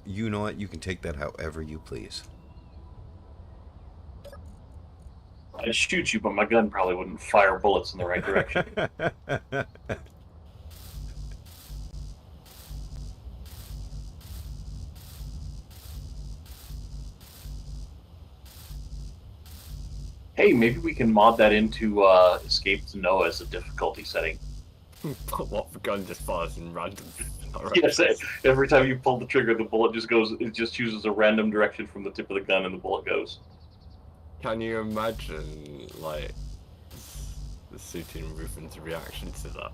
You know what? You can take that however you please. I'd shoot you, but my gun probably wouldn't fire bullets in the right direction. Hey, maybe we can mod that into Escape to Noah as a difficulty setting. What, the gun just fires in random Yes, directions? every time you pull the trigger, the bullet just goes. It just chooses a random direction from the tip of the gun, and the bullet goes. Can you imagine, like, the Suiting Ruffin's reaction to that?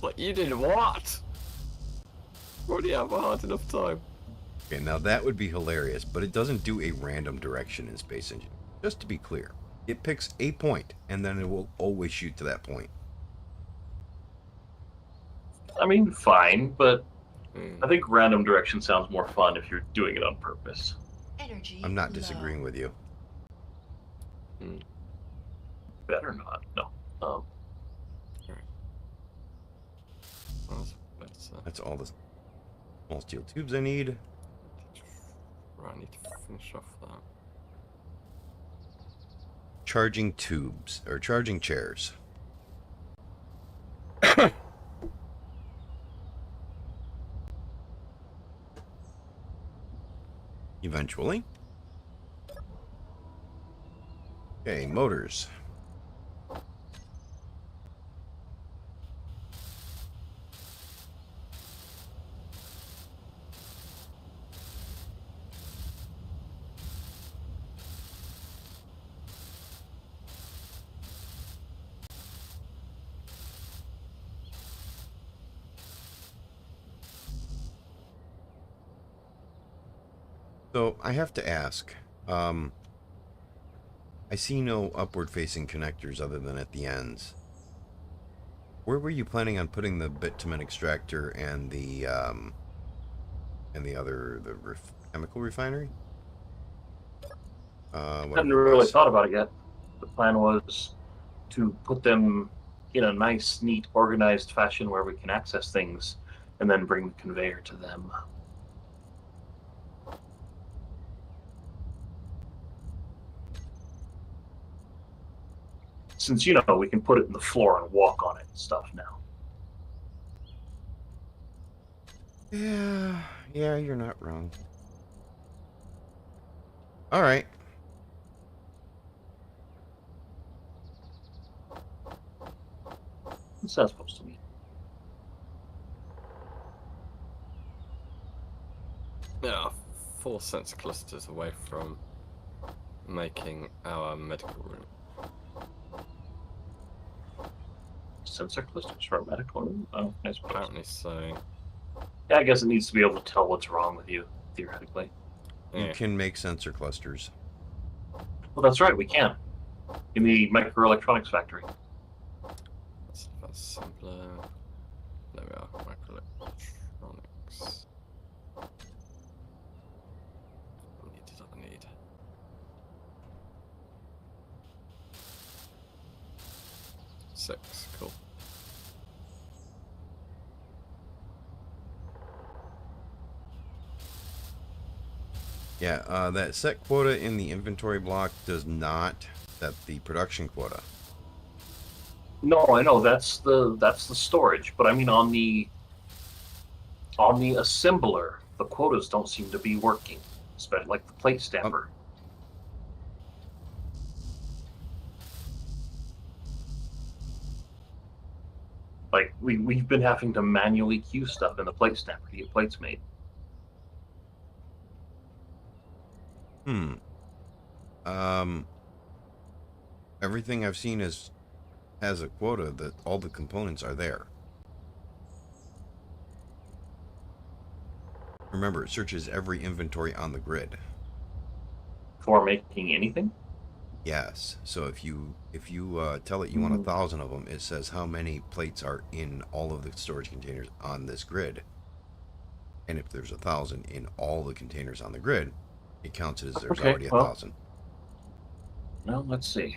Like, you did what? Already have a hard enough time. Okay, now that would be hilarious, but it doesn't do a random direction in Space Engine. Just to be clear, it picks a point, and then it will always shoot to that point. I mean, fine, but Mm. I think random direction sounds more fun if you're doing it on purpose. Energy I'm not low. disagreeing with you. Better not. No. That's better. That's all the small steel tubes I need. Right, I need to finish off that. Charging tubes, or charging chairs. Eventually. Okay, motors. So I have to ask, I see no upward-facing connectors other than at the ends. Where were you planning on putting the bitumen extractor and the chemical refinery? Hadn't really thought about it yet. The plan was to put them in a nice, neat, organized fashion where we can access things, and then bring the conveyor to them. Since, you know, we can put it in the floor and walk on it and stuff now. Yeah, you're not wrong. All right. What's that supposed to mean? Yeah, 4 sensor clusters away from making our medical room. Sensor clusters for a medical room? Oh, I suppose. Apparently so. Yeah, I guess it needs to be able to tell what's wrong with you, theoretically. You Yeah. can make sensor clusters. Well, that's right, we can. In the microelectronics factory. That's simpler. There we are. Microelectronics. I need. Six. Cool. Yeah, that set quota in the inventory block does not set the production quota. No, I know that's the storage, but I mean on the assembler, the quotas don't seem to be working. Especially like the plate stamper. Like we've been having to manually queue stuff in the plate stamper to get plates made. Everything I've seen has a quota that all the components are there. Remember, it searches every inventory on the grid. For making anything? Yes. So if you tell it you want 1,000 of them, it says how many plates are in all of the storage containers on this grid. And if there's 1,000 in all the containers on the grid, it counts it as there's Okay, already well. 1,000. Well, let's see.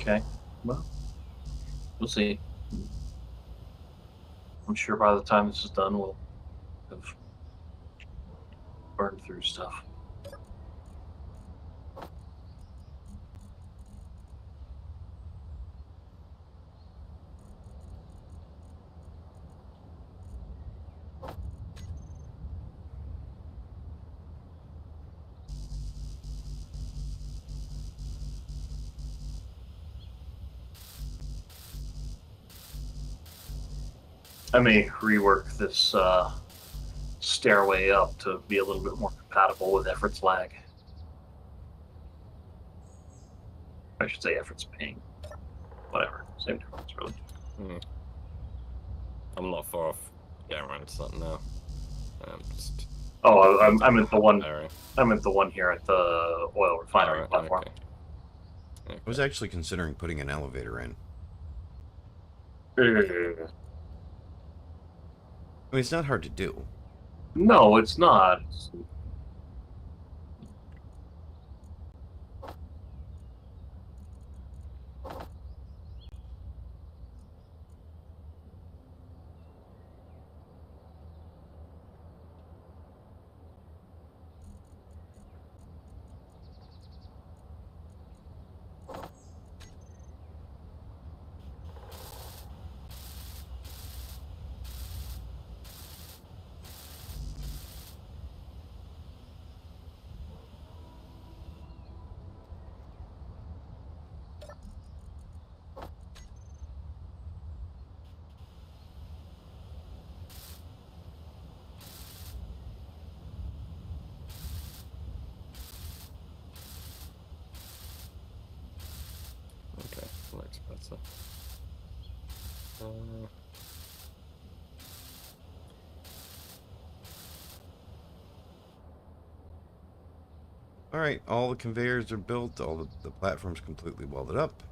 Okay. Well, we'll see. I'm sure by the time this is done, we'll have burned through stuff. I may rework this stairway up to be a little bit more compatible with Effort's lag. I should say Effort's ping. Whatever, same difference, really. I'm not far off getting around to that now. Just Oh, I'm at the one. area. I'm at the one here at the oil refinery Alright, platform. okay. I was actually considering putting an elevator in. I mean, it's not hard to do. No, it's not. Okay, looks better. Alright, all the conveyors are built, all the platforms completely welded up.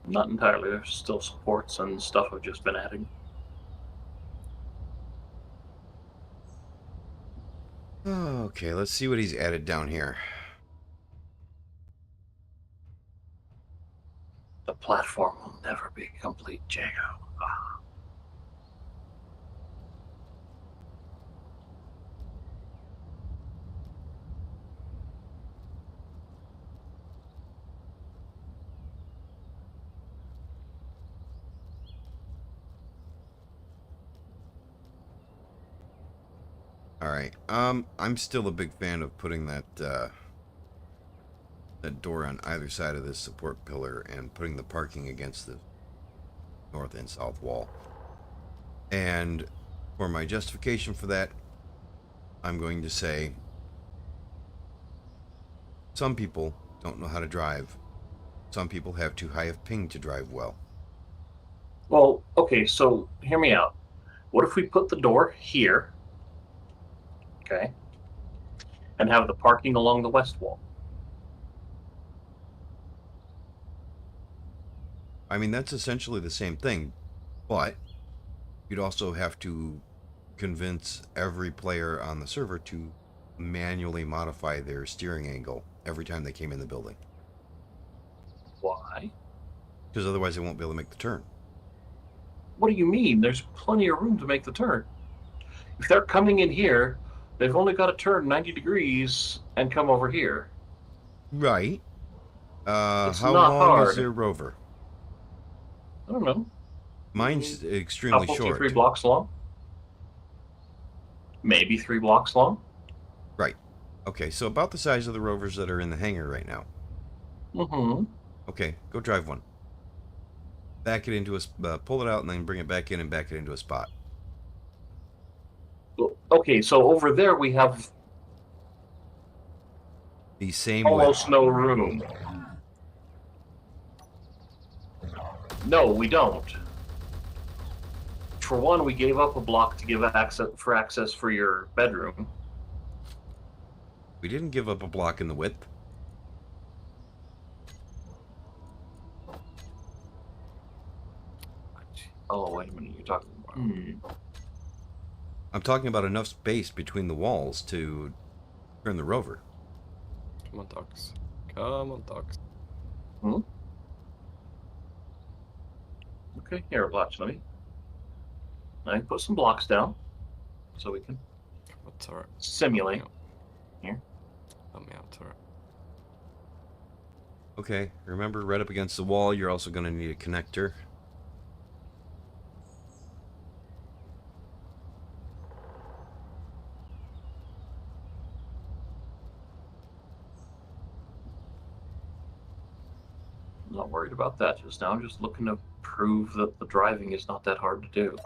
Not entirely. There's still supports and stuff I've just been adding. Okay, let's see what he's added down here. The platform will never be complete, Jago. All right. I'm still a big fan of putting that door on either side of this support pillar and putting the parking against the north and south wall. And for my justification for that, I'm going to say some people don't know how to drive. Some people have too high of ping to drive well. Well, okay, so hear me out. What if we put the door here, okay, and have the parking along the west wall? I mean, that's essentially the same thing, but you'd also have to convince every player on the server to manually modify their steering angle every time they came in the building. Why? Because otherwise they won't be able to make the turn. What do you mean? There's plenty of room to make the turn. If they're coming in here, they've only got to turn 90 degrees and come over here. Right. It's How not long hard. is their rover? I don't know. Mine's extremely Couple short. to 3 blocks long. Maybe 3 blocks long. Right. Okay, so about the size of the rovers that are in the hangar right now. Mm-hmm. Okay, go drive one. Back it into a pull it out and then bring it back in and back it into a spot. Okay, so over there we have The same almost width. no room. No, we don't. For one, we gave up a block to give access for your bedroom. We didn't give up a block in the width. Oh, wait a minute, you're talking about... I'm talking about enough space between the walls to turn the rover. Come on, dogs. Come on, dogs. Okay, here, watch, let me put some blocks down so we can Come on, turret. simulate. Help me out, turret. Okay, remember, right up against the wall, you're also going to need a connector. I'm not worried about that just now. I'm just looking to prove that the driving is not that hard to do.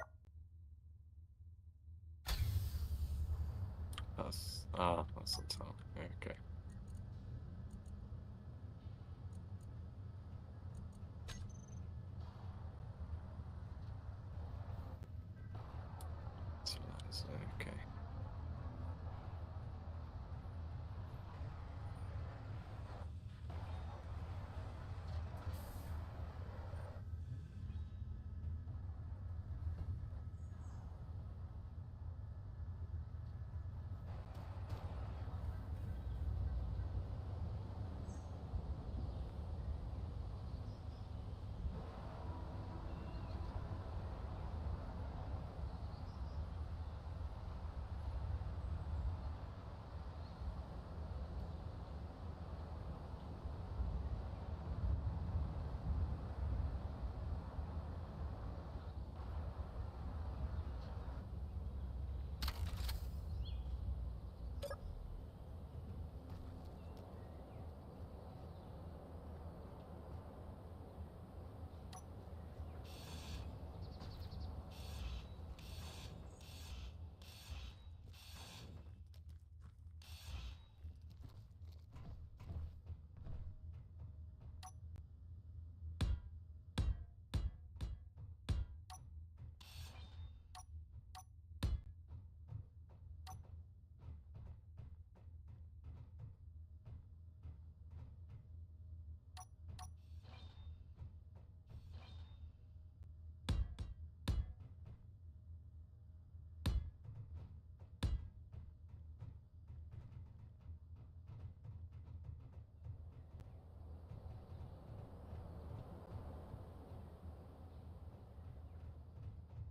That's the top. Okay. So that's okay.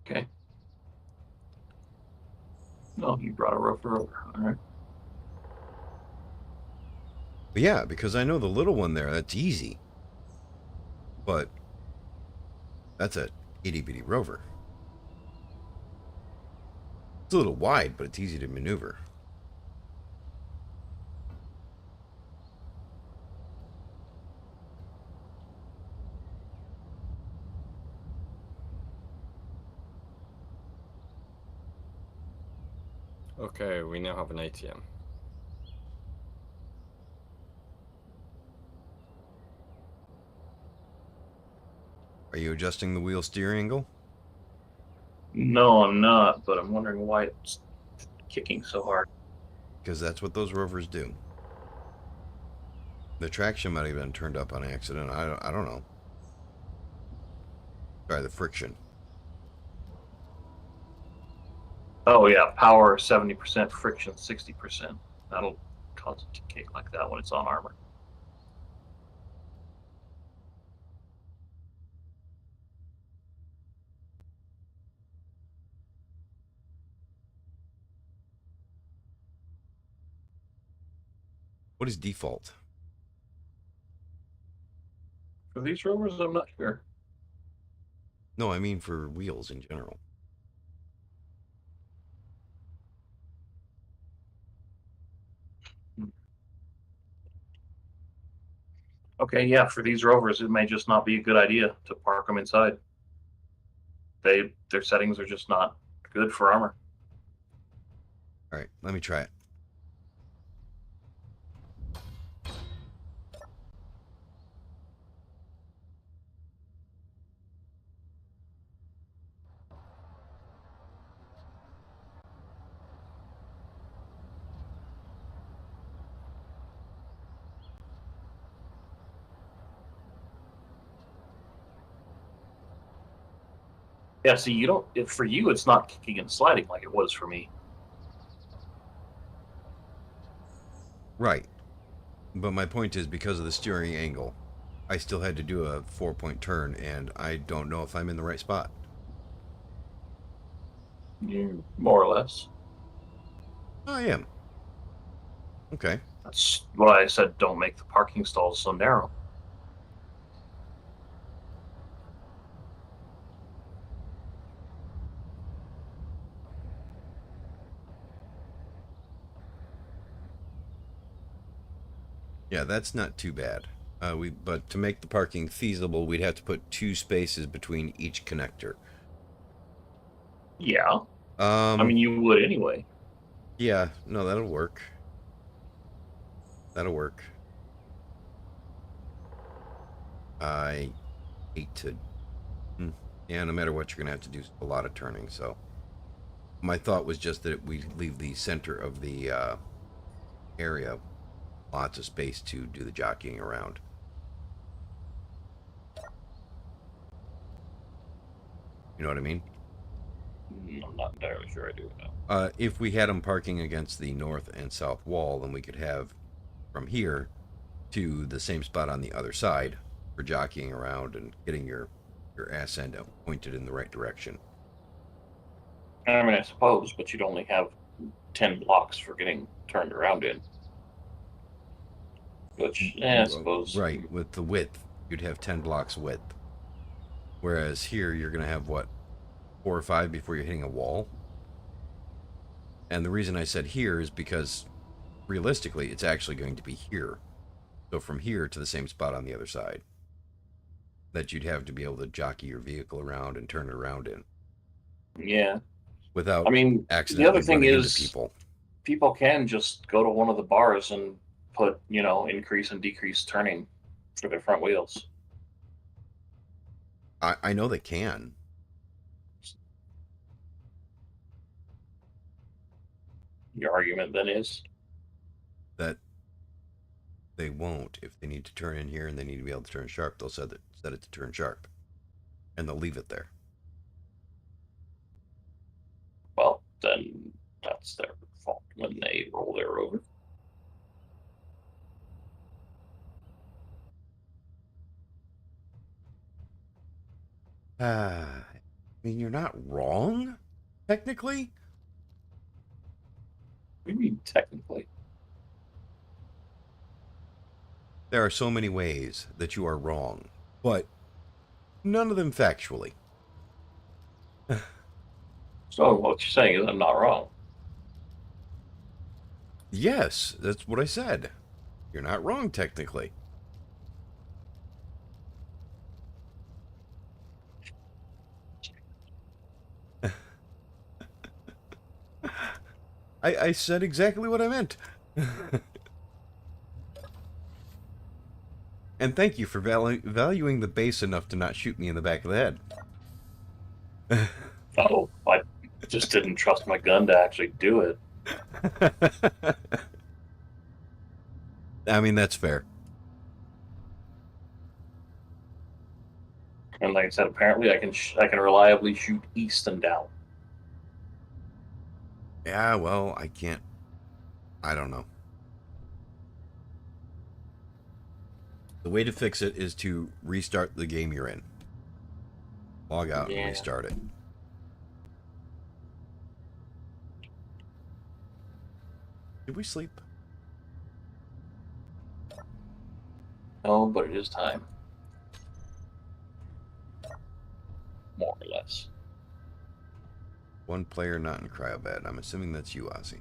Okay. No, you brought a rover over. All right. But yeah, because I know the little one there, that's easy. But that's a itty bitty rover. It's a little wide, but it's easy to maneuver. Okay, we now have an ATM. Are you adjusting the wheel steer angle? No, I'm not, but I'm wondering why it's kicking so hard. Because that's what those rovers do. The traction might have been turned up on accident. I don't know. Try the friction. Oh yeah, power 70%, friction 60%. That'll cause it to kick like that when it's on armor. What is default? For these rovers, I'm not sure. No, I mean for wheels in general. Okay, yeah, for these rovers, it may just not be a good idea to park them inside. Their settings are just not good for armor. All right, let me try it. Yeah, see, you don't. For you, it's not kicking and sliding like it was for me. Right. But my point is, because of the steering angle, I still had to do a 4-point turn, and I don't know if I'm in the right spot. More or less. I am. Okay. That's why I said don't make the parking stalls so narrow. Yeah, that's not too bad. But to make the parking feasible, we'd have to put 2 spaces between each connector. Yeah, I mean you would anyway. Yeah, no, that'll work. That'll work. I hate to. Yeah, no matter what, you're gonna have to do a lot of turning. So my thought was just that we leave the center of the area lots of space to do the jockeying around. You know what I mean? I'm not entirely sure I do now. If we had them parking against the north and south wall, then we could have from here to the same spot on the other side for jockeying around and getting your ass end pointed in the right direction. I mean, I suppose, but you'd only have 10 blocks for getting turned around in. Which, I suppose. Right, with the width, you'd have 10 blocks width. Whereas here, you're going to have, what, 4 or 5 before you're hitting a wall? And the reason I said here is because, realistically, it's actually going to be here. So from here to the same spot on the other side. That you'd have to be able to jockey your vehicle around and turn it around in. Yeah. Without I mean, accidentally the other thing running is, into people can just go to one of the bars and put, increase and decrease turning for their front wheels. I know they can. Your argument then is? That they won't. If they need to turn in here and they need to be able to turn sharp, they'll set it to turn sharp. And they'll leave it there. Well, then that's their fault when they roll their rover. I mean, you're not wrong, technically. What do you mean, technically? There are so many ways that you are wrong, but none of them factually. So what you're saying is I'm not wrong. Yes, that's what I said. You're not wrong, technically. I said exactly what I meant. And thank you for valuing the base enough to not shoot me in the back of the head. Oh, I just didn't trust my gun to actually do it. I mean, that's fair. And like I said, apparently I can reliably shoot east and down. Yeah, well, I can't. I don't know. The way to fix it is to restart the game you're in. Log out and Yeah. restart it. Did we sleep? No, but it is time. More or less. One player not in cryobed. I'm assuming that's you, Ozzy.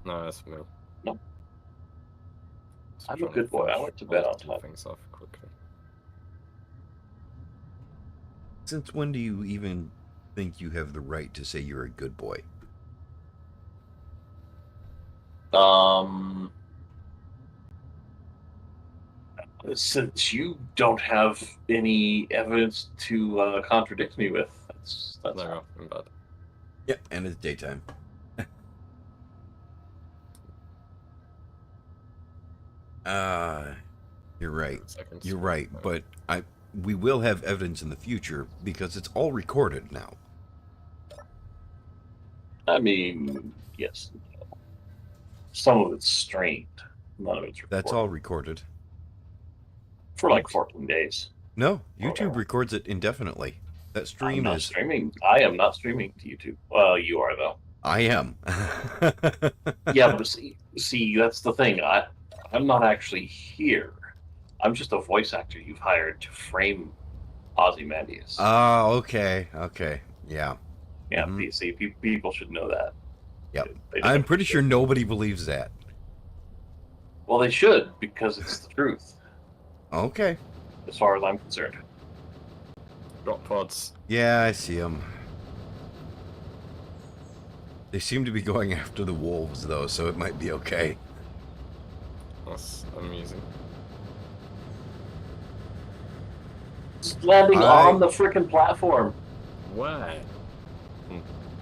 No, that's me. No. Just I'm a trying good boy. I finish went to bed on multiple time. things off quickly. Since when do you even think you have the right to say you're a good boy? Since you don't have any evidence to contradict me with, that's No, all. go in bed. Yep, and it's daytime. You're right. Seconds. You're right, but we will have evidence in the future because it's all recorded now. I mean, yes. Some of it's strained. None of it's recorded. That's all recorded. For like 14 days. No, YouTube Whatever. records it indefinitely. That I'm stream not is. streaming. I am not streaming to YouTube. Well, you are though. I am. Yeah, but see, that's the thing. I'm not actually here. I'm just a voice actor you've hired to frame Ozymandias. Oh, okay, okay, yeah. Yeah, Mhm. see, people should know that. Yep. They don't I'm pretty appreciate sure it. nobody believes that. Well, they should, because it's the truth, Okay. as far as I'm concerned. Drop pods. Yeah, I see them. They seem to be going after the wolves, though, so it might be okay. That's amusing. It's landing on the frickin' platform. Where?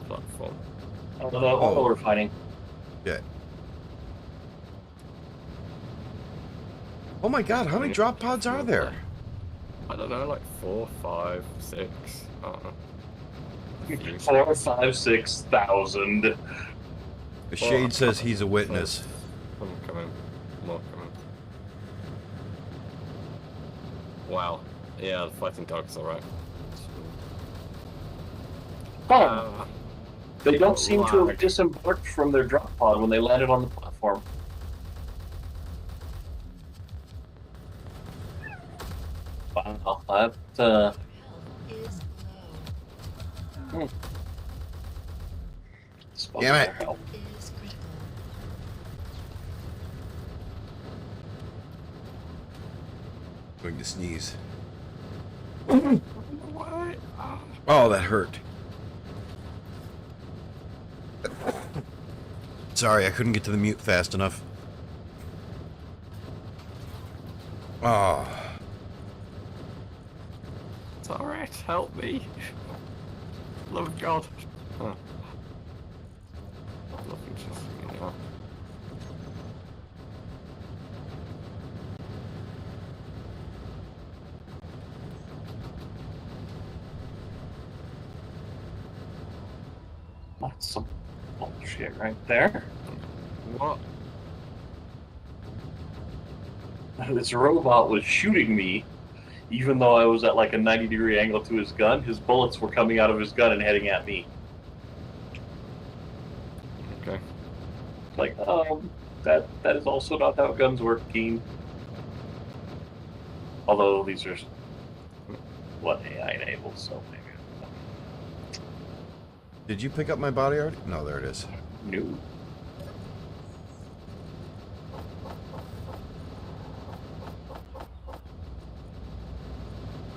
Platform. I don't know what we're fighting. Yeah. Oh my god, how many drop pods are there? I don't know, like 4, 5, 6. I don't know. 4, 5, 6,000. The Shade says he's a witness. I'm coming. More coming. Wow. Yeah, the fighting dog's alright. Huh. They don't seem to have lag. disembarked from their drop pod when they landed on the platform. Wow, that, Health is low. spoke Damn it. their help. Is critical. Going to sneeze. What? Oh, that hurt. Sorry, I couldn't get to the mute fast enough. Oh. It's alright, help me. Love of God. Oh. Nothing just, you know. That's some bullshit right there. What? This robot was shooting me, even though I was at like a 90-degree angle to his gun. His bullets were coming out of his gun and heading at me. Okay. Like, that is also not how guns work, Keen. Although these are what AI enabled, so maybe. Did you pick up my body already? No, there it is. No.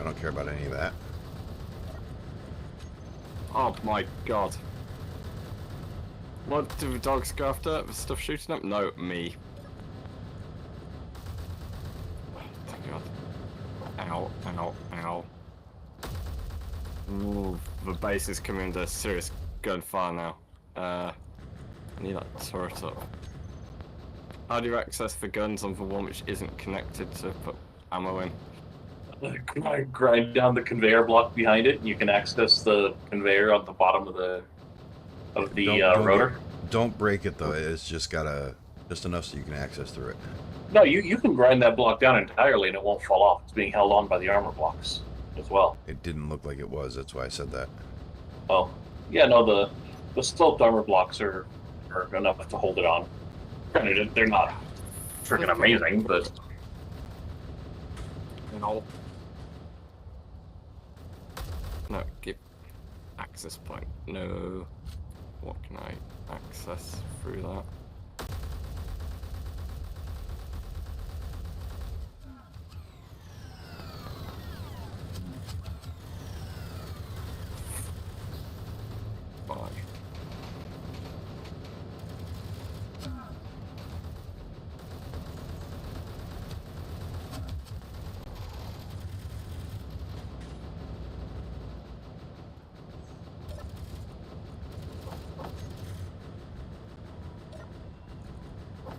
I don't care about any of that. Oh my god. What, do the dogs go after? Stuff shooting up? No, me. Thank god. Ow, ow, ow. Ooh, the base is coming under serious gunfire now. I need that turret up. How do you access the guns on the one which isn't connected to put ammo in? Grind down the conveyor block behind it, and you can access the conveyor on the bottom of the rotor. Don't break it though. It's just just enough so you can access through it. No, you can grind that block down entirely, and it won't fall off. It's being held on by the armor blocks as well. It didn't look like it was. That's why I said that. Oh, yeah, no, the sloped armor blocks are enough to hold it on. Granted, they're not freaking amazing, but No. No, give access point. No. What can I access through that? Fine.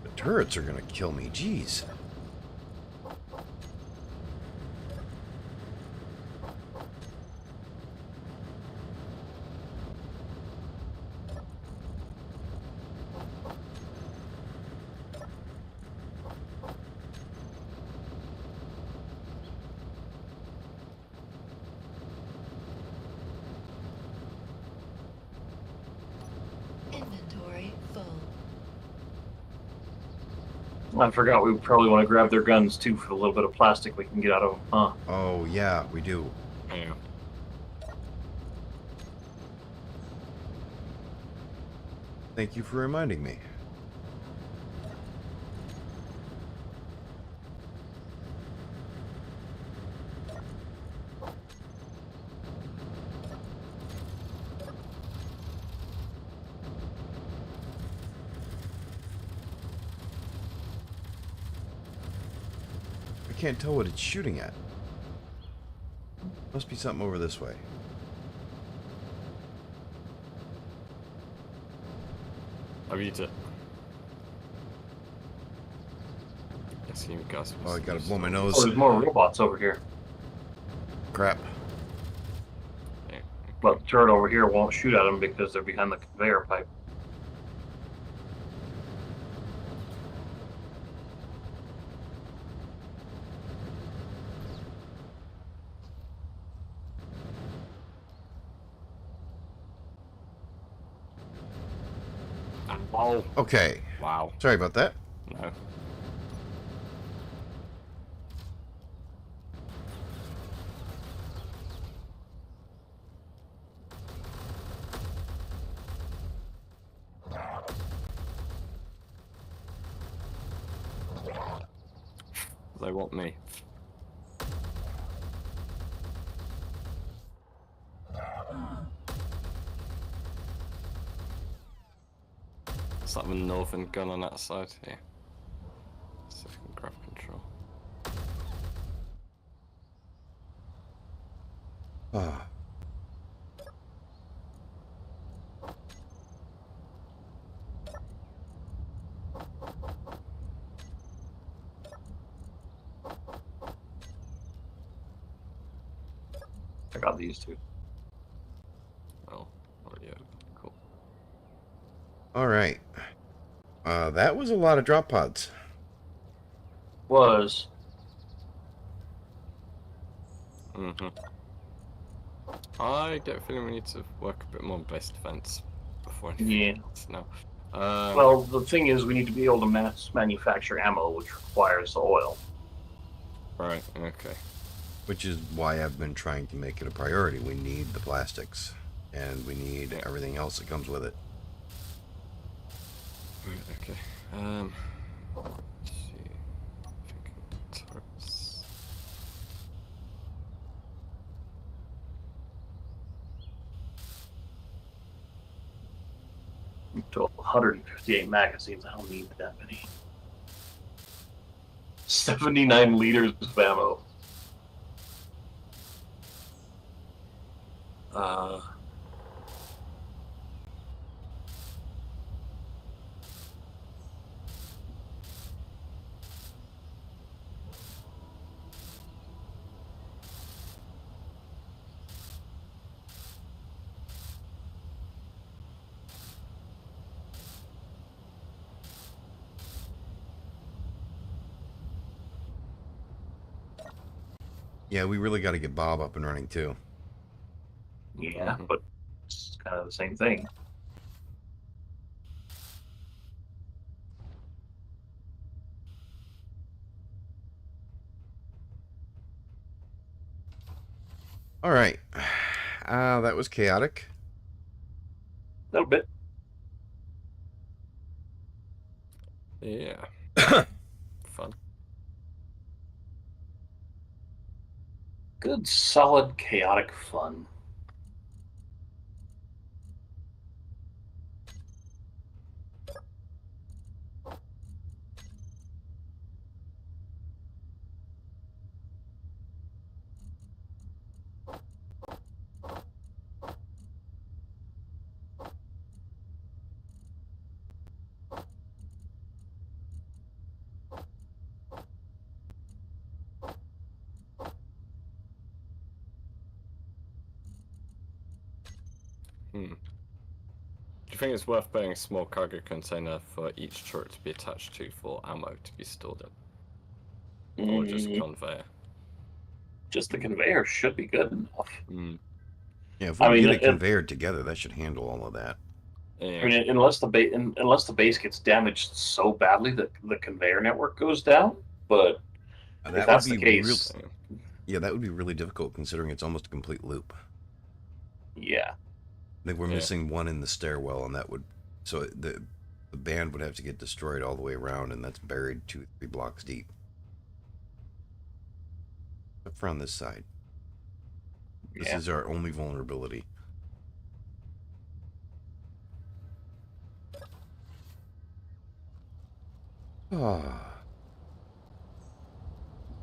The turrets are gonna kill me. Jeez. Inventory full. I forgot we probably want to grab their guns too for the little bit of plastic we can get out of them, huh? Oh yeah, we do. Yeah. Thank you for reminding me. I can't tell what it's shooting at. Must be something over this way. I read it. I see you guys. Oh, I gotta blow my Oh, nose. there's more robots over here. Crap. Yeah. But the turret over here won't shoot at them because they're behind the conveyor pipe. Oh, Okay. wow. Sorry about that. No. They want me. It's like the northern gun on that side here. See if I can grab control. Ah. I got these two. Oh, yeah, cool. All right. That was a lot of drop pods. Was Mm-hmm. I get a feeling we need to work a bit more on base defense before anything Yeah. else now. well, the thing is, we need to be able to mass manufacture ammo, which requires the oil. Right, okay. Which is why I've been trying to make it a priority. We need the plastics. and we need Yeah. everything else that comes with it. Right, okay. Let's see. Thinking turrets. To 158 magazines. I don't need that many. 79 liters of ammo. Yeah, we really got to get Bob up and running too. Yeah, Mhm. but it's kind of the same thing. All right. That was chaotic. A little bit. Yeah. Fun. Good, solid, chaotic fun. Hmm. Do you think it's worth building a small cargo container for each turret to be attached to for ammo to be stored in? Or just conveyor? Just the conveyor should be good enough. Mm. Yeah, if we I can mean, get it conveyed together, that should handle all of that. Yeah. I mean, unless the base gets damaged so badly that the conveyor network goes down. But if That would that's the be real. case, Yeah, that would be really difficult considering it's almost a complete loop. yeah, I think we're Yeah. missing one in the stairwell, and that would so the band would have to get destroyed all the way around, and that's buried 2-3 blocks deep. Except for on this side. This yeah. is our only vulnerability. Ah.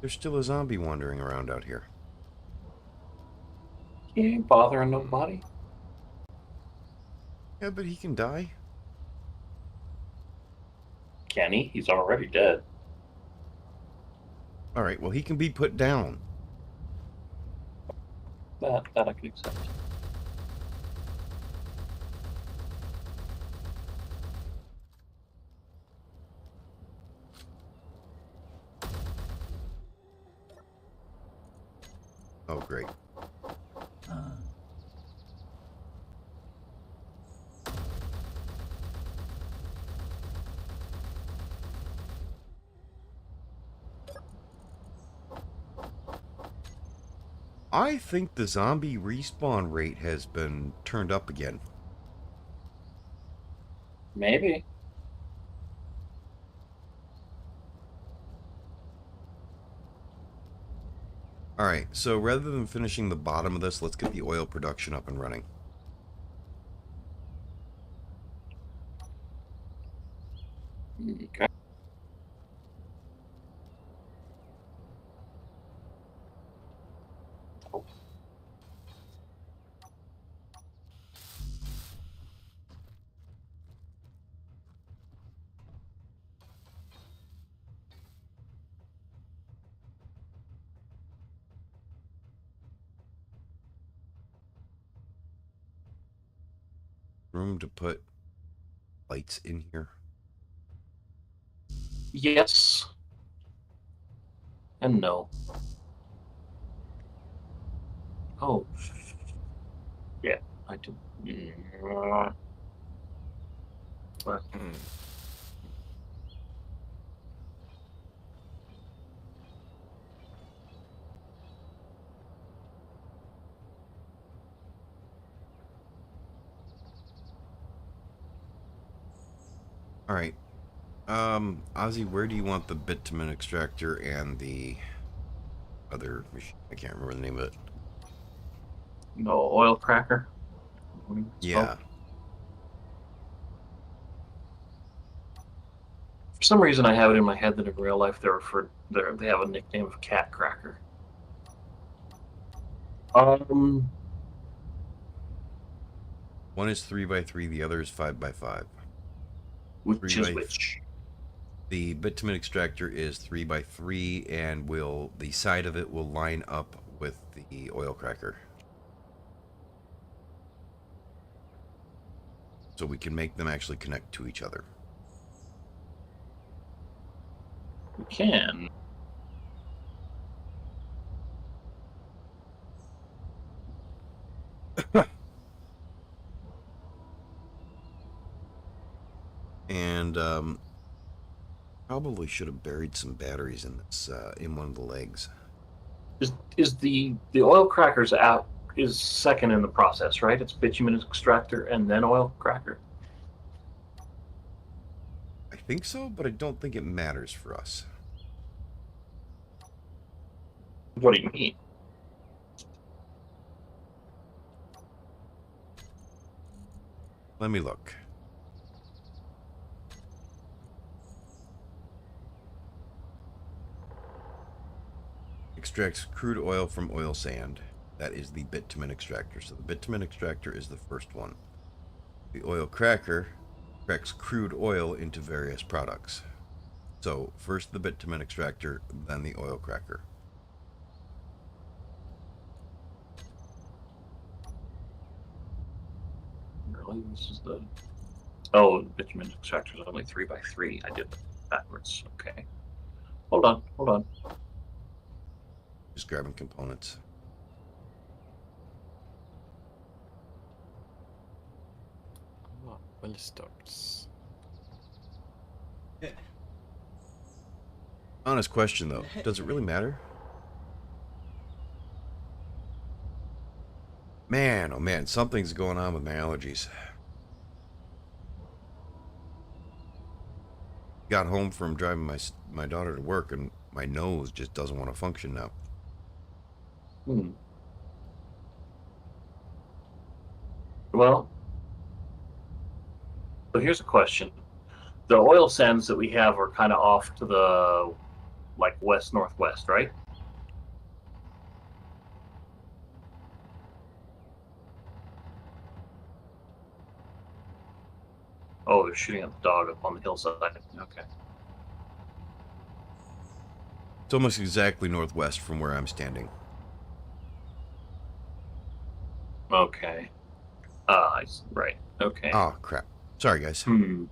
There's still a zombie wandering around out here. He ain't bothering nobody. Yeah, but he can die. Can he? He's already dead. All right, well, he can be put down. That I can accept. Oh, great. I think the zombie respawn rate has been turned up again. Maybe. All right, so rather than finishing the bottom of this, let's get the oil production up and running. Okay. Room to put lights in here. Yes. And no. Oh. Yeah, I do. But Mm. All right. Ozzy, where do you want the bitumen extractor and the other machine? I can't remember the name of it. No oil cracker. Yeah. Smoke. For some reason, I have it in my head that in real life they have a nickname of cat cracker. Um, One is 3x3, the other is 5x5. which Three is by which? The bitumen extractor is 3x3, and the side of it will line up with the oil cracker, so we can make them actually connect to each other. We can. And probably should have buried some batteries in this in one of the legs. Is the oil crackers out is second in the process, right? It's bitumen extractor and then oil cracker. I think so, but I don't think it matters for us. What do you mean? Let me look. Extracts crude oil from oil sand. That is the bitumen extractor. So the bitumen extractor is the first one. The oil cracker cracks crude oil into various products. So first the bitumen extractor, then the oil cracker. Really, this is the bitumen extractor is only 3x3. I did it backwards. Okay, hold on. Just grabbing components. Oh, well stopped. Honest question though, does it really matter? Man, oh man, something's going on with my allergies. Got home from driving my daughter to work, and my nose just doesn't want to function now. Hmm. Well, so here's a question. The oil sands that we have are kind of off to the like west northwest, right? Oh, they're shooting at the dog up on the hillside. Okay. It's almost exactly northwest from where I'm standing. Okay. Right. Okay. Oh crap! Sorry guys. Hmm.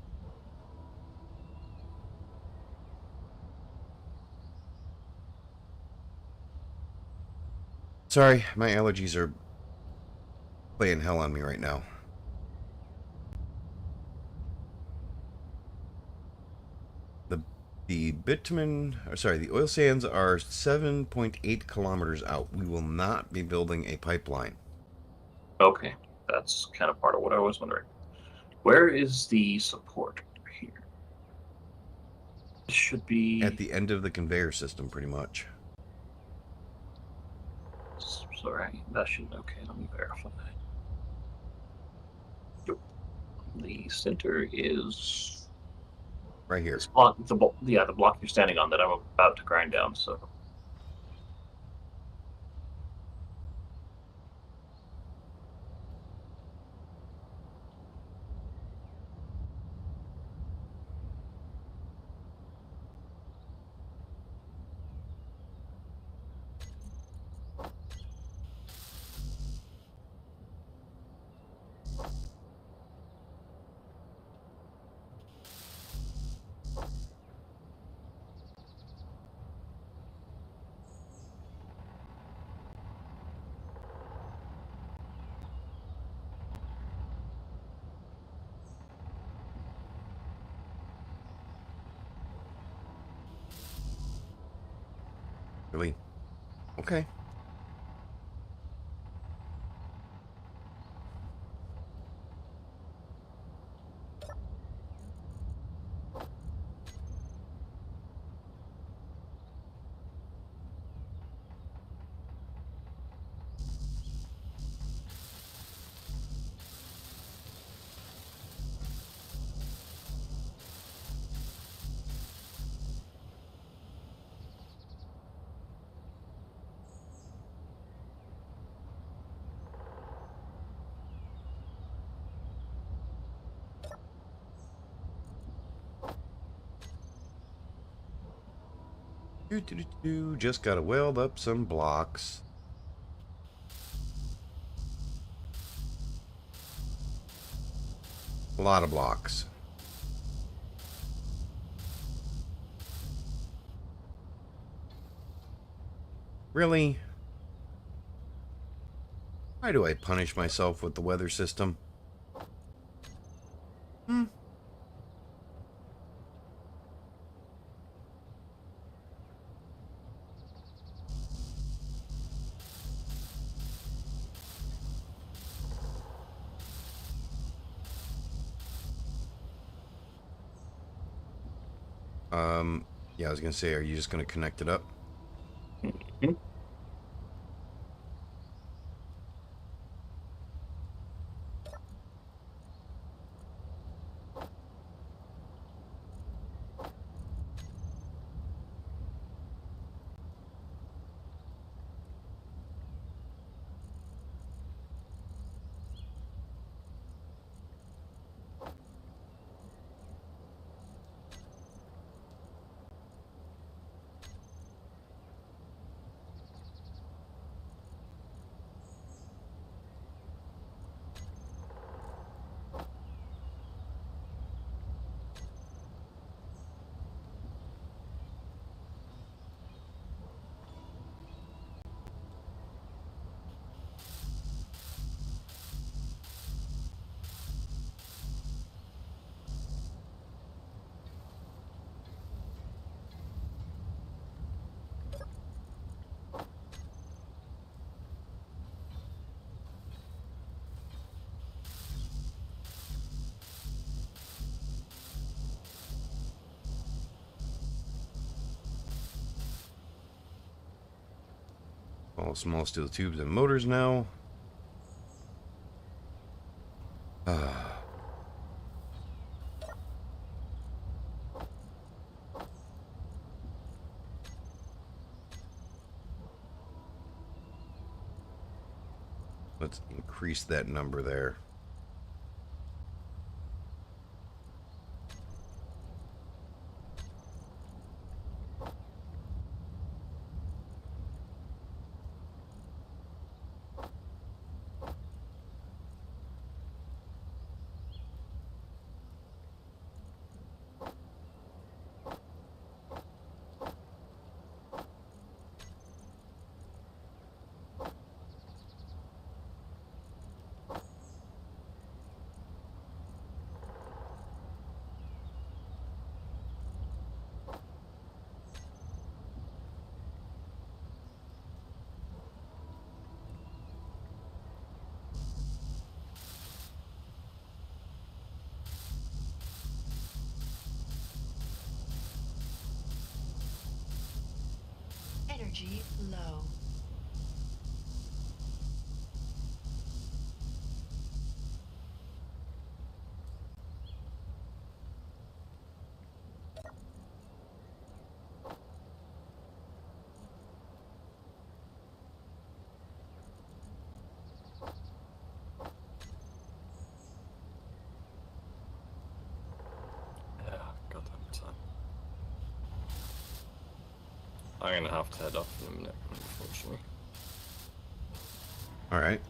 Sorry, my allergies are playing hell on me right now. The the oil sands are 7.8 kilometers out. We will not be building a pipeline. Okay. That's kind of part of what I was wondering. Where is the support here? This should be. At the end of the conveyor system, pretty much. Sorry, that should. Okay, let me verify. Yep. The center is Right here. this block. The block you're standing on that I'm about to grind down. So. Really? Okay. Just gotta weld up some blocks. A lot of blocks. Really? Why do I punish myself with the weather system? Hmm. Yeah, I was gonna say, are you just gonna connect it up? Mhm. All small steel tubes and motors now. Let's increase that number there. Energy low. Yeah, goddamn time. I'm gonna have to head off in a minute, unfortunately. All right.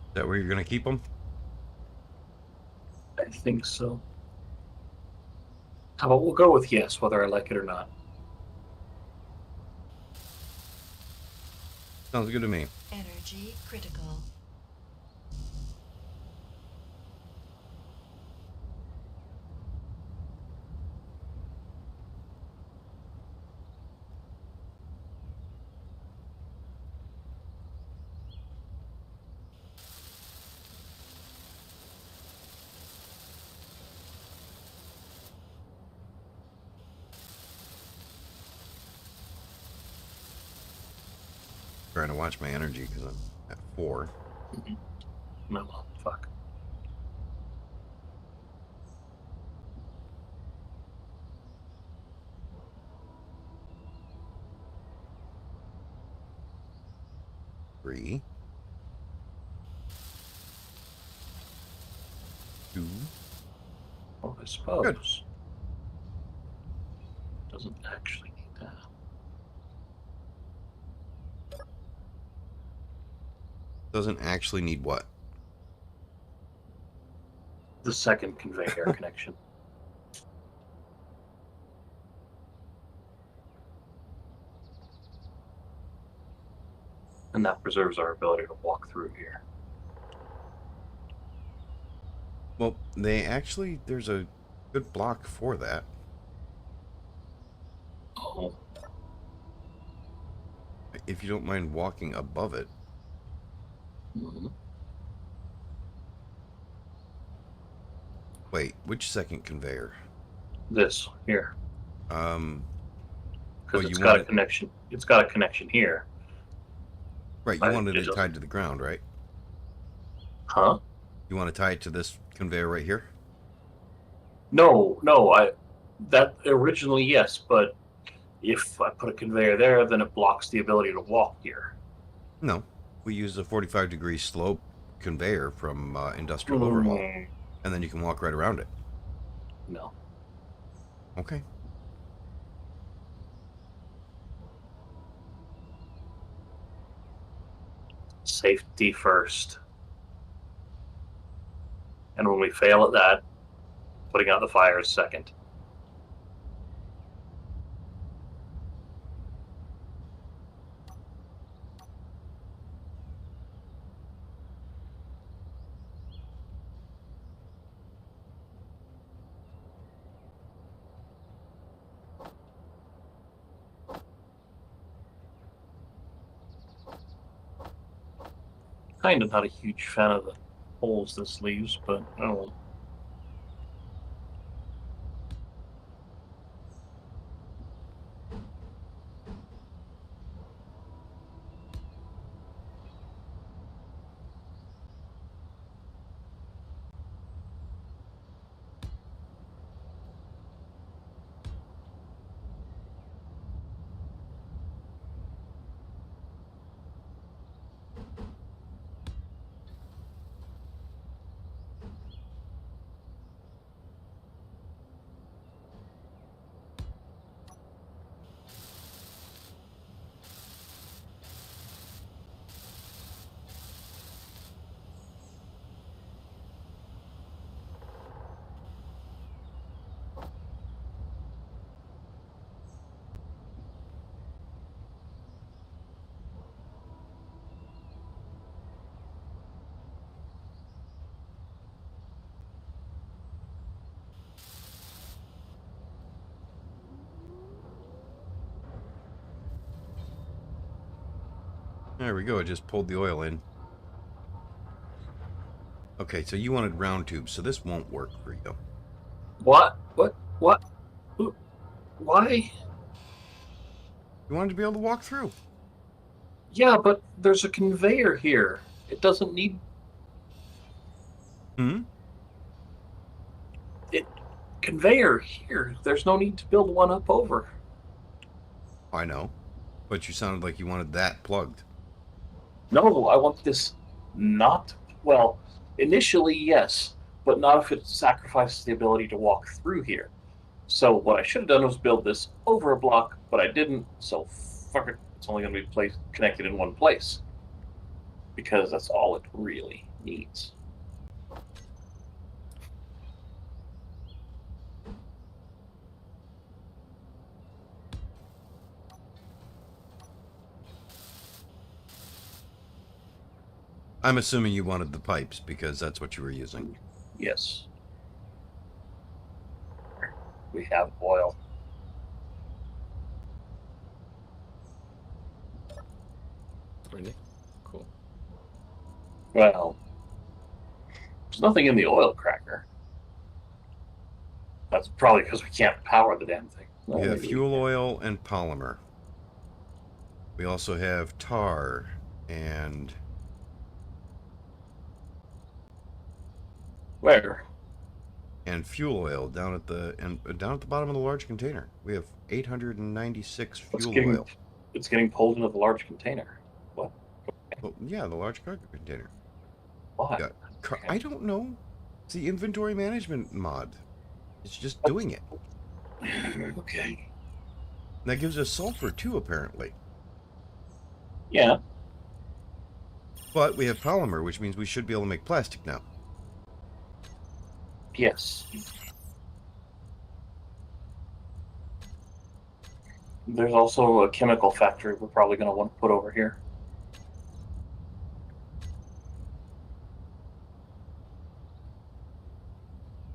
Is that where you're gonna keep them? I think so. How about we'll go with yes, whether I like it or not. Sounds good to me. Energy critical. Trying to watch my energy because I'm at 4. No, fuck. Three. 2. Well, I suppose. Doesn't actually need that. Doesn't actually need what? The second conveyor connection. And that preserves our ability to walk through here. Well, there's a good block for that. Oh, If you don't mind walking above it. mhm. Wait, which second conveyor? This here, Um, because you it's got want a it- connection. It's got a connection here, right, you I- wanted it it doesn't- tied to the ground, right? huh? You want to tie it to this conveyor right here? No, no. That originally yes, but if I put a conveyor there, then it blocks the ability to walk here. No. We use a 45-degree slope conveyor from Industrial Overhaul, Mm, and then you can walk right around it. no. Okay. Safety first. And when we fail at that, putting out the fires second. Kind of not a huge fan of the holes this leaves, but oh. There we go. I just pulled the oil in. Okay, so you wanted round tubes, so this won't work for you. What? Why? You wanted to be able to walk through. Yeah, but there's a conveyor here. It doesn't need Hmm? conveyor here. There's no need to build one up over. I know. But you sounded like you wanted that plugged. No, I want this not. Well, initially, yes, but not if it sacrifices the ability to walk through here. So what I should have done was build this over a block, but I didn't. So fuck it. It's only going to be connected in one place because that's all it really needs. I'm assuming you wanted the pipes because that's what you were using. Yes. We have oil. Really? Cool. Well, there's nothing in the oil cracker. That's probably because we can't power the damn thing. We have fuel oil and polymer. We also have tar and Where? fuel oil down at the bottom of the large container. We have 896 It's fuel getting oil. it's getting pulled into the large container. What? Well, yeah, the large cargo container. Why? Yeah, Okay. I don't know. It's the inventory management mod. It's just doing it. Okay. And that gives us sulfur too, apparently. Yeah. But we have polymer, which means we should be able to make plastic now. Yes. There's also a chemical factory we're probably going to want to put over here.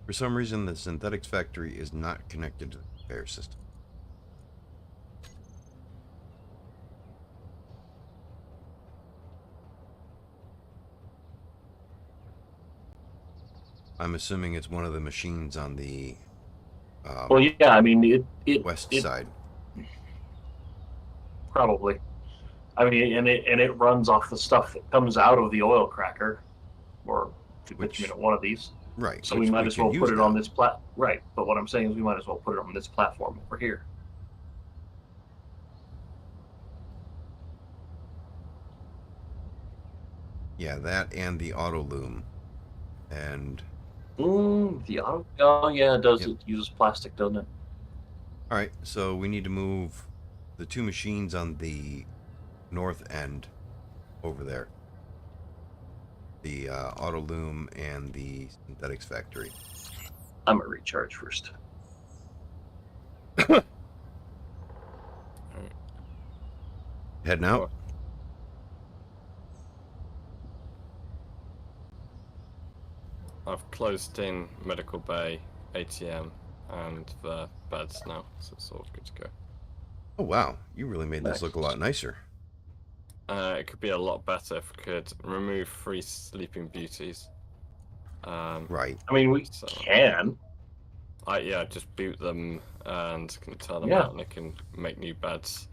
For some reason, the synthetics factory is not connected to the conveyor system. I'm assuming it's one of the machines on the Well, yeah, I mean, it west it side. probably. I mean, and it runs off the stuff that comes out of the oil cracker, or the bitumen at one of these. Right. So we might as well put it on this Right, but what I'm saying is we might as well put it on this platform over here. Yeah, that and the auto loom. And The auto. Oh yeah, it does. Yep. It uses plastic, doesn't it? all right, so we need to move the two machines on the north end over there. The auto loom and the synthetics factory. I'm gonna recharge first. Heading out. I've closed in medical bay, ATM, and the beds now, so it's all good to go. Oh wow, you really made this look a lot nicer. It could be a lot better if we could remove 3 sleeping beauties. Right. I mean, we can. Yeah, just boot them and can turn them Yeah. out, and they can make new beds.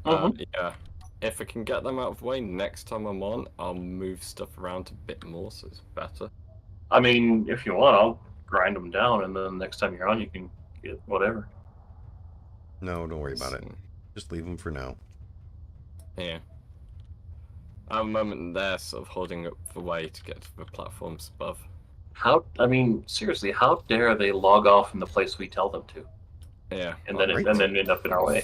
Mhm. Yeah, if I can get them out of the way next time I'm on, I'll move stuff around a bit more, so it's better. I mean, if you want, I'll grind them down, and then next time you're on, you can get whatever. No, don't worry about it. Just leave them for now. Yeah. At the moment, they're sort of holding up the way to get to the platforms above. I mean, seriously, how dare they log off in the place we tell them to, Yeah. and well, then end up in our way?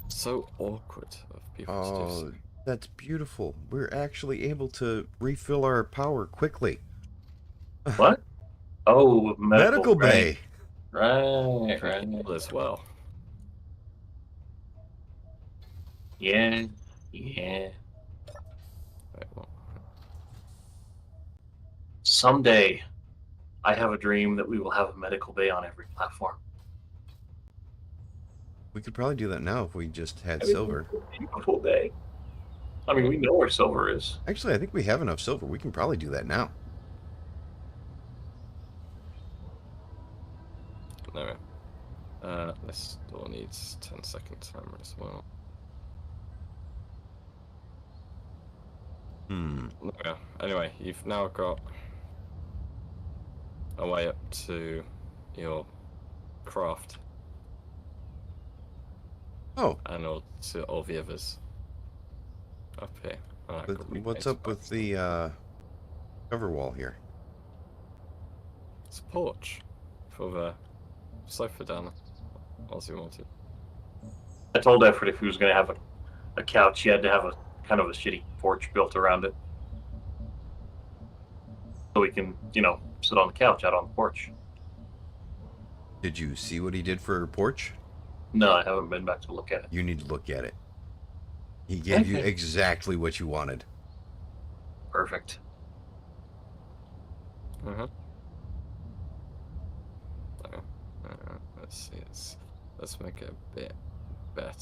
So awkward of people to do Oh, so. that's beautiful. We're actually able to refill our power quickly. What? Oh, medical bay. Right. As well. Yeah. Wait, what? Someday, I have a dream that we will have a medical bay on every platform. We could probably do that now if we just had silver. Beautiful day. I mean, we know where silver is. Actually, I think we have enough silver. We can probably do that now. No. This door needs 10-second timer as well. Yeah. Anyway, you've now got a way up to your craft. Oh. And to all the others up here. What's up with the cover wall here? It's a porch for the sofa down there. As you wanted. I told Effort if he was going to have a couch, he had to have a kind of a shitty porch built around it. So we can, sit on the couch out on the porch. Did you see what he did for her porch? No, I haven't been back to look at it. You need to look at it. He gave you exactly what you wanted. Perfect. Let's see. Let's make it a bit better.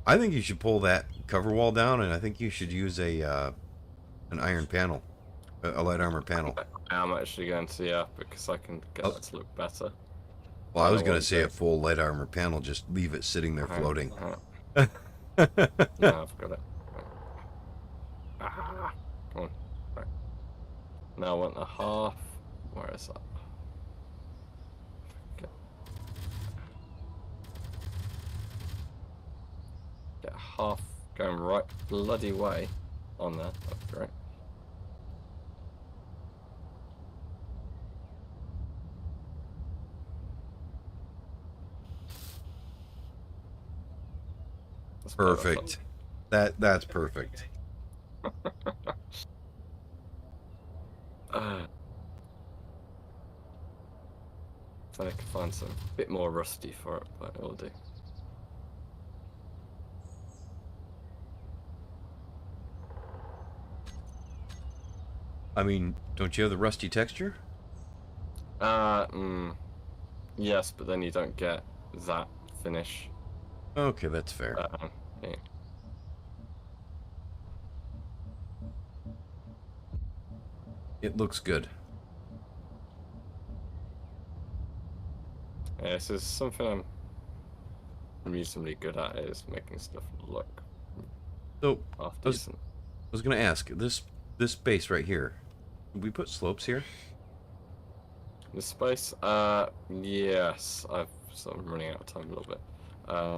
I think you should pull that cover wall down, and I think you should use an iron panel, a light armor panel. I'm actually going to, because I can get it to look better. Well, I was going to say a full light armor panel, just leave it sitting there floating. No, I've got it. Ah, come on. Right. Now I want a half. Where is that? Get a half going right bloody way on there. That's great. That's Perfect. That's perfect. So I can find some bit more rusty for it, but it'll do. I mean, don't you have the rusty texture? Yes, but then you don't get that finish. Okay, that's fair. Yeah. It looks good. Yeah, this is something I'm reasonably good at, is making stuff look So, half I was decent. gonna ask, this space right here, did we put slopes here? The space, yes, I'm running out of time a little bit.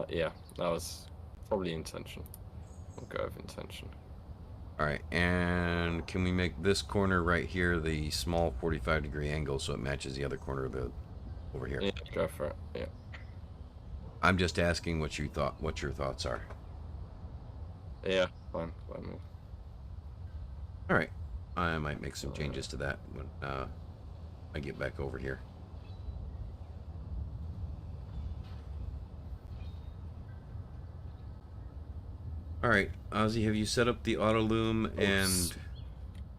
Yeah, that was probably intention. We'll go with intention. Alright, and can we make this corner right here the small 45-degree angle so it matches the other corner of the over here? Yeah, go for it. Yeah. I'm just asking what your thoughts are. Yeah, fine. Fine. Alright. I might make some changes to that when I get back over here. Alright, Ozzy, have you set up the auto loom and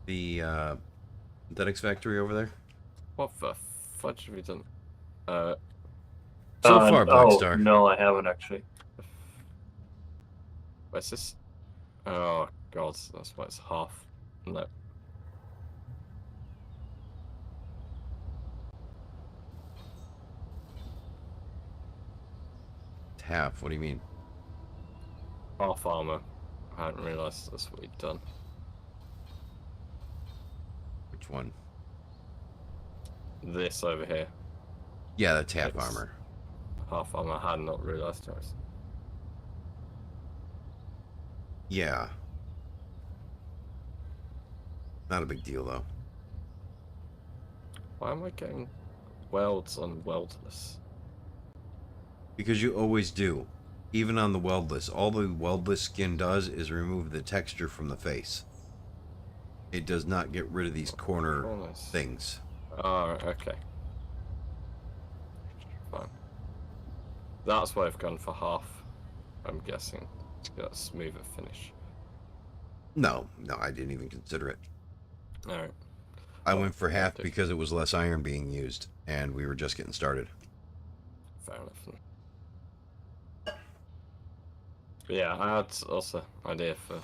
the synthetics factory over there? What the fudge have you done? So far, Blackstar. Oh, no, I haven't actually. Where's this? Oh god, that's why it's half. No. It's half. What do you mean? Half armor. I hadn't realised that's what he'd done. Which one? This over here. Yeah, that's half It's armor. Half armor. I had not realised it was. Yeah. Not a big deal, though. Why am I getting welds on weldless? Because you always do. Even on the weldless. All the weldless skin does is remove the texture from the face. It does not get rid of these corner things. Oh, okay. Fine. That's why I've gone for half, I'm guessing, to get a smoother finish. No, I didn't even consider it. Alright. I went for half because it was less iron being used, and we were just getting started. Fair enough. But yeah, I had also an idea for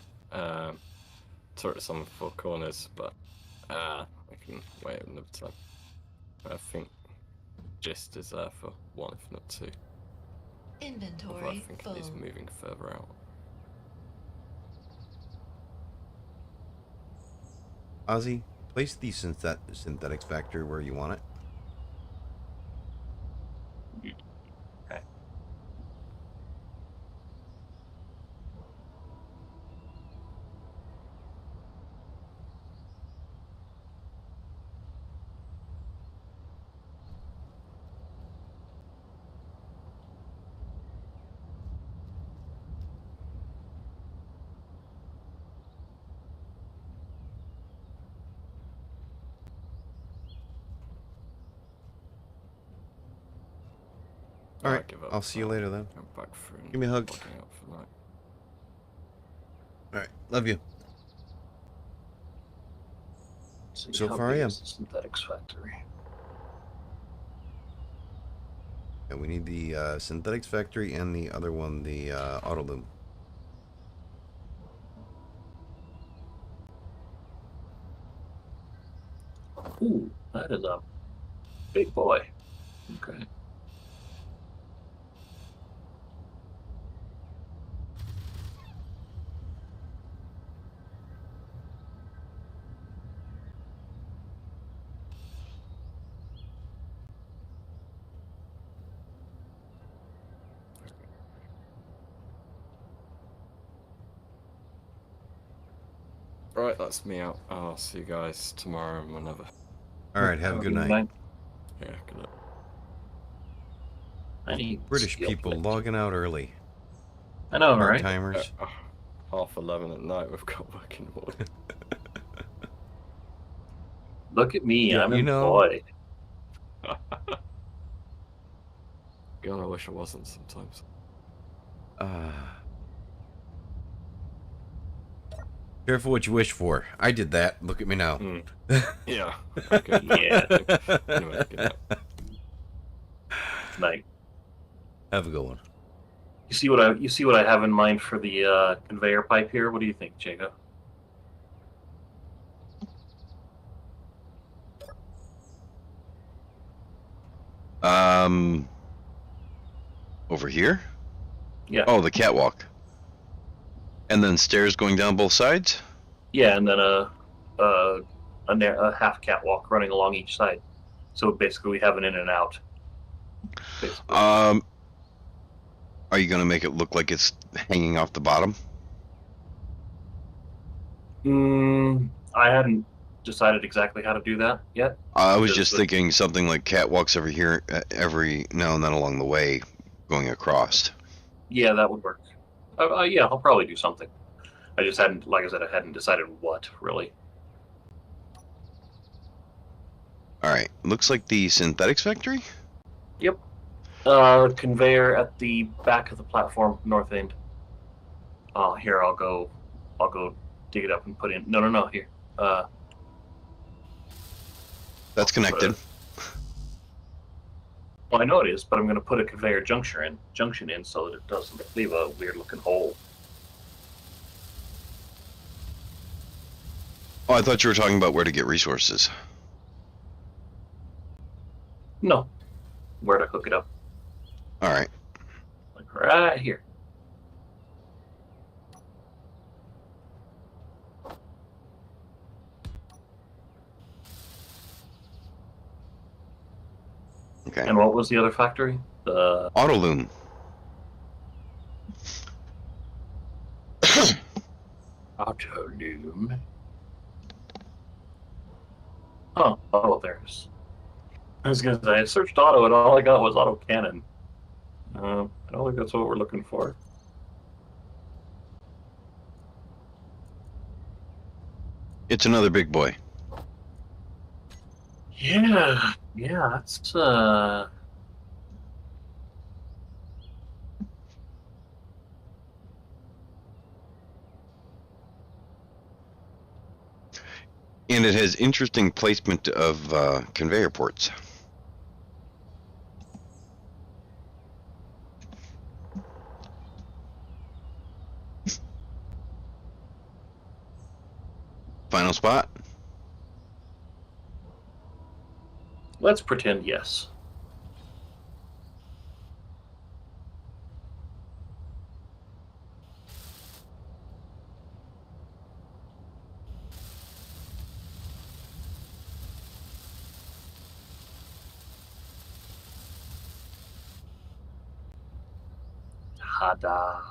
turrets on 4 corners, but I can wait another time. I think gist is there for 1, if not 2. Inventory I think it is full. moving further out. Ozzy, place the synthetics factory where you want it. Okay. Alright, I'll see you later then. Go back through and Give me a hug. logging out for night. Alright, love you. So how far I big am. is the synthetics factory. And we need the synthetics factory and the other one, the auto loom. Ooh, that is a big boy. Okay. Right, that's me out. I'll see you guys tomorrow and whenever. All right, have a good night. Yeah, good night. I need British skill people points. logging out early. I know, Part right? timers. 11:30 at night, we've got work in the morning. Look at me, Yeah, I'm you know. employed. God, I wish I wasn't sometimes. Careful what you wish for. I did that. Look at me now. Yeah. Okay. Yeah. Anyway, good night. Night. Have a good one. You see what I have in mind for the conveyor pipe here? What do you think, Jacob? Over here? Yeah. Oh, the catwalk. And then stairs going down both sides? Yeah, and then a half catwalk running along each side. So basically, we have an in and out. Basically. Are you going to make it look like it's hanging off the bottom? I hadn't decided exactly how to do that yet. I was just thinking something like catwalks over here every now and then along the way going across. Yeah, that would work. Yeah, I'll probably do something. I just hadn't, like I said, I hadn't decided what, really. Alright, looks like the synthetics factory? Yep. Conveyor at the back of the platform, north end. Oh, here, I'll go dig it up and put in. No, here. That's connected. Well, I know it is, but I'm going to put a conveyor junction in so that it doesn't leave a weird-looking hole. Oh, I thought you were talking about where to get resources. No. Where to hook it up. Alright. Like right here. Okay. And what was the other factory? The Autoloom. Autoloom. Oh, there's. I was gonna say, I searched auto and all I got was auto cannon. I don't think that's what we're looking for. It's another big boy. Yeah, that's And it has interesting placement of conveyor ports. Final spot? let's pretend yes. Hada.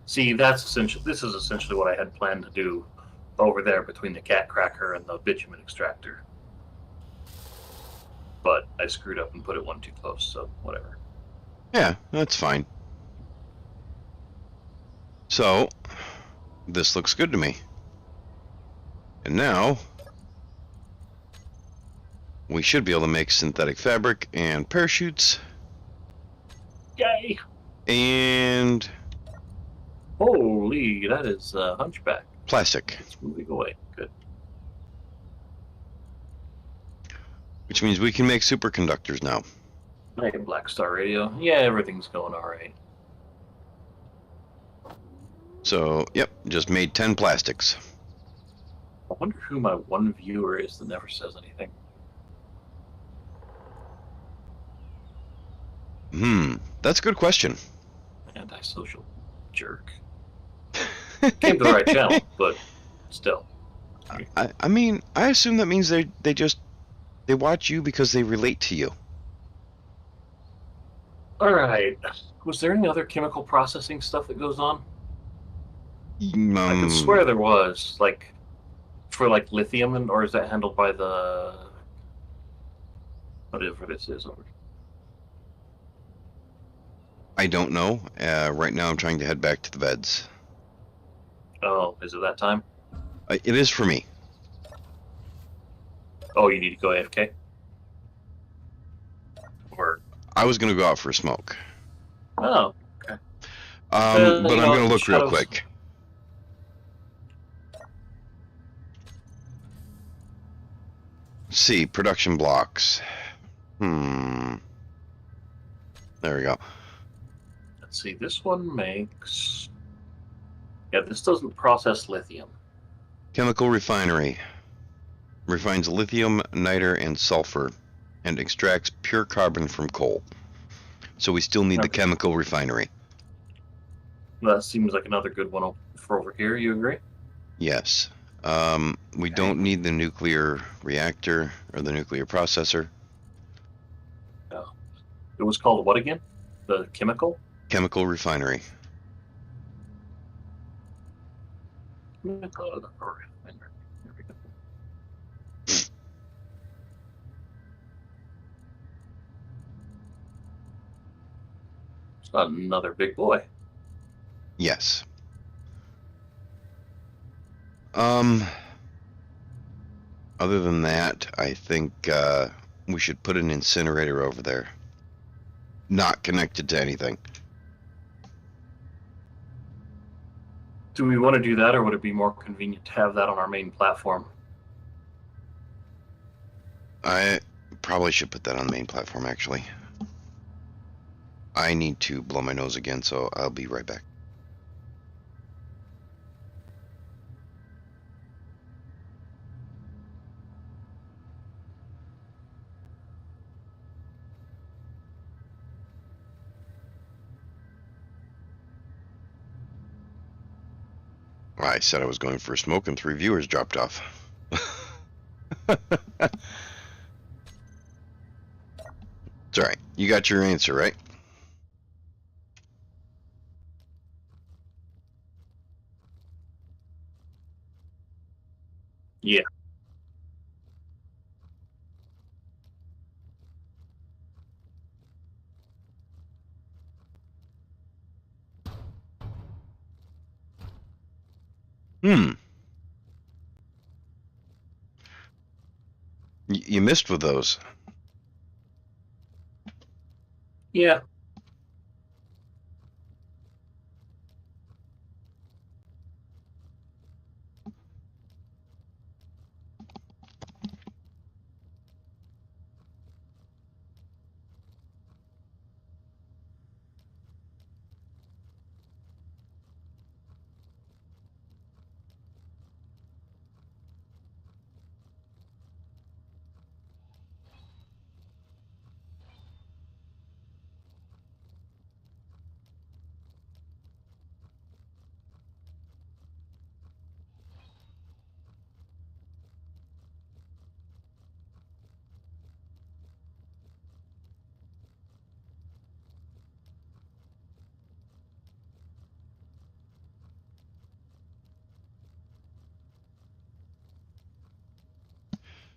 See, that's essentially. This is essentially what I had planned to do over there between the cat cracker and the bitumen extractor. But I screwed up and put it one too close, so whatever. Yeah, that's fine. So, this looks good to me. And now, we should be able to make synthetic fabric and parachutes. Yay! And Holy, that is Hunchback. plastic. It's moving away. Good. Which means we can make superconductors now. Hey, Black Star Radio. Yeah, everything's going alright. So, yep, just made 10 plastics. I wonder who my one viewer is that never says anything. That's a good question. Antisocial jerk. Came to the right channel, but still. I mean, I assume that means they watch you because they relate to you. All right. Was there any other chemical processing stuff that goes on? I could swear there was, like, for like lithium, or is that handled by the whatever this is over? I don't know. Right now I'm trying to head back to the beds. Oh, is it that time? It is for me. Oh, you need to go AFK? Or I was going to go out for a smoke. oh, But I'm going to look real quick. See, production blocks. There we go. Let's see. This one makes. Yeah, this doesn't process lithium. Chemical refinery. Refines lithium, niter, and sulfur, and extracts pure carbon from coal. So we still need the chemical refinery. That seems like another good one for over here. You agree? Yes. We don't need the nuclear reactor or the nuclear processor. No. It was called what again? The chemical? Chemical refinery. Chemical refinery. There we go. It's not another big boy. Yes. Other than that, I think we should put an incinerator over there. Not connected to anything. Do we want to do that, or would it be more convenient to have that on our main platform? I probably should put that on the main platform, actually. I need to blow my nose again, so I'll be right back. I said I was going for a smoke and 3 viewers dropped off. It's alright. You got your answer, right? Yeah. You missed with those. Yeah.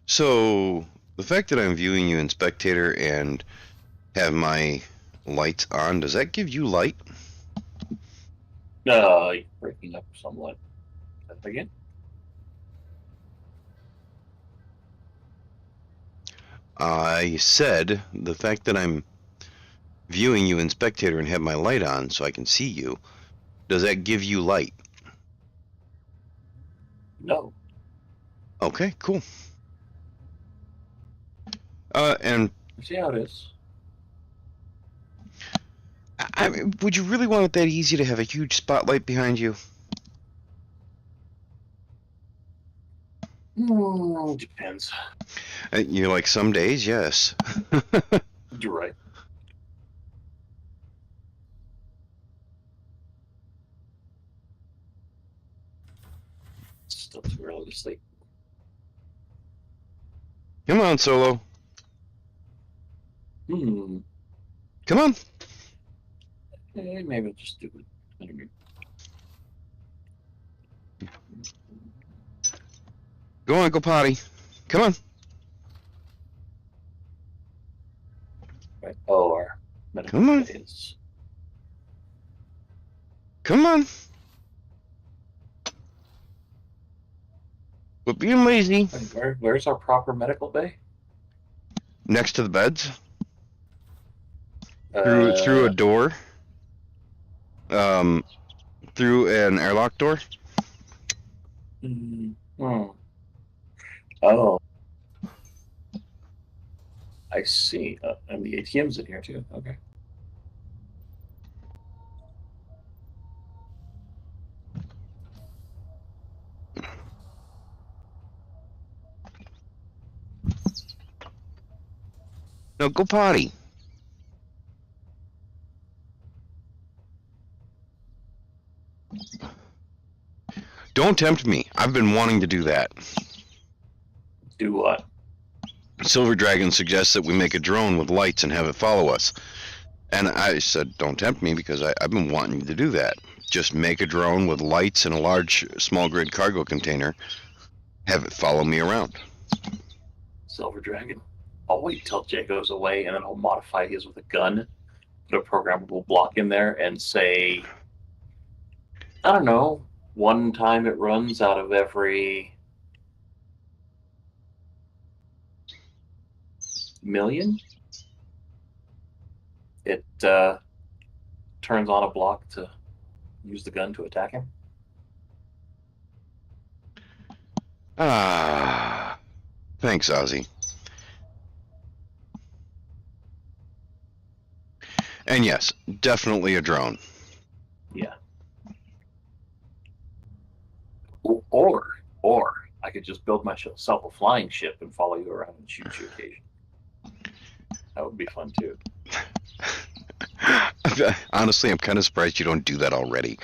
So, the fact that I'm viewing you in spectator and have my lights on, does that give you light? You're breaking up somewhat. Again? I said the fact that I'm viewing you in spectator and have my light on so I can see you, does that give you light? No. Okay, cool. And See how it is. I mean, would you really want it that easy to have a huge spotlight behind you? Depends. You're like, some days, yes. You're right. It's still too early to sleep. Come on, Solo. Hmm. Come on. Maybe I'll just do it. I don't know. Go on, go potty. Come on. Right. Oh, our medical Come on. phase. Come on. Quit being lazy. Where's our proper medical bay? Next to the beds. Through a door. Through an airlock door. Oh, I see. And the ATM's in here too. Okay. No, go potty. Don't tempt me. I've been wanting to do that. Do what? Silver Dragon suggests that we make a drone with lights and have it follow us. And I said, don't tempt me, because I've been wanting to do that. Just make a drone with lights and a large small grid cargo container. Have it follow me around. Silver Dragon. I'll wait till Jay goes away, and then I'll modify his with a gun, put a programmable block in there, and say, I don't know, one time it runs out of every million, it turns on a block to use the gun to attack him. Ah, thanks, Ozzy. And yes, definitely a drone. Yeah. Or I could just build myself a flying ship and follow you around and shoot you occasionally. That would be fun too. Honestly, I'm kind of surprised you don't do that already.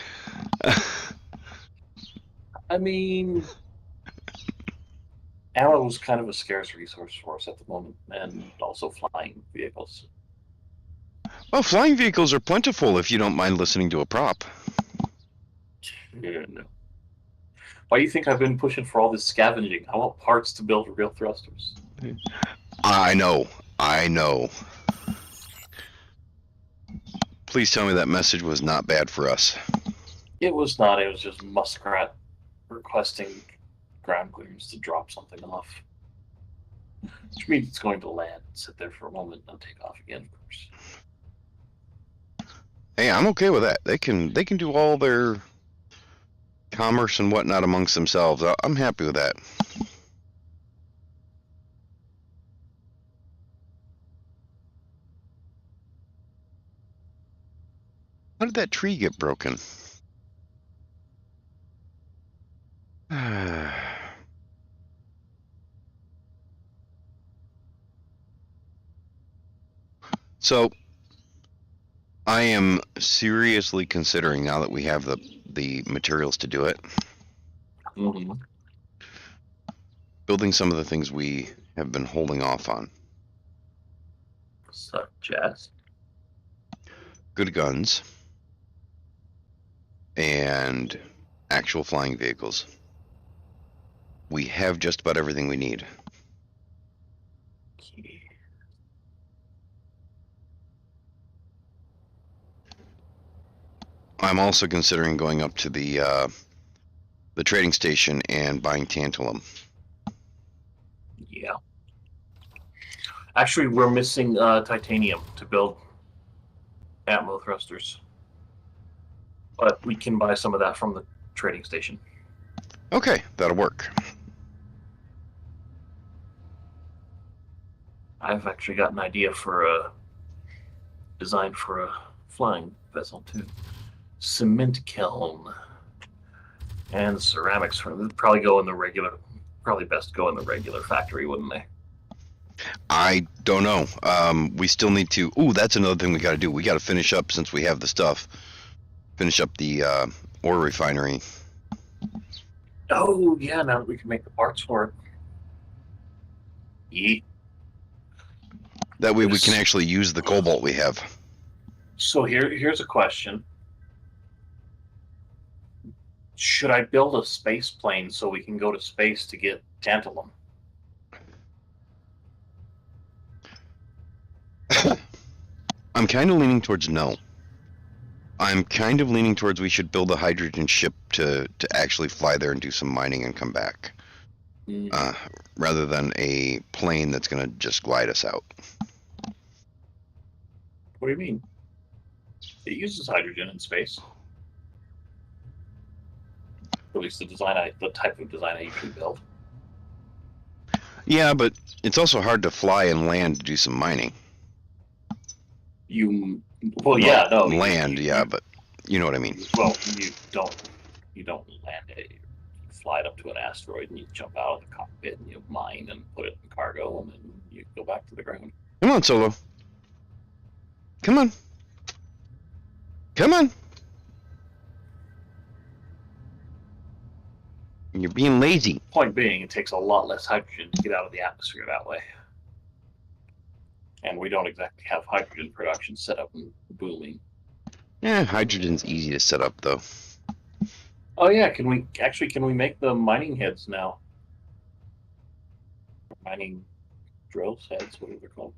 I mean, ammo is kind of a scarce resource for us at the moment, and also flying vehicles. Well, flying vehicles are plentiful if you don't mind listening to a prop. Yeah, no. Why do you think I've been pushing for all this scavenging? I want parts to build real thrusters. I know. Please tell me that message was not bad for us. It was not. It was just Muskrat requesting ground clearance to drop something off. Which means it's going to land, sit there for a moment, and take off again, of course. Hey, I'm okay with that. They can do all their commerce and whatnot amongst themselves. I'm happy with that. How did that tree get broken? So, I am seriously considering, now that we have the materials to do it, Mm-hmm. building some of the things we have been holding off on. Such as? Good guns and actual flying vehicles. We have just about everything we need. Okay. I'm also considering going up to the trading station and buying tantalum. Yeah. Actually, we're missing titanium to build Atmo thrusters. But we can buy some of that from the trading station. Okay, that'll work. I've actually got an idea for a design for a flying vessel too. Cement kiln and ceramics for them. Probably go in the regular. Probably best go in the regular factory, wouldn't they? I don't know. We still need to. Ooh, that's another thing we got to do. We got to finish up, since we have the stuff. Finish up the ore refinery. Oh yeah, now we can make the parts for it. Yeah. That way we can actually use the cobalt we have. So here's a question. Should I build a space plane so we can go to space to get tantalum? I'm kind of leaning towards no. I'm kind of leaning towards we should build a hydrogen ship to actually fly there and do some mining and come back, rather than a plane that's going to just glide us out. What do you mean? It uses hydrogen in space. At least the type of design I usually build. Yeah, but it's also hard to fly and land to do some mining. Land, but you know what I mean. Well, you don't land it. You fly it up to an asteroid and you jump out of the cockpit and you mine and put it in cargo and then you go back to the ground. Come on, Solo. Come on. Come on. You're being lazy. Point being, it takes a lot less hydrogen to get out of the atmosphere that way. And we don't exactly have hydrogen production set up and booming. Yeah, hydrogen's easy to set up, though. Oh yeah, can we make the mining heads now? Mining drill heads, whatever they're called.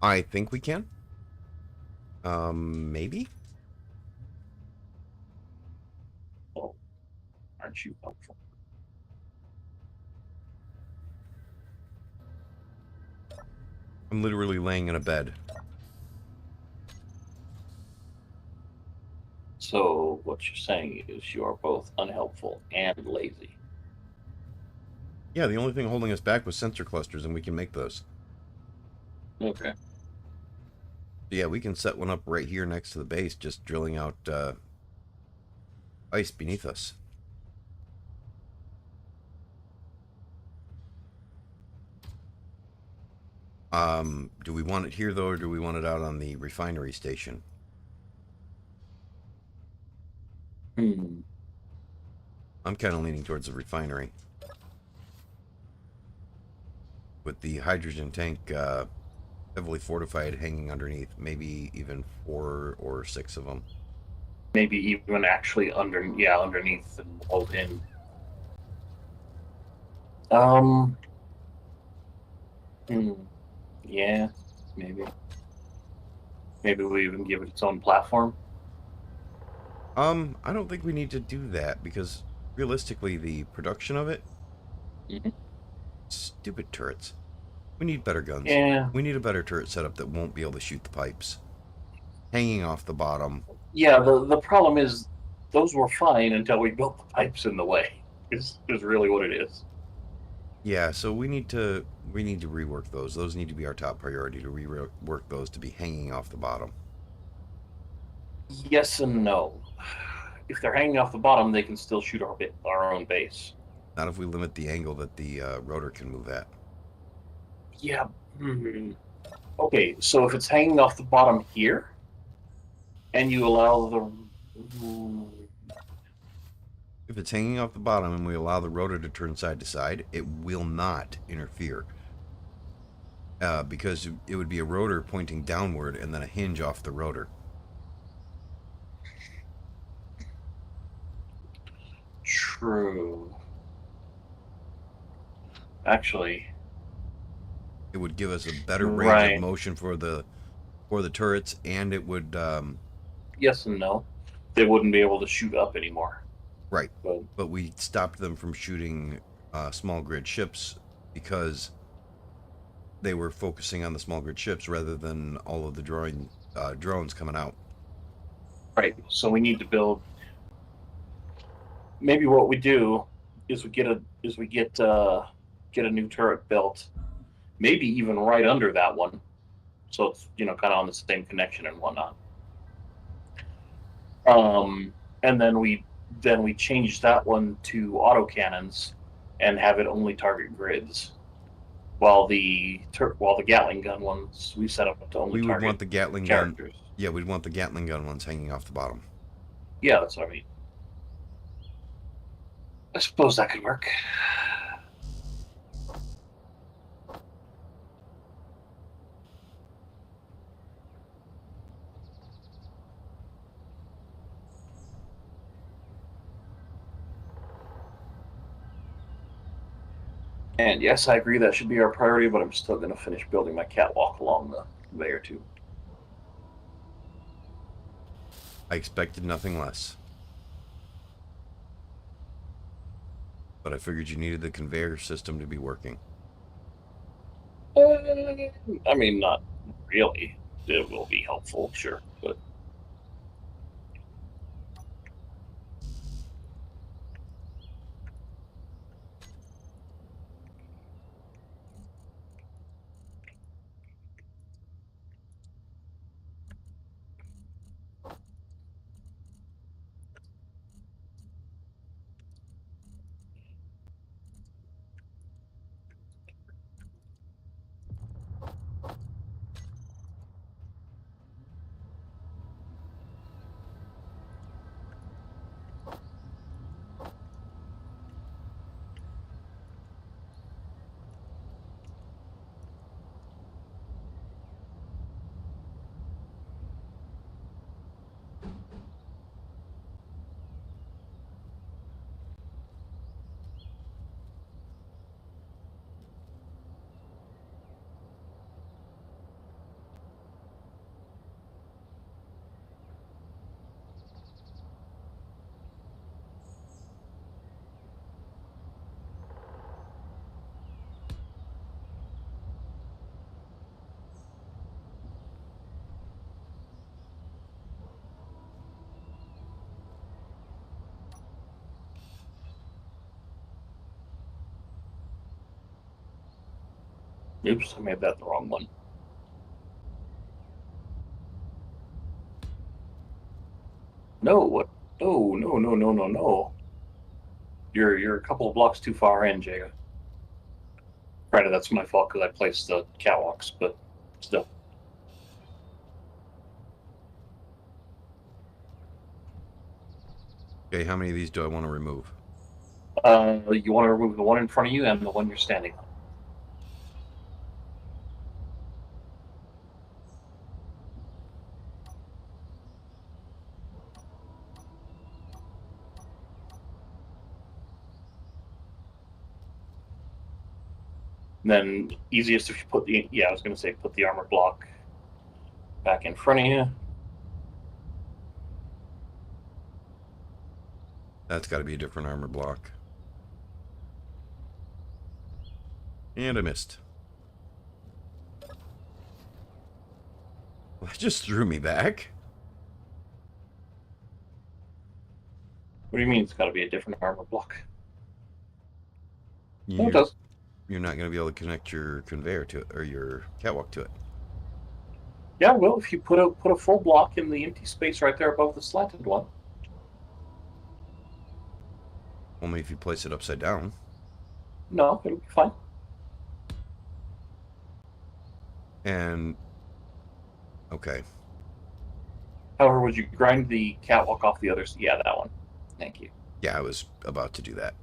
I think we can. Maybe? Oh, aren't you helpful? I'm literally laying in a bed. So what you're saying is you're both unhelpful and lazy. Yeah, the only thing holding us back was sensor clusters, and we can make those. Okay. Yeah, we can set one up right here next to the base, just drilling out ice beneath us. Do we want it here, though, or do we want it out on the refinery station? I'm kind of leaning towards the refinery. With the hydrogen tank heavily fortified hanging underneath, maybe even 4 or 6 of them. Maybe even actually underneath and walled in. Yeah, maybe. Maybe we even give it its own platform. I don't think we need to do that, because realistically, the production of it... Stupid turrets. We need better guns. Yeah. We need a better turret setup that won't be able to shoot the pipes. Hanging off the bottom. Yeah, the problem is, those were fine until we built the pipes in the way. Is really what it is. Yeah, so we need to rework those. Those need to be our top priority, to rework those to be hanging off the bottom. Yes and no. If they're hanging off the bottom, they can still shoot our own base. Not if we limit the angle that the rotor can move at. Yeah. Okay, so if it's hanging off the bottom here, and you allow the... If it's hanging off the bottom and we allow the rotor to turn side to side, it will not interfere. Because it would be a rotor pointing downward and then a hinge off the rotor. True. Actually, it would give us a better range of motion for the turrets, and it would yes and no. They wouldn't be able to shoot up anymore. Right. But we stopped them from shooting small grid ships because they were focusing on the small grid ships rather than all of the drones coming out. Right. So we need to build. Maybe what we do is we get a new turret built, maybe even right under that one, so it's kind of on the same connection and whatnot. And then we change that one to autocannons and have it only target grids, while the Gatling gun ones we set up to only target want the Gatling characters. Yeah, we'd want the Gatling gun ones hanging off the bottom. Yeah, that's what I mean. I suppose that could work. And yes, I agree that should be our priority, but I'm still going to finish building my catwalk along the conveyor too. I expected nothing less. But I figured you needed the conveyor system to be working. I mean, not really. It will be helpful, sure, but oops, I made that the wrong one. No, what? Oh, no, no, no, no, no. You're a couple of blocks too far in, Jacob. Granted, that's my fault because I placed the catwalks, but still. Okay, how many of these do I want to remove? You want to remove the one in front of you and the one you're standing on. And then easiest if you put the I was going to say put the armor block back in front of you. That's got to be a different armor block. And I missed. Well, that just threw me back. What do you mean it's got to be a different armor block? No, it You're, does. you're not going to be able to connect your conveyor to it, or your catwalk to it. Yeah, well, if you put a full block in the empty space right there above the slanted one. Only if you place it upside down. No, it'll be fine. And okay. However, would you grind the catwalk off the other? Yeah, that one. Thank you. Yeah, I was about to do that.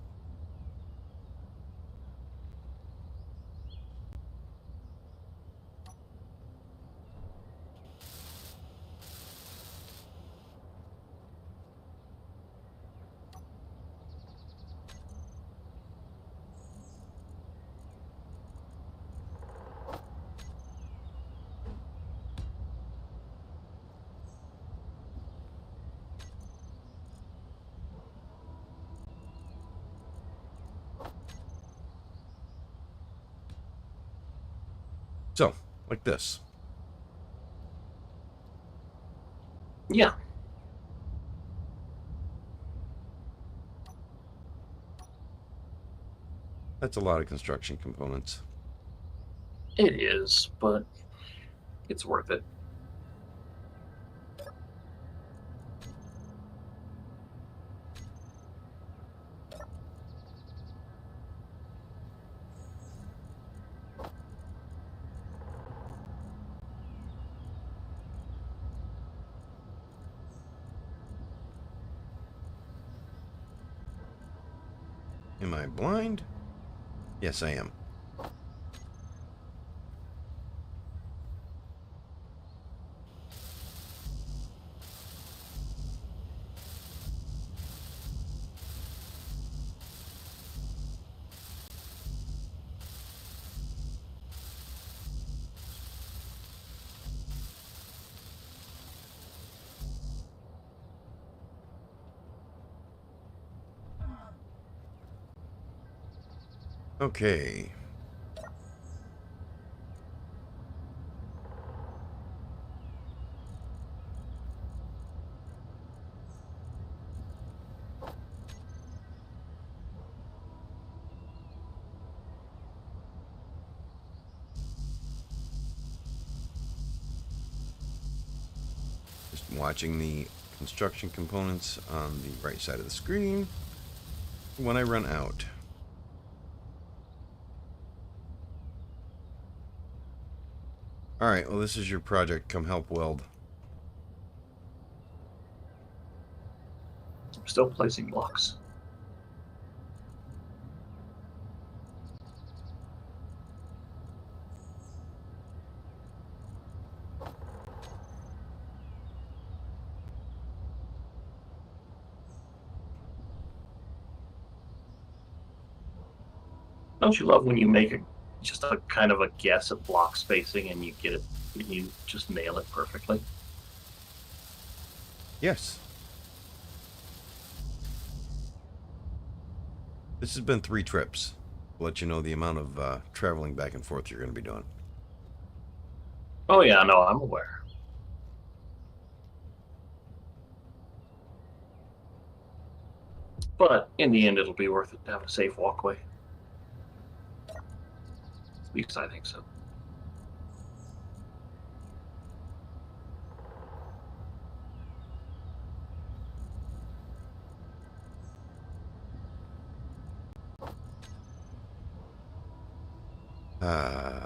So, like this. Yeah. That's a lot of construction components. It is, but it's worth it. Am I blind? Yes, I am. Okay. Just watching the construction components on the right side of the screen when I run out. Alright, well, this is your project. Come help weld. I'm still placing blocks. Don't you love when you make just a kind of a guess at block spacing and you get it, and you just nail it perfectly? Yes. This has been 3 trips. I'll let you know the amount of traveling back and forth you're going to be doing. Oh yeah, no, I'm aware. But in the end, it'll be worth it to have a safe walkway. At least I think so. Uh,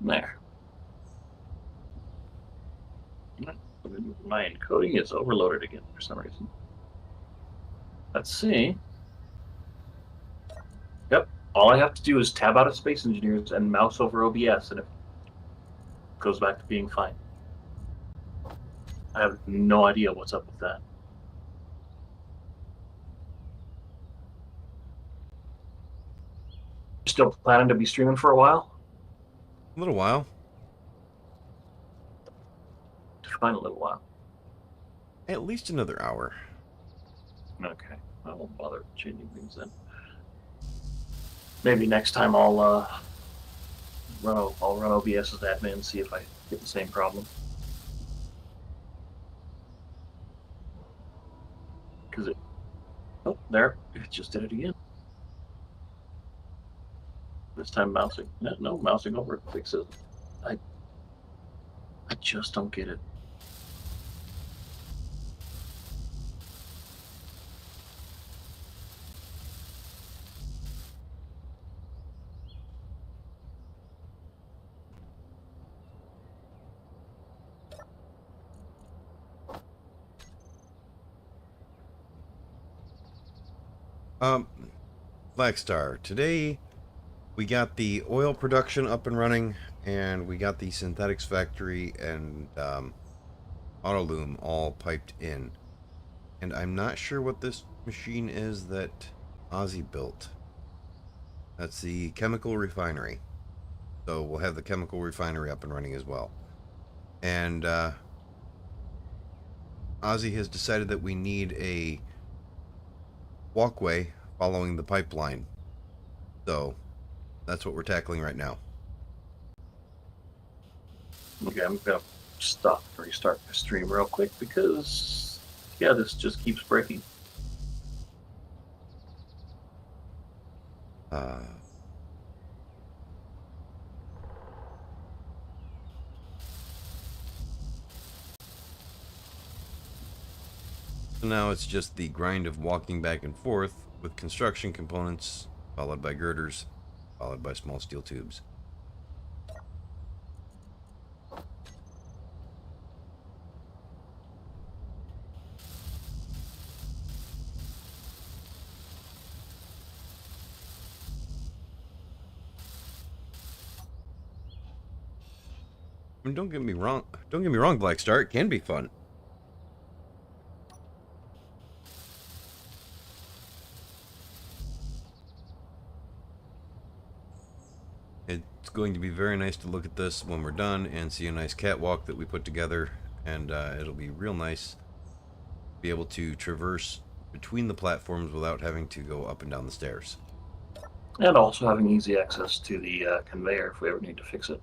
There. My encoding is overloaded again for some reason. Let's see. Yep. All I have to do is tab out of Space Engineers and mouse over OBS, and it goes back to being fine. I have no idea what's up with that. Still planning to be streaming for a while? a little while. Define a little while. At least another hour. Okay. I won't bother changing things then. Maybe next time I'll run OBS as admin and see if I get the same problem. Because it, oh, there, it just did it again. This time mousing, no, mousing over it fixes it. I just don't get it. Blackstar, today we got the oil production up and running, and we got the synthetics factory and Autoloom all piped in. And I'm not sure what this machine is that Ozzy built. That's the chemical refinery. So we'll have the chemical refinery up and running as well. And Ozzy has decided that we need a walkway following the pipeline. So that's what we're tackling right now. Okay, I'm gonna stop and restart my stream real quick because, yeah, this just keeps breaking. So now it's just the grind of walking back and forth with construction components, followed by girders, followed by small steel tubes. I mean, don't get me wrong. Don't get me wrong, Black Star. It can be fun. It's going to be very nice to look at this when we're done and see a nice catwalk that we put together, and it'll be real nice to be able to traverse between the platforms without having to go up and down the stairs. And also having easy access to the conveyor if we ever need to fix it.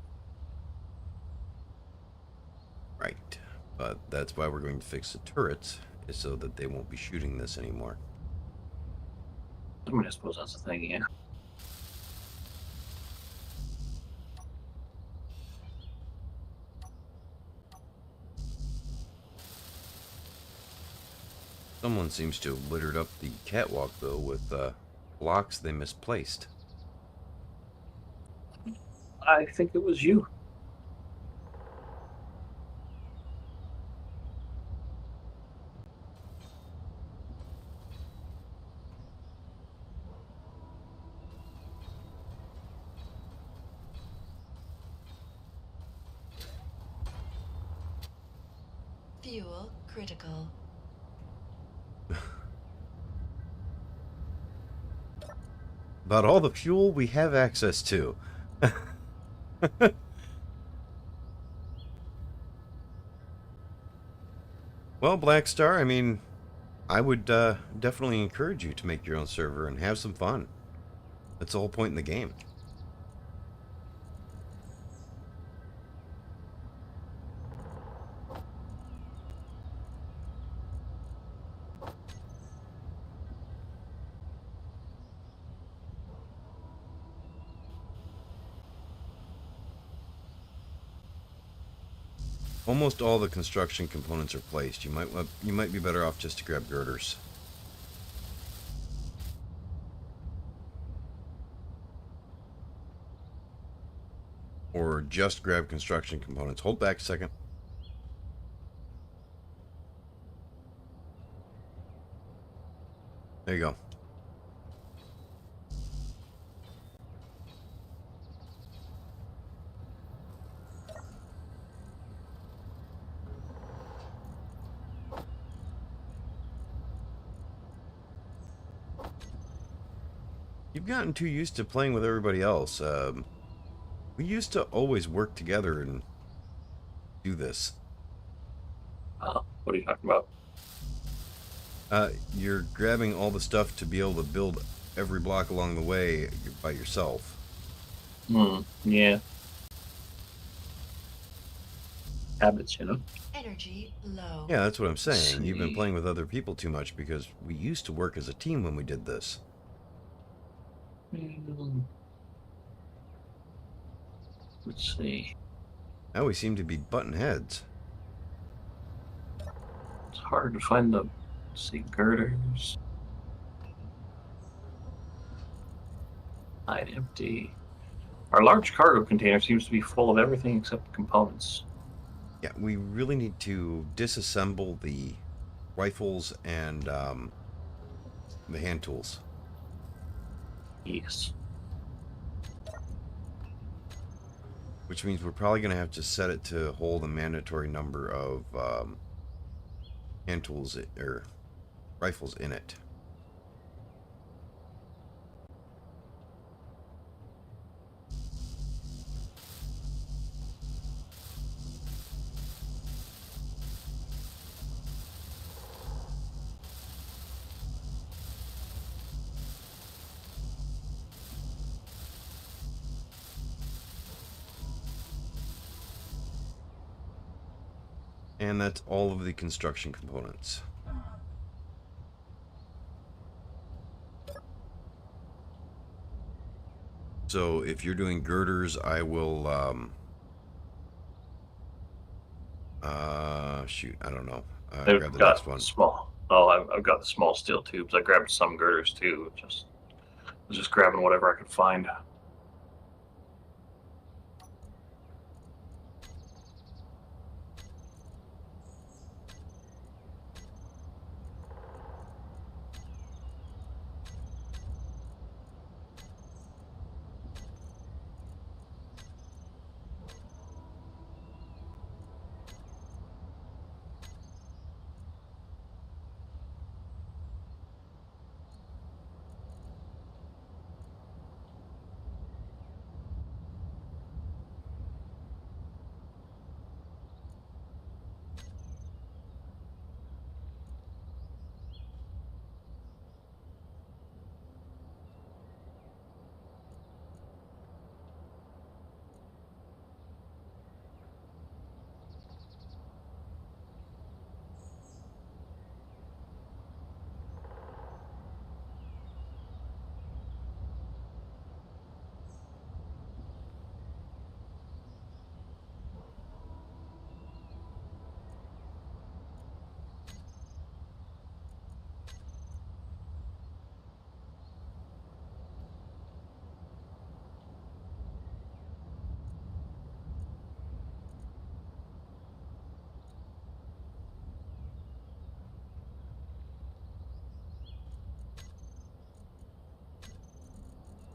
Right. But that's why we're going to fix the turrets, is so that they won't be shooting this anymore. I mean, I suppose that's the thing, yeah. Someone seems to have littered up the catwalk, though, with blocks they misplaced. I think it was you. Fuel critical. About all the fuel we have access to. Well, Black Star, I mean, I would definitely encourage you to make your own server and have some fun. That's the whole point in the game. Almost all the construction components are placed. You might be better off just to grab girders. Or just grab construction components. Hold back a second. There you go. You've gotten too used to playing with everybody else. We used to always work together and do this. What are you talking about? You're grabbing all the stuff to be able to build every block along the way by yourself. Yeah. Habits, you know? Energy low. Yeah, that's what I'm saying. See. You've been playing with other people too much because we used to work as a team when we did this. Let's see. Now we seem to be button heads. It's hard to find the, let's see, girders. Hide empty. Our large cargo container seems to be full of everything except components. Yeah, we really need to disassemble the rifles and the hand tools. Yes. Which means we're probably going to have to set it to hold a mandatory number of hand tools or rifles in it. And that's all of the construction components. So if you're doing girders, I will, shoot, I don't know. Grab I've the got next one. small. Oh, I've got the small steel tubes. I grabbed some girders too. Was just grabbing whatever I could find.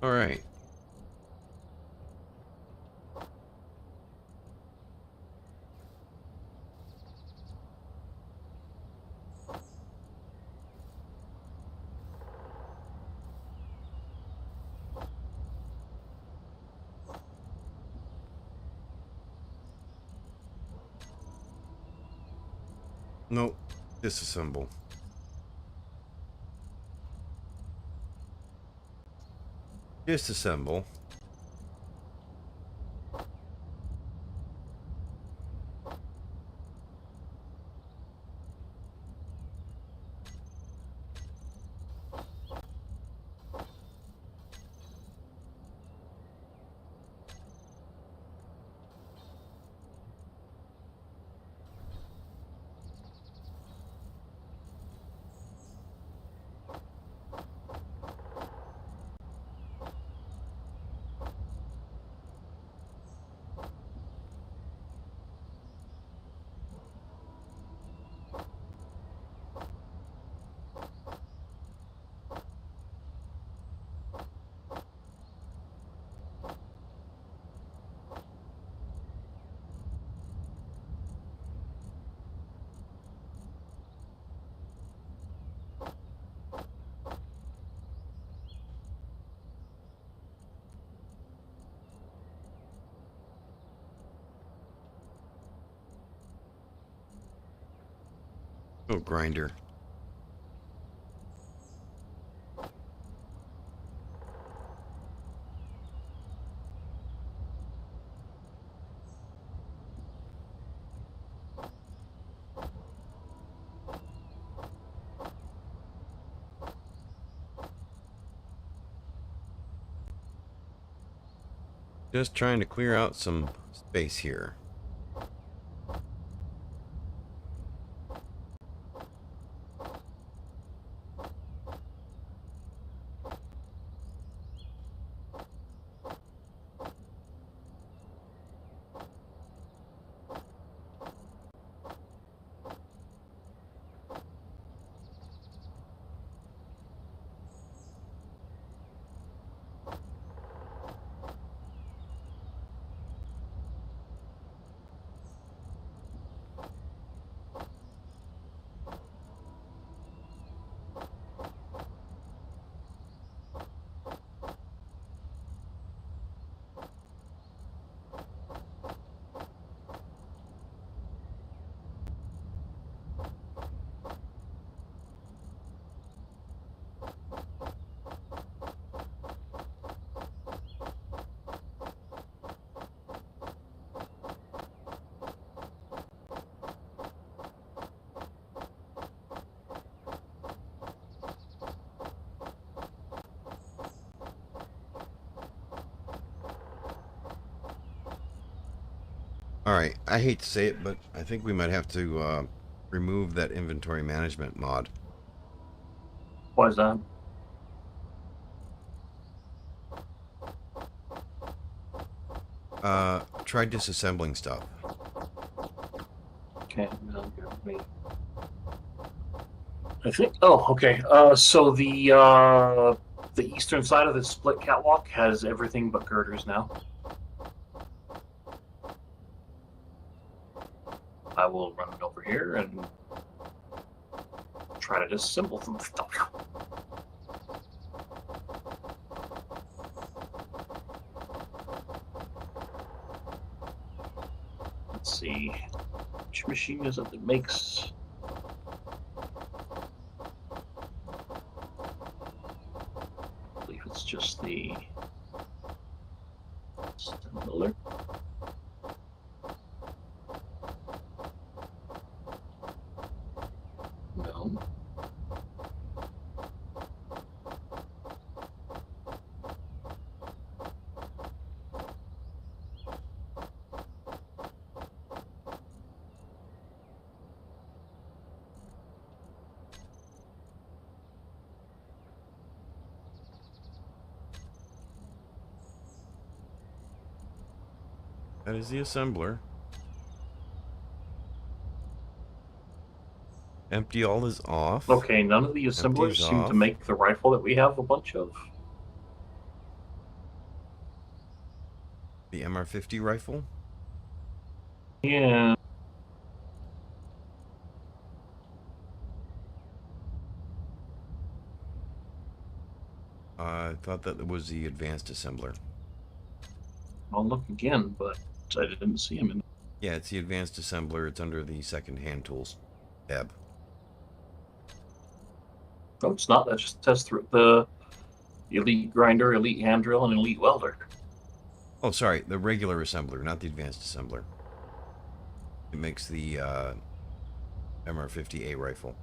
All right. Nope. Disassemble. Disassemble. Oh, grinder. Just trying to clear out some space here. Alright, I hate to say it, but I think we might have to remove that inventory management mod. Why is that? Try disassembling stuff. Okay, no, wait. I think. Oh, okay. So the eastern side of the split catwalk has everything but girders now. I will run it over here and try to disassemble some stuff. Let's see. Which machine is it that makes? I believe it's just the assembler. No. That is the assembler. Empty all is off. Okay, none of the assemblers Empties seem off. to make the rifle that we have a bunch of. The MR50 rifle. Yeah. I thought that was the advanced assembler. I'll look again, but I didn't see him in. Yeah, it's the advanced assembler. It's under the second hand tools tab. No, it's not. That just says through the elite grinder, elite hand drill, and elite welder. Oh, sorry, the regular assembler, not the advanced assembler. It makes the MR50A rifle.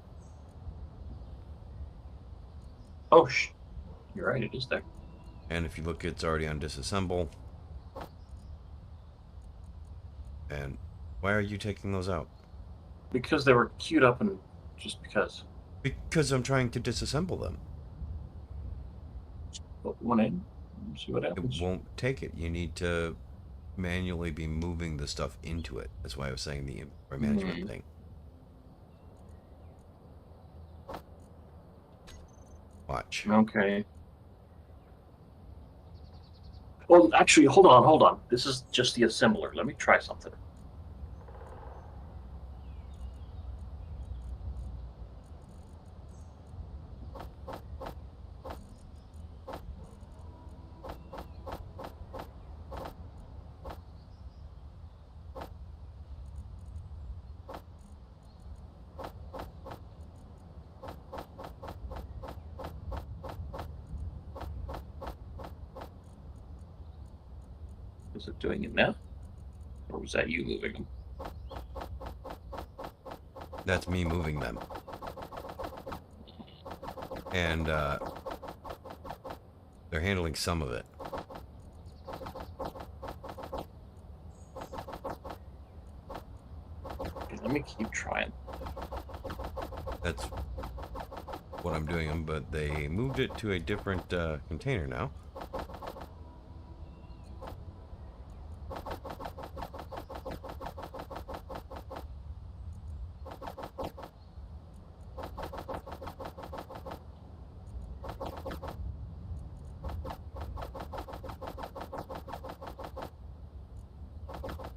Oh, you're right. It is there. And if you look, it's already on disassemble. And why are you taking those out? Because they were queued up and just because. Because I'm trying to disassemble them. Put one in. See what It happens. won't take it. You need to manually be moving the stuff into it. That's why I was saying the inventory management thing. Watch. Okay. Well, actually, hold on. This is just the assembler. Let me try something. Is it doing it now? Or was that you moving them? That's me moving them. And they're handling some of it. Okay, let me keep trying. That's what I'm doing them, but they moved it to a different container now.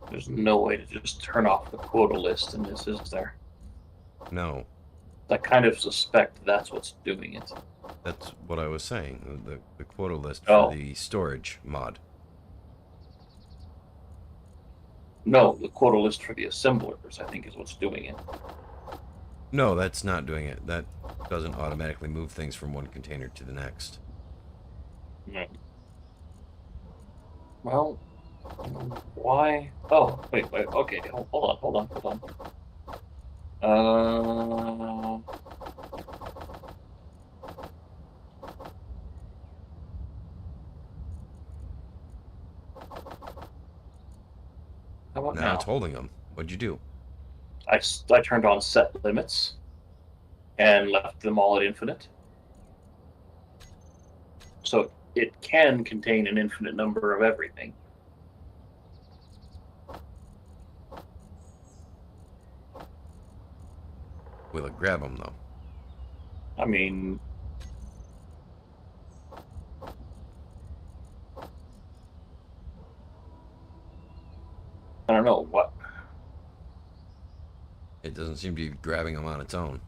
There's no way to just turn off the quota list in this, is there? No, I kind of suspect that's what's doing it. that's what I was saying. The quota list Oh. for the storage mod. No, the quota list for the assemblers, I think, is what's doing it. No, that's not doing it. That doesn't automatically move things from one container to the next. Hmm. Well, why? Oh, wait. Okay, hold on. How about Now now? it's holding them. What'd you do? I turned on set limits and left them all at infinite. So it can contain an infinite number of everything. Will it grab them, though? I mean, I don't know what. It doesn't seem to be grabbing them on its own.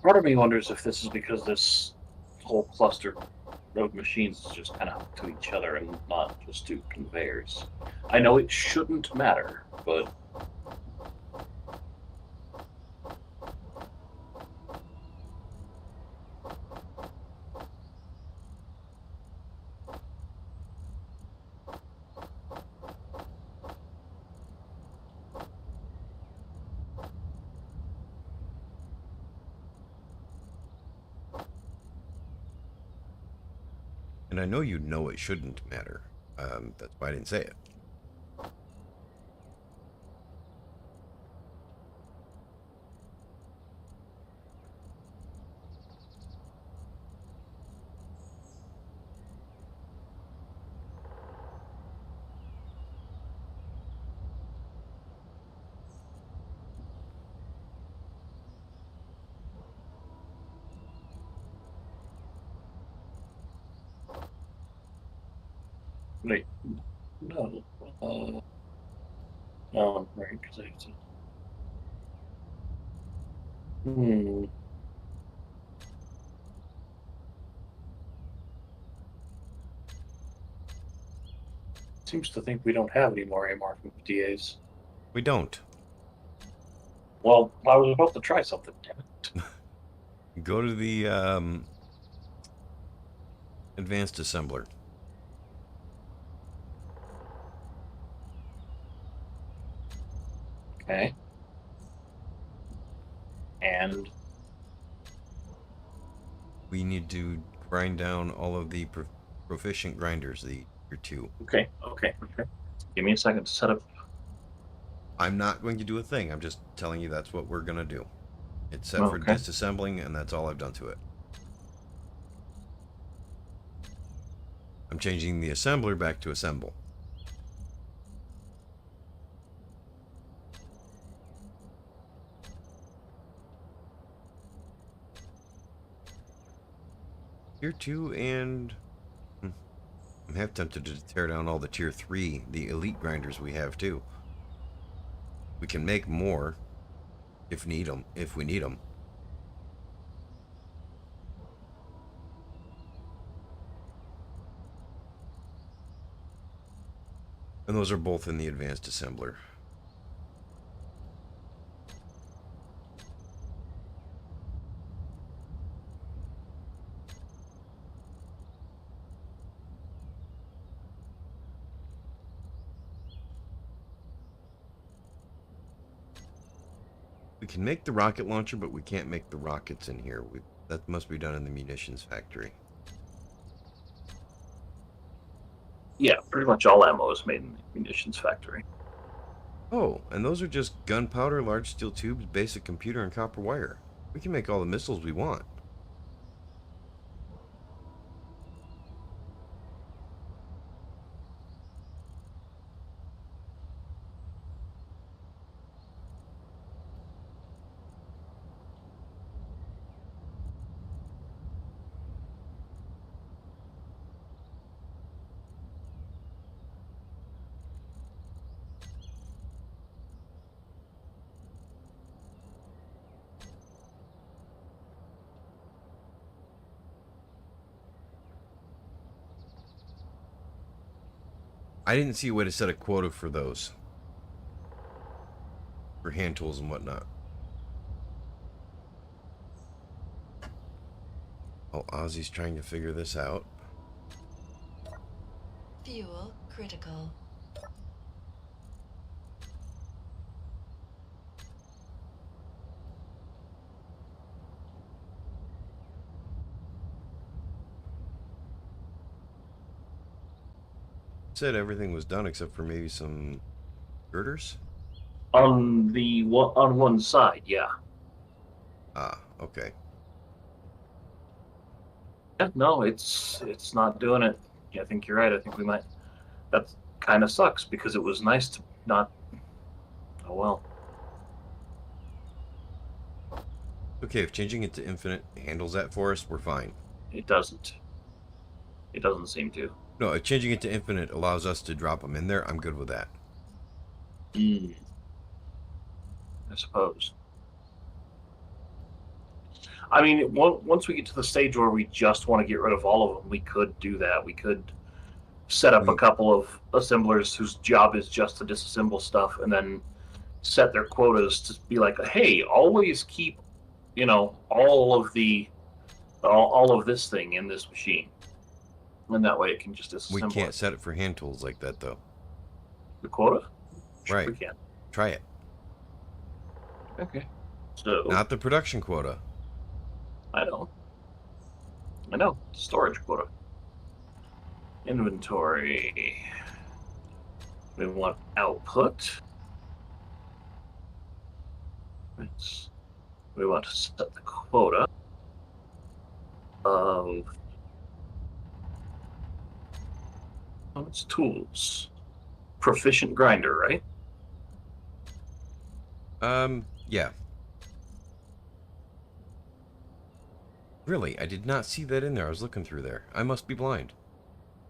Part of me wonders if this is because this whole cluster of machines is just kind of hooked to each other and not just to conveyors. I know it shouldn't matter, but And I know you know it shouldn't matter. That's why I didn't say it. wait, no, no, right? Because I have to. Hmm. Seems to think we don't have any more AMR-50As. We don't. Well, I was about to try something. Damn it. Go to the advanced assembler. Okay. And We need to grind down all of the proficient grinders, the tier 2. okay. Give me a second to set up. I'm not going to do a thing. I'm just telling you that's what we're going to do. It's set for Okay. disassembling, and that's all I've done to it. I'm changing the assembler back to assemble. Tier 2 and... I'm half tempted to tear down all the tier 3, the elite grinders we have too. We can make more if we need them. And those are both in the advanced assembler. We can make the rocket launcher, but we can't make the rockets in here. That must be done in the munitions factory. Yeah, pretty much all ammo is made in the munitions factory. Oh, and those are just gunpowder, large steel tubes, basic computer, and copper wire. We can make all the missiles we want. I didn't see a way to set a quota for those. For hand tools and whatnot. Oh, Ozzy's trying to figure this out. Fuel critical. Said everything was done except for maybe some girders. On one side, yeah. Ah, okay. Yeah, no, it's not doing it. Yeah, I think you're right. I think we might. That kind of sucks because it was nice to not. Oh well. Okay, if changing it to infinite handles that for us, we're fine. It doesn't. It doesn't seem to. No, if changing it to infinite allows us to drop them in there, I'm good with that. I suppose. I mean, once we get to the stage where we just want to get rid of all of them, we could do that. We could set up a couple of assemblers whose job is just to disassemble stuff, and then set their quotas to be like, hey, always keep, all of this thing in this machine, and that way it can just disassemble. We can't set it for hand tools like that, though. The quota? Sure, right. we can. Try it. Okay. So not the production quota. I know. Storage quota. Inventory. We want output. We want to set the quota of its tools. Proficient grinder, right? Yeah. Really, I did not see that in there. I was looking through there. I must be blind.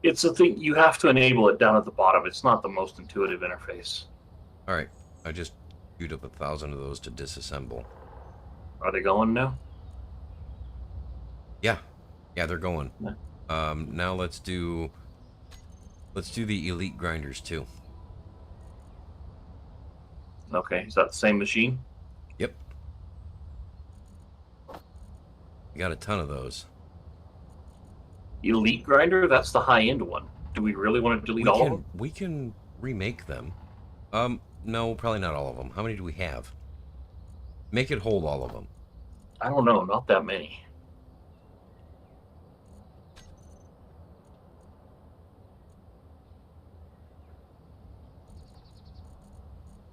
It's a thing, you have to enable it down at the bottom. It's not the most intuitive interface. Alright, I just queued up 1,000 of those to disassemble. Are they going now? Yeah, they're going. Yeah. Now let's do the elite grinders too. Okay, is that the same machine? Yep. We got a ton of those. Elite grinder? That's the high-end one. Do we really want to delete all of them? We can remake them. No, probably not all of them. How many do we have? Make it hold all of them. I don't know, not that many.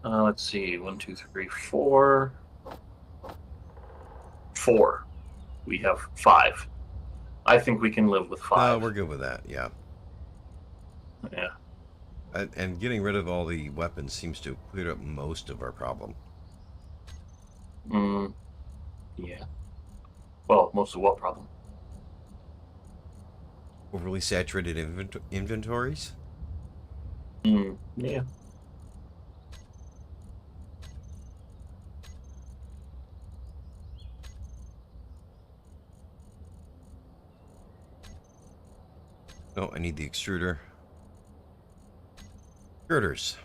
Let's see, 1, 2, 3, 4. 4. We have 5. I think we can live with 5. No, we're good with that, yeah. Yeah. And getting rid of all the weapons seems to have cleared up most of our problem. Yeah. Well, most of what problem? Overly saturated inventories? Yeah. No, I need the extruder. Girders.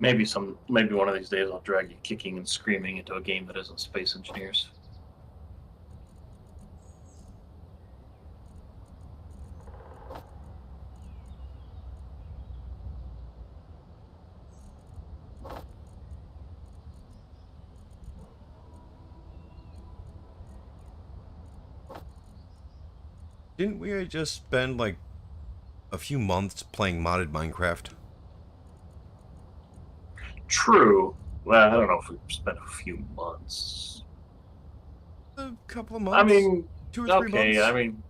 Maybe one of these days I'll drag you kicking and screaming into a game that isn't Space Engineers. Didn't we just spend like a few months playing modded Minecraft? True. Well, I don't know if we spent a few months. A couple of months. I mean, 2 or 3 months. okay. I mean,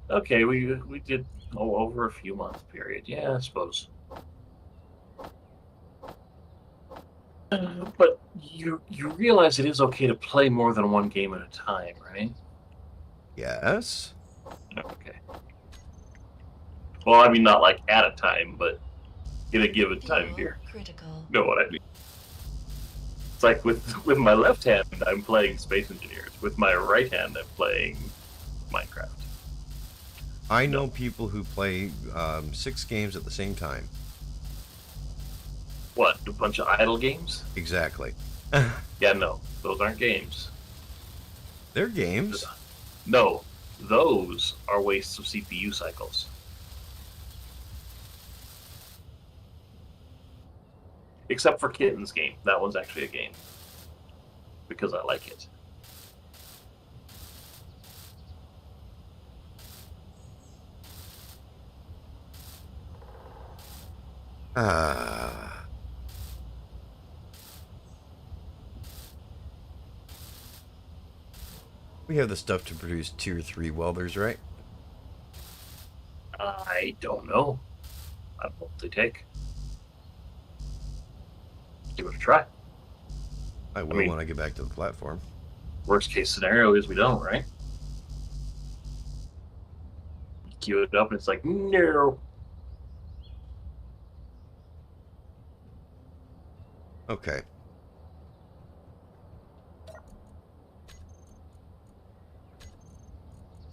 okay. We did over a few month period. Yeah, I suppose. But you realize it is okay to play more than one game at a time, right? Yes. Okay. Well, I mean, not like at a time, but in a given time Fuel here. critical. You know what I mean? It's like with my left hand, I'm playing Space Engineers. With my right hand, I'm playing Minecraft. I know No. people who play 6 games at the same time. What? A bunch of idle games? Exactly. Yeah, no, those aren't games. They're games. No, those are wastes of CPU cycles. Except for Kitten's game. That one's actually a game. Because I like it. Ah. We have the stuff to produce tier 3 welders, right? I don't know. I don't know what they take. Give it a try. I will mean- when I get back to the platform. Worst case scenario is we don't, right? You queue it up and it's like, no. Okay.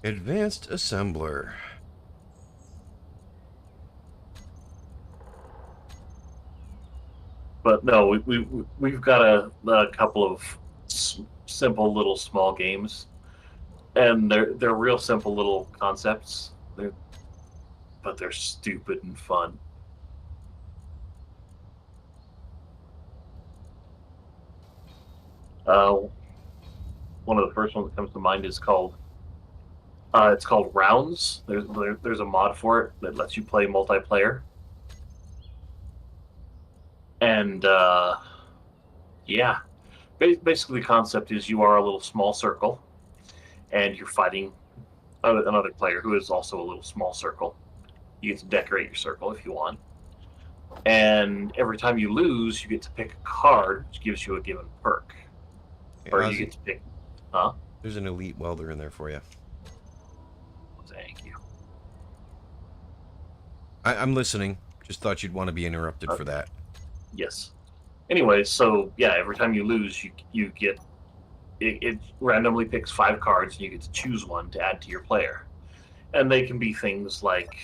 Advanced assembler. But no, we've got a couple of simple little small games, and they're real simple little concepts. But they're stupid and fun. One of the first ones that comes to mind is called it's called Rounds. There's a mod for it that lets you play multiplayer, and yeah, basically the concept is you are a little small circle, and you're fighting another player who is also a little small circle. You get to decorate your circle if you want, and every time you lose, you get to pick a card, which gives you a given perk, Hey, or you Ozzy, get to pick. Huh? there's an elite welder in there for you. Thank you. I'm listening. Just thought you'd want to be interrupted for Okay. that. Yes. Anyway, so yeah, every time you lose, you get it randomly picks 5 cards, and you get to choose one to add to your player, and they can be things like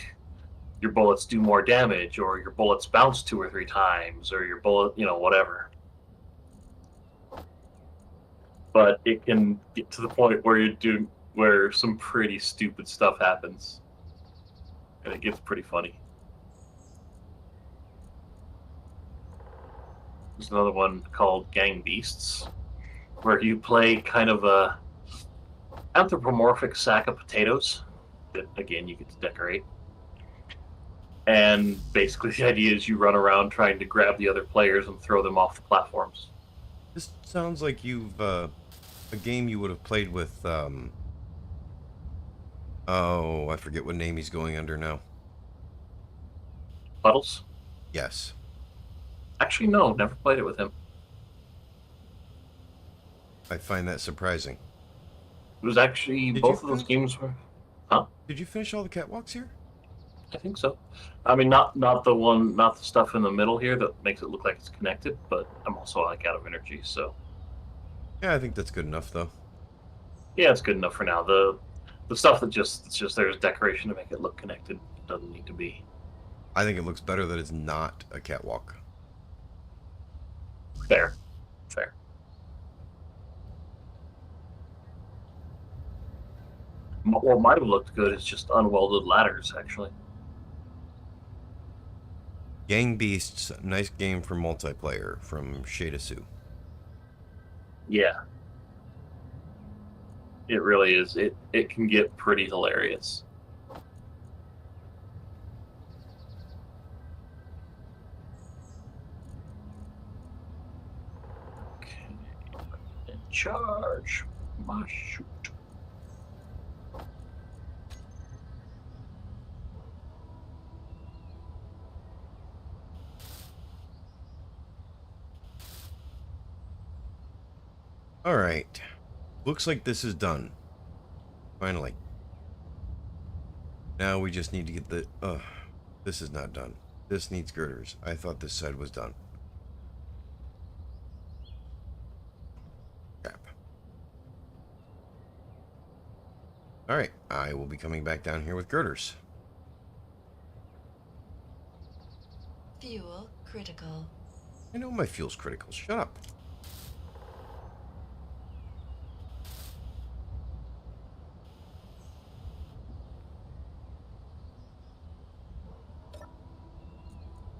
your bullets do more damage, or your bullets bounce 2 or 3 times, or your bullet, whatever. But it can get to the point where some pretty stupid stuff happens, and it gets pretty funny. There's another one called Gang Beasts, where you play kind of a anthropomorphic sack of potatoes that, again, you get to decorate. And basically the idea is you run around trying to grab the other players and throw them off the platforms. This sounds like you've a game you would have played with. Oh, I forget what name he's going under now. Puddles? Yes. Actually, no, never played it with him. I find that surprising. It was actually, Did both you of those finish? games were... Did you finish all the catwalks here? I think so. I mean, not the stuff in the middle here that makes it look like it's connected, but I'm also like out of energy, so Yeah, I think that's good enough, though. yeah, it's good enough for now. The stuff that it's just there's decoration to make it look connected. Doesn't need to be. I think it looks better that it's not a catwalk. Fair. What might have looked good is just unwelded ladders, actually. Gang Beasts, nice game for multiplayer from Shadasu. Yeah. It really is. It can get pretty hilarious. Okay. And charge my shoot. Alright. Looks like this is done. Finally. Now we just need to get the... this is not done. This needs girders. I thought this side was done. Crap. Alright, I will be coming back down here with girders. Fuel critical. I know my fuel's critical. Shut up.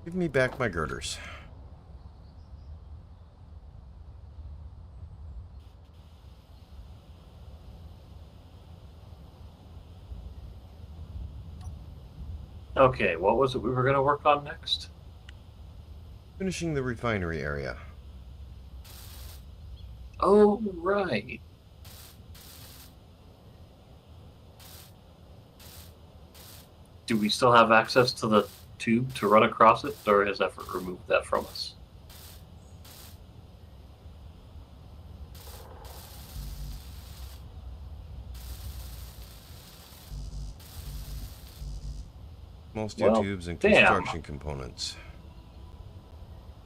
Give me back my girders. Okay, what was it we were going to work on next? Finishing the refinery area. Oh, right. Do we still have access to the tube to run across it, or has Effort removed that from us? Small steel Well, tubes and damn. construction components.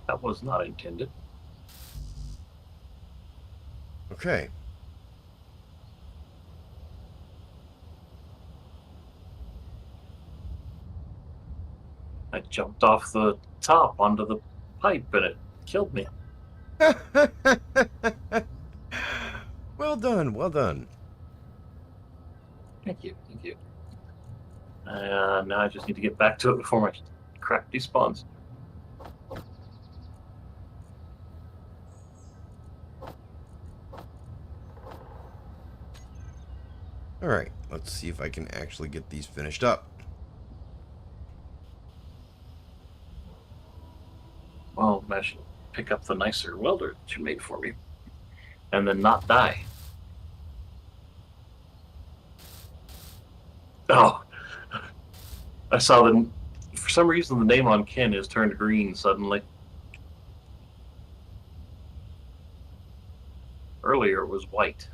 That was not intended. Okay. I jumped off the top onto the pipe and it killed me. Well done, well done. Thank you, thank you. Now I just need to get back to it before my crap despawns. Alright, let's see if I can actually get these finished up. Well, I should pick up the nicer welder that you made for me. And then not die. Oh. I saw the... For some reason, the name on Ken has turned green suddenly. Earlier, it was white.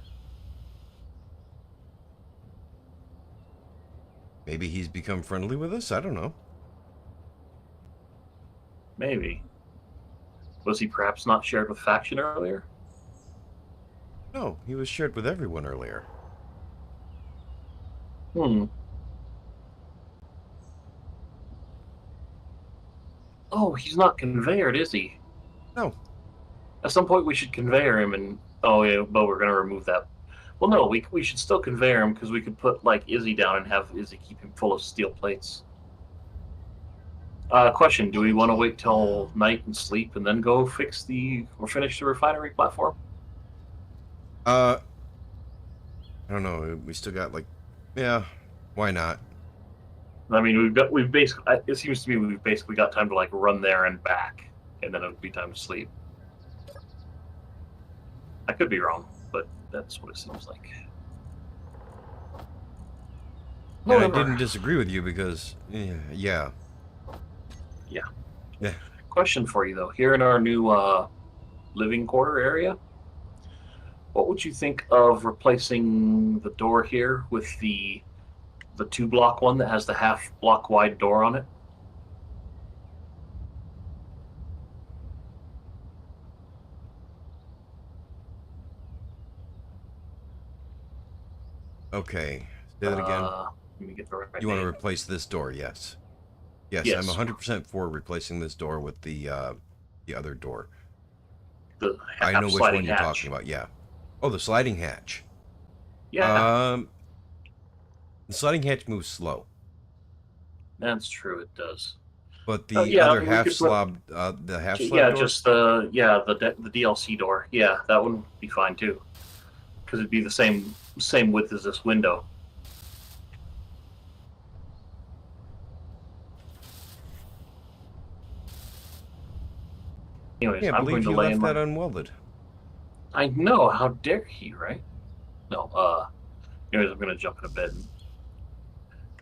Maybe he's become friendly with us? I don't know. Maybe. Was he perhaps not shared with faction earlier? No, he was shared with everyone earlier. Hmm. Oh, he's not conveyored, is he? No. At some point we should conveyor him and... Oh, yeah, but we're going to remove that. Well, no, we should still conveyor him because we could put, like, Izzy down and have Izzy keep him full of steel plates. Question, do we want to wait till night and sleep and then go fix or finish the refinery platform? I don't know. We still got, like... Yeah, why not? I mean, we've basically... It seems to me we've basically got time to, like, run there and back, and then it'll be time to sleep. I could be wrong, but that's what it seems like. And I Whatever. didn't disagree with you because... Yeah. Question for you, though. Here in our new living quarter area, what would you think of replacing the door here with the 2-block one that has the half-block wide door on it? Okay. Say that again. Let me get the right You want to name. replace this door, yes. Yes, Yes. I'm 100% for replacing this door with the other door. The I know which sliding one you're hatch. talking about, yeah. Oh, the sliding hatch. Yeah, The sliding hatch moves slow. that's true. It does. But the yeah, other we half could put- slob, the half slab Yeah, door? just the DLC door. Yeah, that one would be fine too, because it'd be the same width as this window. Anyways, I can't I'm going believe to you lay left in that my... unwelded. I know, how dare he, right? No, anyways, I'm gonna jump into bed.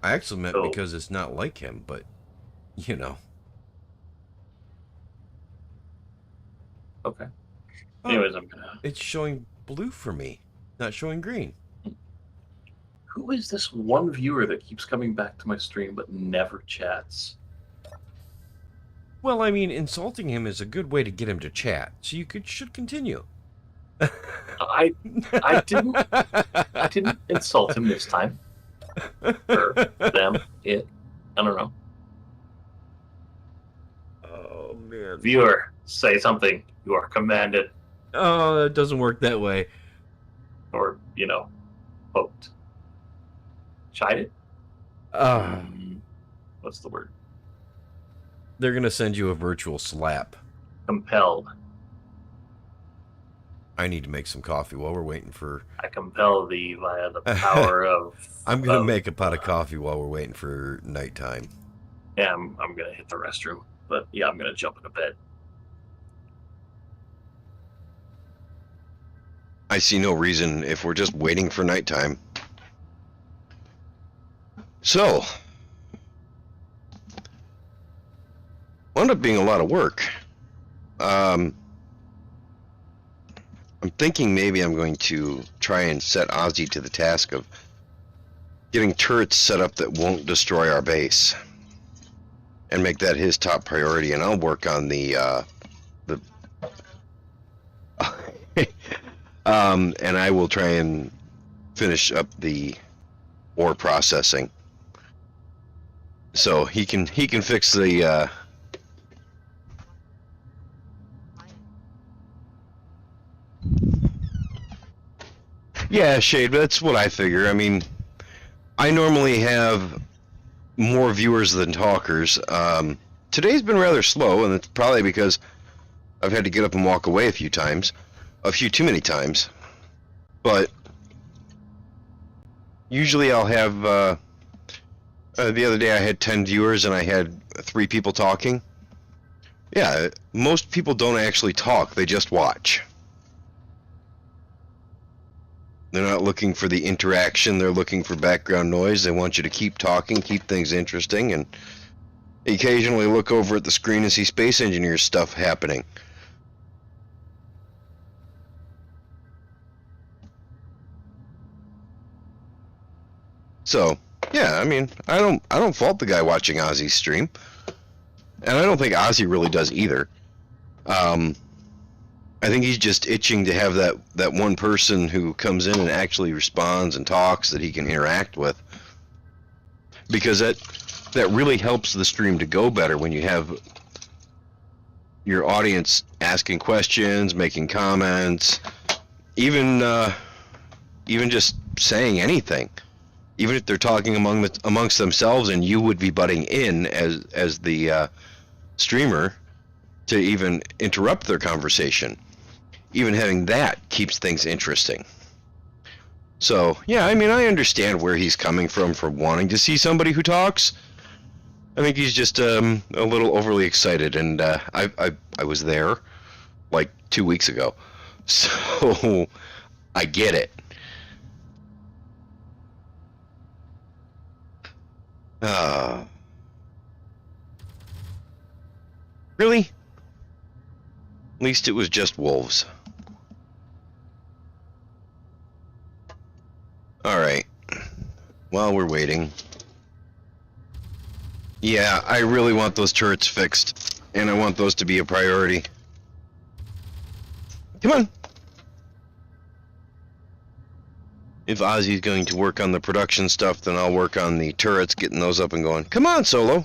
I actually meant So- because it's not like him, but, you know. Okay. Oh, Anyways, I'm gonna... it's showing blue for me, not showing green. Who is this one viewer that keeps coming back to my stream but never chats? Well, I mean, insulting him is a good way to get him to chat, so you should continue. I didn't insult him this time. Or them, it. I don't know. Oh, man. Viewer, say something. You are commanded. Oh, it doesn't work that way. Or, poked. Chided? What's the word? They're going to send you a virtual slap. Compelled. I need to make some coffee while we're waiting for... I compel thee via the power of... I'm going to make a pot of coffee while we're waiting for nighttime. Yeah, I'm going to hit the restroom. But, yeah, I'm going to jump into bed. I see no reason if we're just waiting for nighttime. So, wound up being a lot of work. I'm thinking maybe I'm going to try and set Ozzy to the task of getting turrets set up that won't destroy our base, and make that his top priority. And I'll work on the and I will try and finish up the ore processing, so he can fix the yeah, Shade, that's what I figure. I mean, I normally have more viewers than talkers. Today's been rather slow, and it's probably because I've had to get up and walk away a few times. A few too many times. But usually I'll have, the other day I had 10 viewers and I had 3 people talking. Yeah, most people don't actually talk, they just watch. They're not looking for the interaction, they're looking for background noise. They want you to keep talking, keep things interesting, and occasionally look over at the screen and see Space Engineers stuff happening. So, yeah, I mean, I don't fault the guy watching Ozzy's stream. And I don't think Ozzy really does either. I think he's just itching to have that one person who comes in and actually responds and talks that he can interact with. Because that really helps the stream to go better when you have your audience asking questions, making comments, even just saying anything. Even if they're talking amongst themselves and you would be butting in as the streamer to even interrupt their conversation. Even having that keeps things interesting. So, yeah, I mean, I understand where he's coming from for wanting to see somebody who talks. I think he's just a little overly excited, and I was there like 2 weeks ago. So, I get it. Really? At least it was just wolves. Alright. While we're waiting. Yeah, I really want those turrets fixed. And I want those to be a priority. Come on! If Ozzy's going to work on the production stuff, then I'll work on the turrets, getting those up and going. Come on, Solo!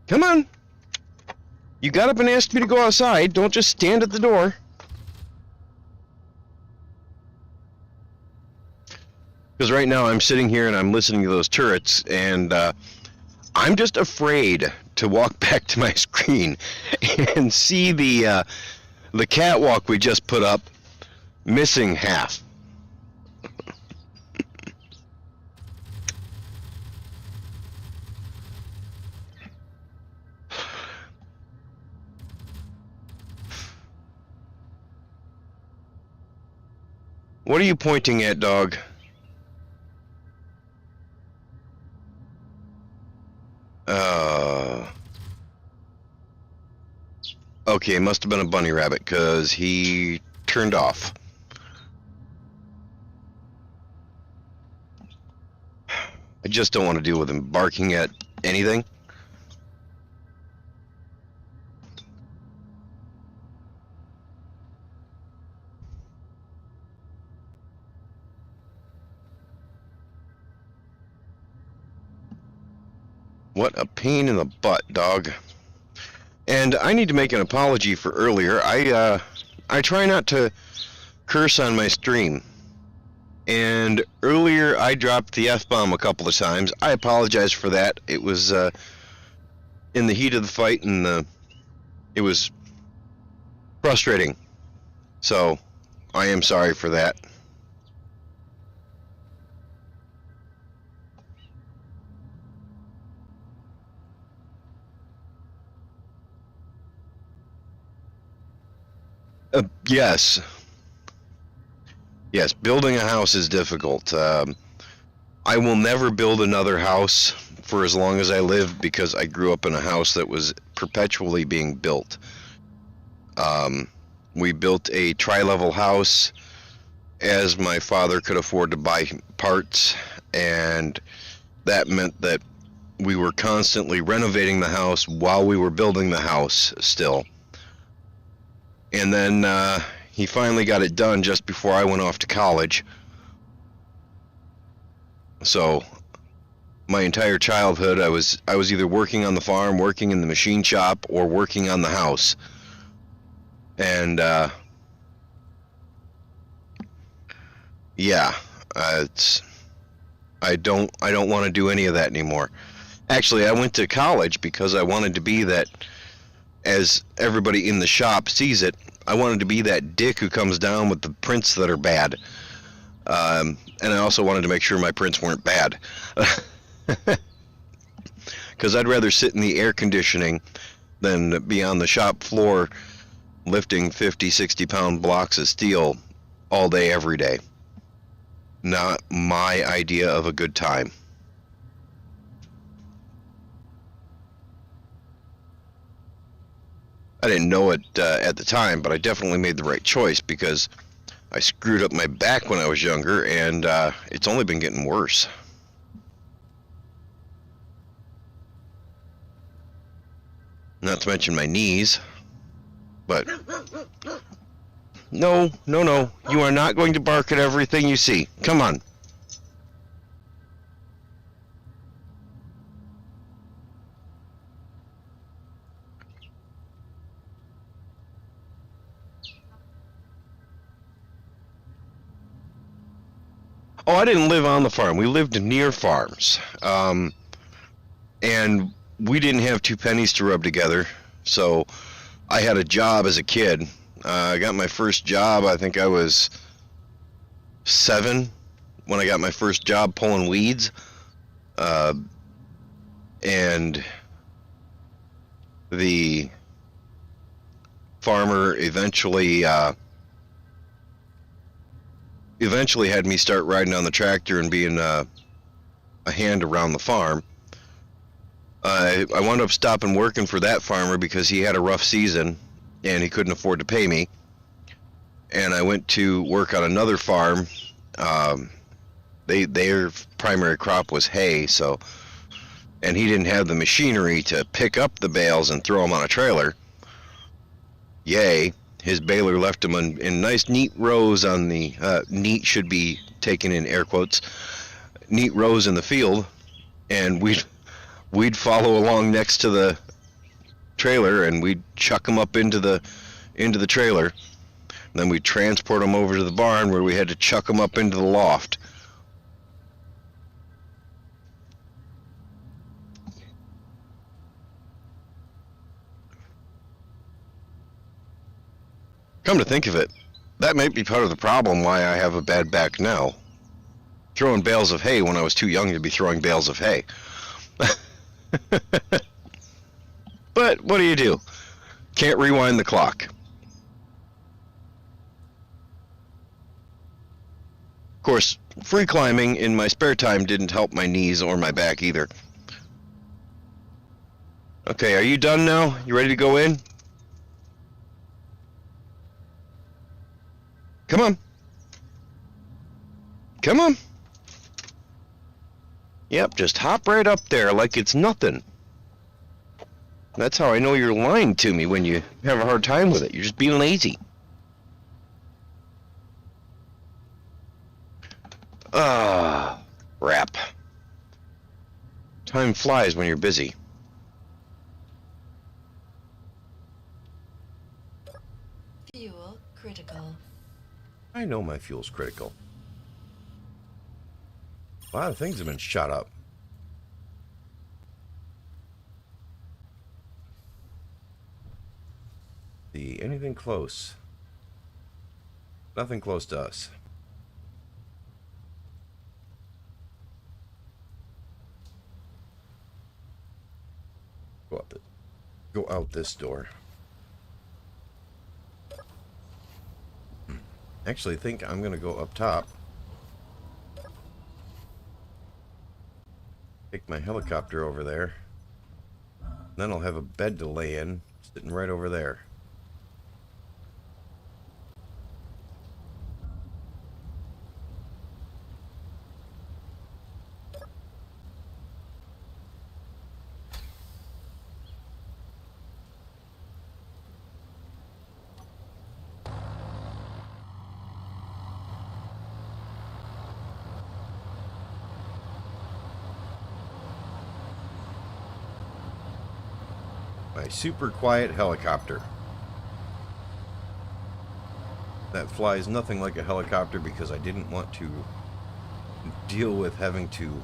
Come on! You got up and asked me to go outside. Don't just stand at the door. Because right now I'm sitting here and I'm listening to those turrets, and I'm just afraid to walk back to my screen and see the catwalk we just put up missing half. What are you pointing at, dog? Okay, must have been a bunny rabbit, because he turned off. I just don't want to deal with him barking at anything. What a pain in the butt, dog. And I need to make an apology for earlier. I try not to curse on my stream. And earlier I dropped the F-bomb a couple of times. I apologize for that. It was in the heat of the fight, and it was frustrating. So I am sorry for that. Yes. Yes, building a house is difficult. I will never build another house for as long as I live because I grew up in a house that was perpetually being built. We built a tri-level house as my father could afford to buy parts, and that meant that we were constantly renovating the house while we were building the house still. And then he finally got it done just before I went off to college. So my entire childhood I was either working on the farm, working in the machine shop, or working on the house. And yeah, I don't want to do any of that anymore. Actually, I went to college because I wanted to be that, as everybody in the shop sees it, I wanted to be that dick who comes down with the prints that are bad. And I also wanted to make sure my prints weren't bad. Because I'd rather sit in the air conditioning than be on the shop floor lifting 50, 60-pound blocks of steel all day, every day. Not my idea of a good time. I didn't know it at the time, but I definitely made the right choice because I screwed up my back when I was younger, and it's only been getting worse. Not to mention my knees. But no, you are not going to bark at everything you see. Come on. Oh, I didn't live on the farm. We lived near farms. And we didn't have two pennies to rub together. So I had a job as a kid. I got my first job, I think I was 7 when I got my first job pulling weeds. And the farmer eventually had me start riding on the tractor and being a hand around the farm. I wound up stopping working for that farmer because he had a rough season and he couldn't afford to pay me. And I went to work on another farm. Their primary crop was hay, and he didn't have the machinery to pick up the bales and throw them on a trailer. Yay. His baler left them in nice, neat rows on the, neat should be taken in air quotes, neat rows in the field, and we'd follow along next to the trailer, and we'd chuck them up into the trailer. And then we'd transport them over to the barn where we had to chuck them up into the loft. Come to think of it, that might be part of the problem why I have a bad back now. Throwing bales of hay when I was too young to be throwing bales of hay. But what do? Can't rewind the clock. Of course, free climbing in my spare time didn't help my knees or my back either. Okay, are you done now? You ready to go in? Come on. Come on. Yep, just hop right up there like it's nothing. That's how I know you're lying to me when you have a hard time with it. You're just being lazy. Ah, crap. Time flies when you're busy. Fuel critical. I know my fuel's critical. A lot of things have been shot up. See, anything close? Nothing close to us. Go out this door. Actually, think I'm gonna go up top. Take my helicopter over there. Then I'll have a bed to lay in, sitting right over there. My super quiet helicopter. That flies nothing like a helicopter because I didn't want to deal with having to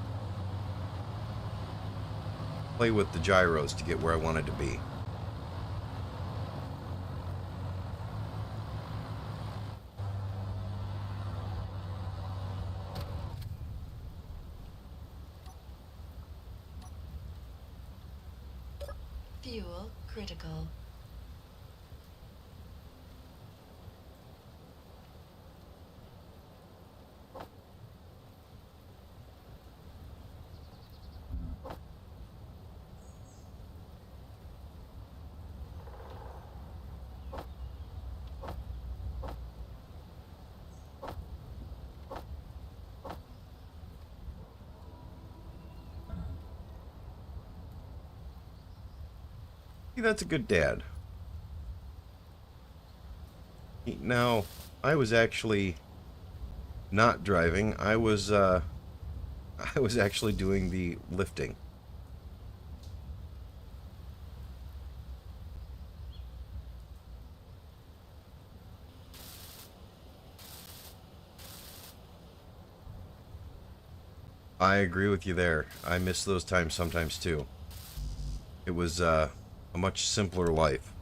play with the gyros to get where I wanted to be. Fuel critical. See, that's a good dad. Now, I was actually not driving. I was actually doing the lifting. I agree with you there. I miss those times sometimes too. It was a much simpler life.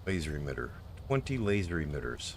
Laser emitter. 20 laser emitters.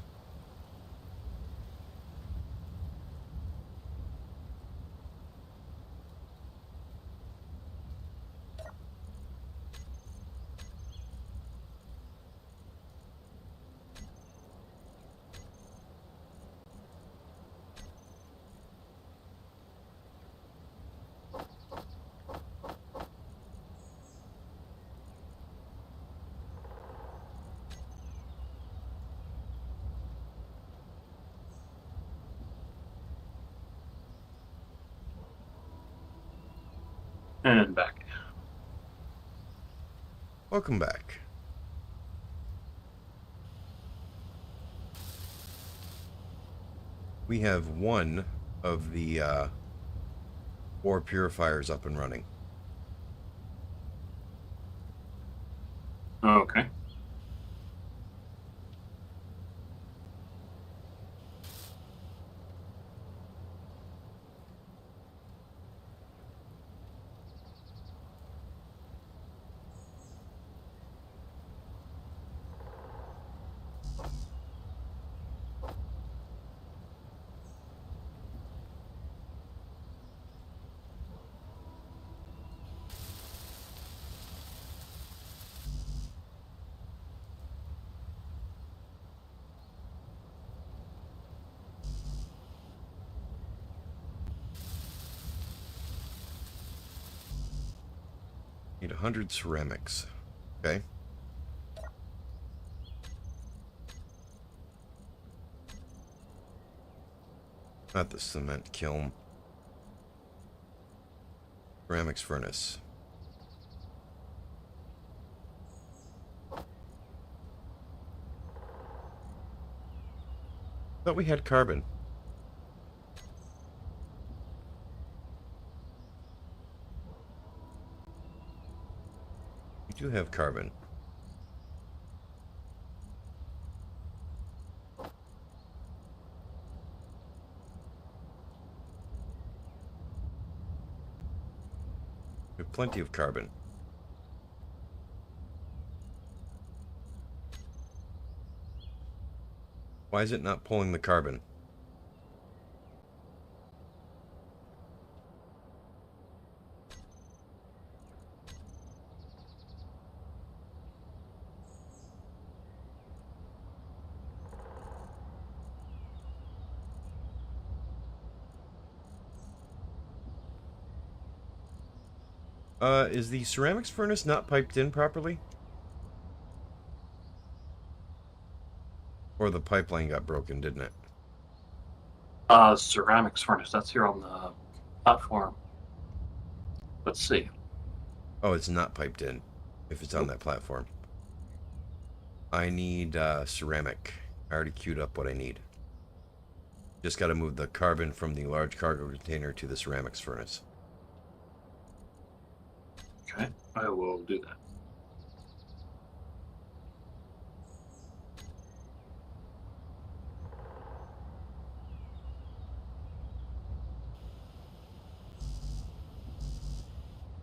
And back. Welcome back. We have one of the ore purifiers up and running. Okay. Need 100 ceramics. Okay. Not the cement kiln. Ceramics furnace. Thought we had carbon. We do have carbon. We have plenty of carbon. Why is it not pulling the carbon? Is the ceramics furnace not piped in properly? Or the pipeline got broken, didn't it? Ceramics furnace. That's here on the platform. Let's see. Oh, it's not piped in. If it's on that platform. I need ceramic. I already queued up what I need. Just got to move the carbon from the large cargo container to the ceramics furnace. Okay, I will do that.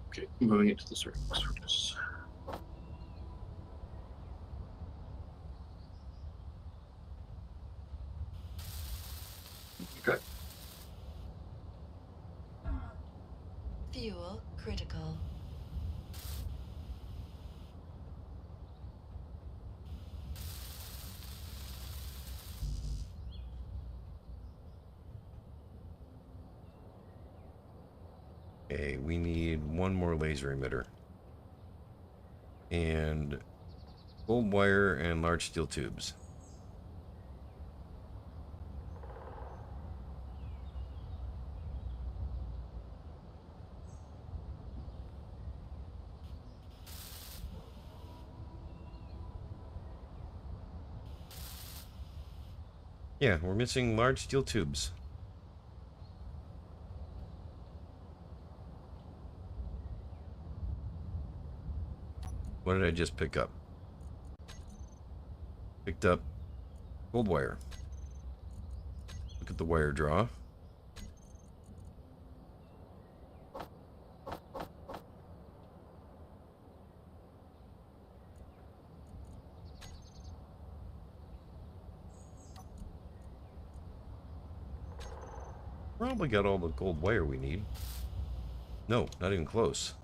Okay, moving it to the ceramics furnace. Okay. Fuel critical. Okay, we need one more laser emitter. And gold wire and large steel tubes. Yeah, we're missing large steel tubes. What did I just pick up? Picked up gold wire. Look at the wire draw. Probably got all the gold wire we need. No, not even close.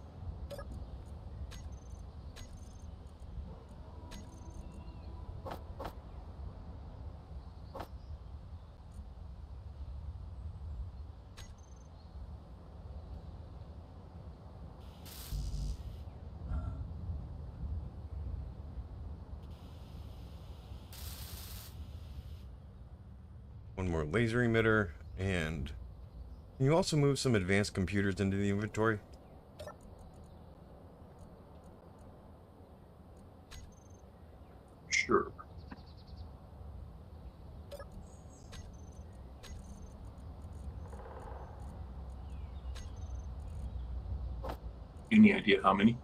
One more laser emitter, and can you also move some advanced computers into the inventory? Sure. Any idea how many?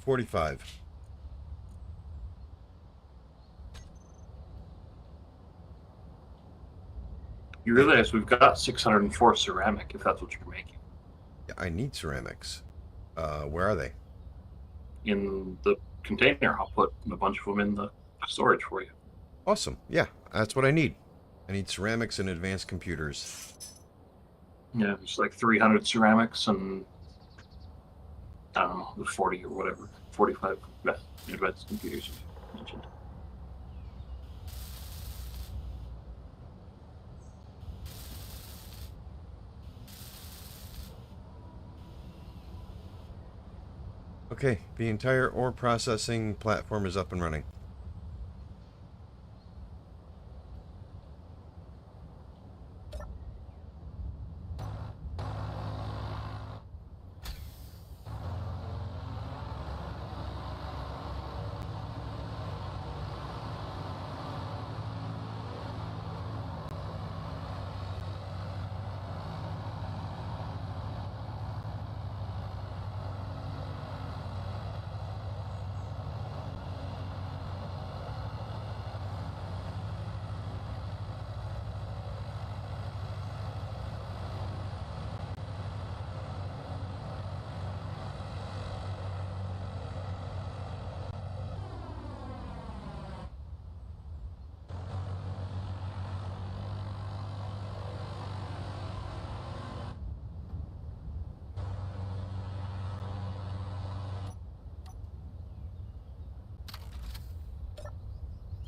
$45. You realize we've got 604 ceramic, if that's what you're making. I need ceramics. Where are they? In the container, I'll put a bunch of them in the storage for you. Awesome. Yeah, that's what I need. I need ceramics and advanced computers. Yeah, it's like 300 ceramics and I don't know, the 40 or whatever, 45 advanced computers you mentioned. Okay, the entire ore processing platform is up and running.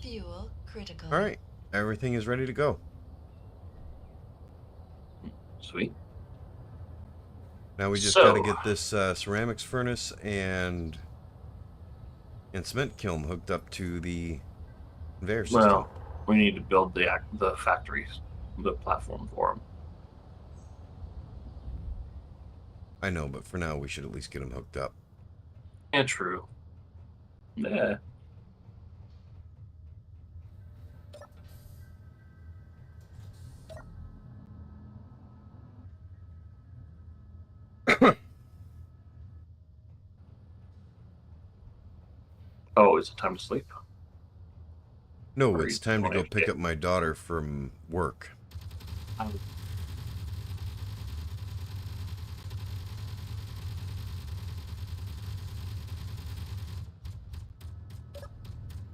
Fuel critical. All right, everything is ready to go. Sweet. Now we just got to So- get this ceramics furnace and cement kiln hooked up to the conveyor system. Well, we need to build the factories, the platform for them. I know, but for now we should at least get them hooked up. Yeah, true. Yeah. Oh, is it time to sleep? No, Or it's you time to wanna go pick get- up my daughter from work.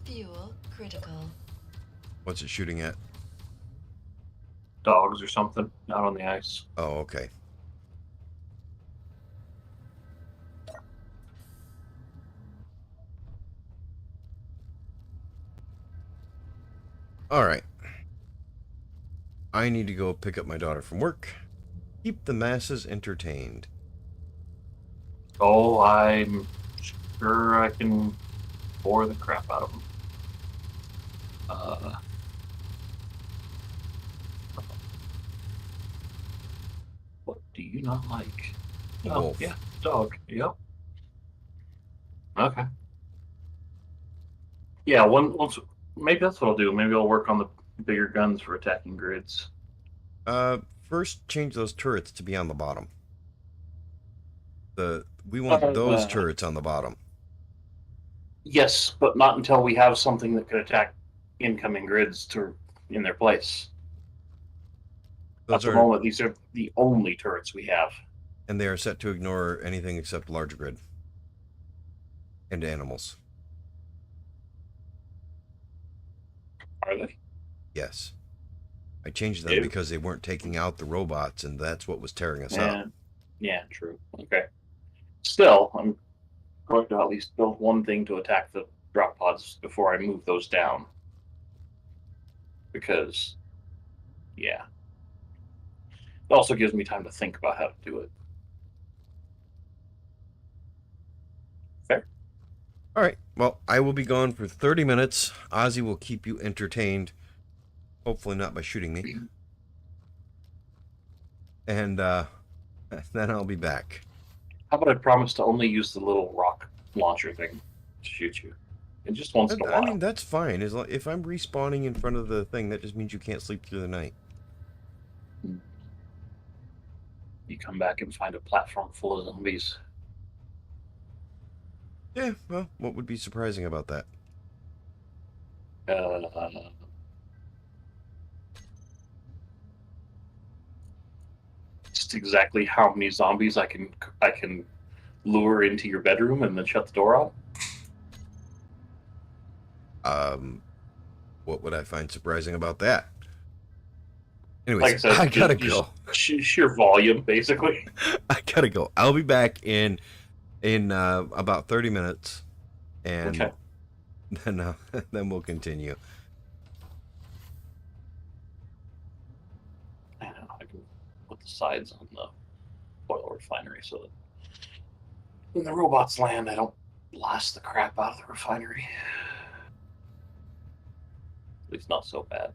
Fuel critical. What's it shooting at? Dogs or something out on the ice. Oh, okay. All right. I need to go pick up my daughter from work. Keep the masses entertained. Oh, I'm sure I can bore the crap out of them. What do you not like? Oh, Wolf. yeah, dog. Yep. Okay. Yeah, once maybe that's what I'll do. Maybe I'll work on the bigger guns for attacking grids. First change those turrets to be on the bottom. We want those turrets on the bottom. Yes, but not until we have something that could attack incoming grids in their place. At the moment, these are the only turrets we have. And they are set to ignore anything except large grid and animals. Are they? Yes. I changed them because they weren't taking out the robots, and that's what was tearing us up. Yeah, true. Okay. Still, I'm going to at least build one thing to attack the drop pods before I move those down. Because, yeah. It also gives me time to think about how to do it. Fair. All right. Well, I will be gone for 30 minutes. Ozzy will keep you entertained. Hopefully not by shooting me. And then I'll be back. How about I promise to only use the little rock launcher thing to shoot you? And just once in a while. I mean, that's fine. If I'm respawning in front of the thing, that just means you can't sleep through the night. You come back and find a platform full of zombies. Yeah, well, what would be surprising about that? Just exactly how many zombies I can lure into your bedroom and then shut the door on. What would I find surprising about that? Anyways, Like I said, I gotta go. Sheer volume, basically. I gotta go. I'll be back in about 30 minutes, and Okay. then we'll continue. I know, I can put the sides on the oil refinery so that when the robots land, I don't blast the crap out of the refinery. At least not so bad.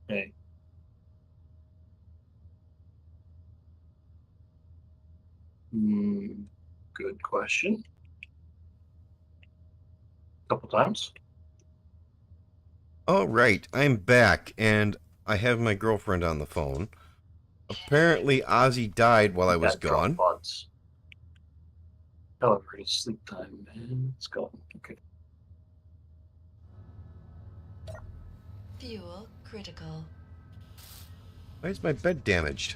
Hey. Good question. Couple times. Oh, right. I'm back, and I have my girlfriend on the phone. Apparently, Ozzy died while I was Got drop gone. pods. However, it's sleep time, man. Let's go. Okay. Fuel critical. Why is my bed damaged?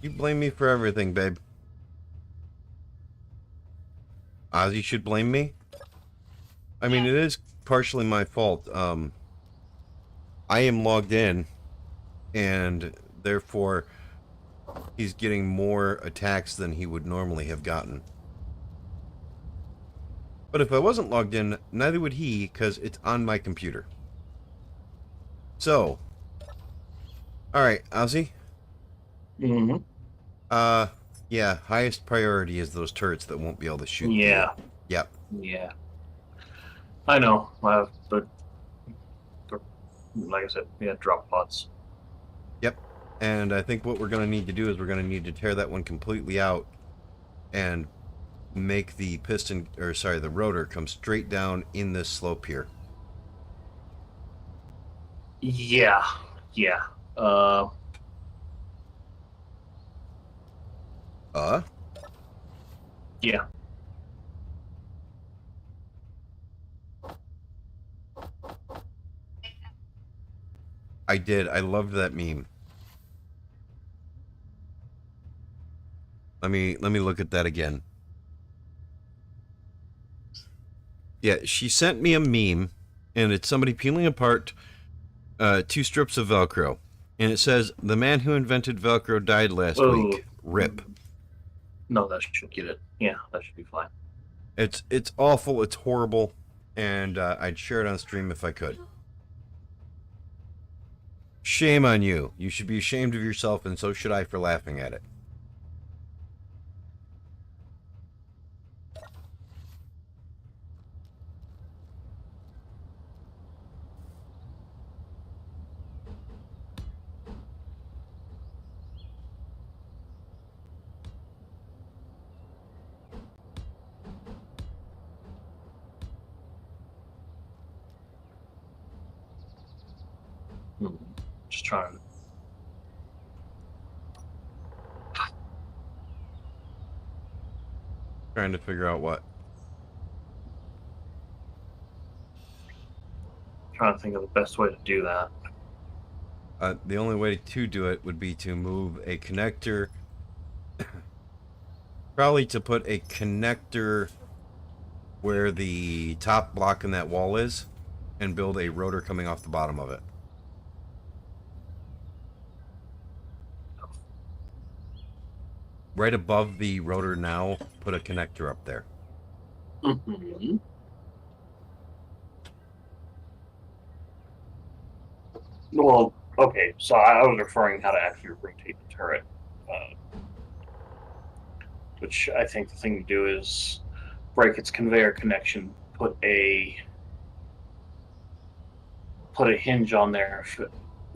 You blame me for everything, babe. Ozzy should blame me? I mean, Yeah. it is partially my fault. I am logged in, and therefore he's getting more attacks than he would normally have gotten. But if I wasn't logged in, neither would he, because it's on my computer. So, alright, Ozzy? Mm-hmm. Yeah, highest priority is those turrets that won't be able to shoot Yeah. you. Yep. Yeah. I know. But like I said, we had drop pods. Yep. And I think what we're going to need to do is we're going to need to tear that one completely out and make the piston, or sorry, the rotor come straight down in this slope here. Yeah. Yeah. Uh. Uh? Yeah. I did. I loved that meme. Let me look at that again. Yeah, she sent me a meme, and it's somebody peeling apart two strips of Velcro, and it says, "The man who invented Velcro died last week. Rip." No, that should get it. Yeah, that should be fine. It's awful. It's horrible, and I'd share it on stream if I could. Shame on you. You should be ashamed of yourself, and so should I for laughing at it. Just trying. Trying to figure out what. Trying to think of the best way to do that. The only way to do it would be to move a connector. Probably to put a connector where the top block in that wall is, and build a rotor coming off the bottom of it. Right above the rotor now, put a connector up there. Mm-hmm. Well, okay, so I was referring how to actually rotate the turret, which I think the thing to do is break its conveyor connection, put a hinge on there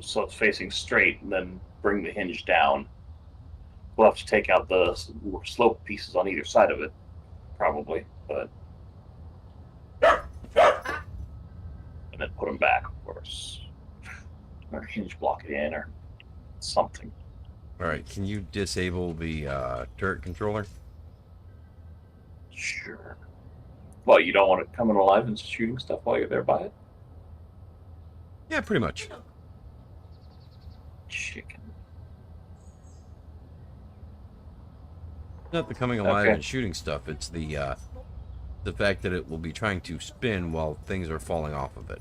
so it's facing straight, and then bring the hinge down. We'll have to take out the slope pieces on either side of it, probably, but and then put them back, of course, or hinge block it in, or something. Alright, can you disable the turret controller? Sure. Well, you don't want it coming alive and shooting stuff while you're there by it? Yeah, pretty much. Chicken. Not the coming alive Okay. and shooting stuff, it's the fact that it will be trying to spin while things are falling off of it.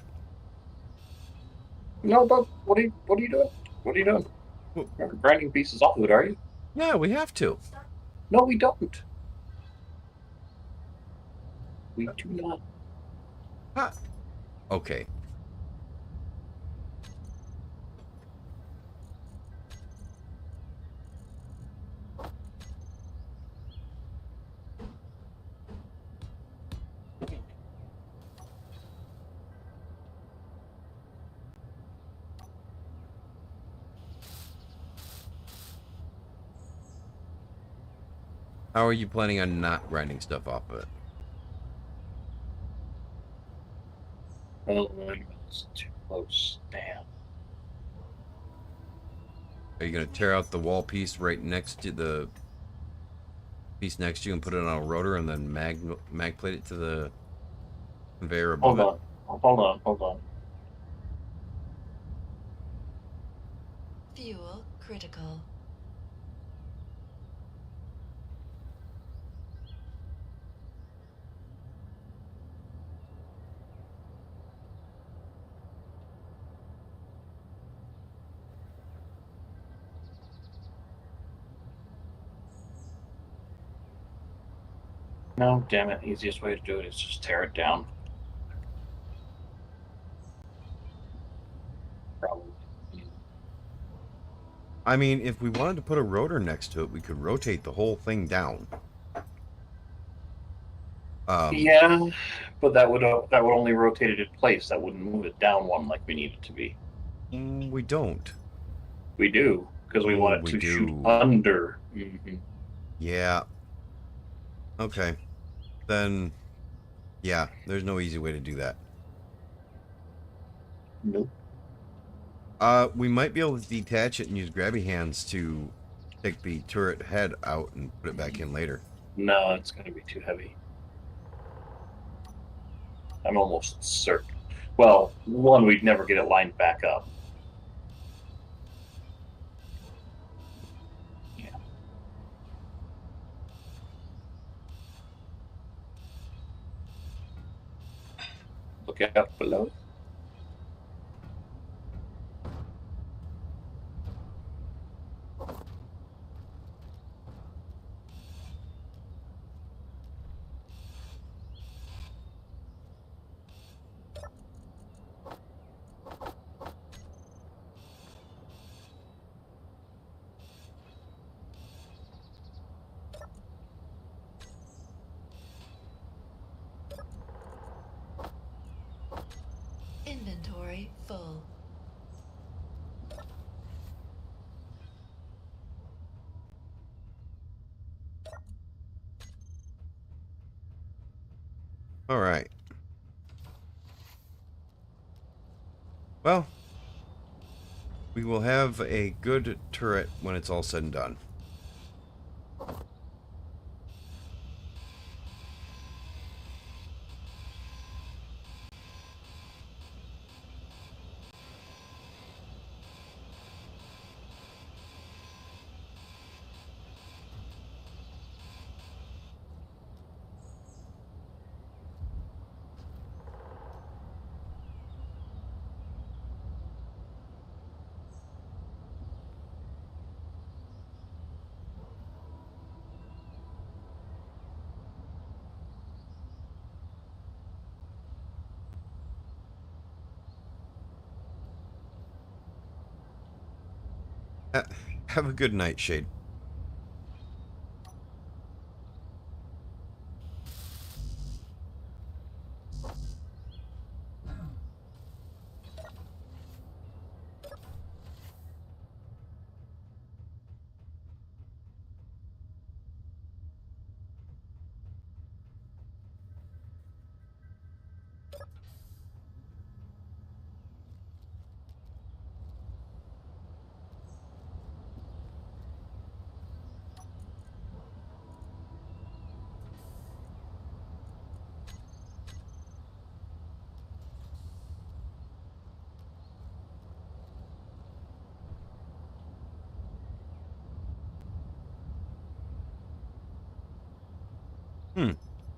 No, but what are you doing? What are you doing? Well, You're not grinding pieces off of it, are you? yeah, we have to. No, we don't. We do not. Huh. Okay. How are you planning on not grinding stuff off of it? Well, it's too close. Damn. Are you going to tear out the wall piece right next to the piece next to you and put it on a rotor and then mag plate it to the conveyor above Hold it? on. Hold on. Fuel critical. No, damn it. Easiest way to do it is just tear it down. Probably. I mean, if we wanted to put a rotor next to it, we could rotate the whole thing down. Yeah, but that would only rotate it in place. That wouldn't move it down one like we need it to be. We don't. We do because we Oh, want it we to shoot do. under. Mm-hmm. Yeah. Okay. Then, yeah, there's no easy way to do that. Nope. We might be able to detach it and use grabby hands to take the turret head out and put it back in later. No, it's going to be too heavy. I'm almost certain. Well, one, we'd never get it lined back up. Yeah. Look out below. Inventory full. All right. Well, we will have a good turret when it's all said and done. Have a good night, Shade.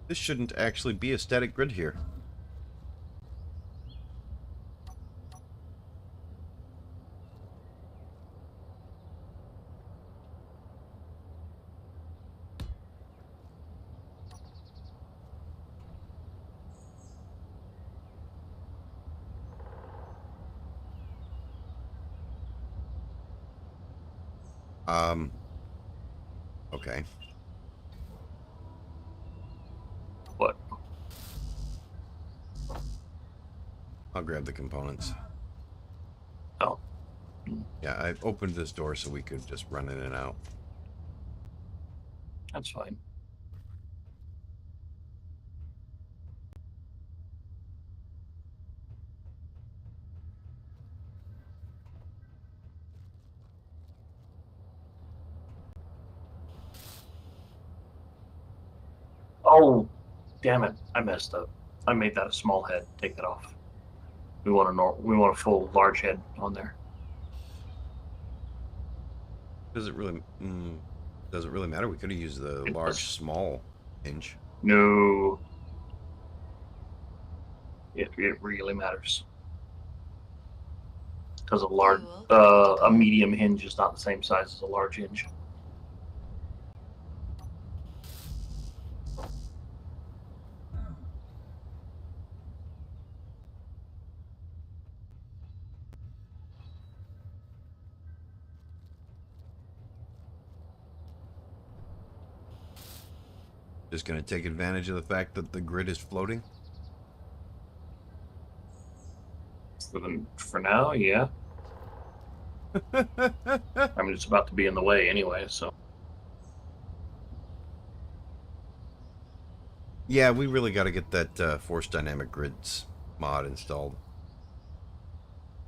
This shouldn't actually be a static grid here. Okay. What? I'll grab the components. Oh. Yeah, I opened this door so we could just run in and out. That's fine. Oh, damn it! I messed up. I made that a small head. Take that off. We want a full large head on there. Does it really? Does it really matter? We could have used the It large, does. small hinge. No, it really matters because Fuel critical. a medium hinge is not the same size as a large hinge. Just going to take advantage of the fact that the grid is floating. For now, yeah. I mean, it's about to be in the way anyway, so. Yeah, we really got to get that force dynamic grids mod installed.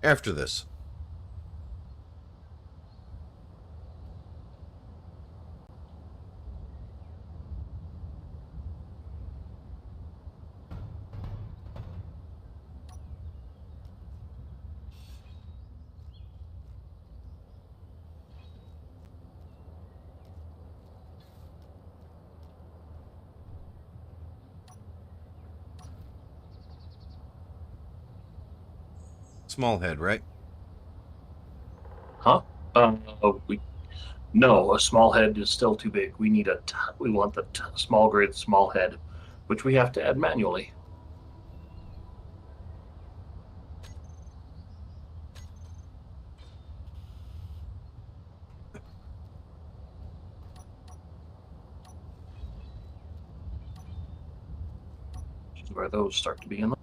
After this. Small head, right? Huh? Uh, we No, a small head is still too big. We want the small grid small head, which we have to add manually. Which is where those start to be in.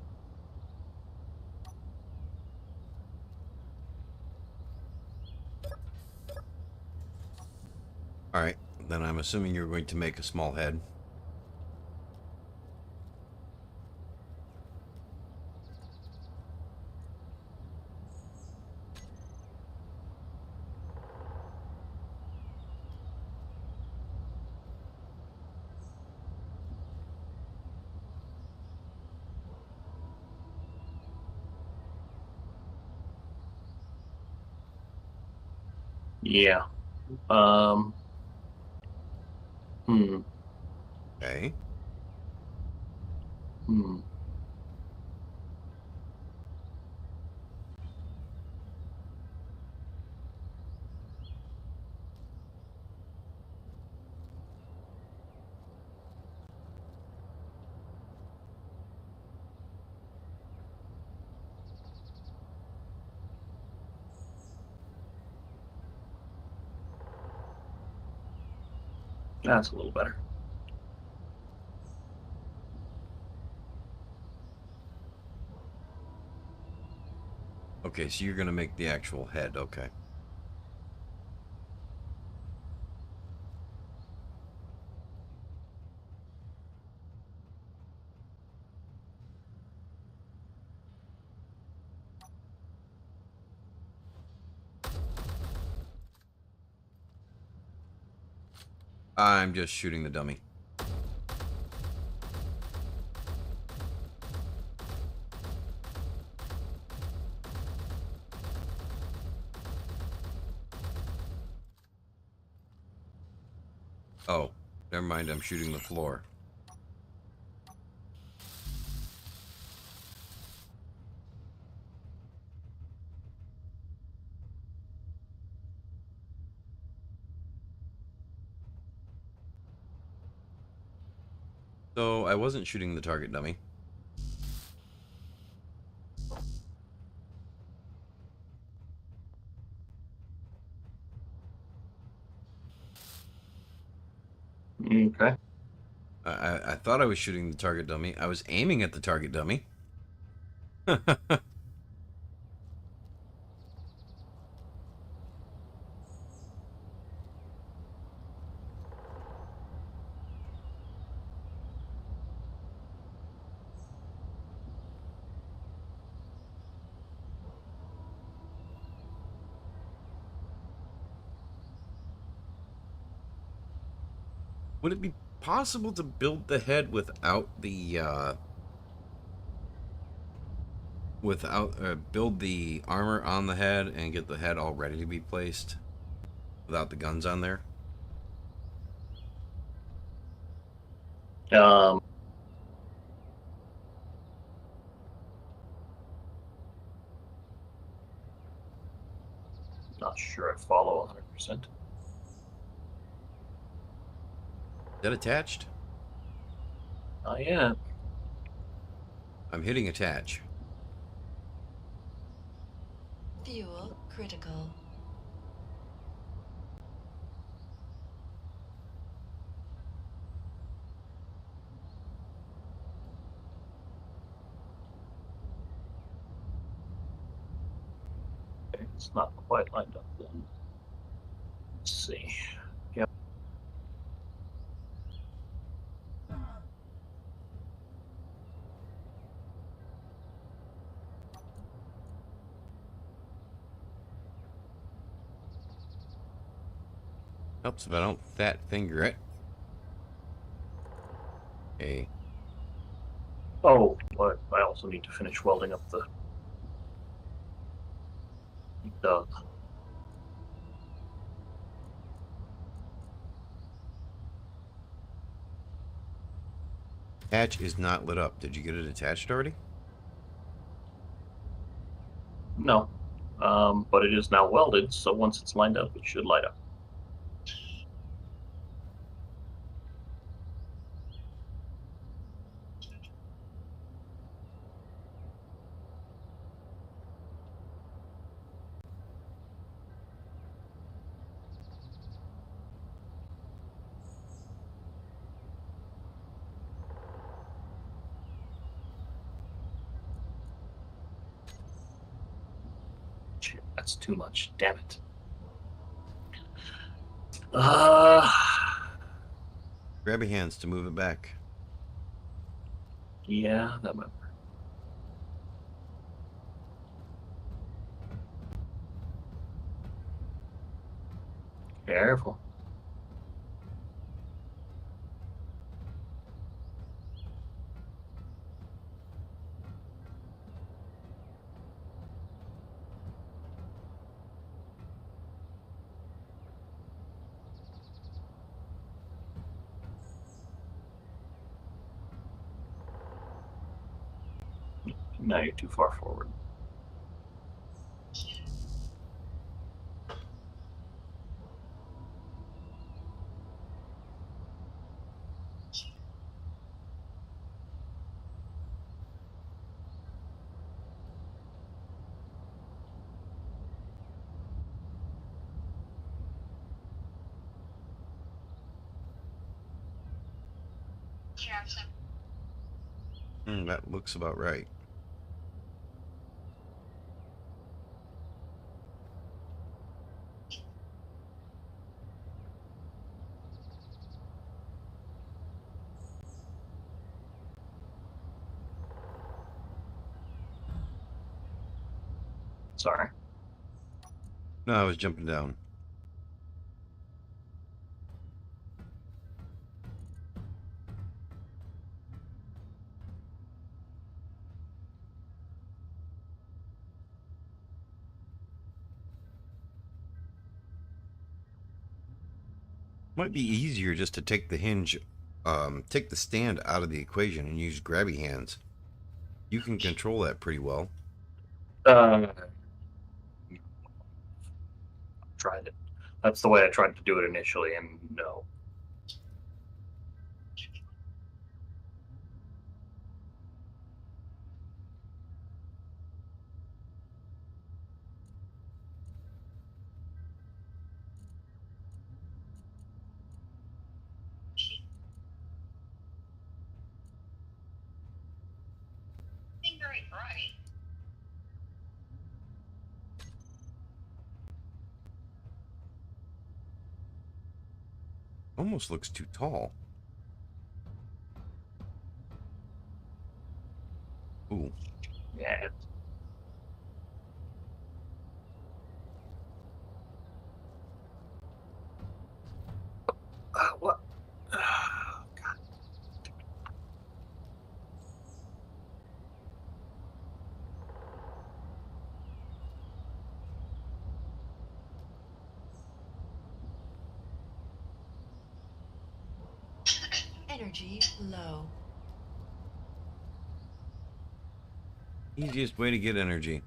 All right. Then I'm assuming you're going to make a small head. Yeah. Um. Hmm. Okay. Hmm. That's a little better. Okay, so you're going to make the actual head. Okay. I'm just shooting the dummy. Oh, never mind. I'm shooting the floor. So I wasn't shooting the target dummy. Okay. I thought I was shooting the target dummy. I was aiming at the target dummy. Would it be possible to build the head without the build the armor on the head and get the head all ready to be placed without the guns on there? Um, Not sure I follow 100%. Is that attached? Not yet. I'm hitting attach. Fuel critical. Okay, it's not quite lined up then. Let's see. Yep. Helps if I don't fat finger it. Okay. Oh, but I also need to finish welding up the dug. Hatch is not lit up. Did you get it attached already? No, but it is now welded, so once it's lined up, it should light up. Shit, that's too much. Damn it. Uh, Grab your hands to move it back. yeah, that might work. Careful. Now you're too far forward. That looks about right. Sorry. No, I was jumping down. Might be easier just to take the hinge, take the stand out of the equation and use grabby hands. You can control that pretty well. Tried it. That's the way I tried to do it initially, and no. Very bright. Almost looks too tall. Ooh. Yeah. What? Energy low. Easiest way to get energy.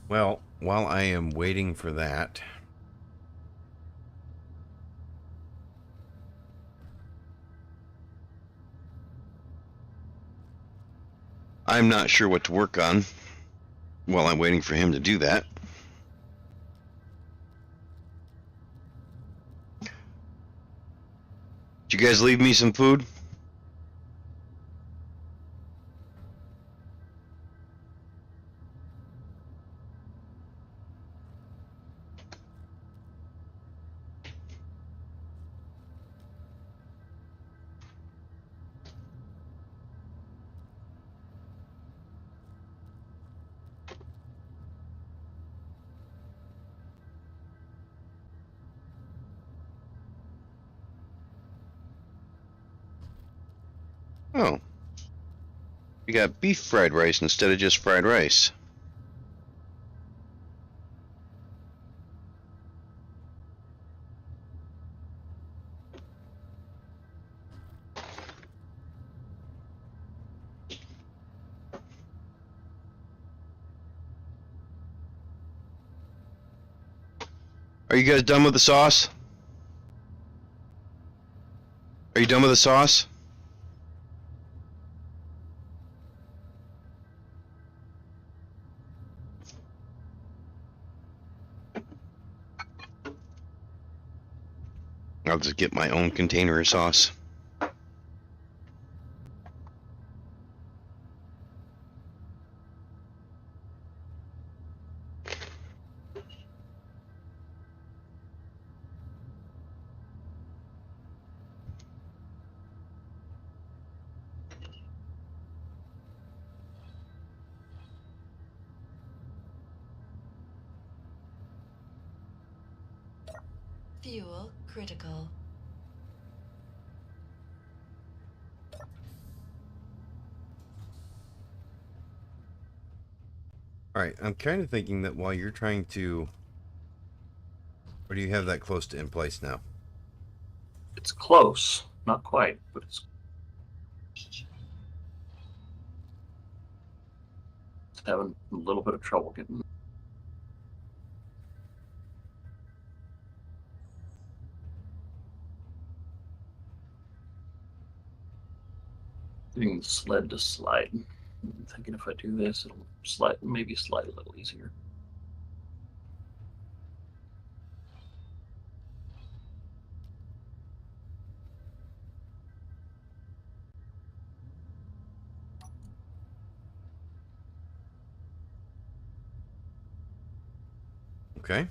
Well, while I am waiting for that, I'm not sure what to work on while I'm waiting for him to do that. Did you guys leave me some food? Oh. We got beef fried rice instead of just fried rice. Are you guys done with the sauce? Are you done with the sauce? I'll just get my own container of sauce. Fuel critical. alright, I'm kind of thinking that while you're trying to... Or do you have that close to in place now? It's close, not quite, but it's having a little bit of trouble getting. Getting the sled to slide. I'm thinking if I do this, it'll slide, maybe slide a little easier. Okay.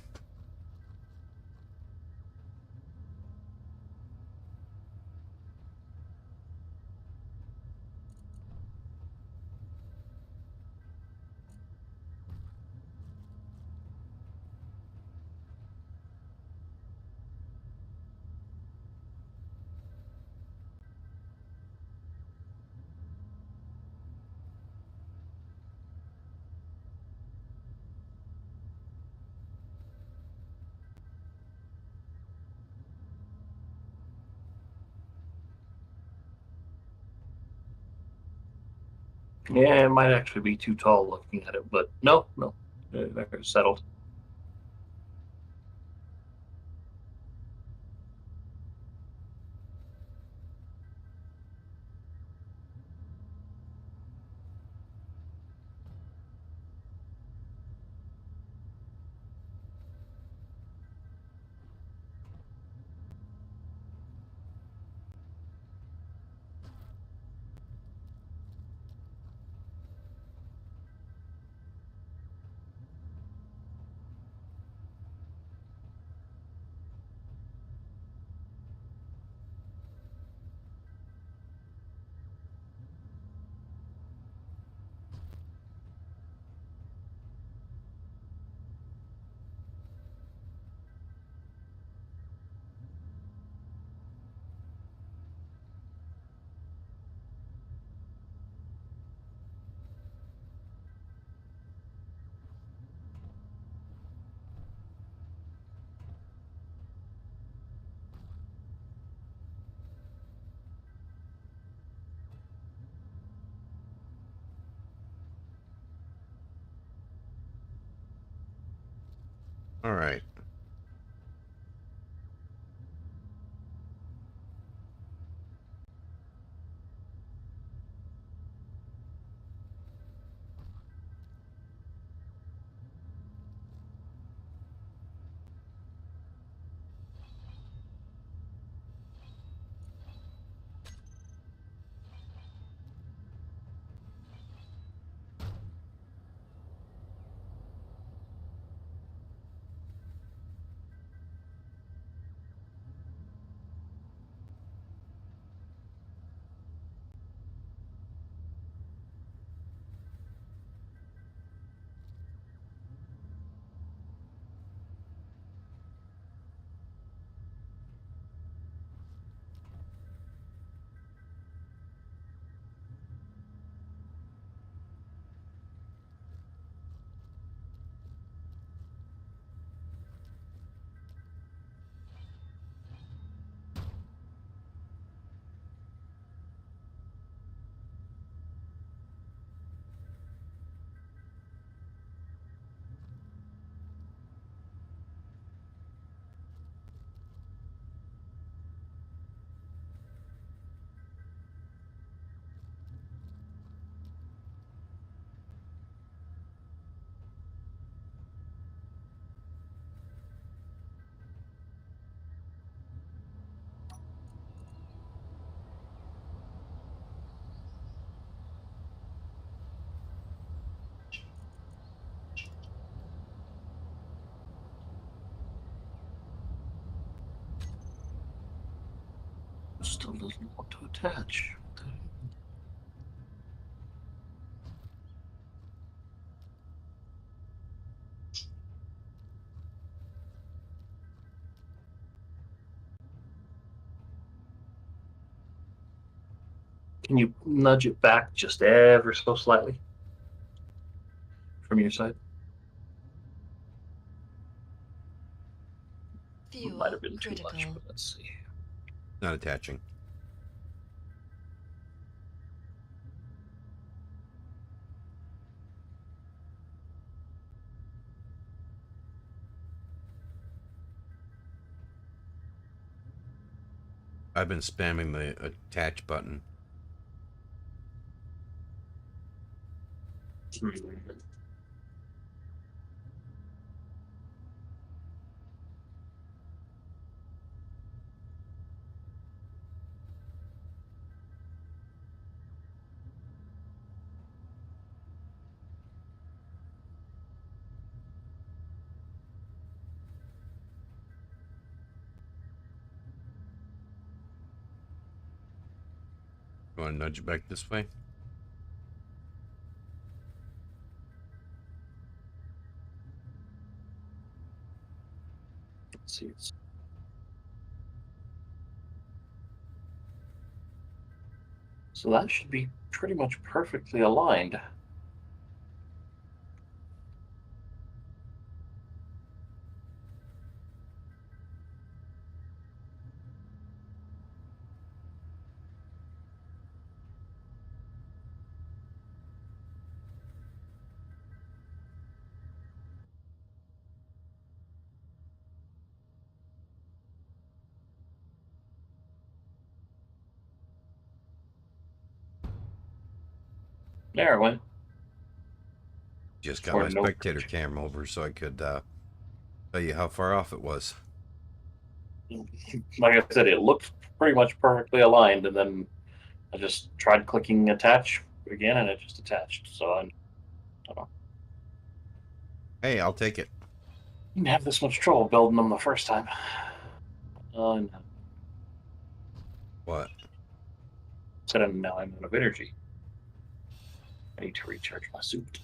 Yeah, it might actually be too tall looking at it, but no, they're settled. All right. Still doesn't want to attach. Can you nudge it back just ever so slightly from your side? Fuel Might have been too critical. much, but let's see. Not attaching. I've been spamming the attach button. You want to nudge it back this way? Let's see. So that should be pretty much perfectly aligned. There it went. Just got Or my no. spectator cam over so I could tell you how far off it was. Like I said, it looked pretty much perfectly aligned, and then I just tried clicking attach again, and it just attached. So I don't know. Hey, I'll take it. Didn't have this much trouble building them the first time. No. What? Said now I'm out of energy. I need to recharge my suit.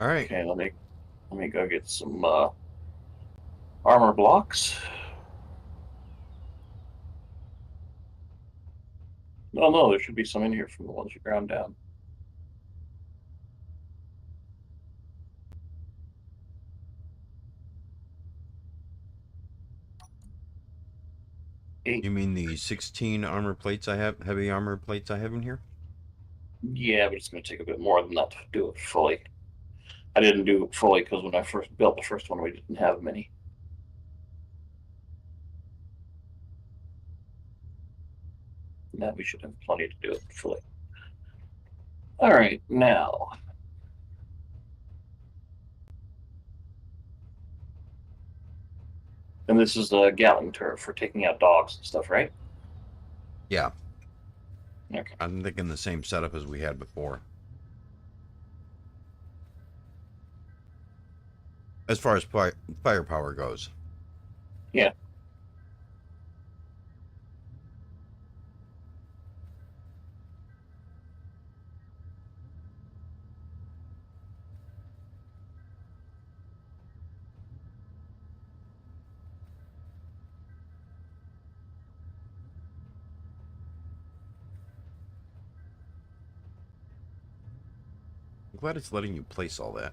All right. Okay, let me go get some armor blocks. No, there should be some in here from the ones you ground down. You mean the 16 armor plates I have, heavy armor plates I have in here? Yeah, but it's going to take a bit more than that to do it fully. I didn't do it fully because when I first built the first one, we didn't have many. Now we should have plenty to do it fully. All right, now. And this is the Gatling turret for taking out dogs and stuff, right? Yeah. Okay. I'm thinking the same setup as we had before. As far as firepower goes. Yeah. I'm glad it's letting you place all that.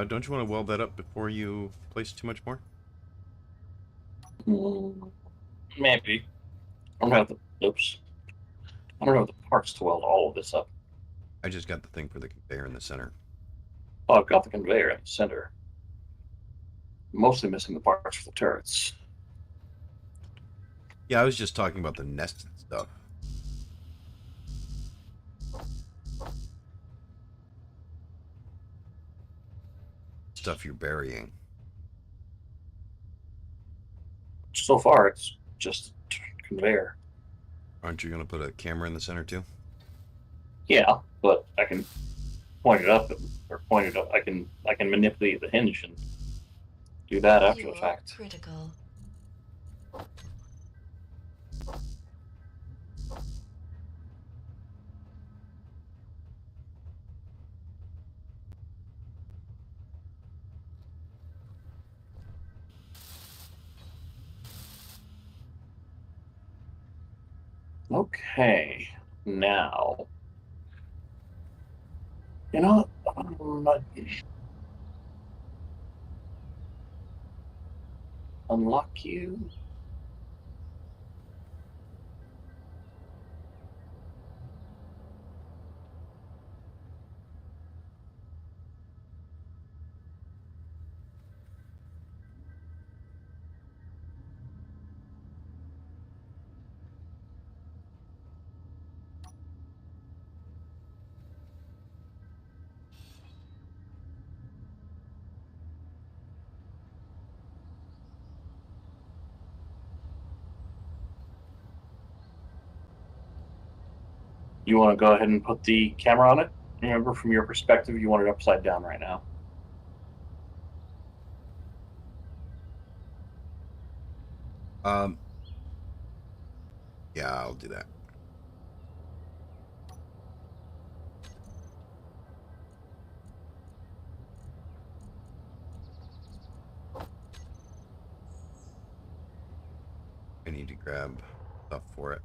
Don't you want to weld that up before you place too much more? Maybe. I don't have the oops. I don't have the parts to weld all of this up. I just got the thing for the conveyor in the center. Oh, I've got the conveyor in the center. Mostly missing the parts for the turrets. Yeah, I was just talking about the nested stuff. Stuff you're burying. So far, it's just conveyor. Aren't you going to put a camera in the center too? Yeah, but I can point it up or point it up. I can manipulate the hinge and do that after the Fuel fact. critical. Okay, now you know unlock you. You want to go ahead and put the camera on it? Remember, from your perspective, you want it upside down right now. Um, yeah, I'll do that. I need to grab stuff for it.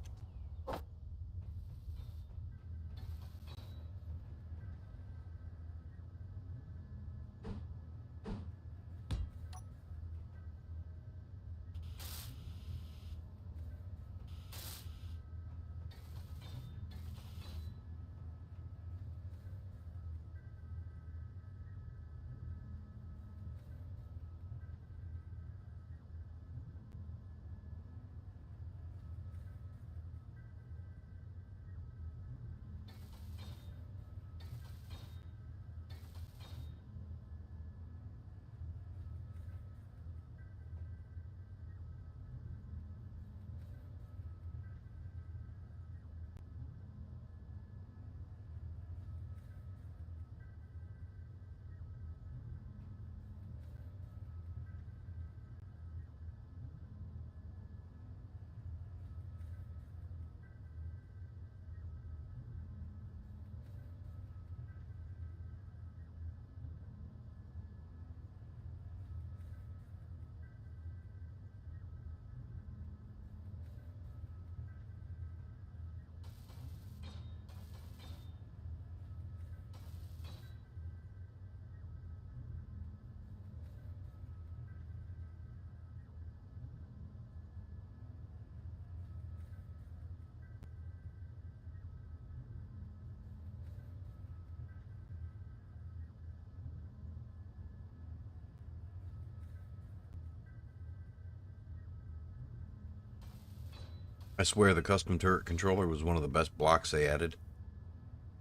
I swear the custom turret controller was one of the best blocks they added.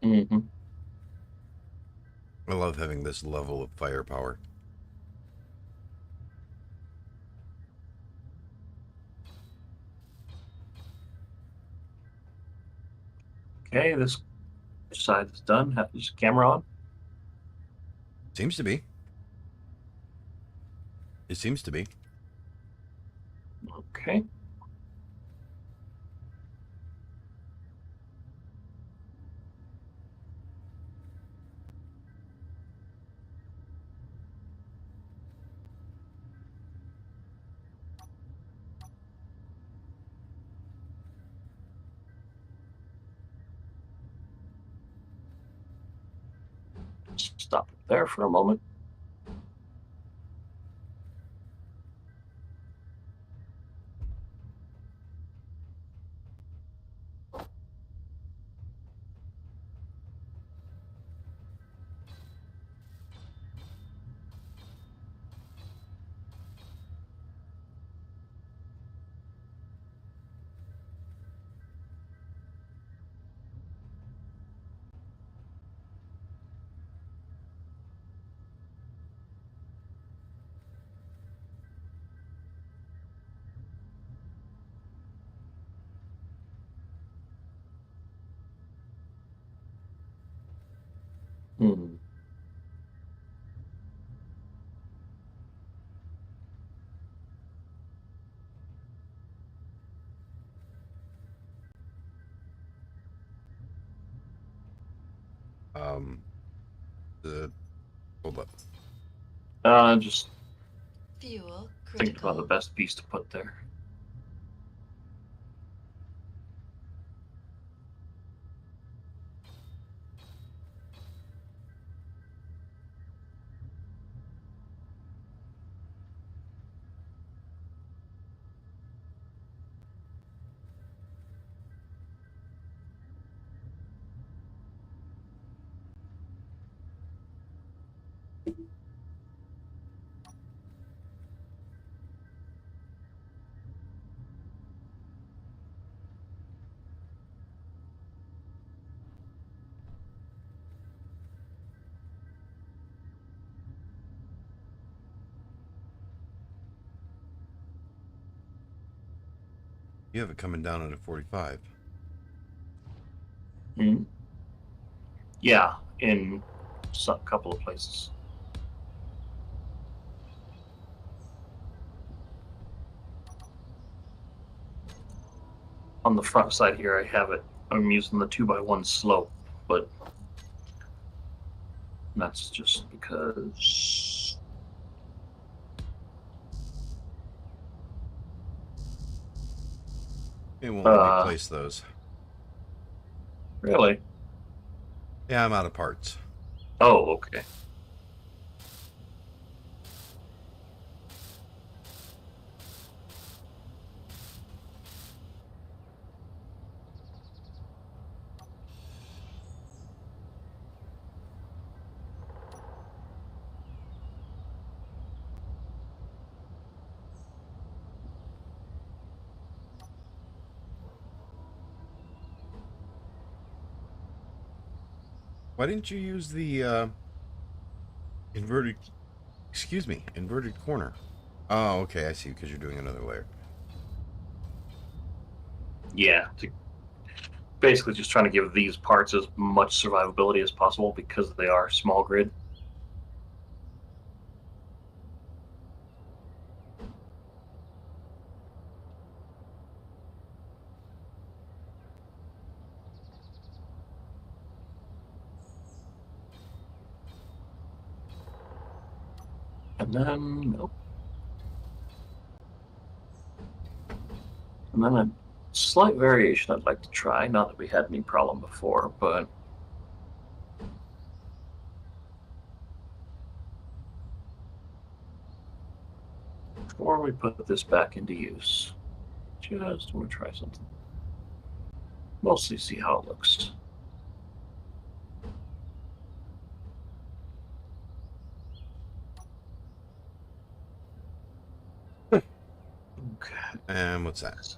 Mm-hmm. I love having this level of firepower. Okay, this side is done. Is the camera on? Seems to be. It seems to be. Okay. Stop it there for a moment. Hmm. The hold up. Just Fuel thinking about the critical. best piece to put there. You have it coming down at a 45. Hmm. Yeah, in a couple of places. On the front side here, I have it. I'm using the 2x1 slope, but that's just because. It won't let me Uh, place those. really? Yeah, I'm out of parts. Oh, okay. Why didn't you use the inverted, excuse me, inverted corner? Oh, okay, I see, because you're doing another layer. Yeah, basically just trying to give these parts as much survivability as possible because they are small grid. And then, nope. And then a slight variation I'd like to try, not that we had any problem before, but before we put this back into use, just want to try something. Mostly see how it looks. Okay. And what's that?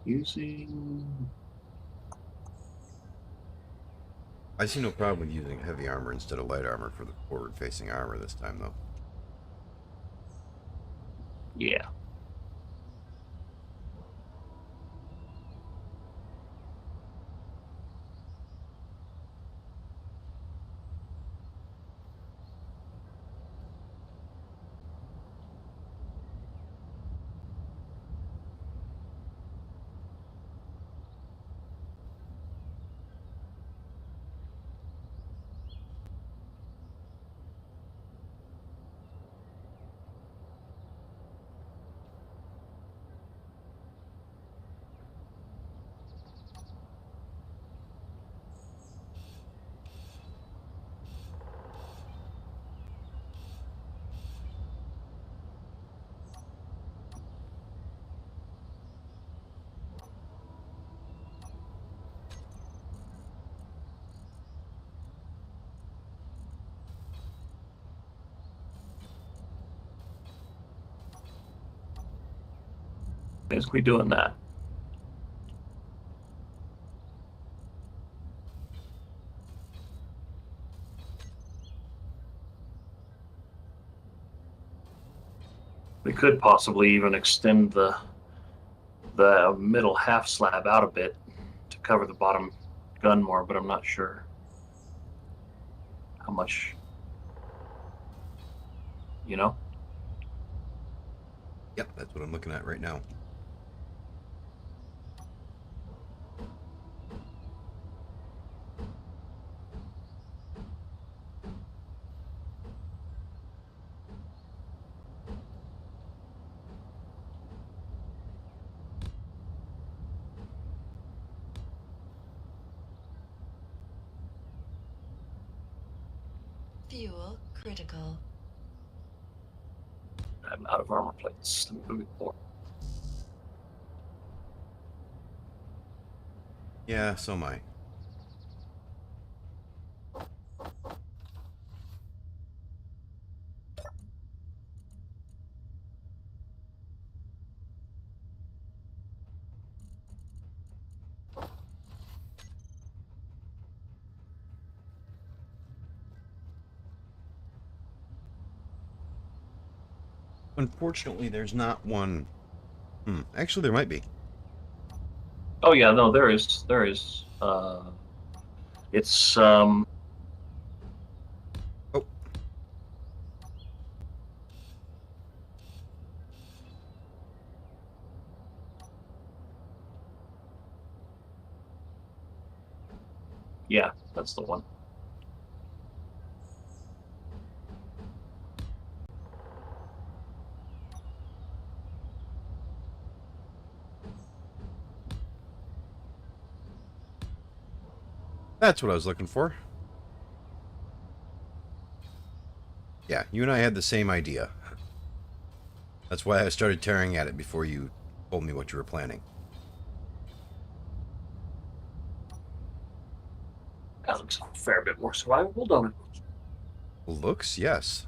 Using. I see no problem with using heavy armor instead of light armor for the forward-facing armor this time, though. Yeah. Basically doing that. We could possibly even extend the middle half slab out a bit to cover the bottom gun more, but I'm not sure how much. You know? Yep, that's what I'm looking at right now. Fuel critical. I'm out of armor plates. Let me move it forward. Yeah, so am I. Unfortunately, there's not one. Actually, there might be. Oh yeah, no, there is. There is. It's Oh, yeah, that's the one. that's what I was looking for. Yeah, you and I had the same idea. That's why I started tearing at it before you told me what you were planning. That looks a fair bit more survivable, don't it? Looks, yes.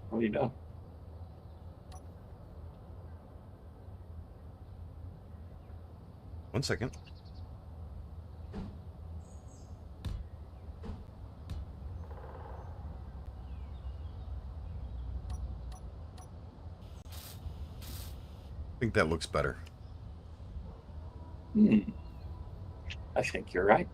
What are you doing? One second. I think that looks better. I think you're right.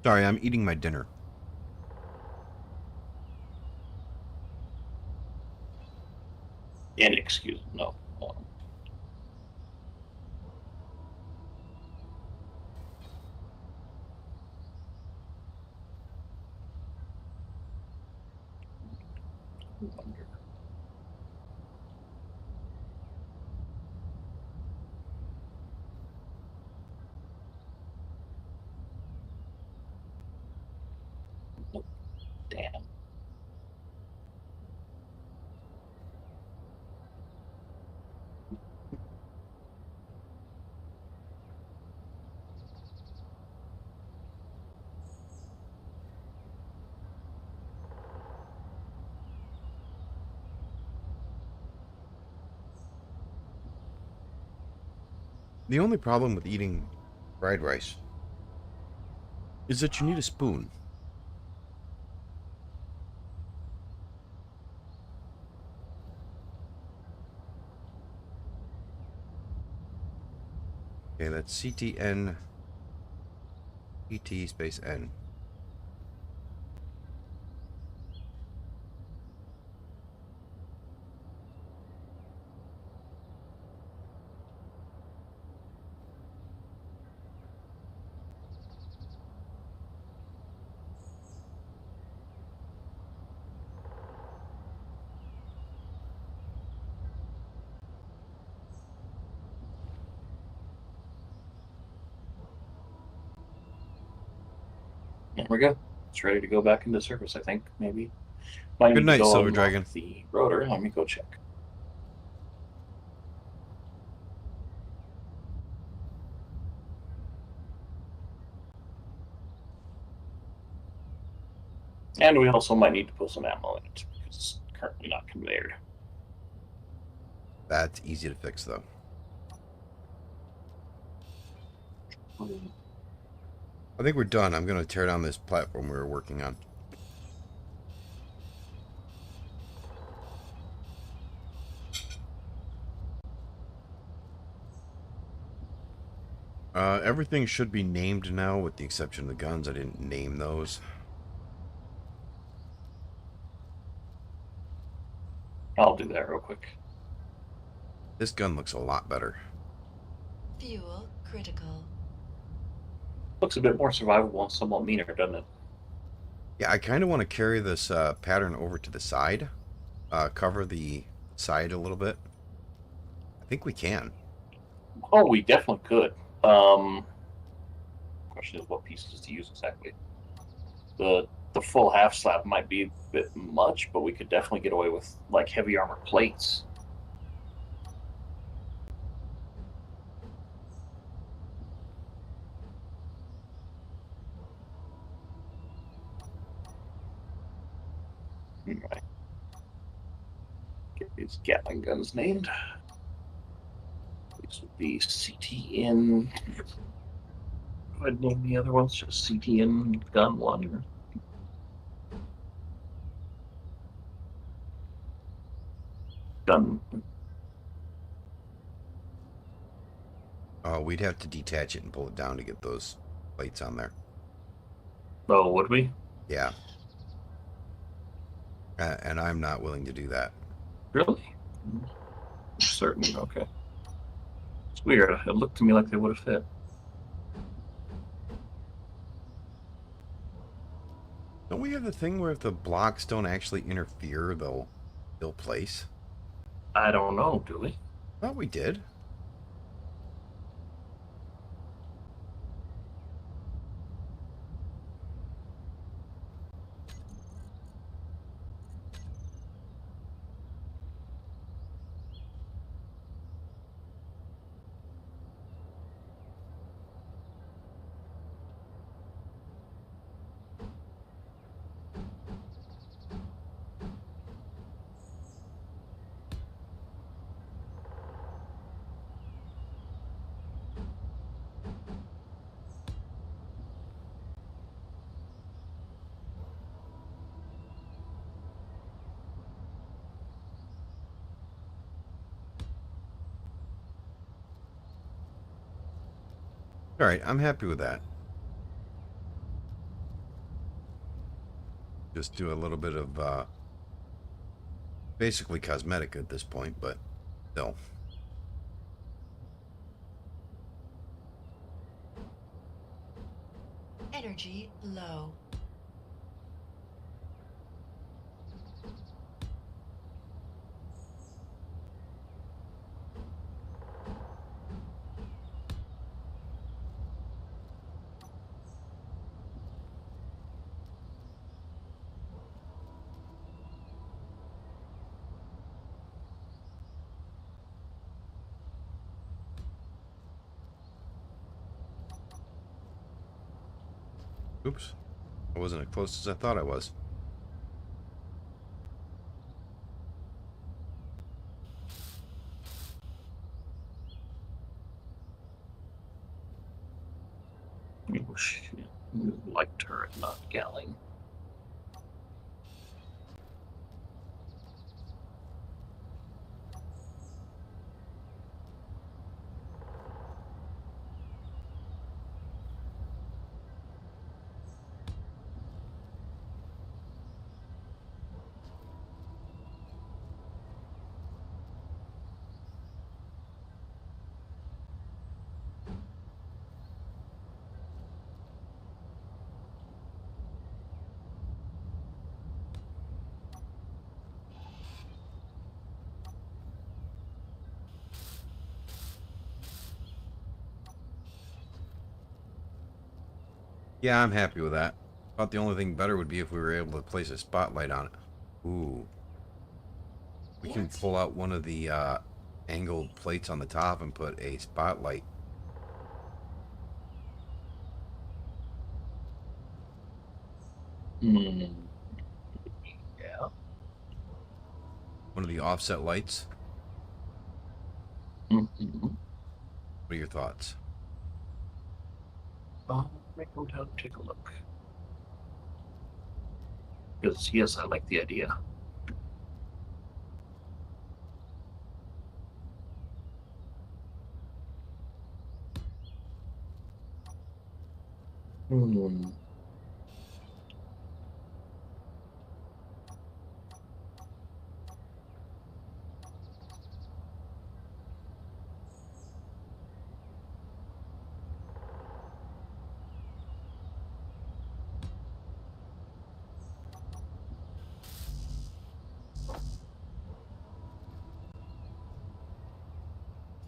Sorry, I'm eating my dinner. Inexcusable. No. Wonder. The only problem with eating fried rice is that you need a spoon. Okay, that's CTN ET space N. There we go. It's ready to go back into service, I think, maybe. Might Good need to night, go Silver unlock Dragon. the rotor. Let me go check. And we also might need to put some ammo in it because it's currently not conveyored. That's easy to fix, though. I think we're done. I'm going to tear down this platform we were working on. Everything should be named now, with the exception of the guns. I didn't name those. I'll do that real quick. This gun looks a lot better. Fuel critical. Looks a bit more survivable and somewhat meaner, doesn't it? Yeah, I kind of want to carry this pattern over to the side. Cover the side a little bit. I think we can. Oh, we definitely could. Question is what pieces to use exactly. The full half slab might be a bit much, but we could definitely get away with like heavy armor plates. Anyway, get these Gatling guns named. These would be CTN. Go ahead and name the other ones just CTN gun 1. Gun. We'd have to detach it and pull it down to get those plates on there. Oh, would we? Yeah. And I'm not willing to do that. Really? Certain. Okay. It's weird. It looked to me like they would have fit. Don't we have the thing where if the blocks don't actually interfere, they'll place? I don't know. Do we? Thought we did. All right, I'm happy with that. Just do a little bit of basically cosmetic at this point, but still. Energy low. Oops. I wasn't as close as I thought I was. not Galling. Yeah, I'm happy with that. Thought the only thing better would be if we were able to place a spotlight on it. Ooh. We can pull out one of the angled plates on the top and put a spotlight. Yeah. One of the offset lights. Mm-hmm. What are your thoughts? Let me go down and take a look. Because, yes, I like the idea. Hmm.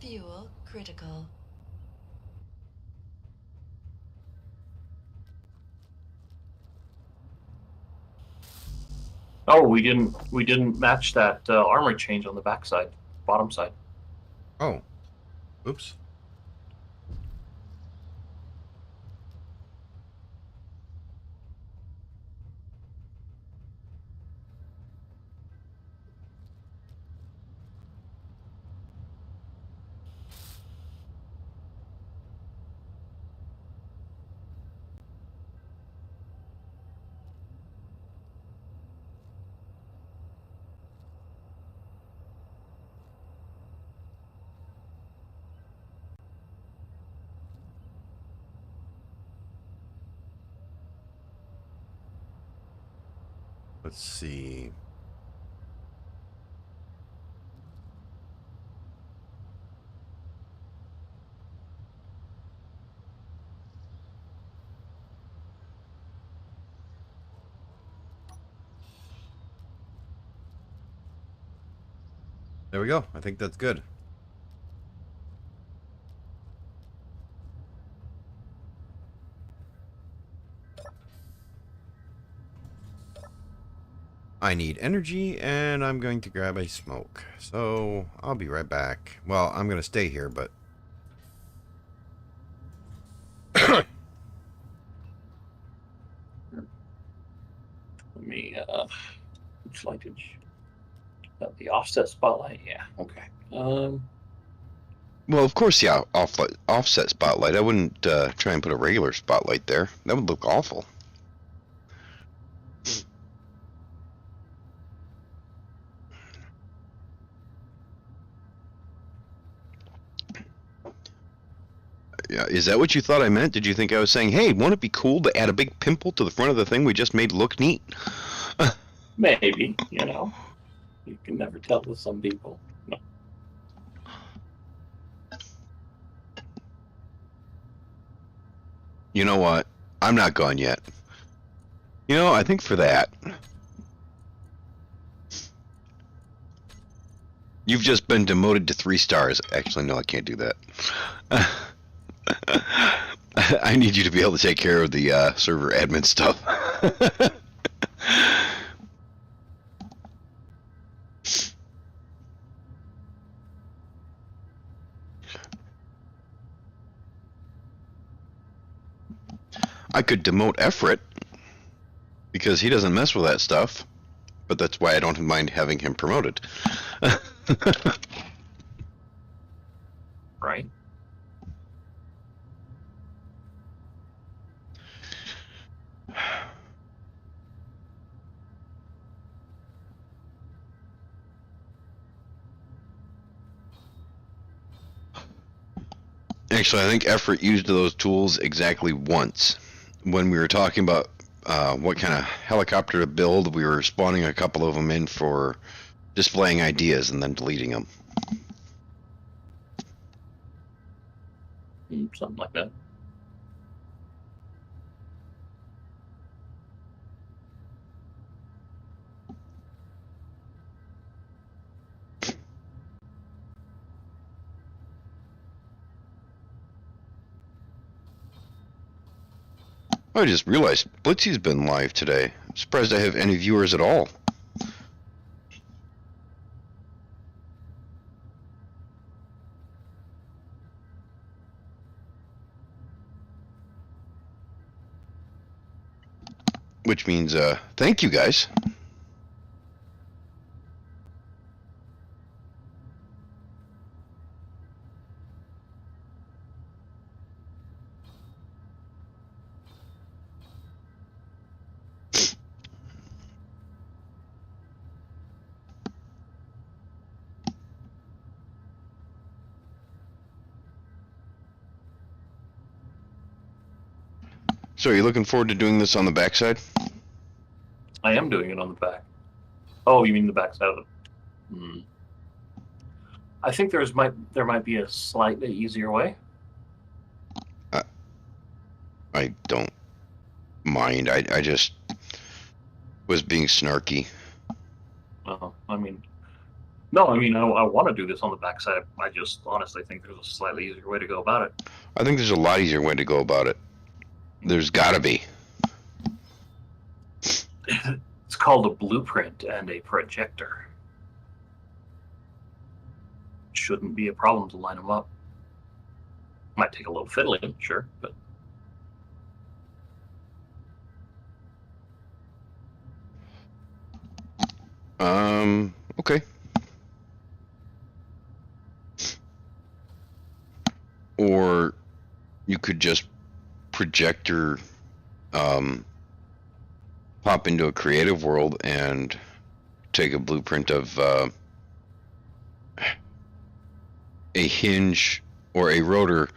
Fuel critical. Oh, we didn't match that armor change on the backside, bottom side. Oh. Oops. Let's see. There we go. I think that's good. I need energy, and I'm going to grab a smoke. So, I'll be right back. Well, I'm going to stay here, but... Let me, which lightage? The offset spotlight, yeah, okay. Well, of course, yeah, offset spotlight. I wouldn't try and put a regular spotlight there. That would look awful. Yeah, is that what you thought I meant? Did you think I was saying, hey, won't it be cool to add a big pimple to the front of the thing we just made look neat? Maybe, you can never tell with some people. No. You know what? I'm not gone yet. I think for that, you've just been demoted to 3 stars. Actually, no, I can't do that. I need you to be able to take care of the server admin stuff. I could demote Everett because he doesn't mess with that stuff, but that's why I don't mind having him promoted. Right? Actually, I think Effort used those tools exactly once. When we were talking about what kind of helicopter to build, we were spawning a couple of them in for displaying ideas and then deleting them. Something like that. I just realized Blitzy's been live today. I'm surprised I have any viewers at all. Which means, thank you guys. So, are you looking forward to doing this on the backside? I am doing it on the back. Oh, you mean the back side of it? I think there might be a slightly easier way. I don't mind. I just was being snarky. I mean, no, I mean, I want to do this on the backside. I just honestly think there's a slightly easier way to go about it. I think there's a lot easier way to go about it. There's gotta be. It's called a blueprint and a projector. Shouldn't be a problem to line them up. Might take a little fiddling, sure, but Okay. Or you could just projector pop into a creative world and take a blueprint of a hinge or a rotor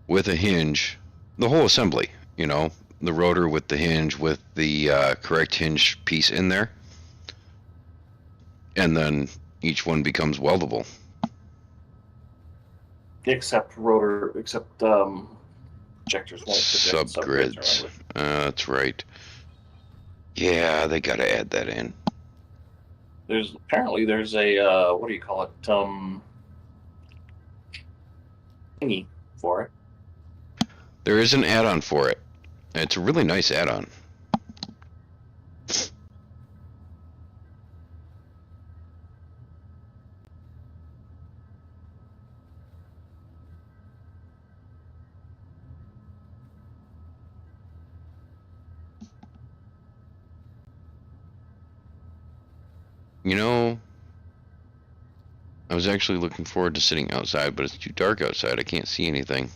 with a hinge, the whole assembly, you know, the rotor with the hinge with the correct hinge piece in there, and then each one becomes weldable. except projectors won't project subgrids. Subgrids. That's right. Yeah, they gotta add that in. There's a what do you call it? Thingy for it. There is an add-on for it. It's a really nice add-on. You know, I was actually looking forward to sitting outside, but it's too dark outside. I can't see anything.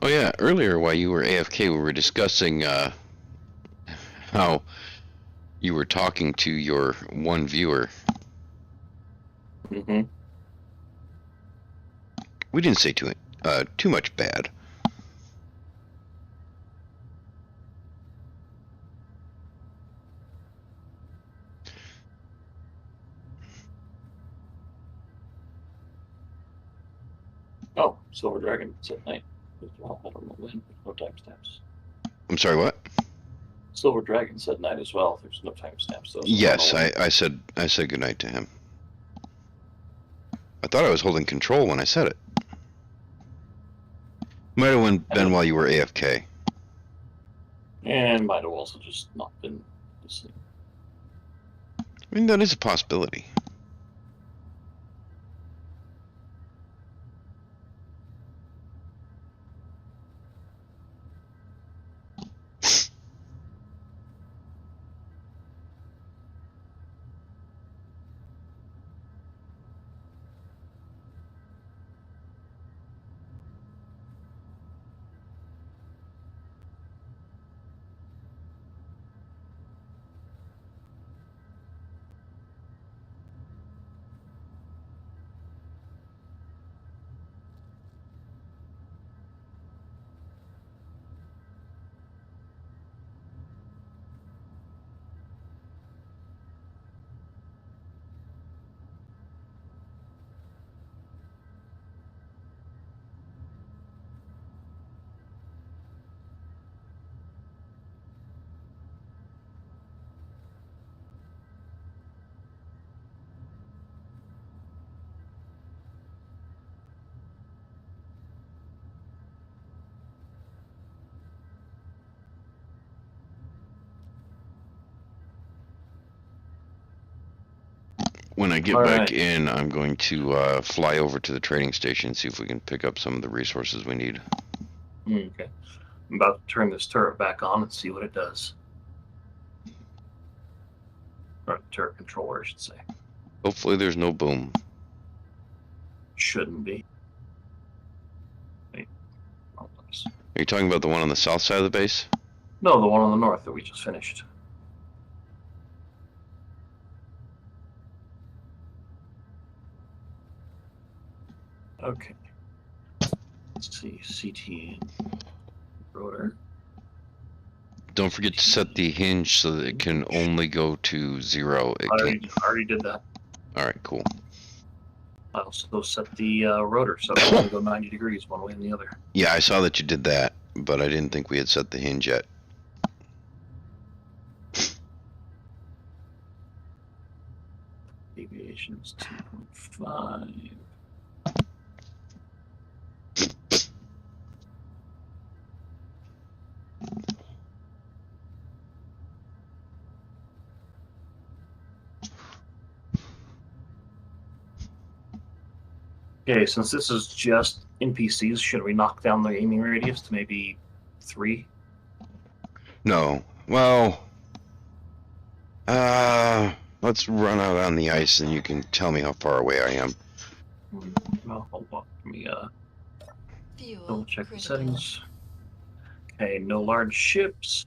Oh yeah, earlier while you were AFK, we were discussing how you were talking to your one viewer. Mm-hmm. We didn't say too much bad. Oh, Silver Dragon, it's at night as well. I don't know when. No timestamps. I'm sorry, what? Silver Dragon's at night as well. There's no timestamps though. So Yes, I I said goodnight to him. I thought I was holding control when I said it. Might have been while you were AFK. And might have also just not been listening. I mean, that is a possibility. When I get All back right. in, I'm going to fly over to the trading station and see if we can pick up some of the resources we need. Okay. I'm about to turn this turret back on and see what it does. Or turret controller, I should say. Hopefully there's no boom. Shouldn't be. Wait. Wrong place. Are you talking about the one on the south side of the base? No, the one on the north that we just finished. Okay. Let's see. CT rotor. Don't forget to set the hinge so that it can only go to 0. It I can't. already did that. Alright, cool. I also set the rotor so it can only go 90 degrees one way and the other. Yeah, I saw that you did that, but I didn't think we had set the hinge yet. Deviation is 2.5. Okay, since this is just NPCs, should we knock down the aiming radius to maybe 3? No. Well, let's run out on the ice and you can tell me how far away I am. Well, hold on. Let me Fuel double check the critical. settings. Okay, no large ships.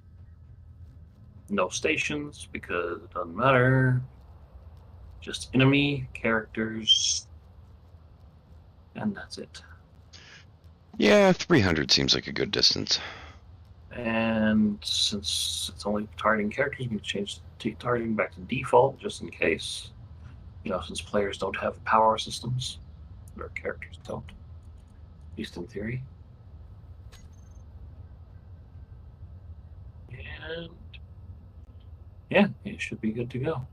No stations because it doesn't matter. Just enemy characters. And that's it. Yeah, 300 seems like a good distance. And since it's only targeting characters, we can change targeting back to default just in case. You know, since players don't have power systems, or characters don't, at least in theory. And yeah, it should be good to go.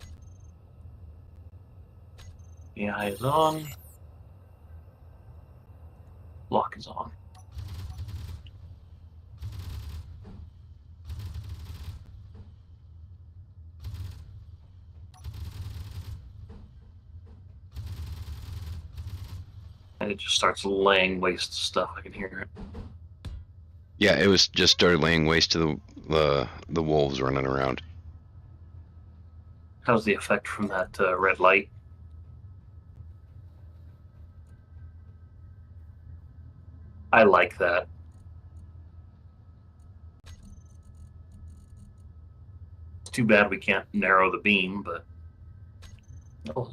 AI is on. Lock is on. And it just starts laying waste to stuff. I can hear it. Yeah, it was just started laying waste to the wolves running around. How's the effect from that red light? I like that. It's too bad we can't narrow the beam, but oh.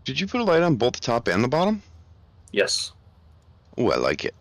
Did you put a light on both the top and the bottom? Yes. Oh, I like it.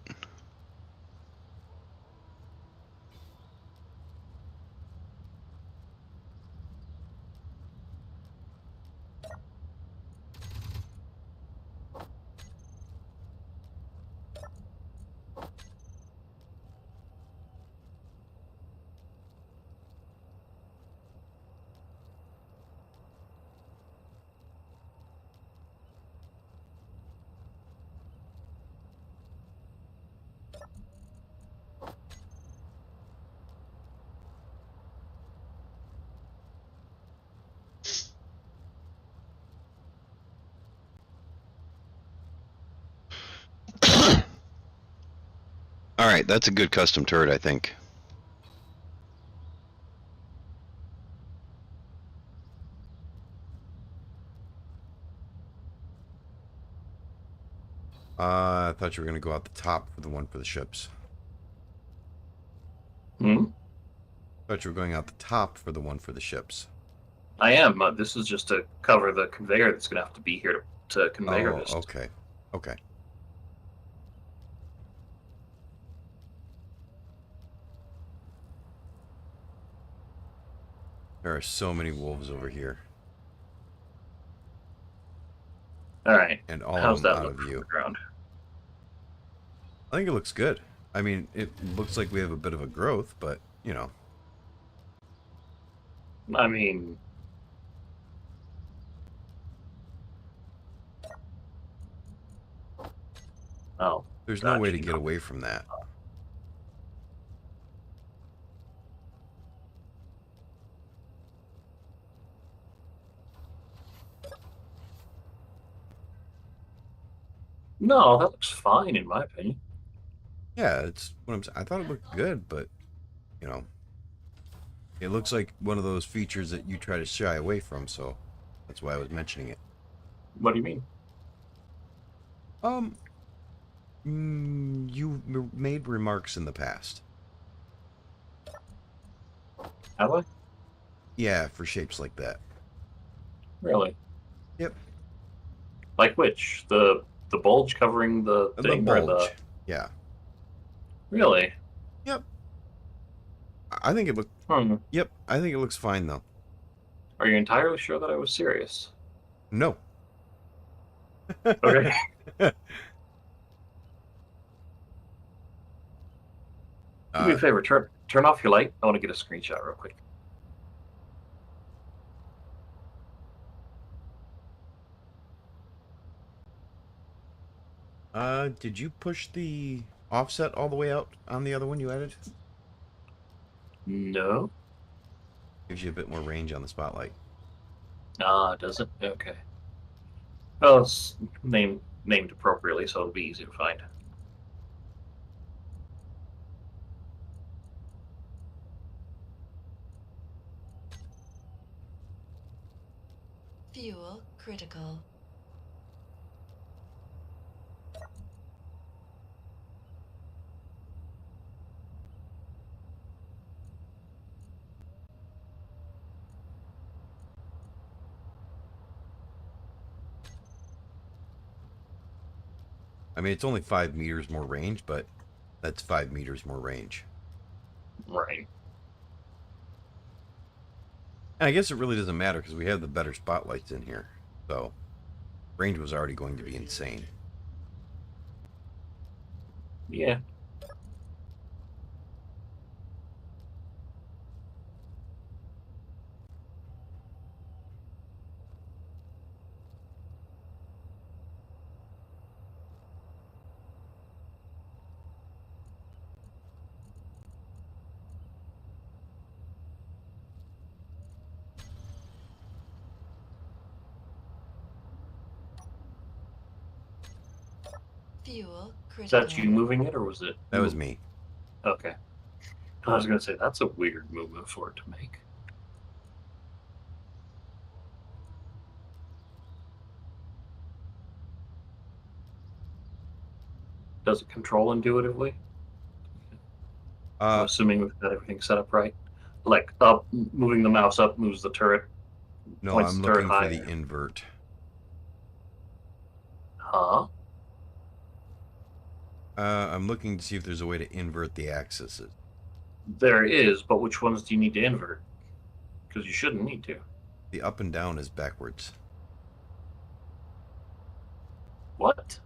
Alright, that's a good custom turret, I think. I thought you were going to go out the top for the one for the ships. Hmm? Thought you were going out the top for the one for the ships. I am. This is just to cover the conveyor that's going to have to be here to convey Oh, this. okay. Okay. There are so many wolves over here. All right. And all How's of them that out look of from view. the ground? I think it looks good. I mean, it looks like we have a bit of a growth, but, you know. I mean, oh, There's no way gotcha. to get away from that. No, that looks fine in my opinion. Yeah, it's what I'm saying. I thought it looked good, but, you know, it looks like one of those features that you try to shy away from, so that's why I was mentioning it. What do you mean? Um, you made remarks in the past. Have I? Yeah, for shapes like that. Really? Yep. Like which? The bulge covering the The thing, or the? bulge. Yeah. Really? Yep. I think it look. Hmm. Yep. I think it looks fine though. Are you entirely sure that I was serious? No. Okay. Do me a favor. Turn off your light. I want to get a screenshot real quick. Did you push the offset all the way out on the other one you added? No. Gives you a bit more range on the spotlight. Ah, does it? Okay. Well, it's named appropriately, so it'll be easy to find. Fuel critical. I mean, it's only 5 meters more range, but that's 5 meters more range. Right. And I guess it really doesn't matter because we have the better spotlights in here. So, range was already going to be insane. Yeah. Fuel Is critical. that you moving it, or was it? That was me. Okay. I was gonna say that's a weird movement for it to make. Does it control intuitively? I'm assuming we've got everything set up right. Like up, moving the mouse up moves the turret, No, points I'm the turret looking for higher. the invert. Huh? I'm looking to see if there's a way to invert the axes. There is, but which ones do you need to invert? Because you shouldn't need to. The up and down is backwards. What?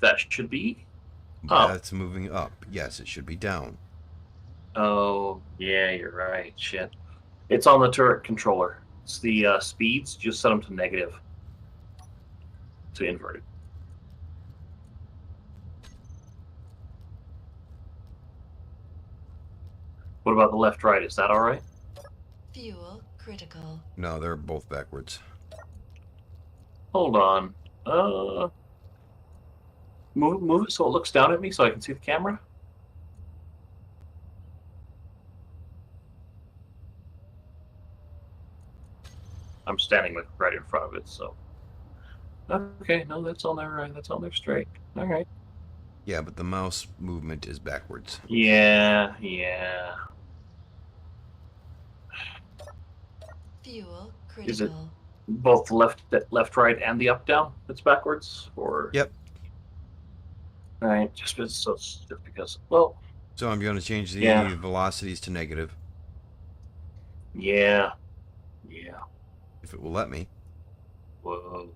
That should be? Oh. That's moving up. Yes, it should be down. Oh, yeah, you're right. Shit. It's on the turret controller. It's the speeds. Just set them to negative to invert it. What about the left right? Is that all right? Fuel critical. No, they're both backwards. Hold on. Move it so it looks down at me so I can see the camera. I'm standing like right in front of it, so. Okay, no, that's on there right. That's on there straight. All right. Yeah, but the mouse movement is backwards. Yeah, yeah. Fuel Is it critical. both left, right, and the up, down? That's backwards, or? Yep. All right, just because. Well. So I'm going to change the Yeah. velocities to negative. Yeah. Yeah. If it will let me. Whoa.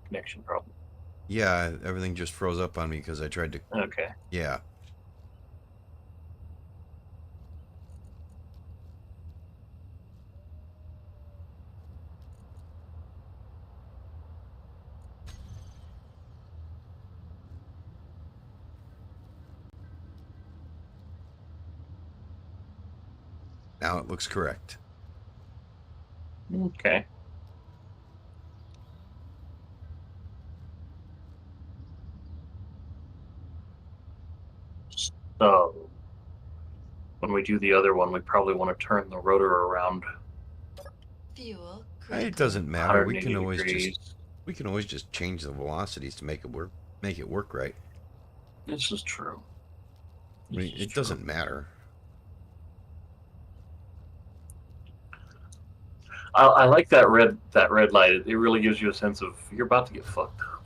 Connection problem. Yeah, everything just froze up on me because I tried to. Okay. Yeah. Now it looks correct. Okay. So when we do the other one, we probably want to turn the rotor around Fuel It critical. doesn't matter. We 180 can always degrees. just change the velocities to make it work right. This is true. I mean, it doesn't matter. I like that red light. It really gives you a sense of you're about to get fucked up.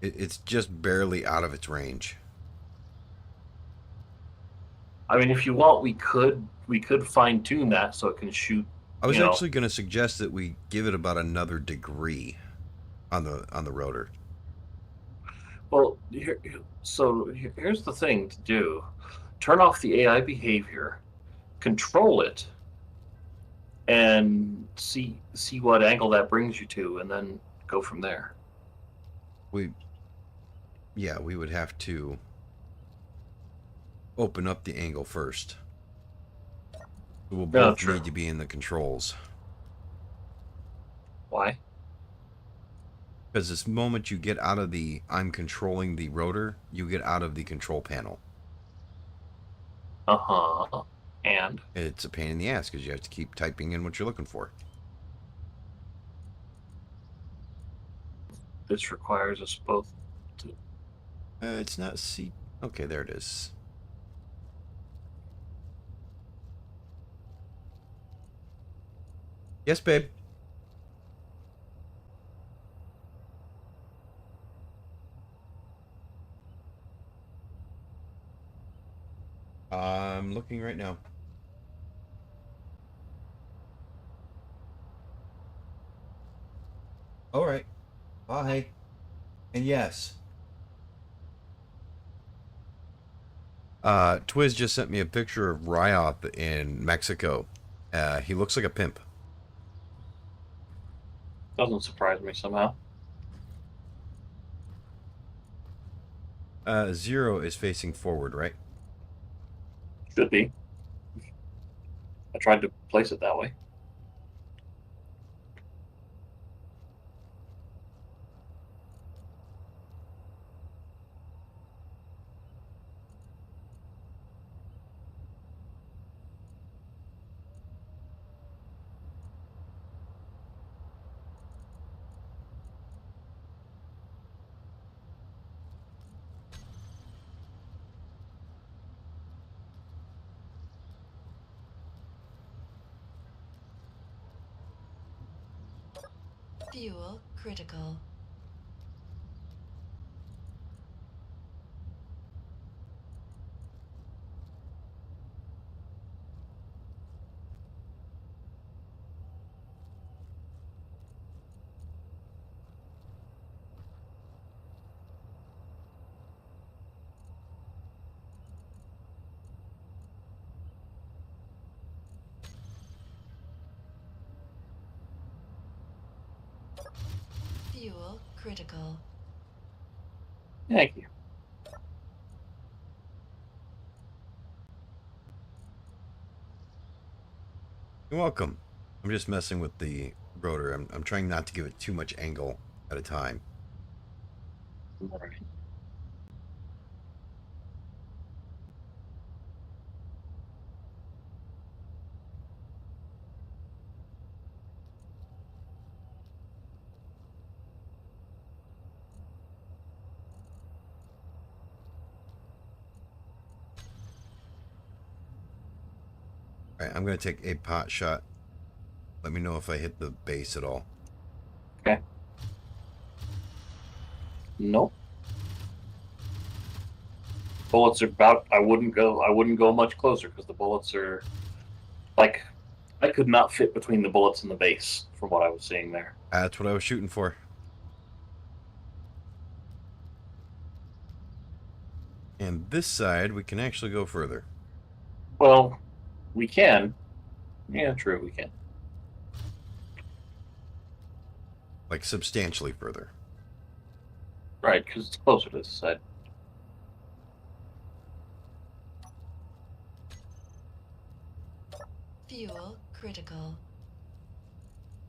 It's just barely out of its range. I mean, if you want, we could fine tune that so it can shoot. I was actually going to suggest that we give it about another degree on the rotor. Well, here's the thing to do: turn off the AI behavior, control it, and see what angle that brings you to, and then go from there. We would have to open up the angle first. We'll both true. need to be in the controls. Why? Because this moment you get out of the I'm controlling the rotor, you get out of the control panel. Uh-huh. And It's a pain in the ass because you have to keep typing in what you're looking for. this requires us both to. It's not C. Okay, there it is. Yes, babe. I'm looking right now. All right. Bye. And yes. Twiz just sent me a picture of Ryoth in Mexico. He looks like a pimp. Doesn't surprise me somehow. Zero is facing forward, right? Should be. I tried to place it that way. Fuel critical. Fuel critical. Thank you. You're welcome. I'm just messing with the rotor. I'm trying not to give it too much angle at a time. All right. All right, I'm going to take a pot shot. Let me know if I hit the base at all. Okay. Nope. Bullets are about. I wouldn't go much closer because the bullets are like I could not fit between the bullets and the base from what I was seeing there. That's what I was shooting for. And this side, we can actually go further. Well, we can. Yeah, true, we can. Like, substantially further. Right, because it's closer to this side. Fuel critical.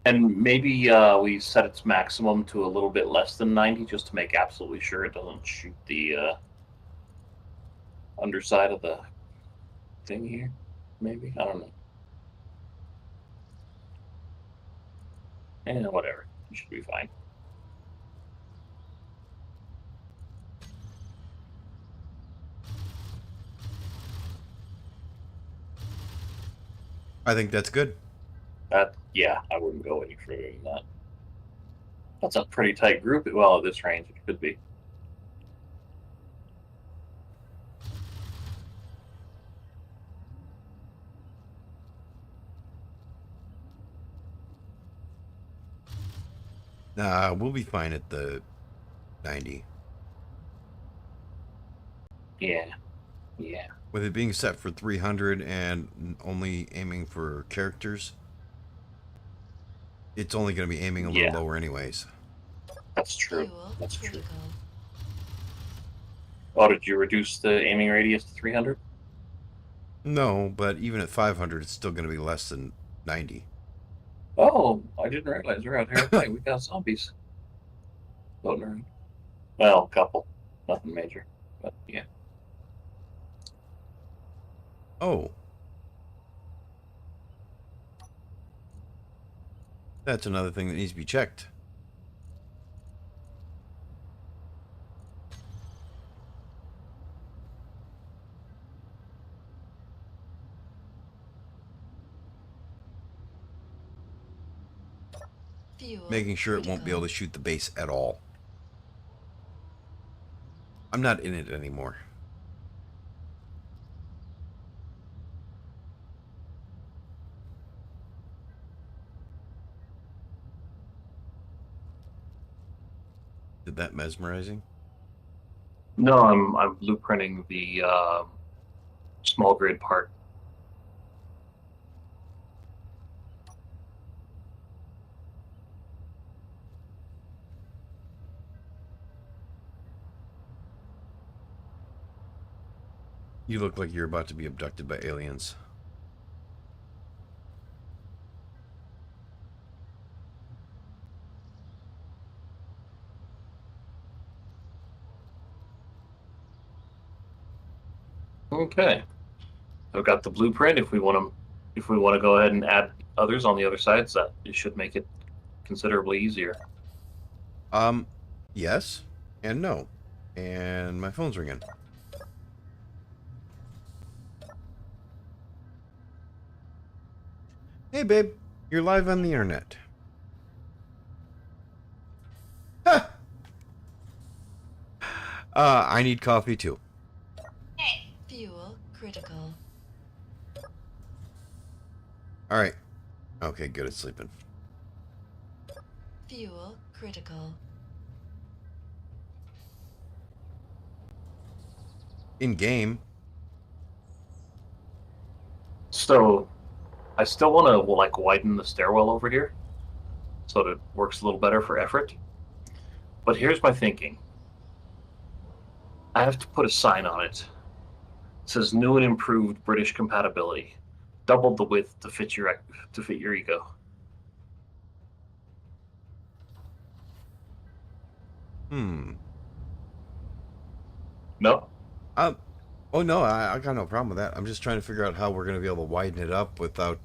And maybe we set its maximum to a little bit less than 90 just to make absolutely sure it doesn't shoot the underside of the thing here. Maybe. I don't know. Whatever. It should be fine. I think that's good. Yeah, I wouldn't go any further than that. That's a pretty tight group. Well, at this range, it could be. Nah, we'll be fine at the 90. Yeah. Yeah. With it being set for 300 and only aiming for characters, it's only going to be aiming a little Yeah. lower anyways. That's true. Fuel That's true. critical. Oh, did you reduce the aiming radius to 300? No, but even at 500, it's still going to be less than 90. Oh, I didn't realize we're out here at night. We got zombies floating around. Well, a couple. Nothing major. But yeah. Oh. That's another thing that needs to be checked. Fuel Making sure it won't be able to shoot the base at all. I'm not in it anymore. Did that mesmerizing? No, I'm blueprinting the small grid part. You look like you're about to be abducted by aliens. Okay. I've got the blueprint. If we want to go ahead and add others on the other sides, that it should make it considerably easier. Yes and no. And my phone's ringing. Hey, babe. You're live on the internet. Ha! I need coffee too. Fuel critical. Alright. Okay, good at sleeping. Fuel critical. In game. So, I still want to like widen the stairwell over here, so that it works a little better for effort. But here's my thinking. I have to put a sign on it. It says new and improved British compatibility. Doubled the width to fit your ego. No? Oh no, I got no problem with that. I'm just trying to figure out how we're going to be able to widen it up without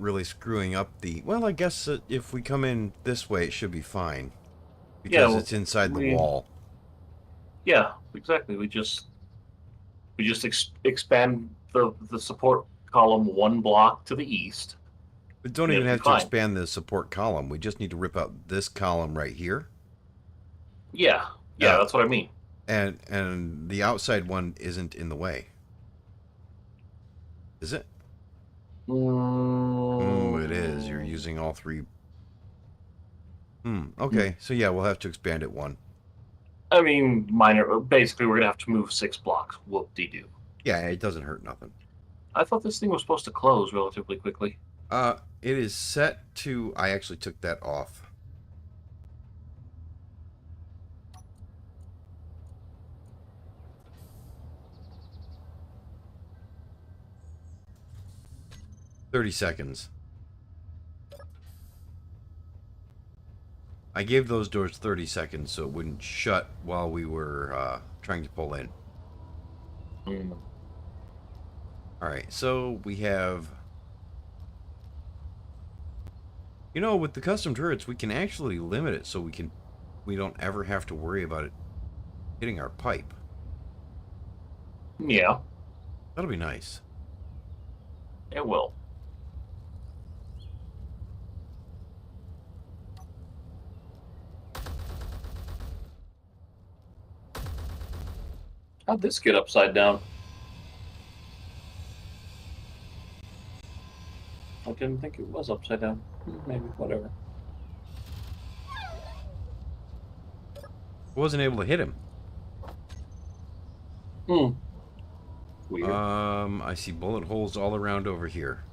really screwing up the... Well, I guess if we come in this way, it should be fine. Because it's inside the wall. Yeah, exactly. We just expand the support column one block to the east. We don't even have to expand the support column. We just need to rip out this column right here. Yeah, that's what I mean. And the outside one isn't in the way. Is it? It is. You're using all three. Okay, so yeah, we'll have to expand it one. I mean, minor. Basically, we're gonna have to move 6 blocks. Whoop-de-doo. Yeah, it doesn't hurt nothing. I thought this thing was supposed to close relatively quickly. It is set to. I actually took that off. $30. I gave those doors 30 seconds so it wouldn't shut while we were trying to pull in. Alright, so we have... You know, with the custom turrets, we can actually limit it so we don't ever have to worry about it hitting our pipe. Yeah, That'll be nice. it will. How'd this get upside down? I didn't think it was upside down. Maybe, whatever. I wasn't able to hit him. Weird. I see bullet holes all around over here.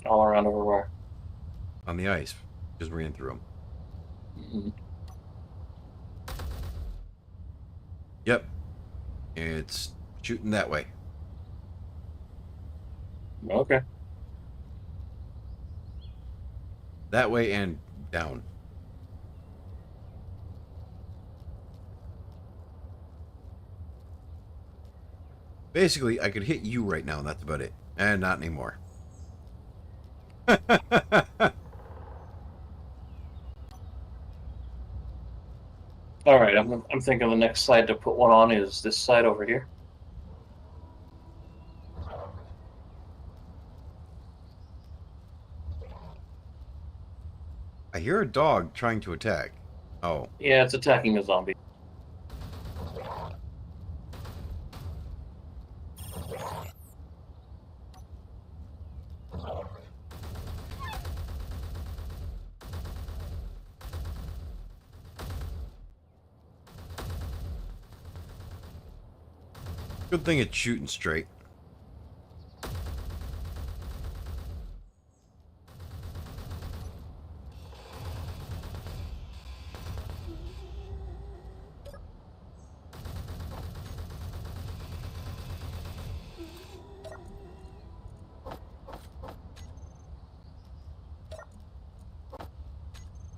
All around everywhere. On the ice. Just ran through them. Yep. It's shooting that way. Okay. That way and down. Basically, I could hit you right now, and that's about it. And not anymore. All right, I'm thinking the next side to put one on is this side over here. I hear a dog trying to attack. Oh. Yeah, it's attacking a zombie. Good thing it's shooting straight.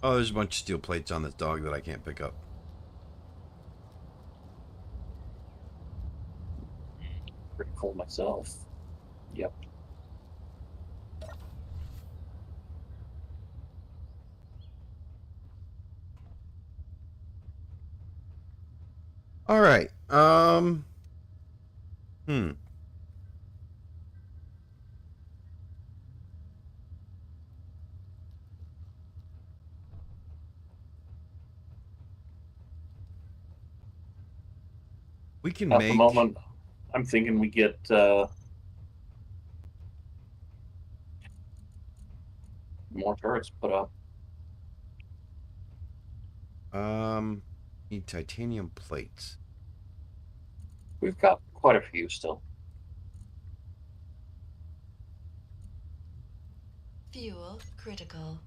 Oh, there's a bunch of steel plates on this dog that I can't pick up. Pretty cool myself. Yep. All right. We can At make... the moment, I'm thinking we get more turrets put up. Need titanium plates. We've got quite a few still. Fuel critical.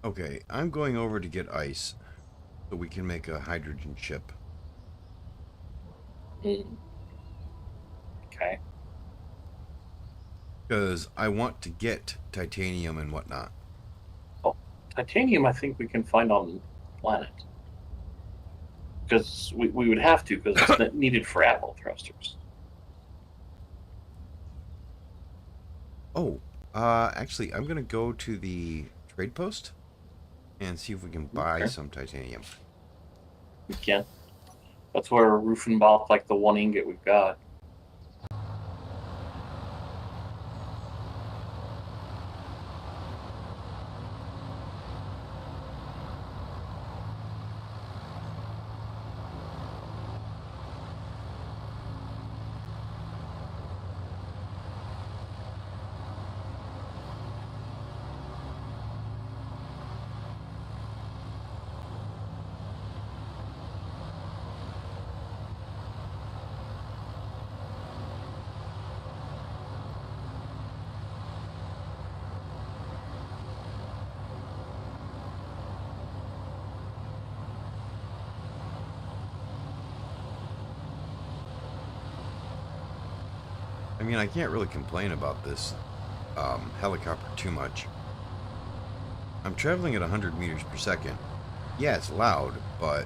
Okay, I'm going over to get ice so we can make a hydrogen ship. Okay. Because I want to get titanium and whatnot. Oh, titanium I think we can find on the planet. Because we would have to, because it's needed for apple thrusters. Oh, actually, I'm going to go to the trade post and see if we can buy some titanium. We can. That's where we're roofing off like the one ingot we've got. I mean, I can't really complain about this helicopter too much. I'm traveling at 100 meters per second. Yeah, it's loud, but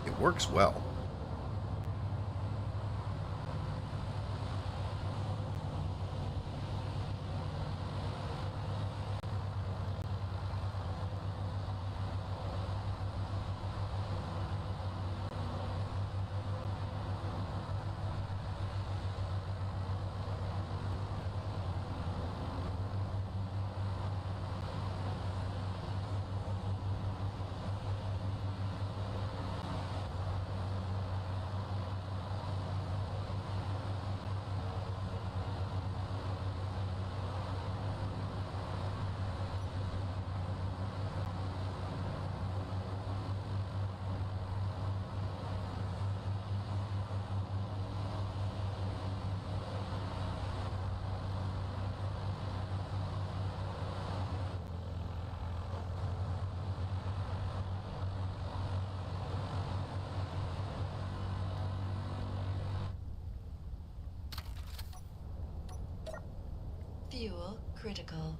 it works well. Fuel critical.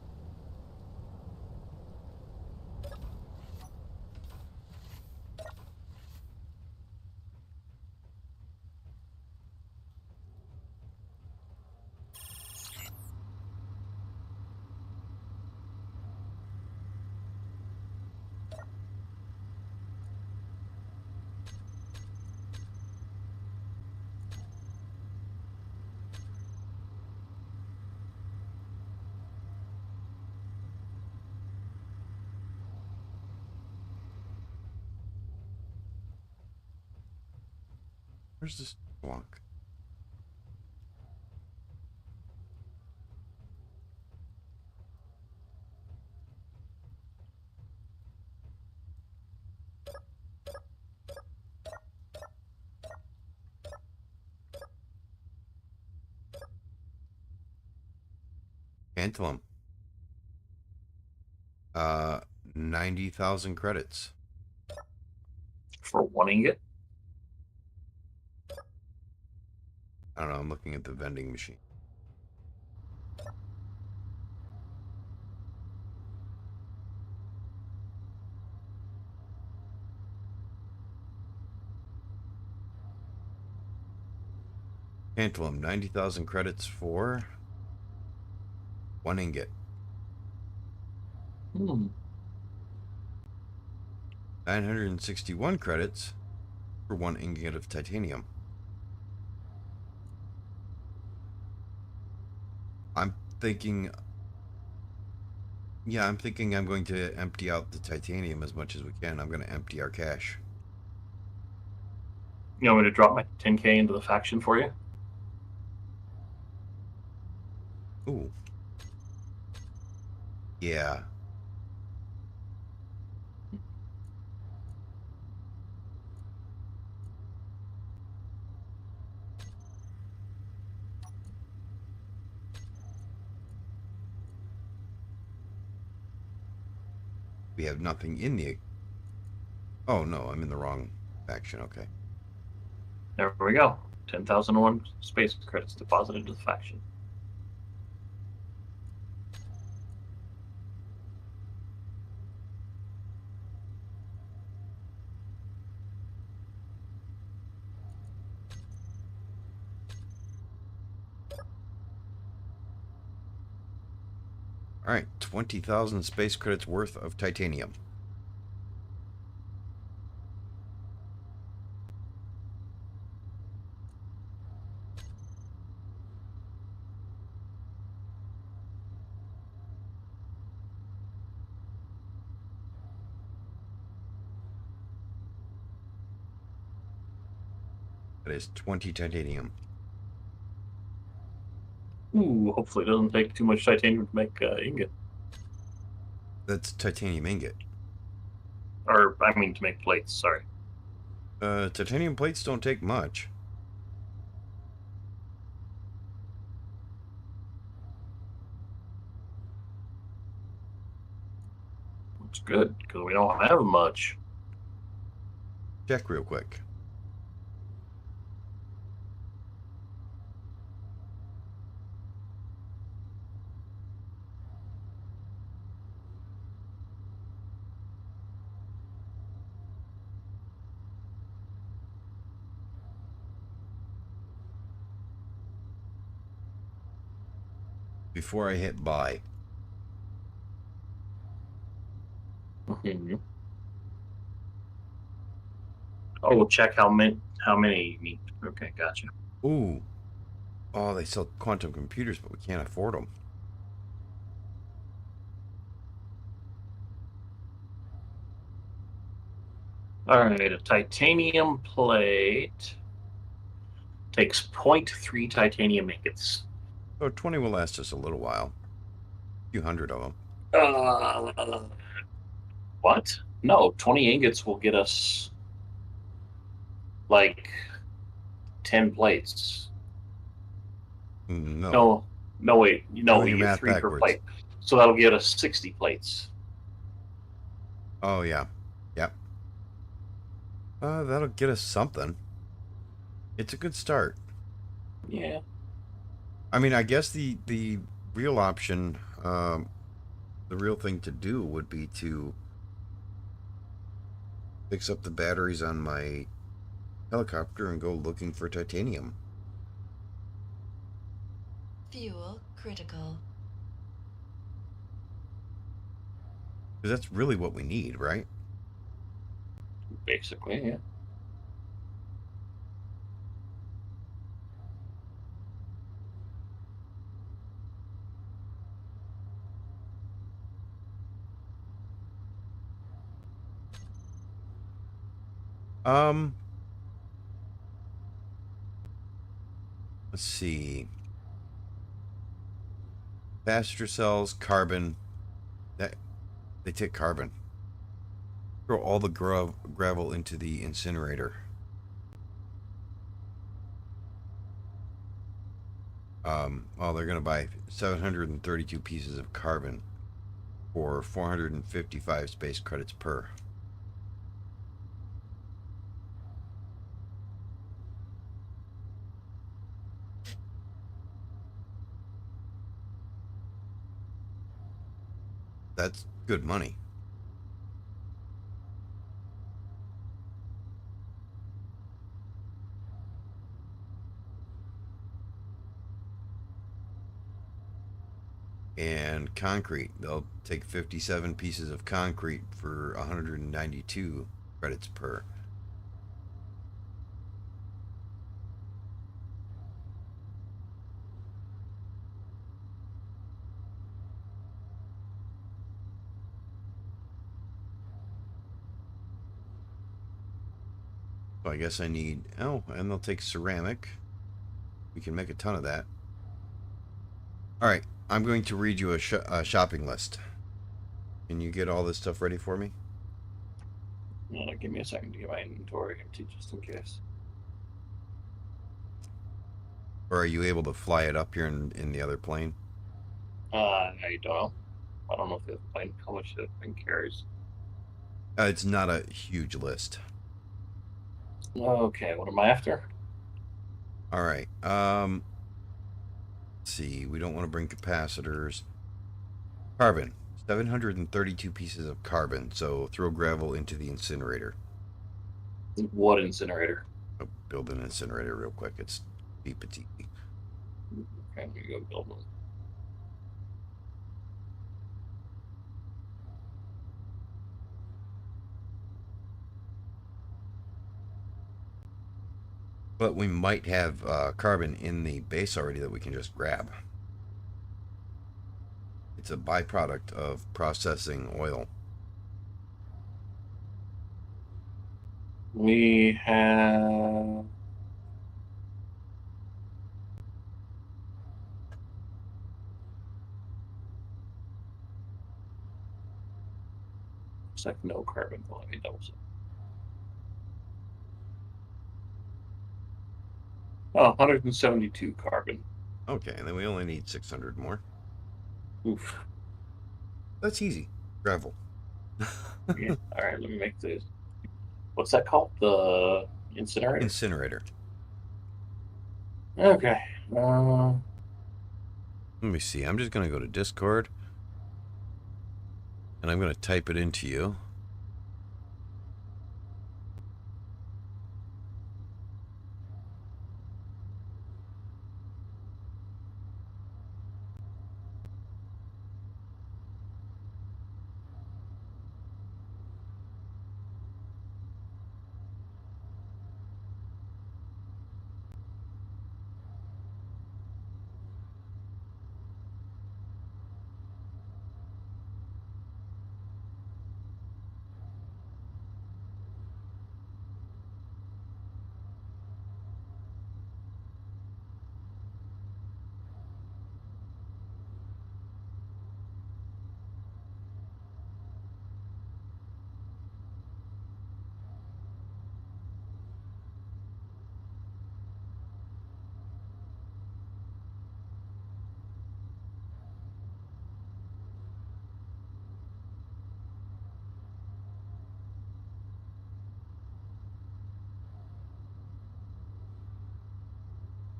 Where's this block? Tantalum. 90,000 credits. For one ingot? I don't know, I'm looking at the vending machine. Tantalum, 90,000 credits for one ingot. 961 credits for one ingot of titanium. I'm thinking I'm going to empty out the titanium as much as we can. I'm going to empty our cache. You want me to drop my 10K into the faction for you? Ooh. Yeah. We have nothing in the... Oh, no, I'm in the wrong faction. Okay. There we go. 10,001 space credits deposited into the faction. All right, 20,000 space credits worth of titanium. That is 20 titanium. Ooh, hopefully it doesn't take too much titanium to make ingot. That's titanium ingot. Or, I mean, to make plates, sorry. Titanium plates don't take much. It's good, because we don't have much. Check real quick. Before I hit buy. Mm-hmm. Oh, check how many you need. Okay, gotcha. Ooh. Oh, they sell quantum computers, but we can't afford them. Alright, a titanium plate takes 0.3 titanium ingots. So 20 will last us a little while. A few hundred of them. What? No, 20 ingots will get us like 10 plates. No. No, wait. No, Doing we your get math 3 per backwards. plate. So that'll get us 60 plates. Oh, yeah. Yep. That'll get us something. It's a good start. Yeah. I mean, I guess the real option, the real thing to do would be to fix up the batteries on my helicopter and go looking for titanium. Fuel critical. Because that's really what we need, right? Basically, yeah. Let's see. Passenger cells, carbon. That they take carbon. Throw all the gravel into the incinerator. Well, they're going to buy 732 pieces of carbon for 455 space credits per. That's good money. And concrete, they'll take 57 pieces of concrete for 192 credits per. So I guess I need, oh, and they'll take ceramic. We can make a ton of that. All right, I'm going to read you a shopping list. Can you get all this stuff ready for me? Give me a second to get my inventory empty just in case. Or are you able to fly it up here in the other plane? I don't know. I don't know if the plane, how much the thing carries. It's not a huge list. Okay, what am I after? All right. Let's see. We don't want to bring capacitors. Carbon. 732 pieces of carbon. So throw gravel into the incinerator. What incinerator? I'll build an incinerator real quick. It's be petite. Okay, I'm gonna go build one. But we might have carbon in the base already that we can just grab. It's a byproduct of processing oil. We have Looks like no carbon. Well, let me double check. Oh, 172 carbon. Okay, and then we only need 600 more. Oof. That's easy. Gravel. Yeah. All right, let me make this. What's that called? The incinerator? Incinerator. Okay. Let me see. I'm just going to go to Discord. And I'm going to type it into you.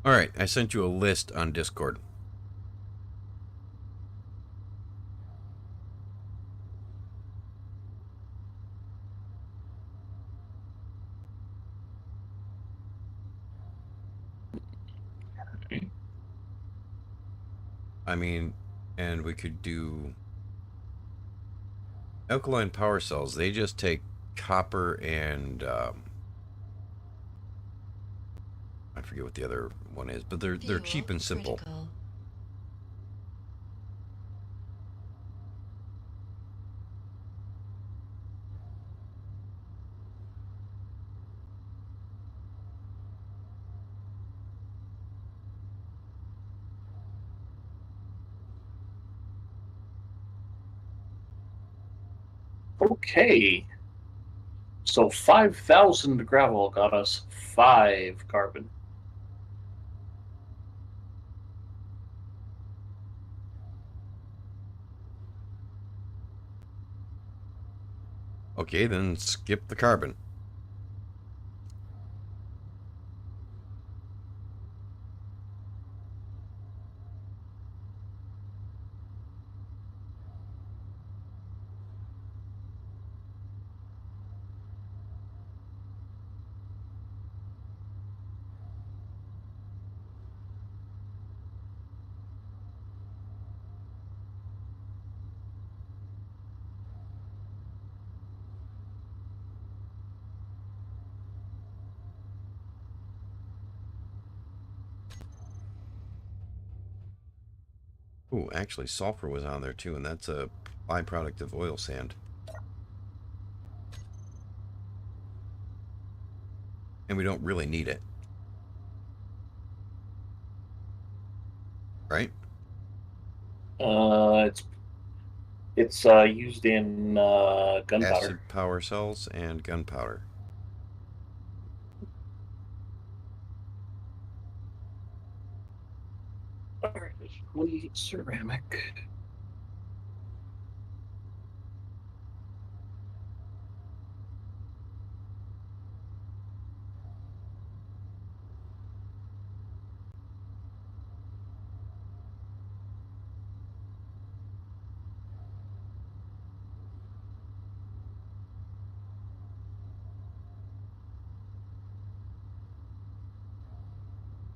All right, I sent you a list on Discord. I mean, and we could do alkaline power cells. They just take copper and I forget what the other one is, but they're Fuel cheap and simple. critical. Okay. So 5,000 gravel got us 5 carbon. Okay, then skip the carbon. Ooh, actually, sulfur was on there too, and that's a byproduct of oil sand. And we don't really need it. Right? It's used in gunpowder. Acid power cells and gunpowder. Alright, ceramic.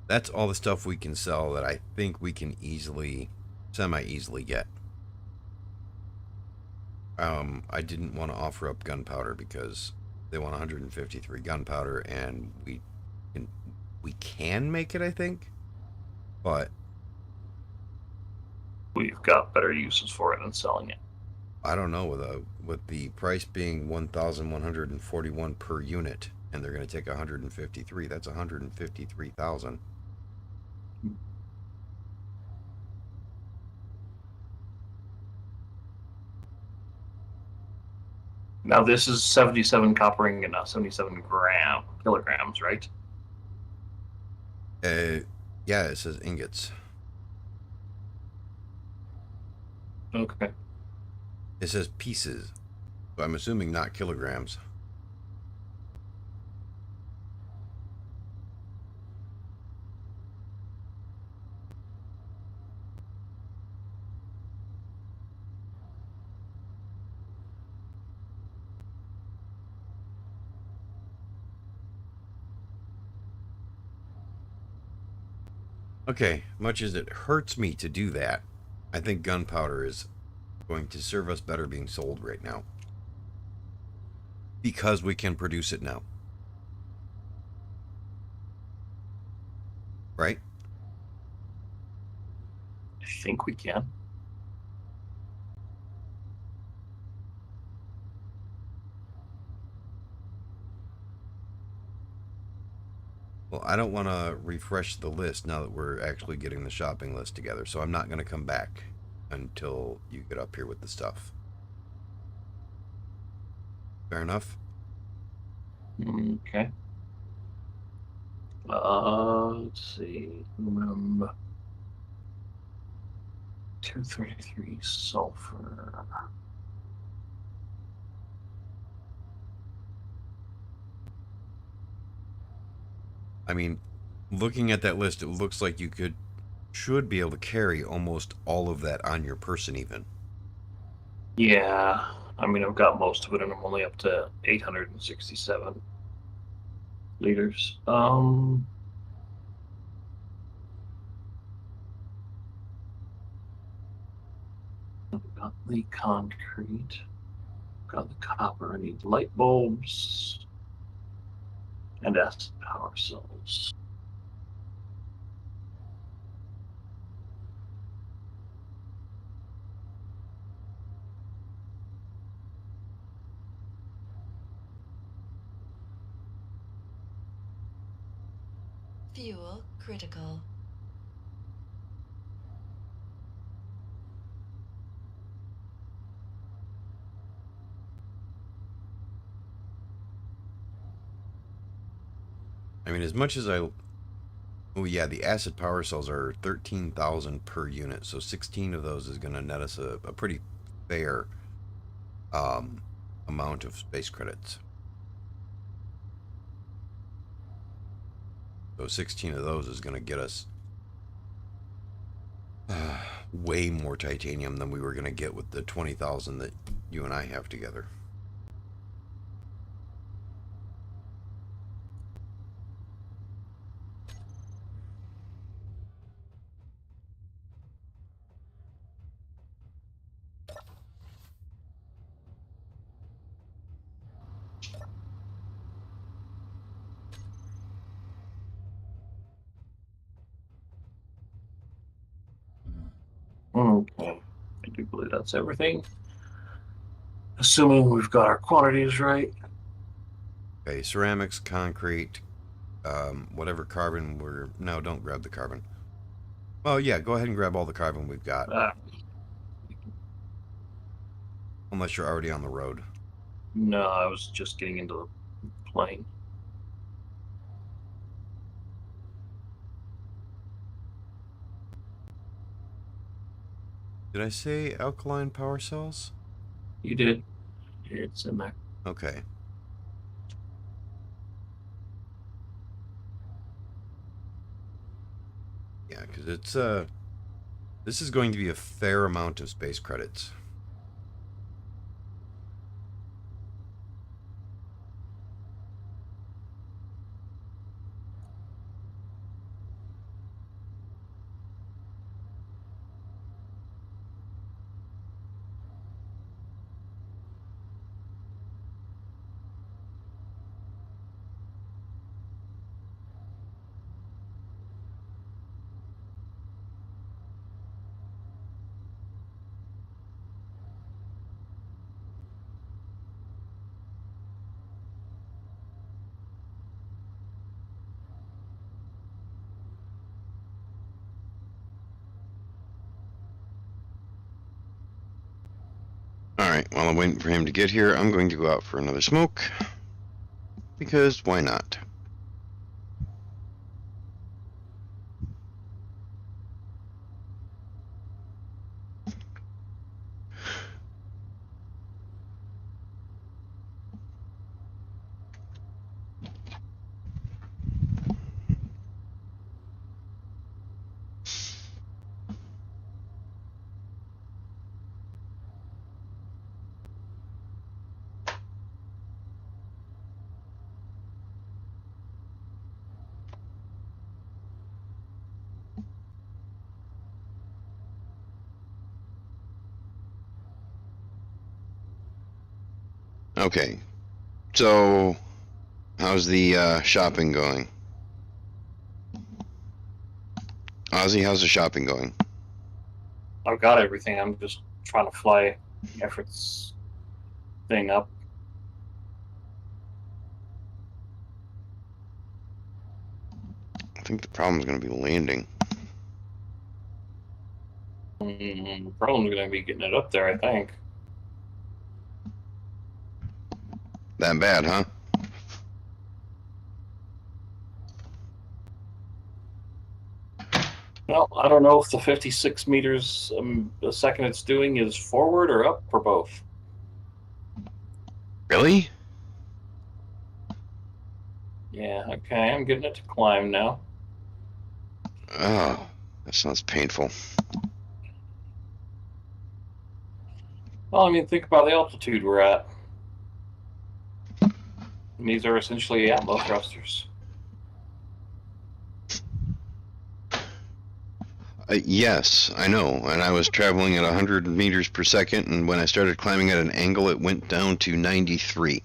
That's all the stuff we can sell that I think we can easily, semi-easily get. I didn't want to offer up gunpowder because they want 153 gunpowder, and we can make it, I think, but We've got better uses for it than selling it. I don't know, with the price being 1,141 per unit, and they're going to take 153. That's 153,000. Now this is 77 copper ingot, not 77 kilograms, right? Yeah, it says ingots. Okay. It says pieces. So I'm assuming not kilograms. Okay, much as it hurts me to do that, I think gunpowder is going to serve us better being sold right now. Because we can produce it now. Right? I think we can. Well, I don't want to refresh the list now that we're actually getting the shopping list together, so I'm not going to come back until you get up here with the stuff. Fair enough? Okay. Let's see. 233 sulfur. I mean, looking at that list, it looks like you should be able to carry almost all of that on your person even. Yeah, I mean, I've got most of it, and I'm only up to 867 liters. I've got the concrete, got the copper. I need light bulbs and acid power cells. Fuel critical. I mean, as much as I... Oh yeah, the acid power cells are 13,000 per unit, so 16 of those is going to net us a pretty fair amount of space credits. So 16 of those is going to get us way more titanium than we were going to get with the 20,000 that you and I have together. Okay, I do believe that's everything. Assuming we've got our quantities right. Okay, ceramics, concrete, whatever carbon we're... No, don't grab the carbon. Well, yeah, go ahead and grab all the carbon we've got. Unless you're already on the road. No, I was just getting into the plane. Did I say alkaline power cells? You did. It's in there. Okay. Yeah, because it's this is going to be a fair amount of space credits. Alright, while I'm waiting for him to get here, I'm going to go out for another smoke. Because why not? Okay, so how's the shopping going? Ozzy, how's the shopping going? I've got everything. I'm just trying to fly efforts thing up. I think the problem's going to be landing. The problem's going to be getting it up there, I think. That bad, huh? Well, I don't know if the 56 meters a second it's doing is forward or up or both. Really? Yeah, okay, I'm getting it to climb now. Oh, that sounds painful. Well, I mean, think about the altitude we're at. And these are essentially atmo thrusters. Yes, I know. And I was traveling at 100 meters per second, and when I started climbing at an angle, it went down to 93.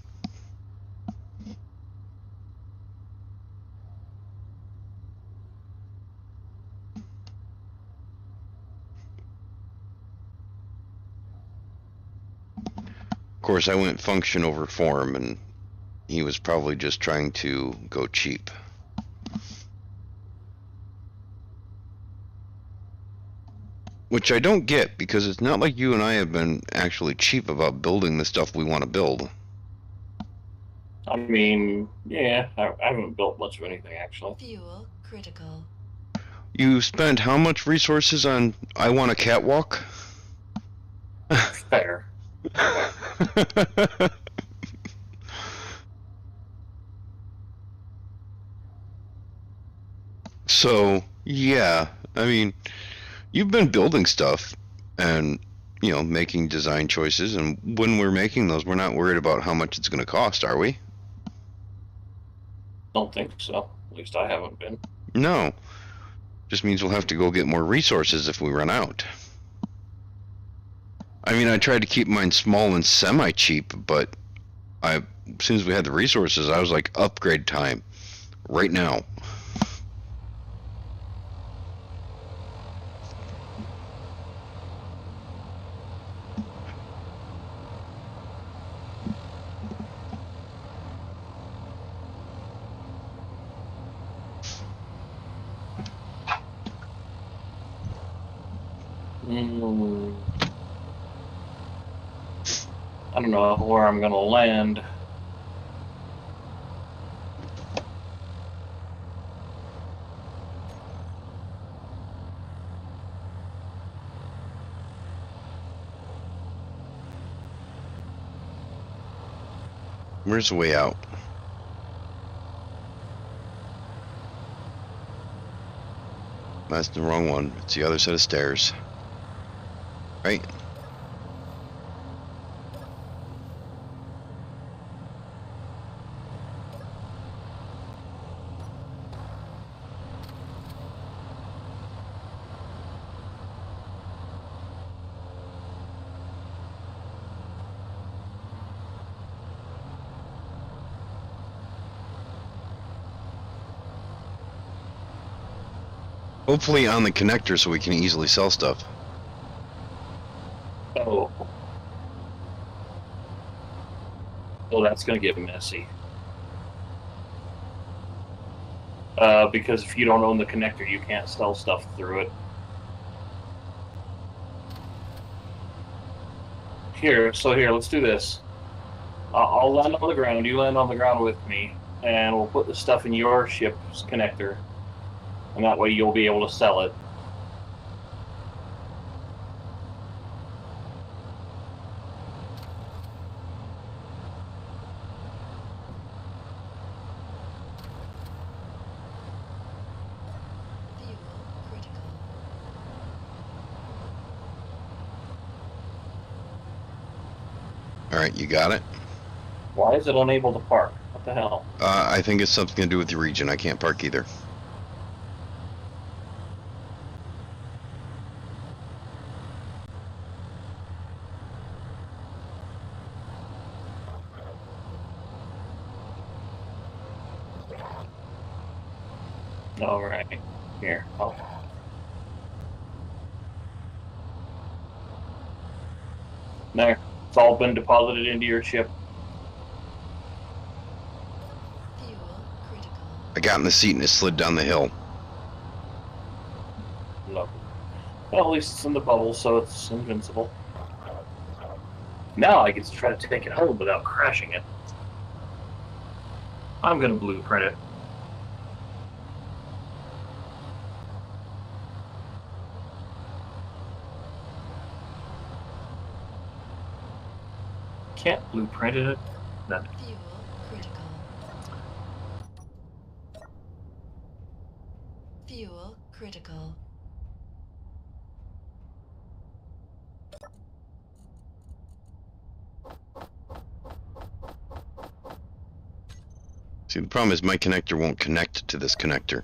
Of course, I went function over form, and he was probably just trying to go cheap. Which I don't get, because it's not like you and I have been actually cheap about building the stuff we want to build. I mean, yeah, I haven't built much of anything, actually. Fuel critical. You spent how much resources on I Want a Catwalk? Fair. So, yeah, I mean, you've been building stuff and, you know, making design choices, and when we're making those, we're not worried about how much it's going to cost, are we? Don't think so. At least I haven't been. No. Just means we'll have to go get more resources if we run out. I mean, I tried to keep mine small and semi-cheap, but as soon as we had the resources, I was like, upgrade time. Right now. I don't know where I'm gonna land. Where's the way out? That's the wrong one. It's the other set of stairs. Right? Hopefully on the connector so we can easily sell stuff. Oh. Oh, that's gonna get messy. Because if you don't own the connector, you can't sell stuff through it. Here, let's do this. I'll land on the ground. You land on the ground with me, and we'll put the stuff in your ship's connector, and that way you'll be able to sell it. Fuel critical. All right, you got it. Why is it unable to park? What the hell? I think it's something to do with the region. I can't park either. All right, here. Oh. There, it's all been deposited into your ship. Fuel critical. I got in the seat and it slid down the hill. Lovely. Well, at least it's in the bubble, so it's invincible. Now I get to try to take it home without crashing it. I'm gonna blueprint it. Can't blueprint it. No. Fuel critical. Fuel critical. See, the problem is my connector won't connect to this connector.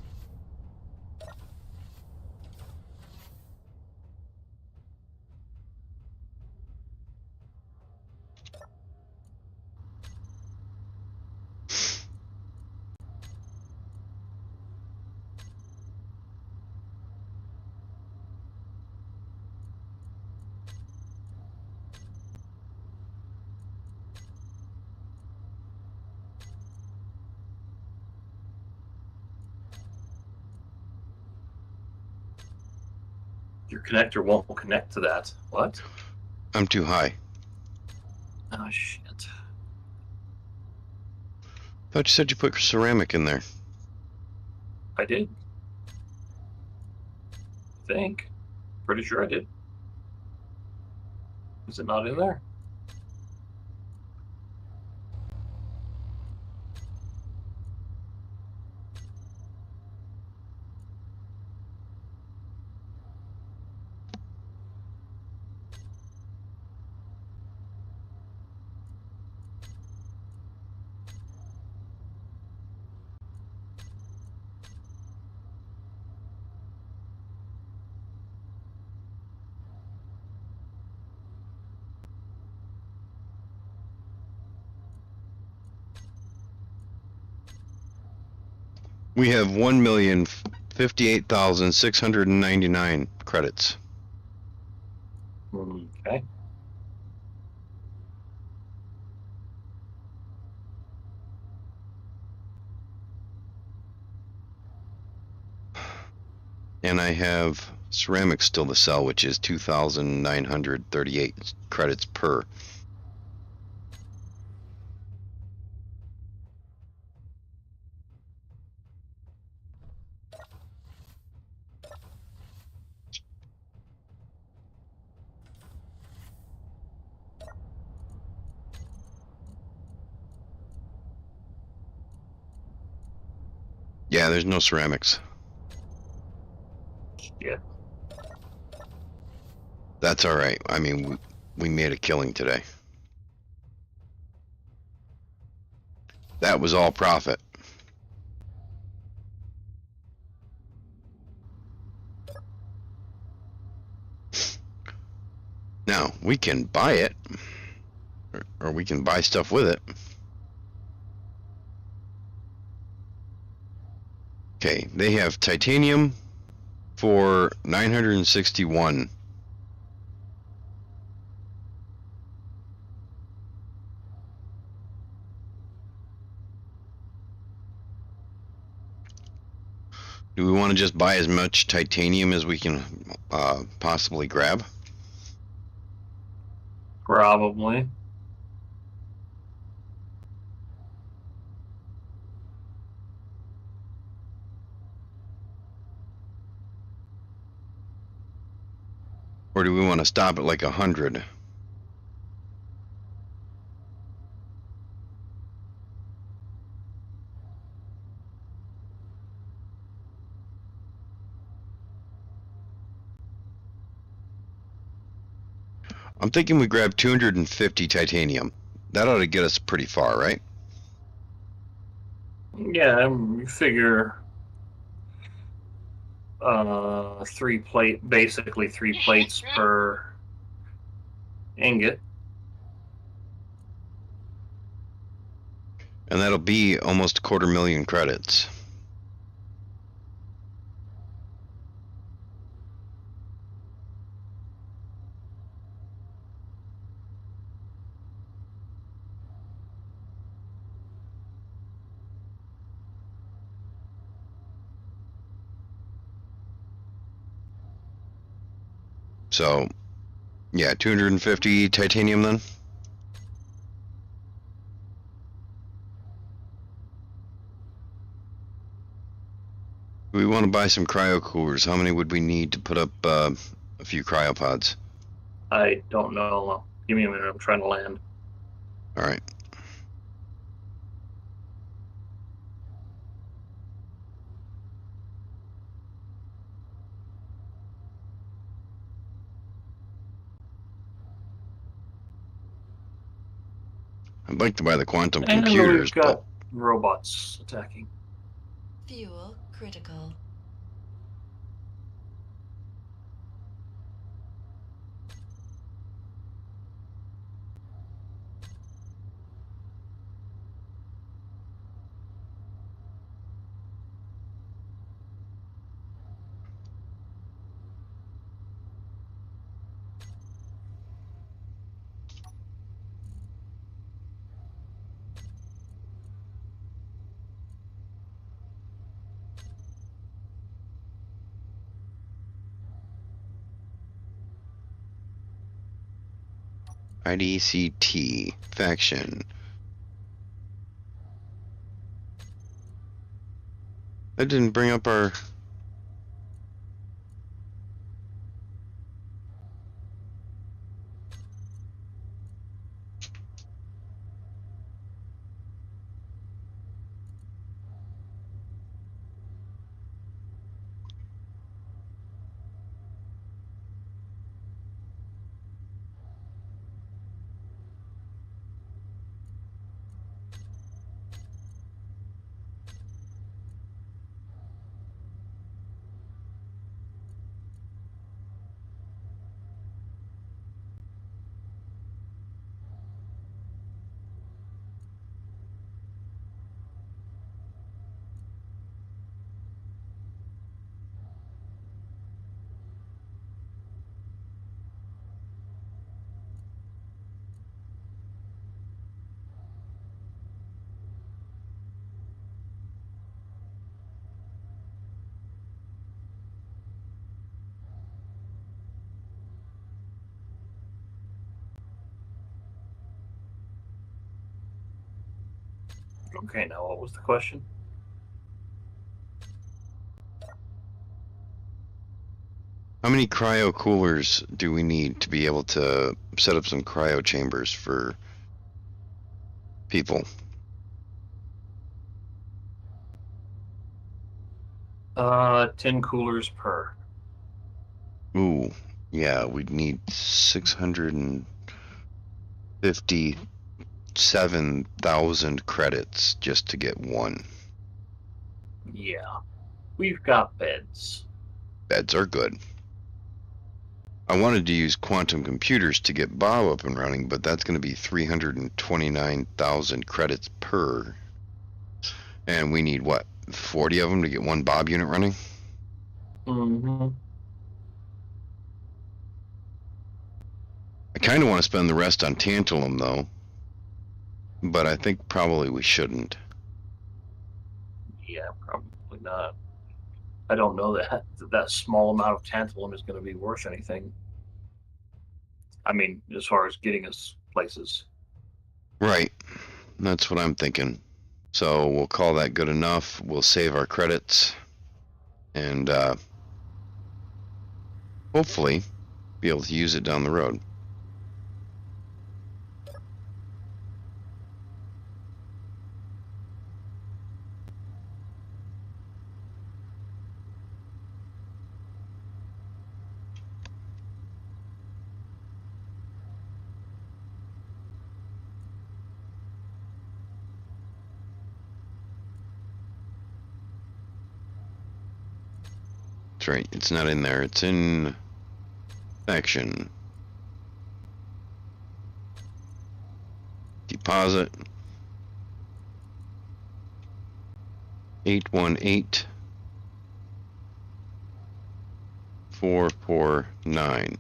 Your connector won't connect to that. What? I'm too high. Oh, shit. Thought you said you put ceramic in there. I did. I think. Pretty sure I did. Is it not in there? We have 1,058,699 credits. Okay. And I have ceramic still to sell, which is 2,938 credits per. Yeah, there's no ceramics. Yeah. That's all right. I mean, we made a killing today. That was all profit. Now, we can buy it, or we can buy stuff with it. Okay, they have titanium for 961. Do we want to just buy as much titanium as we can possibly grab? Probably. Or do we want to stop at like 100? I'm thinking we grab 250 titanium. That ought to get us pretty far, right? Yeah, you figure basically three plates per ingot. And that'll be almost 250,000 credits. So, yeah, 250 titanium then? We want to buy some cryo coolers. How many would we need to put up a few cryopods? I don't know. Give me a minute. I'm trying to land. All right. I'd like to buy the quantum And computers, we've got but robots attacking. Fuel critical. IDCT faction. That didn't bring up our... Okay, now what was the question? How many cryo coolers do we need to be able to set up some cryo chambers for people? 10 coolers per. Ooh, yeah, we'd need 657,000 credits just to get one. Yeah. We've got beds. Beds are good. I wanted to use quantum computers to get Bob up and running, but that's going to be 329,000 credits per. And we need, what, 40 of them to get one Bob unit running? Mm-hmm. I kind of want to spend the rest on tantalum, though. But I think probably we shouldn't. Yeah, probably not. I don't know that small amount of tantalum is going to be worth anything. I mean, as far as getting us places. Right. That's what I'm thinking. So we'll call that good enough. We'll save our credits and hopefully be able to use it down the road. That's right. It's not in there. It's in faction. Deposit 818449.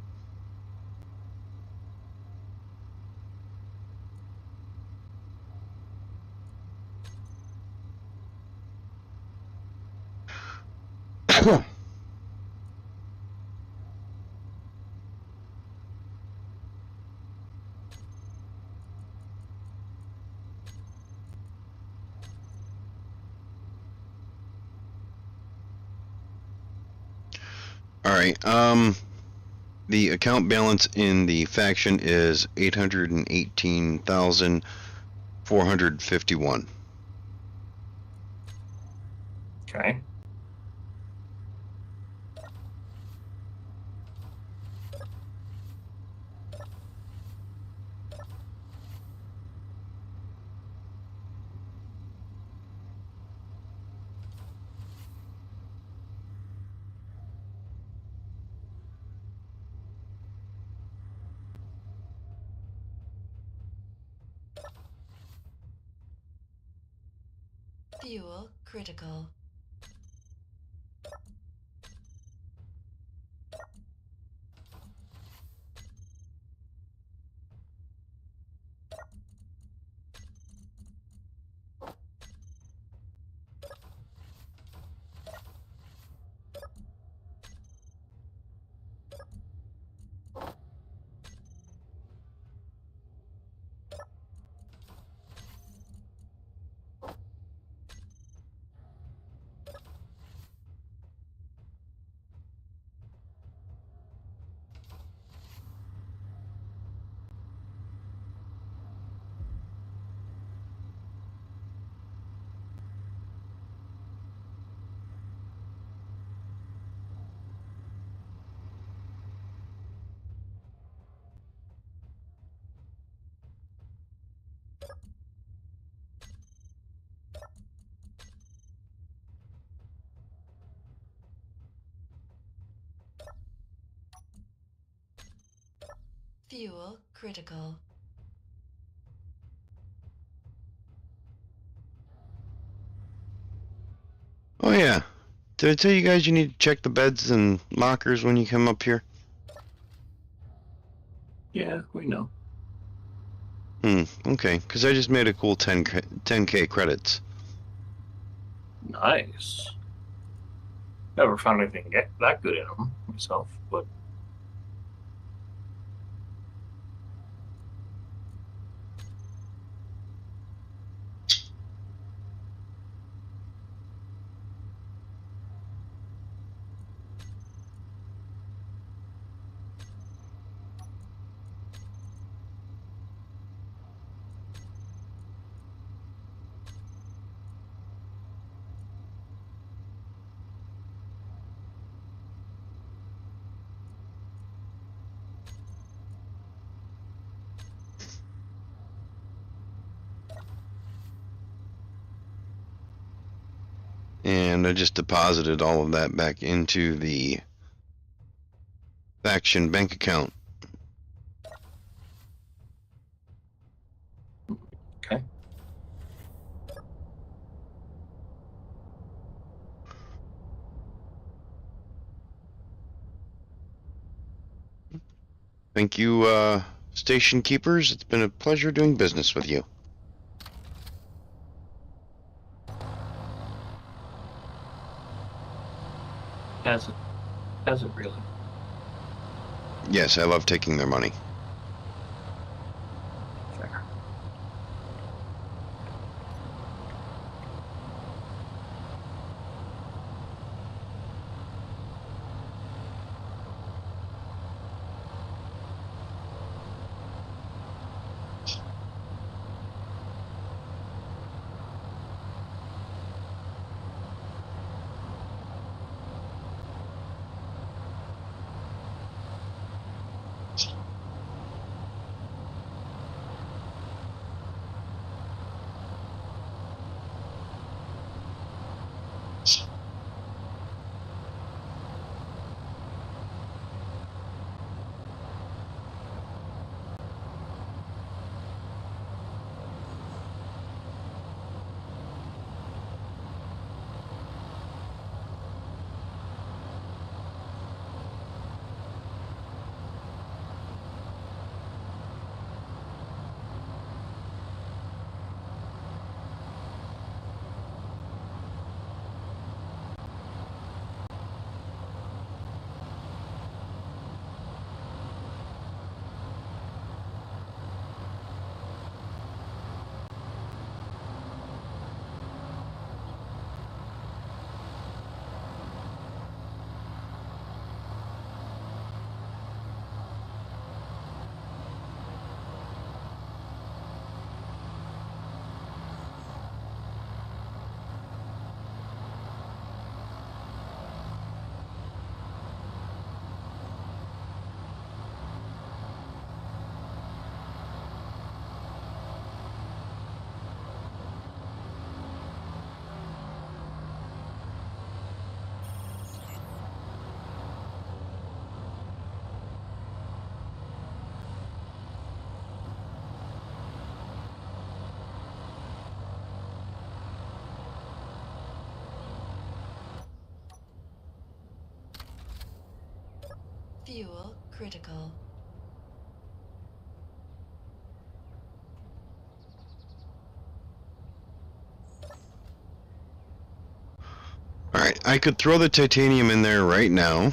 All right. The account balance in the faction is 818,451. Okay. Fuel critical. Fuel critical. Oh yeah. Did I tell you guys you need to check the beds and lockers when you come up here? Yeah, we know. Okay. Because I just made a cool 10K credits. Nice. Never found anything that good in them myself, but And I just deposited all of that back into the faction bank account. okay. Thank you, station keepers. It's been a pleasure doing business with you. Has it really? Yes, I love taking their money. Fuel critical. Alright, I could throw the titanium in there right now.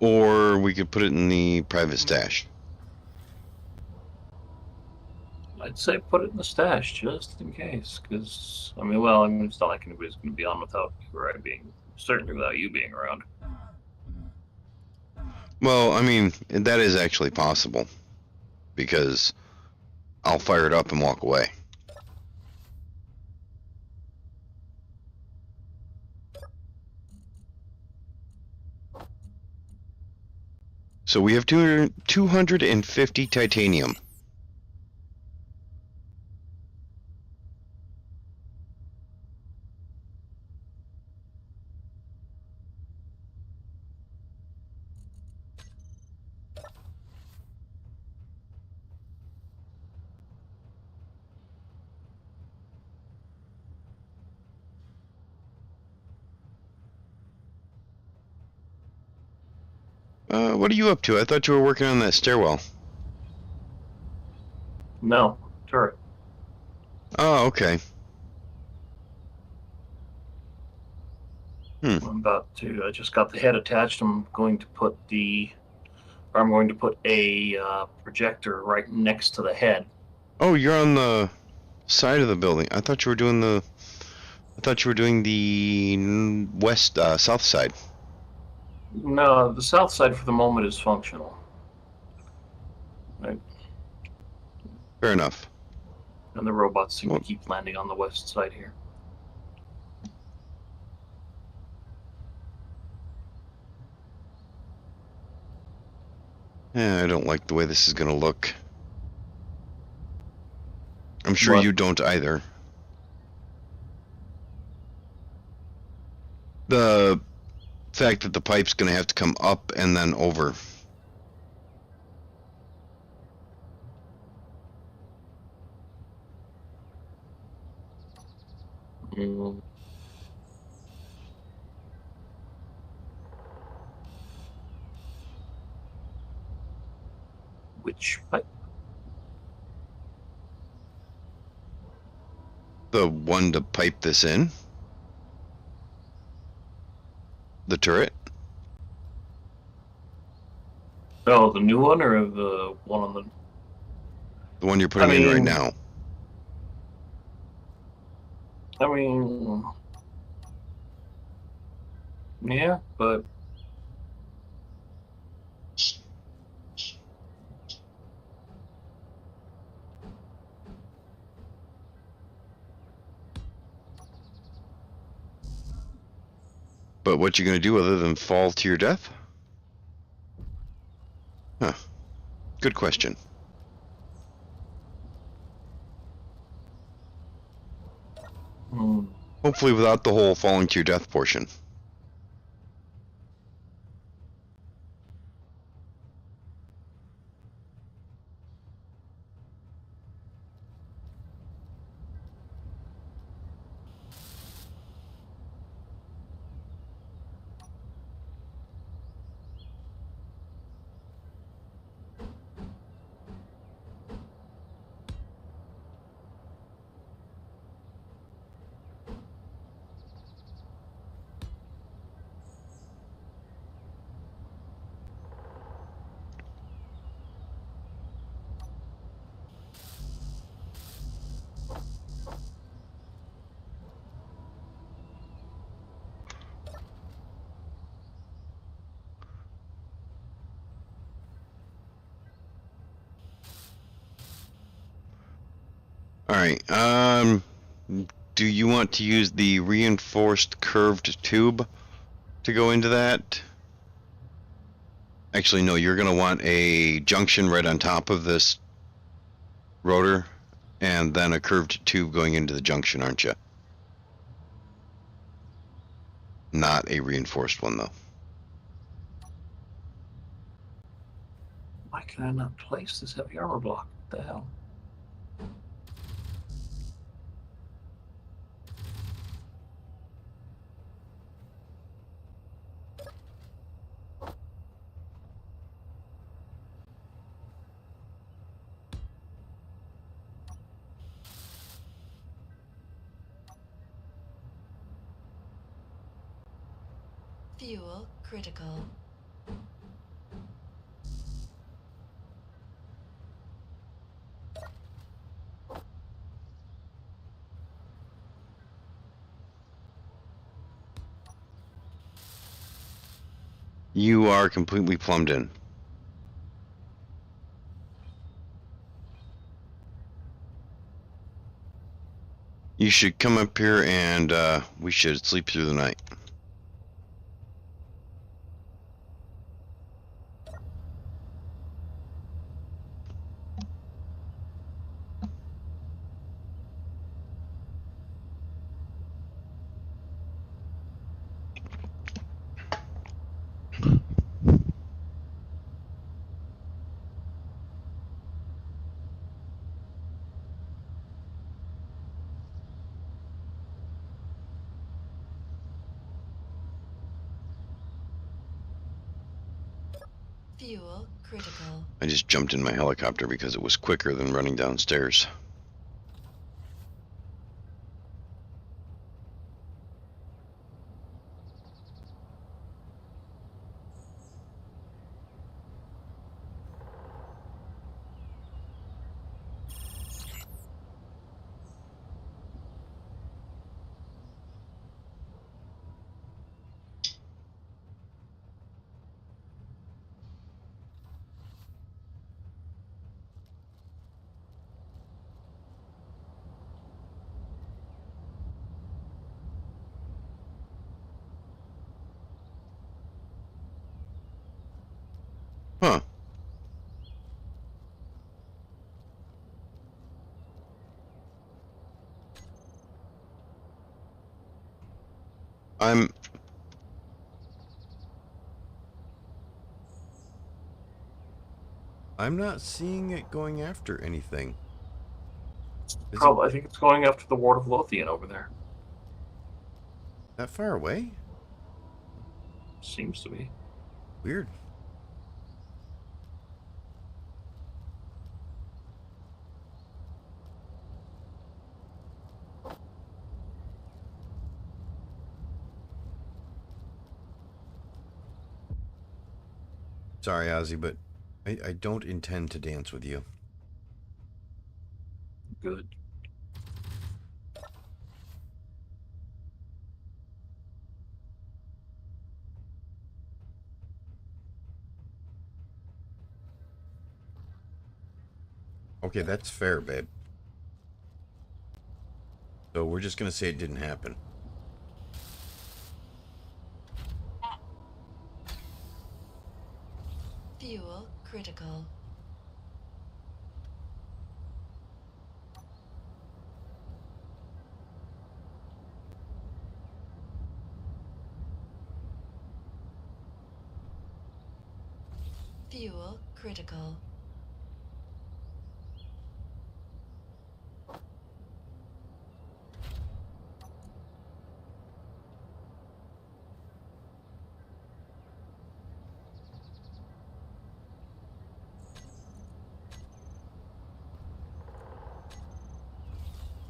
Or we could put it in the private stash. I'd say put it in the stash just in case, because I mean, it's not like anybody's going to be on without you, right? Certainly without you being around. Well, I mean, that is actually possible. Because I'll fire it up and walk away. So we have 250 titanium. What are you up to? I thought you were working on that stairwell. No, turret. Oh, okay. I'm about to. I just got the head attached. I'm going to put a projector right next to the head. Oh, you're on the side of the building. I thought you were doing the west, south side. No, the south side for the moment is functional. Right. Fair enough. And the robots seem Well- to keep landing on the west side here. Yeah, I don't like the way this is gonna look. I'm sure What? you don't either. The fact that the pipe's gonna have to come up and then over. Mm. Which pipe? The one to pipe this in. The turret. Oh, the new one or the one on the? The one you're putting in right now. I mean, yeah, but But what you gonna do other than fall to your death? Huh. Good question. hmm. Hopefully without the whole falling to your death portion. Alright, do you want to use the reinforced curved tube to go into that? Actually, no, you're gonna want a junction right on top of this rotor, and then a curved tube going into the junction, aren't you? Not a reinforced one, though. Why can I not place this heavy armor block? What the hell? Fuel critical. You are completely plumbed in. You should come up here and we should sleep through the night. Fuel critical. I just jumped in my helicopter because it was quicker than running downstairs. Huh. I'm not seeing it going after anything. Is Probably. I think it's going after the Ward of Lothian over there. it that far away? Seems to be. Weird. Sorry, Ozzy, but I don't intend to dance with you. Good. Okay, that's fair, babe. So we're just gonna say it didn't happen. Fuel critical. Fuel critical.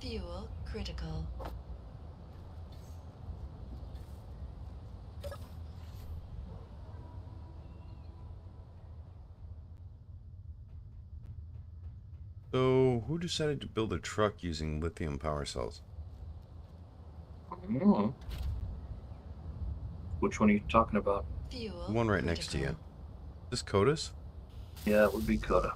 Fuel critical. So who decided to build a truck using lithium power cells? Mm. Which one are you talking about? Fuel The one right next to you. critical. Is this Codus? Yeah, it would be Coda.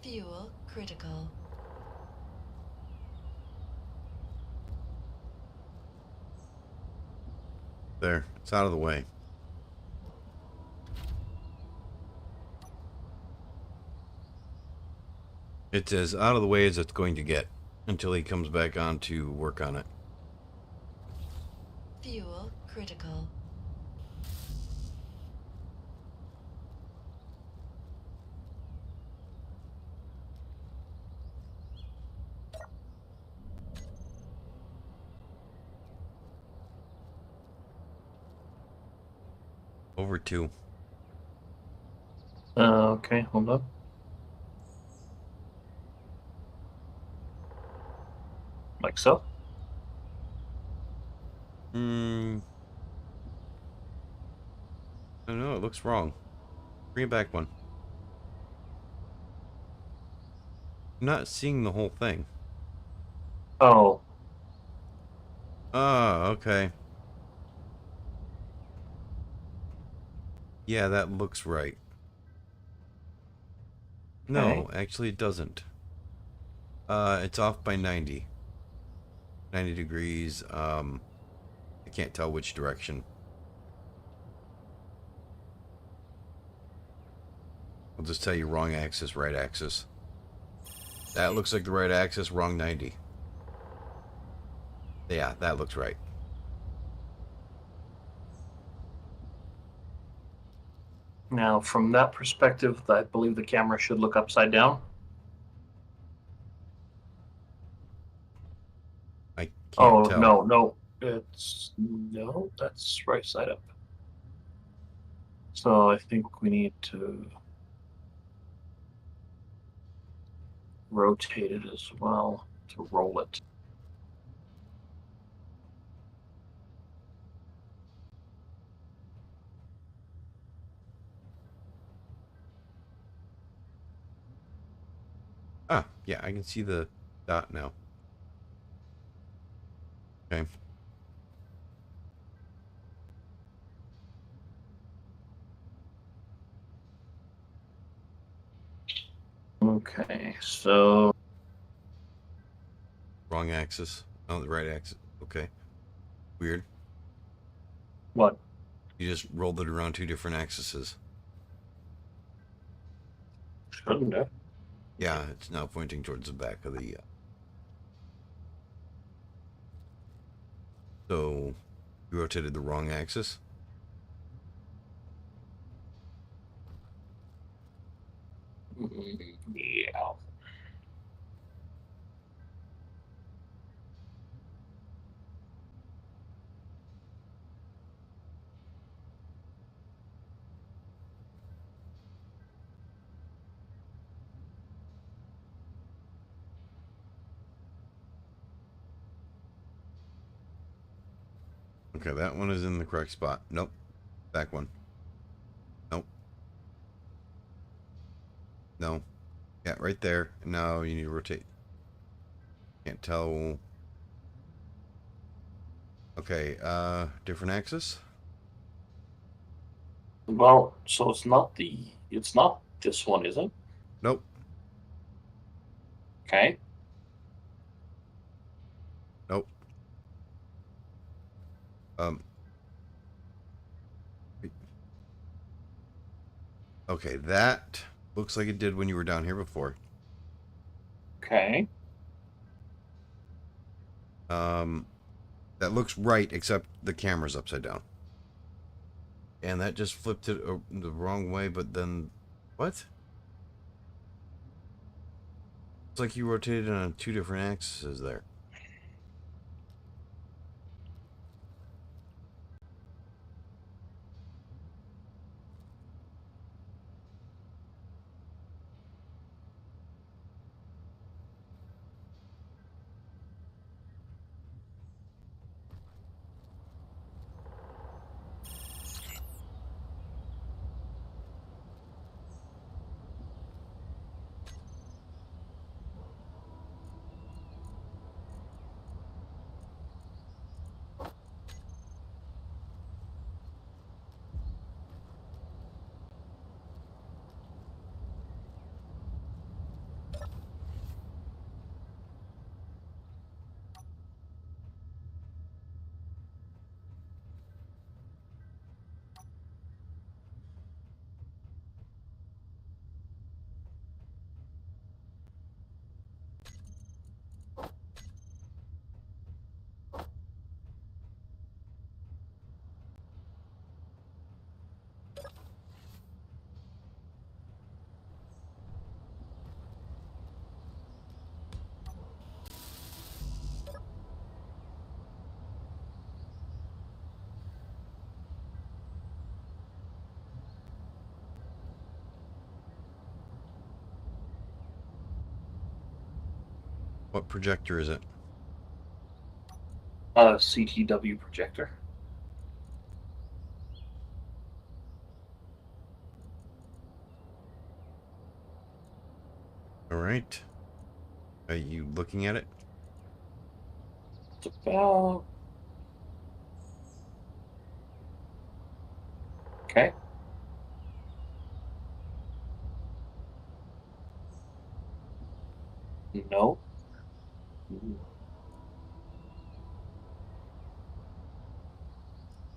Fuel critical. There, it's out of the way. It's as out of the way as it's going to get until he comes back on to work on it. Fuel critical. Over 2. Okay, hold up. Like so? I don't know, it looks wrong. Bring it back one. I'm not seeing the whole thing. Oh, Oh, okay. Yeah, that looks right. No, actually it doesn't. It's off by 90. 90 degrees. I can't tell which direction. I'll just tell you wrong axis, right axis. That looks like the right axis, wrong 90. Yeah, that looks right. now from that perspective, I believe the camera should look upside down. I can't Oh, tell. no, that's right side up. So I think we need to rotate it as well to roll it. Ah, yeah, I can see the dot now. Okay. Okay, so Wrong axis. Oh, the right axis. Okay. Weird. what? You just rolled it around 2 different axes. Shouldn't it? Yeah, it's now pointing towards the back of the... So, you rotated the wrong axis? Yeah. Okay, that one is in the correct spot. Nope. Back one. Nope. No. Yeah, right there. Now you need to rotate. Can't tell. Okay, different axis? Well, so it's not this one, is it? Nope. Okay. Nope. Okay, that looks like it did when you were down here before. Okay. That looks right, except the camera's upside down. And that just flipped it the wrong way, but then... What? It's like you rotated on 2 different axes there. What projector is it? A CTW projector. All right. Are you looking at it? It's about... Okay. No.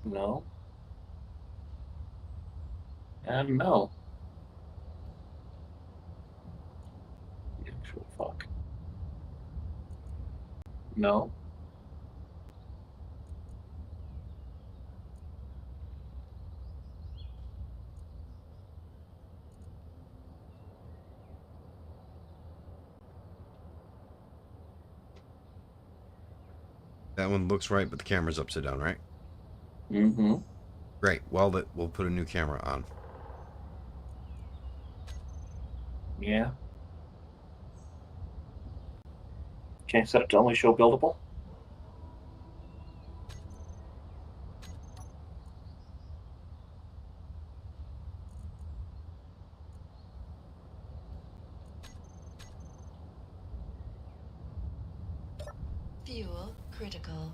No. And no. The actual fuck. No. That one looks right, but the camera's upside down, right? Mm-hmm. Great. Well, we'll put a new camera on. Yeah. Can you set it to only show buildable? Fuel critical.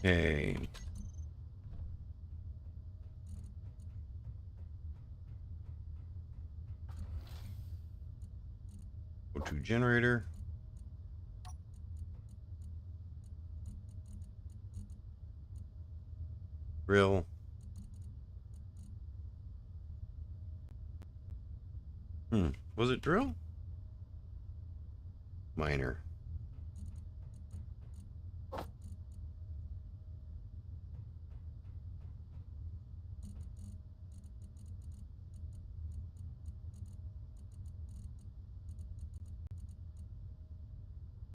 Hey. O2 generator. Drill. Was it drill? Miner.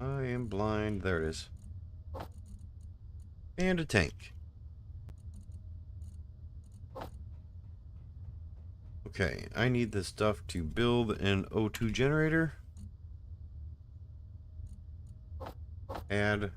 I am blind. There it is. And a tank. Okay, I need this stuff to build an O2 generator. Add.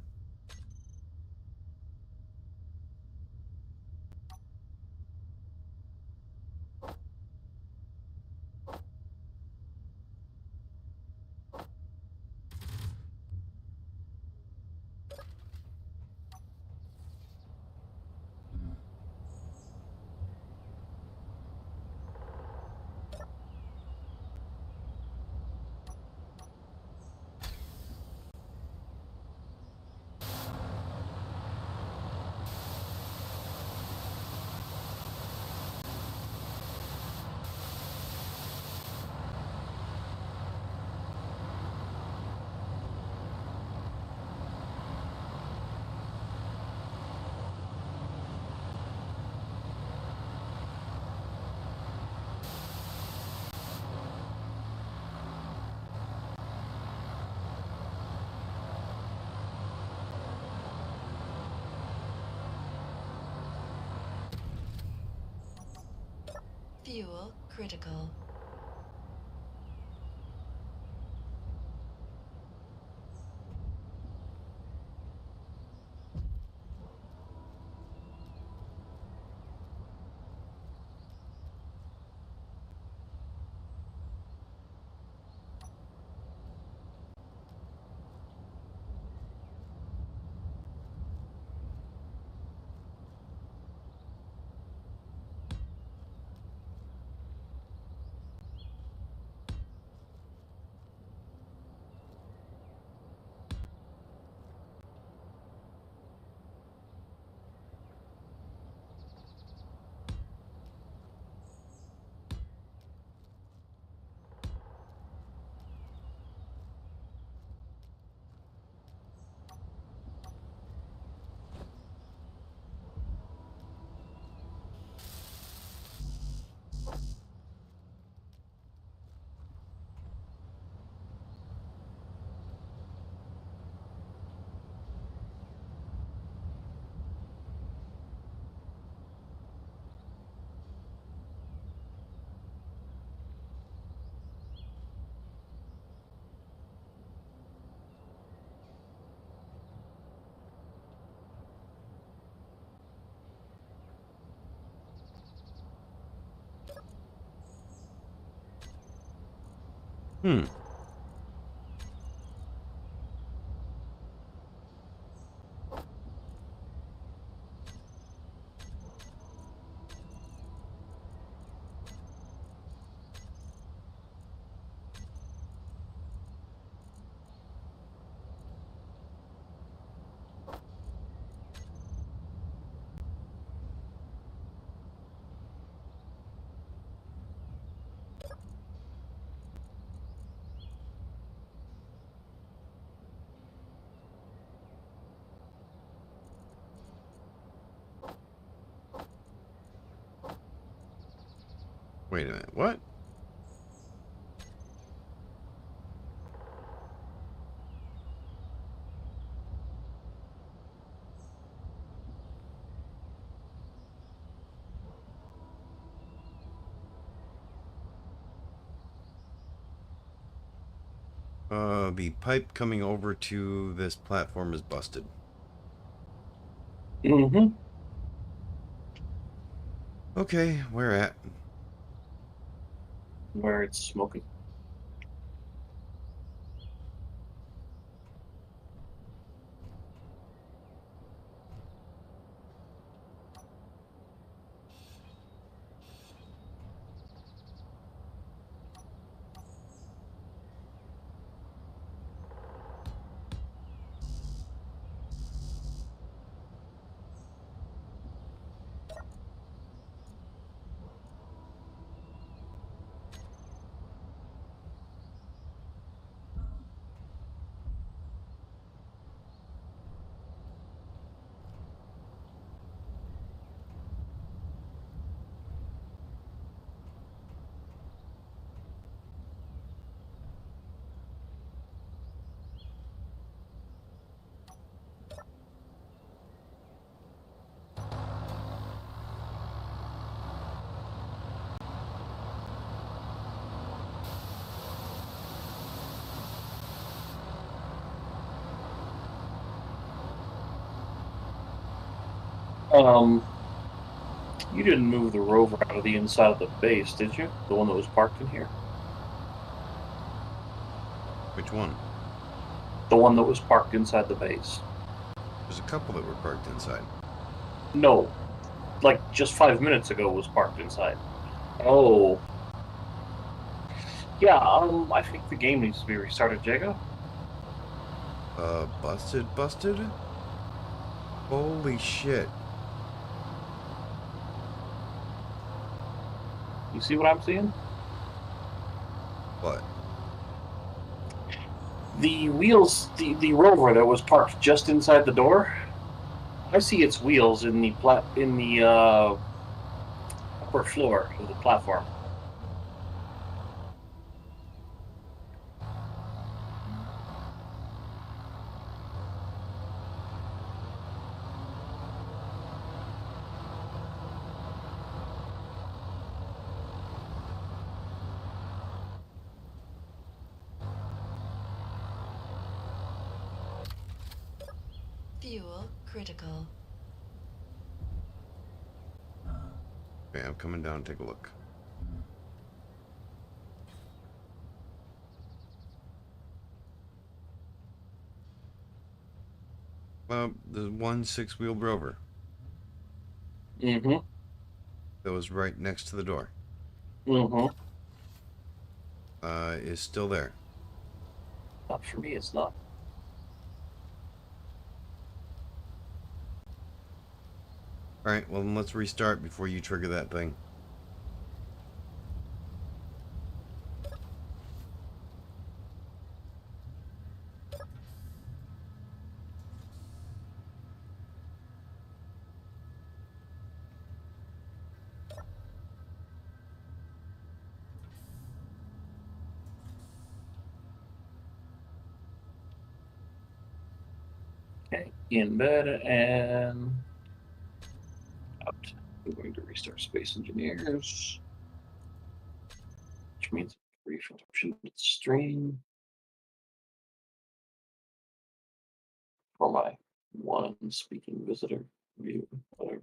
Fuel critical. Hmm. Wait a minute. What? The pipe coming over to this platform is busted. Mm-hmm. Okay, where at? Where it's smoking. You didn't move the rover out of the inside of the base, did you? The one that was parked in here? Which one? The one that was parked inside the base. There's a couple that were parked inside. No. Like, just 5 minutes ago was parked inside. Oh. Yeah, I think the game needs to be restarted, Jago. Busted? Holy shit. You see what I'm seeing? What? The wheels, the rover that was parked just inside the door, I see its wheels in the upper floor of the platform. Fuel critical. Okay, I'm coming down to take a look. There's one six-wheeled rover Mm-hmm. that was right next to the door. Mm-hmm. Is still there. Not for me, it's not. Alright, well then let's restart before you trigger that thing. Okay, in bed and out. I'm going to restart Space Engineers, which means brief interruption with stream for my one speaking visitor view. Whatever.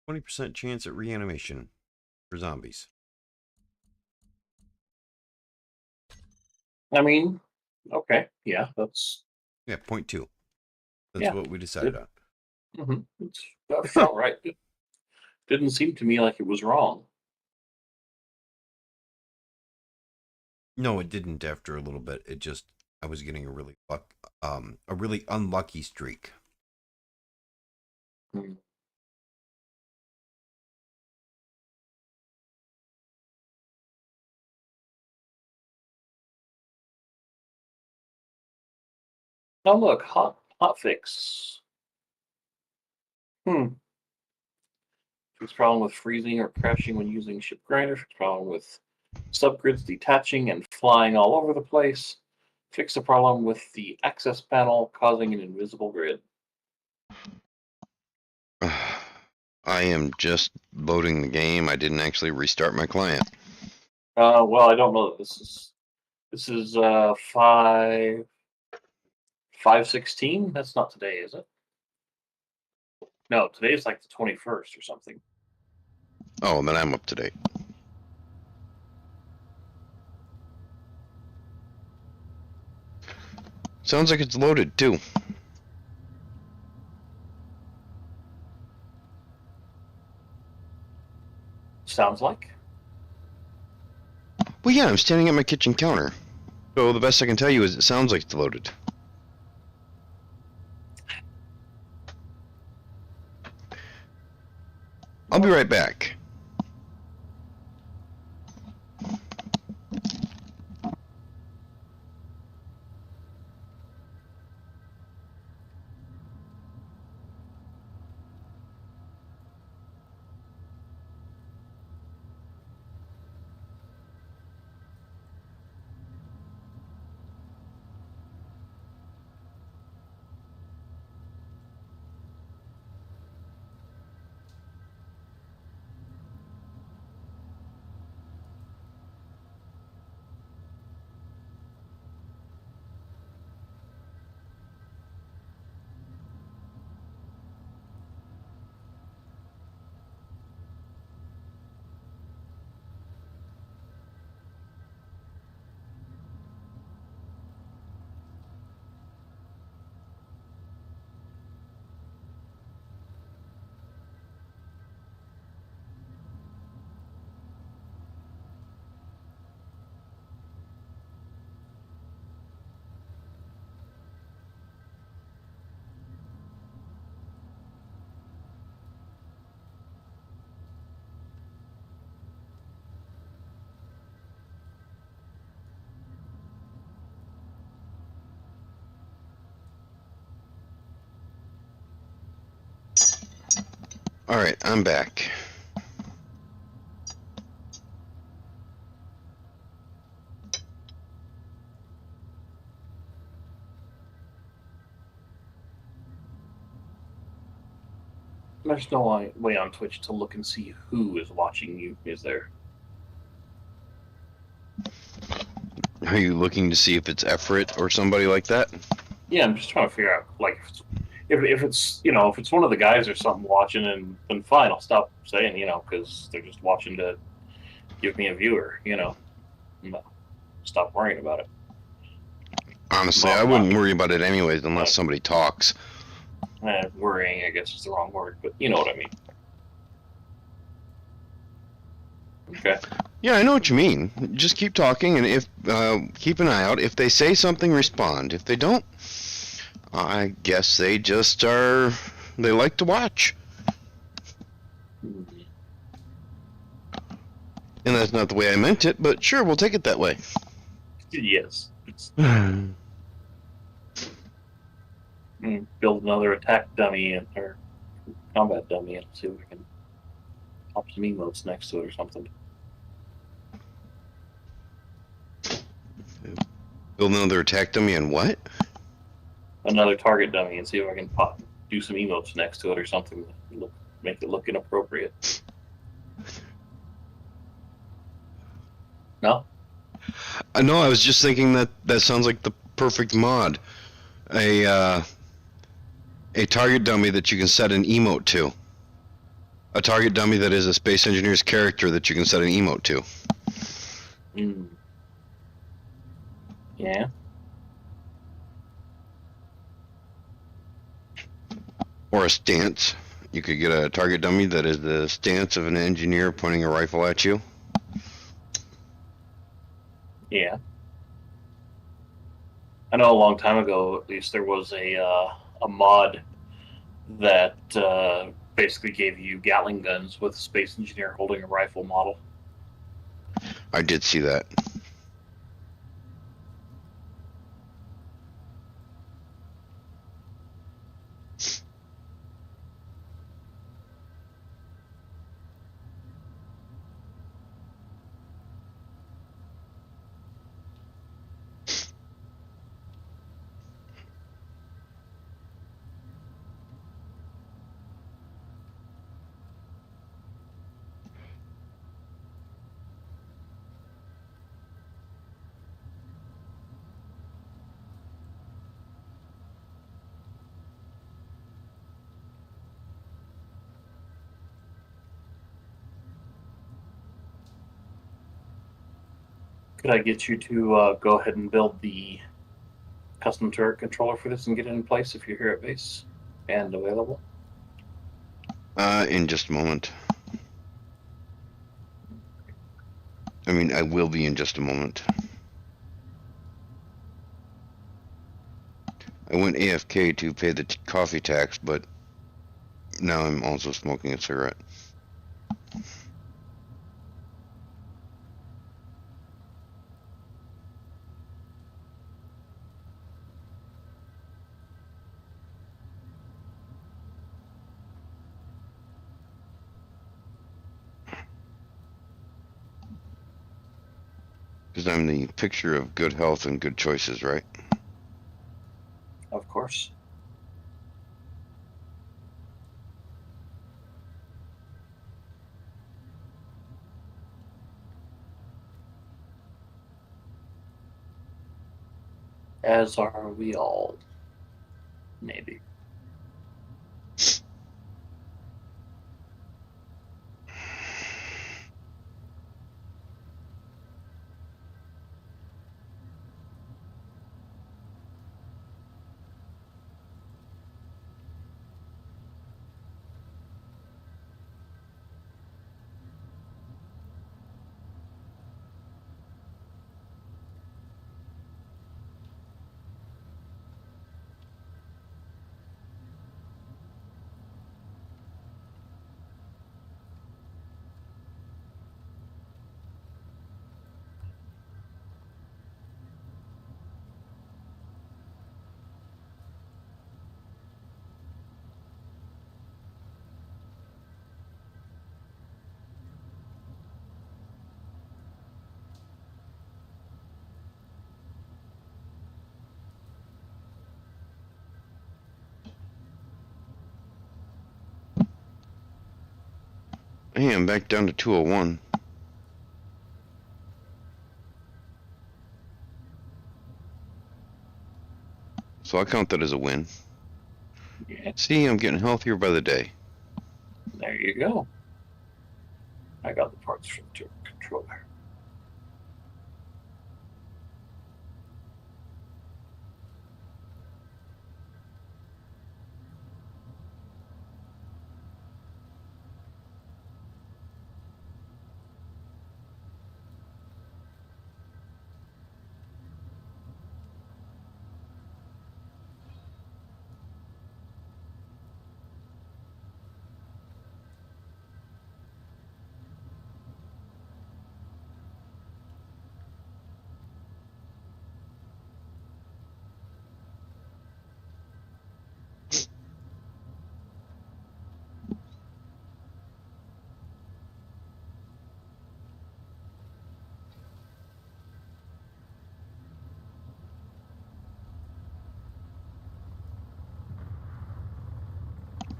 20% chance at reanimation for zombies. I mean, okay, yeah, that's Yeah, 0.2. That's Yeah. what we decided on. that felt right. It didn't seem to me like it was wrong. No, it didn't after a little bit. It just, I was getting a really unlucky streak. Hmm. Oh look, hot fix. Fix problem with freezing or crashing when using ship grinder. Fix problem with subgrids detaching and flying all over the place. Fix the problem with the access panel causing an invisible grid. I am just loading the game. I didn't actually restart my client. Well, I don't know that this is 5/16. That's not today, is it? No, today is like the 21st or something. Oh, then I'm up to date. Sounds like it's loaded too. Sounds like. Well, yeah, I'm standing at my kitchen counter. So the best I can tell you is it sounds like it's loaded. I'll be right back. All right, I'm back. There's no way on Twitch to look and see who is watching you, is there? Are you looking to see if it's Everett or somebody like that? Yeah, I'm just trying to figure out, like, if it's if it's one of the guys or something watching, and then fine, I'll stop saying, because they're just watching to give me a viewer, No, stop worrying about it. Honestly, I wouldn't worry about it anyways unless somebody talks. Worrying, I guess, is the wrong word, but you know what I mean. Okay. Yeah, I know what you mean. Just keep talking, and if keep an eye out. If they say something, respond. If they don't, I guess they just are. They like to watch, and that's not the way I meant it. But sure, we'll take it that way. Yes. Build another attack dummy or combat dummy and see if we can pop some emotes next to it or something. Build another attack dummy and what? Another target dummy and see if I can do some emotes next to it or something to make it look inappropriate. No? No, I was just thinking that sounds like the perfect mod. A target dummy that you can set an emote to. A target dummy that is a Space Engineer's character that you can set an emote to. Mm. Yeah. Or a stance. You could get a target dummy that is the stance of an engineer pointing a rifle at you. Yeah. I know a long time ago, at least, there was a mod that basically gave you Gatling guns with a Space Engineer holding a rifle model. I did see that. Could I get you to go ahead and build the custom turret controller for this and get it in place if you're here at base and available? In just a moment. I mean, I will be in just a moment. I went AFK to pay the coffee tax, but now I'm also smoking a cigarette. Because I'm the picture of good health and good choices, right? Of course. As are we all. Maybe. Hey, I'm back down to 201. So I count that as a win. Yeah, See, I'm getting healthier by the day. there you go. I got the parts for the turret controller.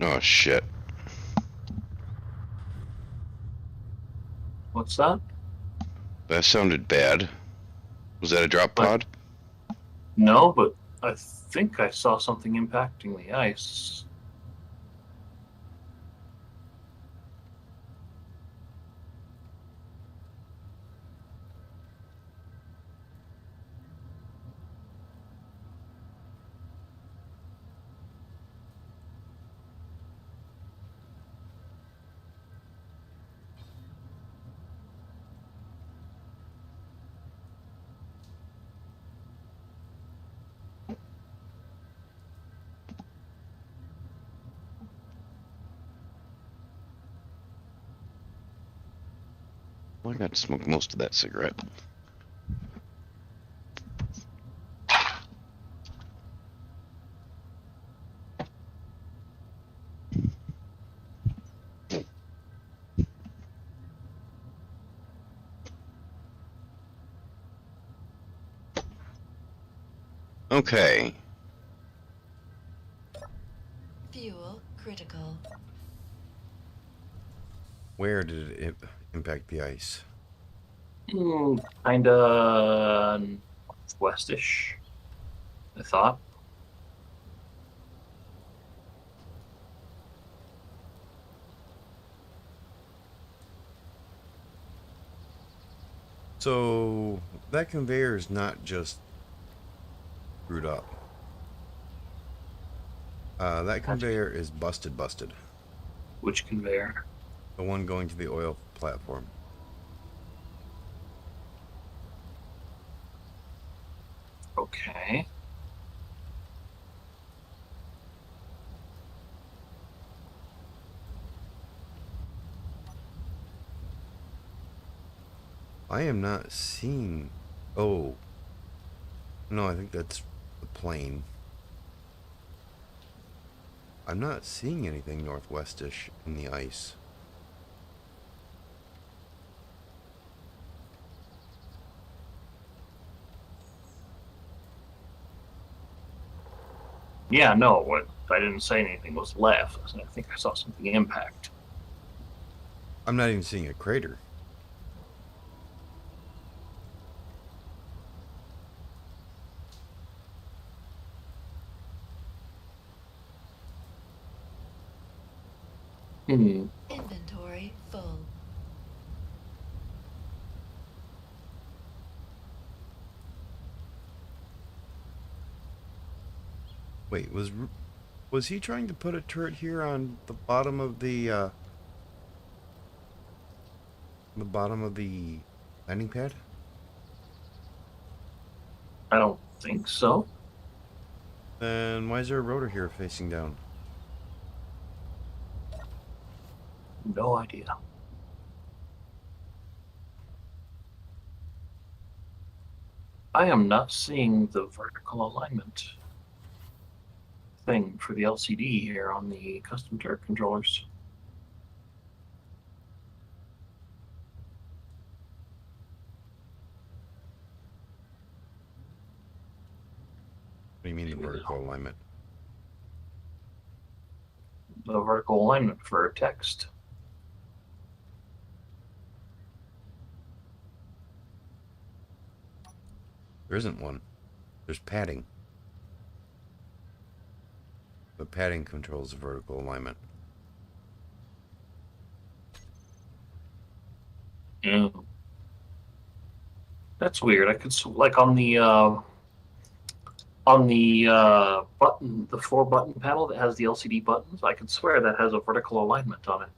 Oh, shit. What's that? That sounded bad. Was that a drop What? pod? No, but I think I saw something impacting the ice. I got to smoke most of that cigarette. Okay. Fuel critical. Where did it impact the ice? Kinda westish, I thought. So that conveyor is not just screwed up. That conveyor is busted. Which conveyor? The one going to the oil platform. Okay. I am not seeing. Oh. No, I think that's the plane. I'm not seeing anything northwestish in the ice. Yeah, no, what I didn't say anything was left. I think I saw something impact. I'm not even seeing a crater. Inventory full. Wait, was he trying to put a turret here on the bottom of the landing pad? I don't think so. Then why is there a rotor here facing down? No idea. I am not seeing the vertical alignment thing for the LCD here on the custom turret controllers. What do you mean the vertical alignment? The vertical alignment for text. There isn't one. There's padding. The padding controls the vertical alignment. Yeah. That's weird. I could like on the button, the 4-button panel that has the LCD buttons. I could swear that has a vertical alignment on it.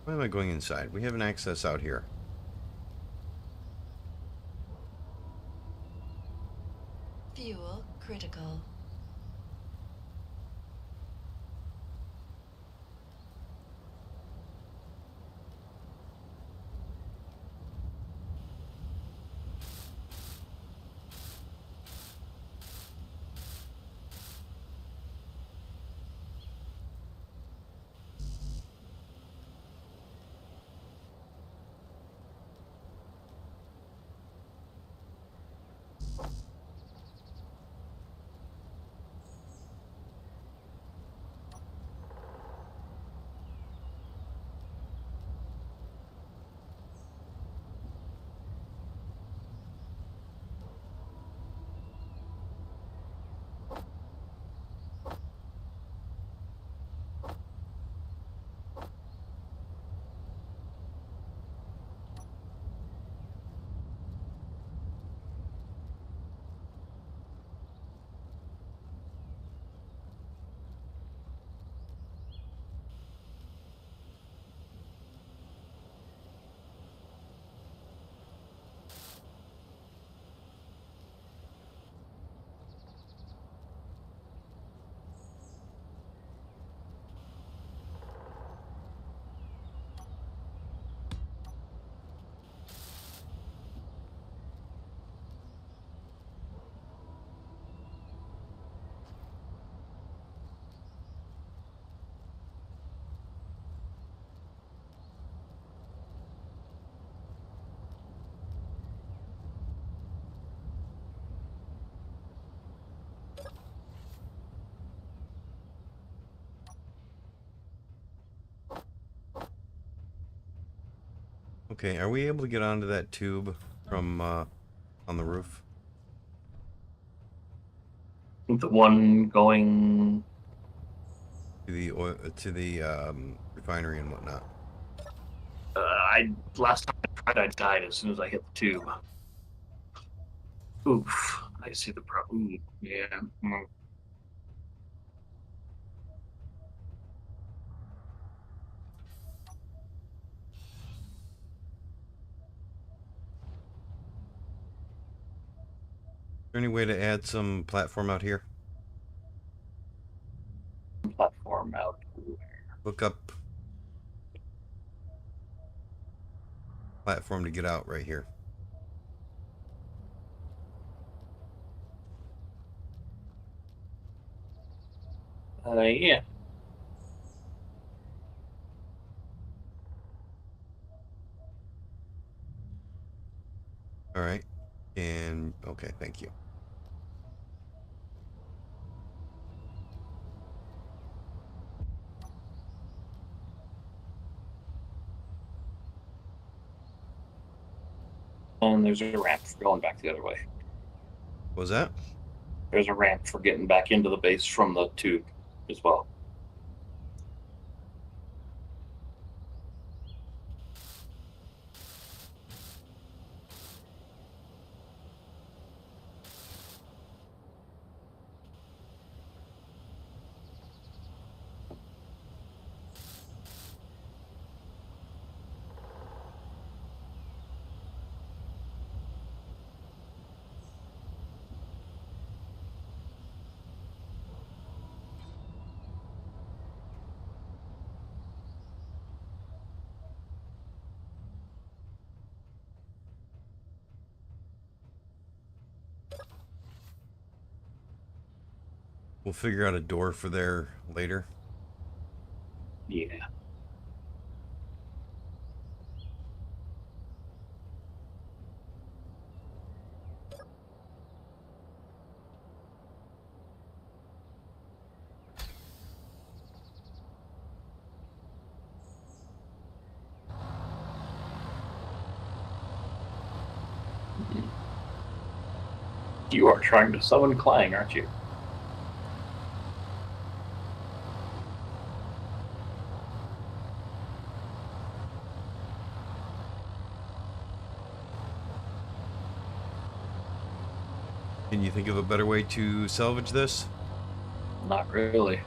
Why am I going inside? We have an access out here. Fuel critical. Okay, are we able to get onto that tube from on the roof? The one going. To the oil, to the refinery and whatnot. Last time I tried, I died as soon as I hit the tube. Oof. I see the problem. Yeah. Is there any way to add some platform out here? Platform out. Look up platform to get out right here. Yeah. All right. And okay, thank you. And there's a ramp for going back the other way. What was that? There's a ramp for getting back into the base from the tube as well. We'll figure out a door for there later. Yeah. You are trying to summon Clang, aren't you? Can you think of a better way to salvage this? Not really.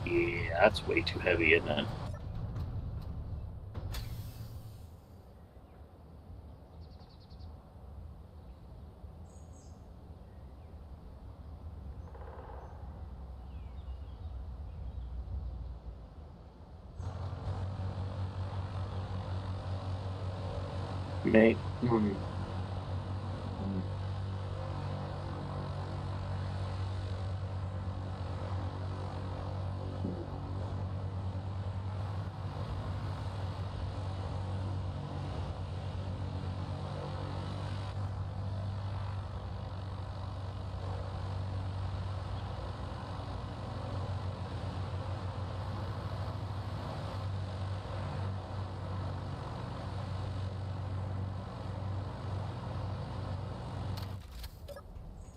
Yeah, that's way too heavy, isn't it? May.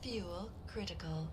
Fuel critical.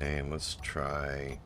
And let's try.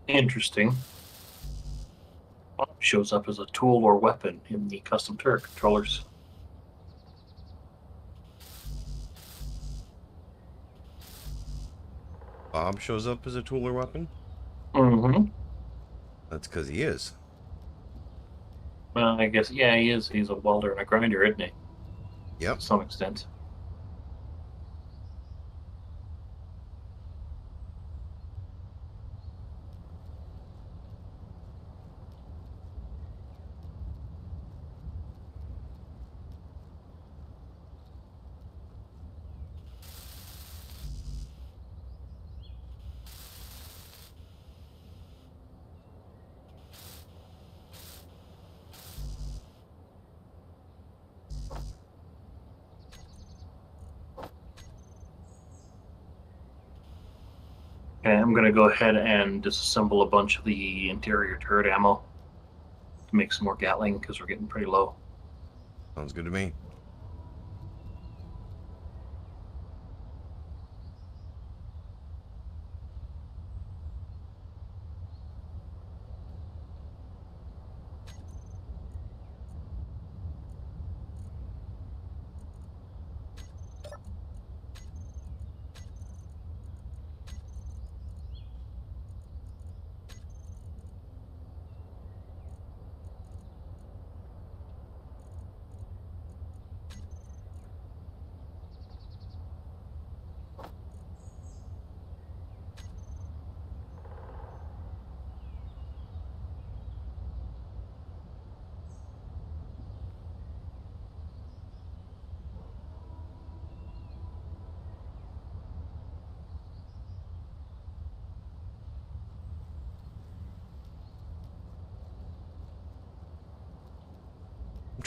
Interesting. Shows up as a tool or weapon in the custom turret controllers. Bob shows up as a tool or weapon? Mm-hmm. That's because he is. Well, I guess, yeah, he is. He's a welder and a grinder, isn't he? Yep. To some extent. Okay, I'm going to go ahead and disassemble a bunch of the interior turret ammo to make some more Gatling because we're getting pretty low. Sounds good to me.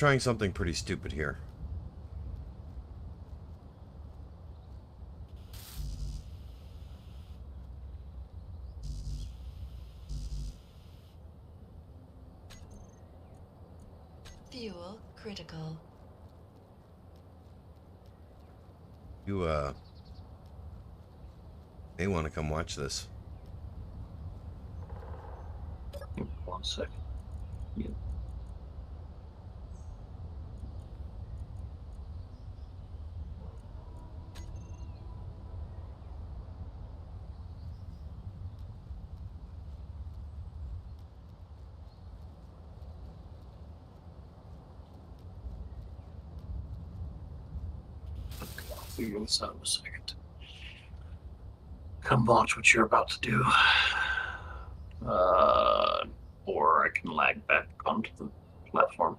trying something pretty stupid here. Fuel critical. You, may want to come watch this. 1 second. Yeah. Okay, I'll figure this out in a second. Come watch what you're about to do. Or I can lag back onto the platform.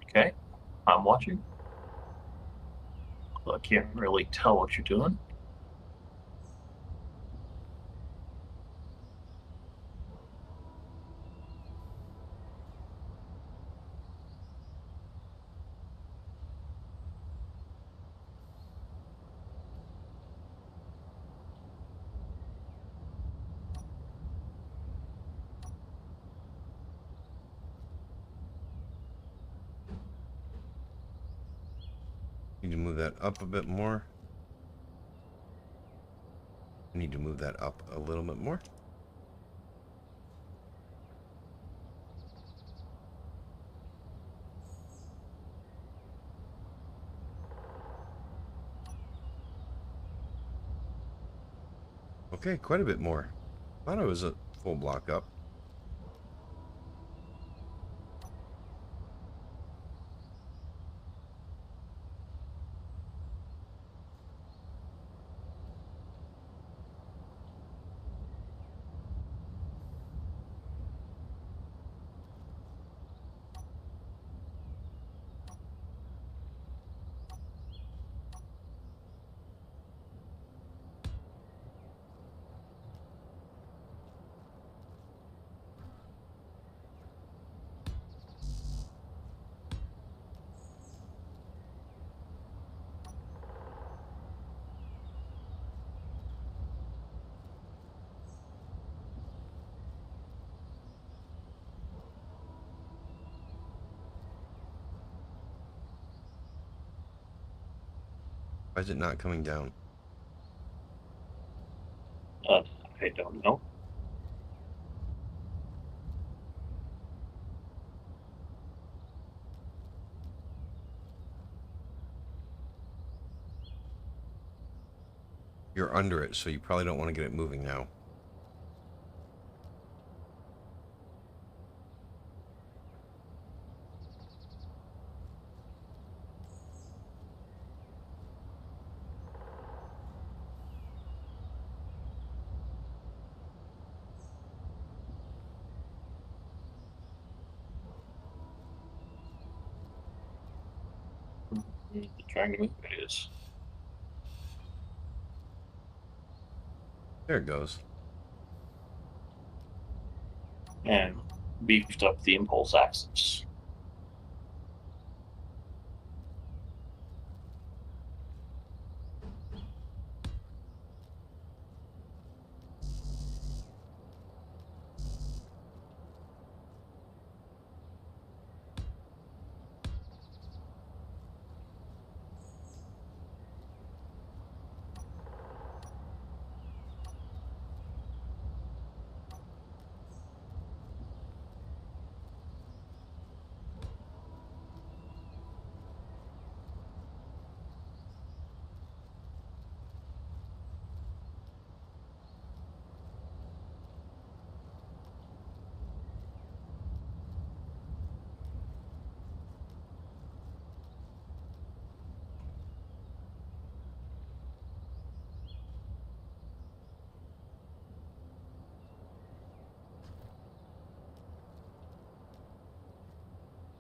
Okay, I'm watching. Well, I can't really tell what you're doing. Need to move that up a bit more. Need to move that up a little bit more. Okay, quite a bit more. Thought I was a full block up. Why is it not coming down? I don't know. You're under it, so you probably don't want to get it moving now. Trying to move it is. There it goes. And beefed up the impulse axis.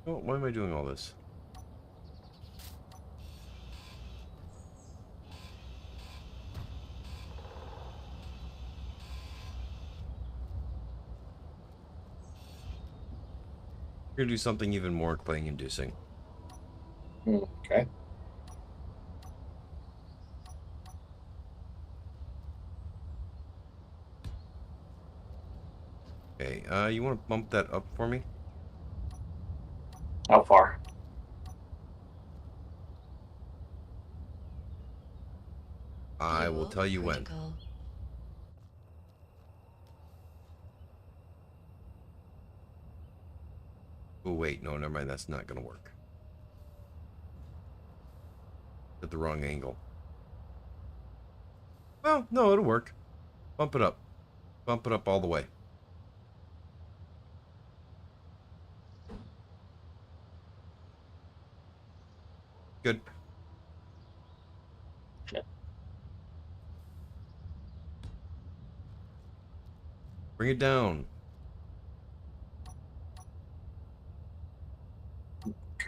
Oh, why am I doing all this? We're gonna do something even more clang-inducing. Okay. Okay, you want to bump that up for me? How far? I will Fuel tell you when. critical. Oh, wait, no, never mind, that's not gonna work. At the wrong angle. Well, no, it'll work. Bump it up. Bump it up all the way. Good. Yeah. Bring it down.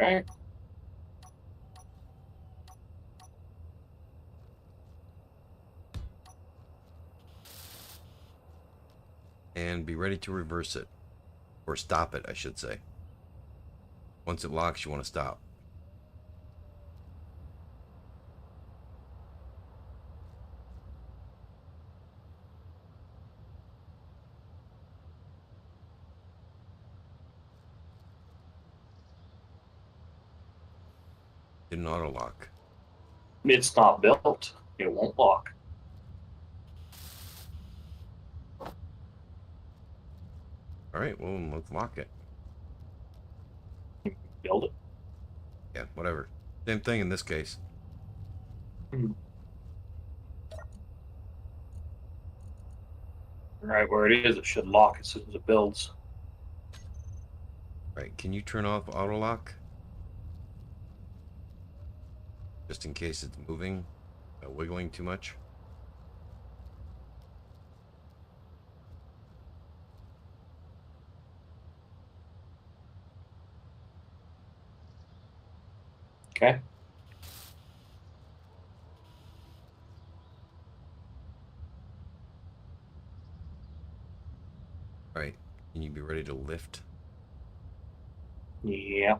Okay. And be ready to reverse it. Or stop it, I should say. Once it locks, you want to stop. Didn't auto lock. It's not built. It won't lock. Alright, well, let's lock it. Build it. Yeah, whatever. Same thing in this case. Right where it is, it should lock as soon as it builds. Right, can you turn off auto lock? Just in case it's moving, wiggling too much. Okay. Alright, can you be ready to lift? Yeah.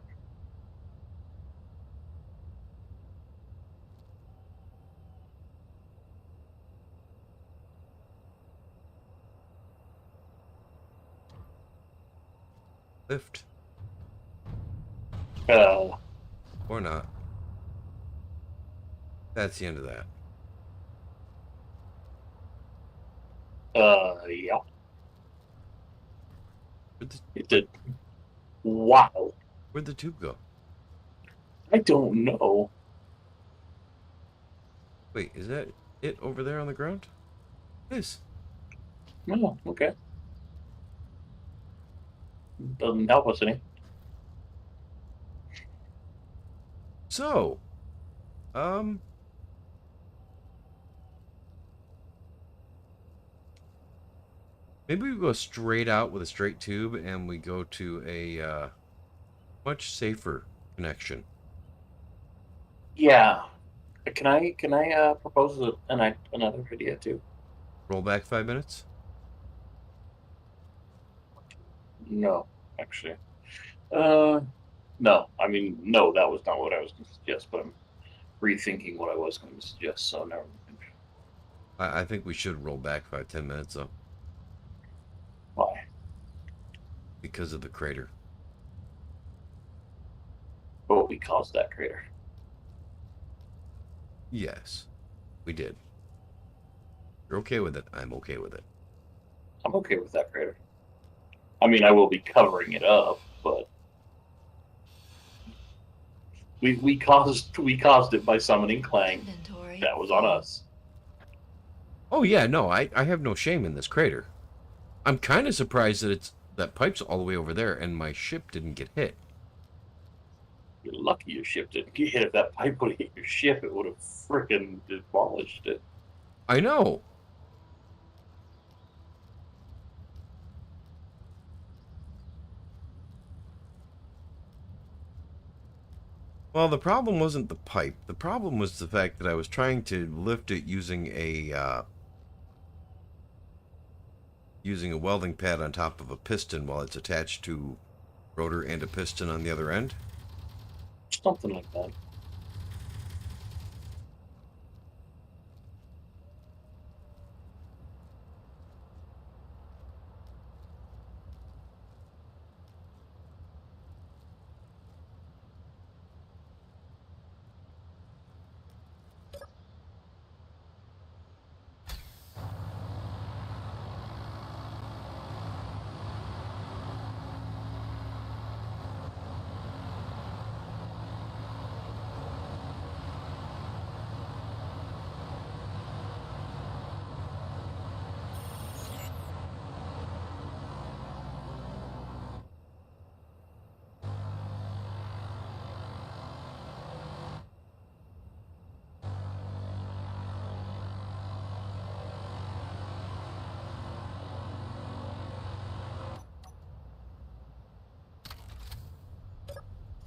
Lift. Uh, Or not. That's the end of that. yeah. Where'd the, It did. Wow. where'd the tube go? I don't know. Wait, is that it over there on the ground? It is. Oh, okay. Doesn't help us any. So, maybe we go straight out with a straight tube and we go to a much safer connection. Yeah. Can I propose another idea too? Roll back 5 minutes. No, actually. No. I mean, no, that was not what I was going to suggest, but I'm rethinking what I was going to suggest, so never mind. I think we should roll back 5-10 minutes though, Why? because of the crater. But we caused that crater. Yes, we did. You're okay with it. I'm okay with it. I'm okay with that crater. I mean, I will be covering it up, but we caused it by summoning Clang. Inventory. That was on us. Oh yeah, no, I have no shame in this crater. I'm kind of surprised that that pipe's all the way over there and my ship didn't get hit. You're lucky your ship didn't get hit. If that pipe would have hit your ship, it would have frickin' demolished it. I know. Well, the problem wasn't the pipe. The problem was the fact that I was trying to lift it using a welding pad on top of a piston while it's attached to rotor and a piston on the other end. Something like that.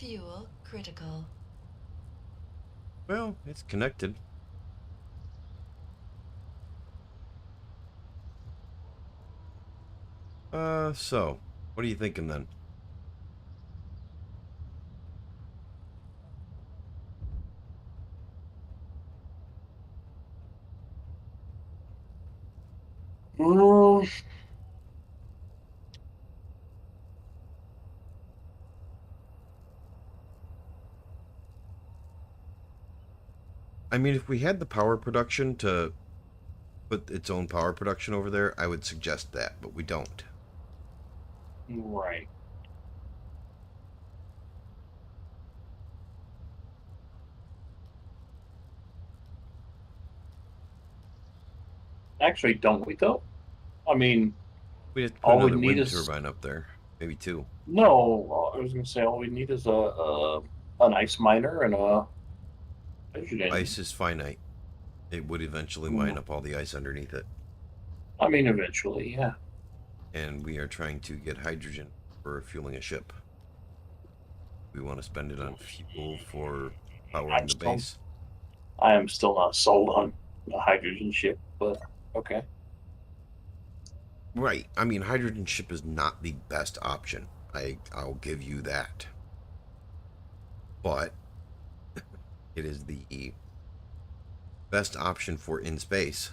Fuel critical. Well, it's connected. So, what are you thinking then? Mm, I mean, if we had the power production to put its own power production over there, I would suggest that, but we don't. right. Actually, don't we though? I mean, We'd have to put all we another need wind is turbine up there, maybe two. no. I was gonna say all we need is a an ice miner and a hydrogen engine. Ice is finite. It would eventually mine up all the ice underneath it. I mean, eventually, yeah. And we are trying to get hydrogen for fueling a ship. We want to spend it on fuel for powering the base. I am still not sold on a hydrogen ship, but okay. Right. I mean, hydrogen ship is not the best option. I'll give you that. But it is the best option for in space.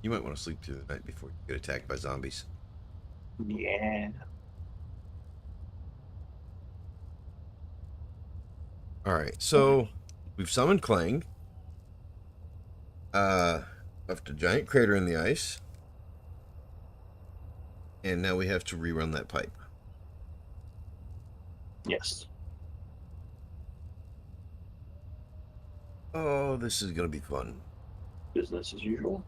You might want to sleep through the night before you get attacked by zombies. Yeah. Alright, so we've summoned Clang. Left a giant crater in the ice. And now we have to rerun that pipe. Yes. Oh, this is going to be fun. Business as usual.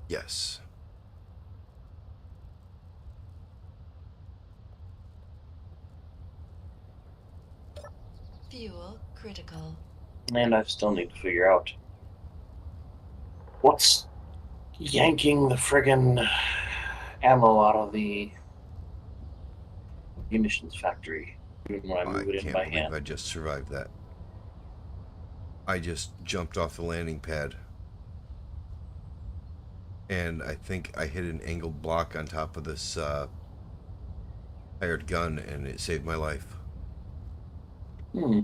Yes. Fuel critical. And I still need to figure out what's yanking the friggin' ammo out of the munitions factory even when I move it in can't by believe hand. I just survived that. I just jumped off the landing pad. And I think I hit an angled block on top of this hired gun, and it saved my life. Hmm.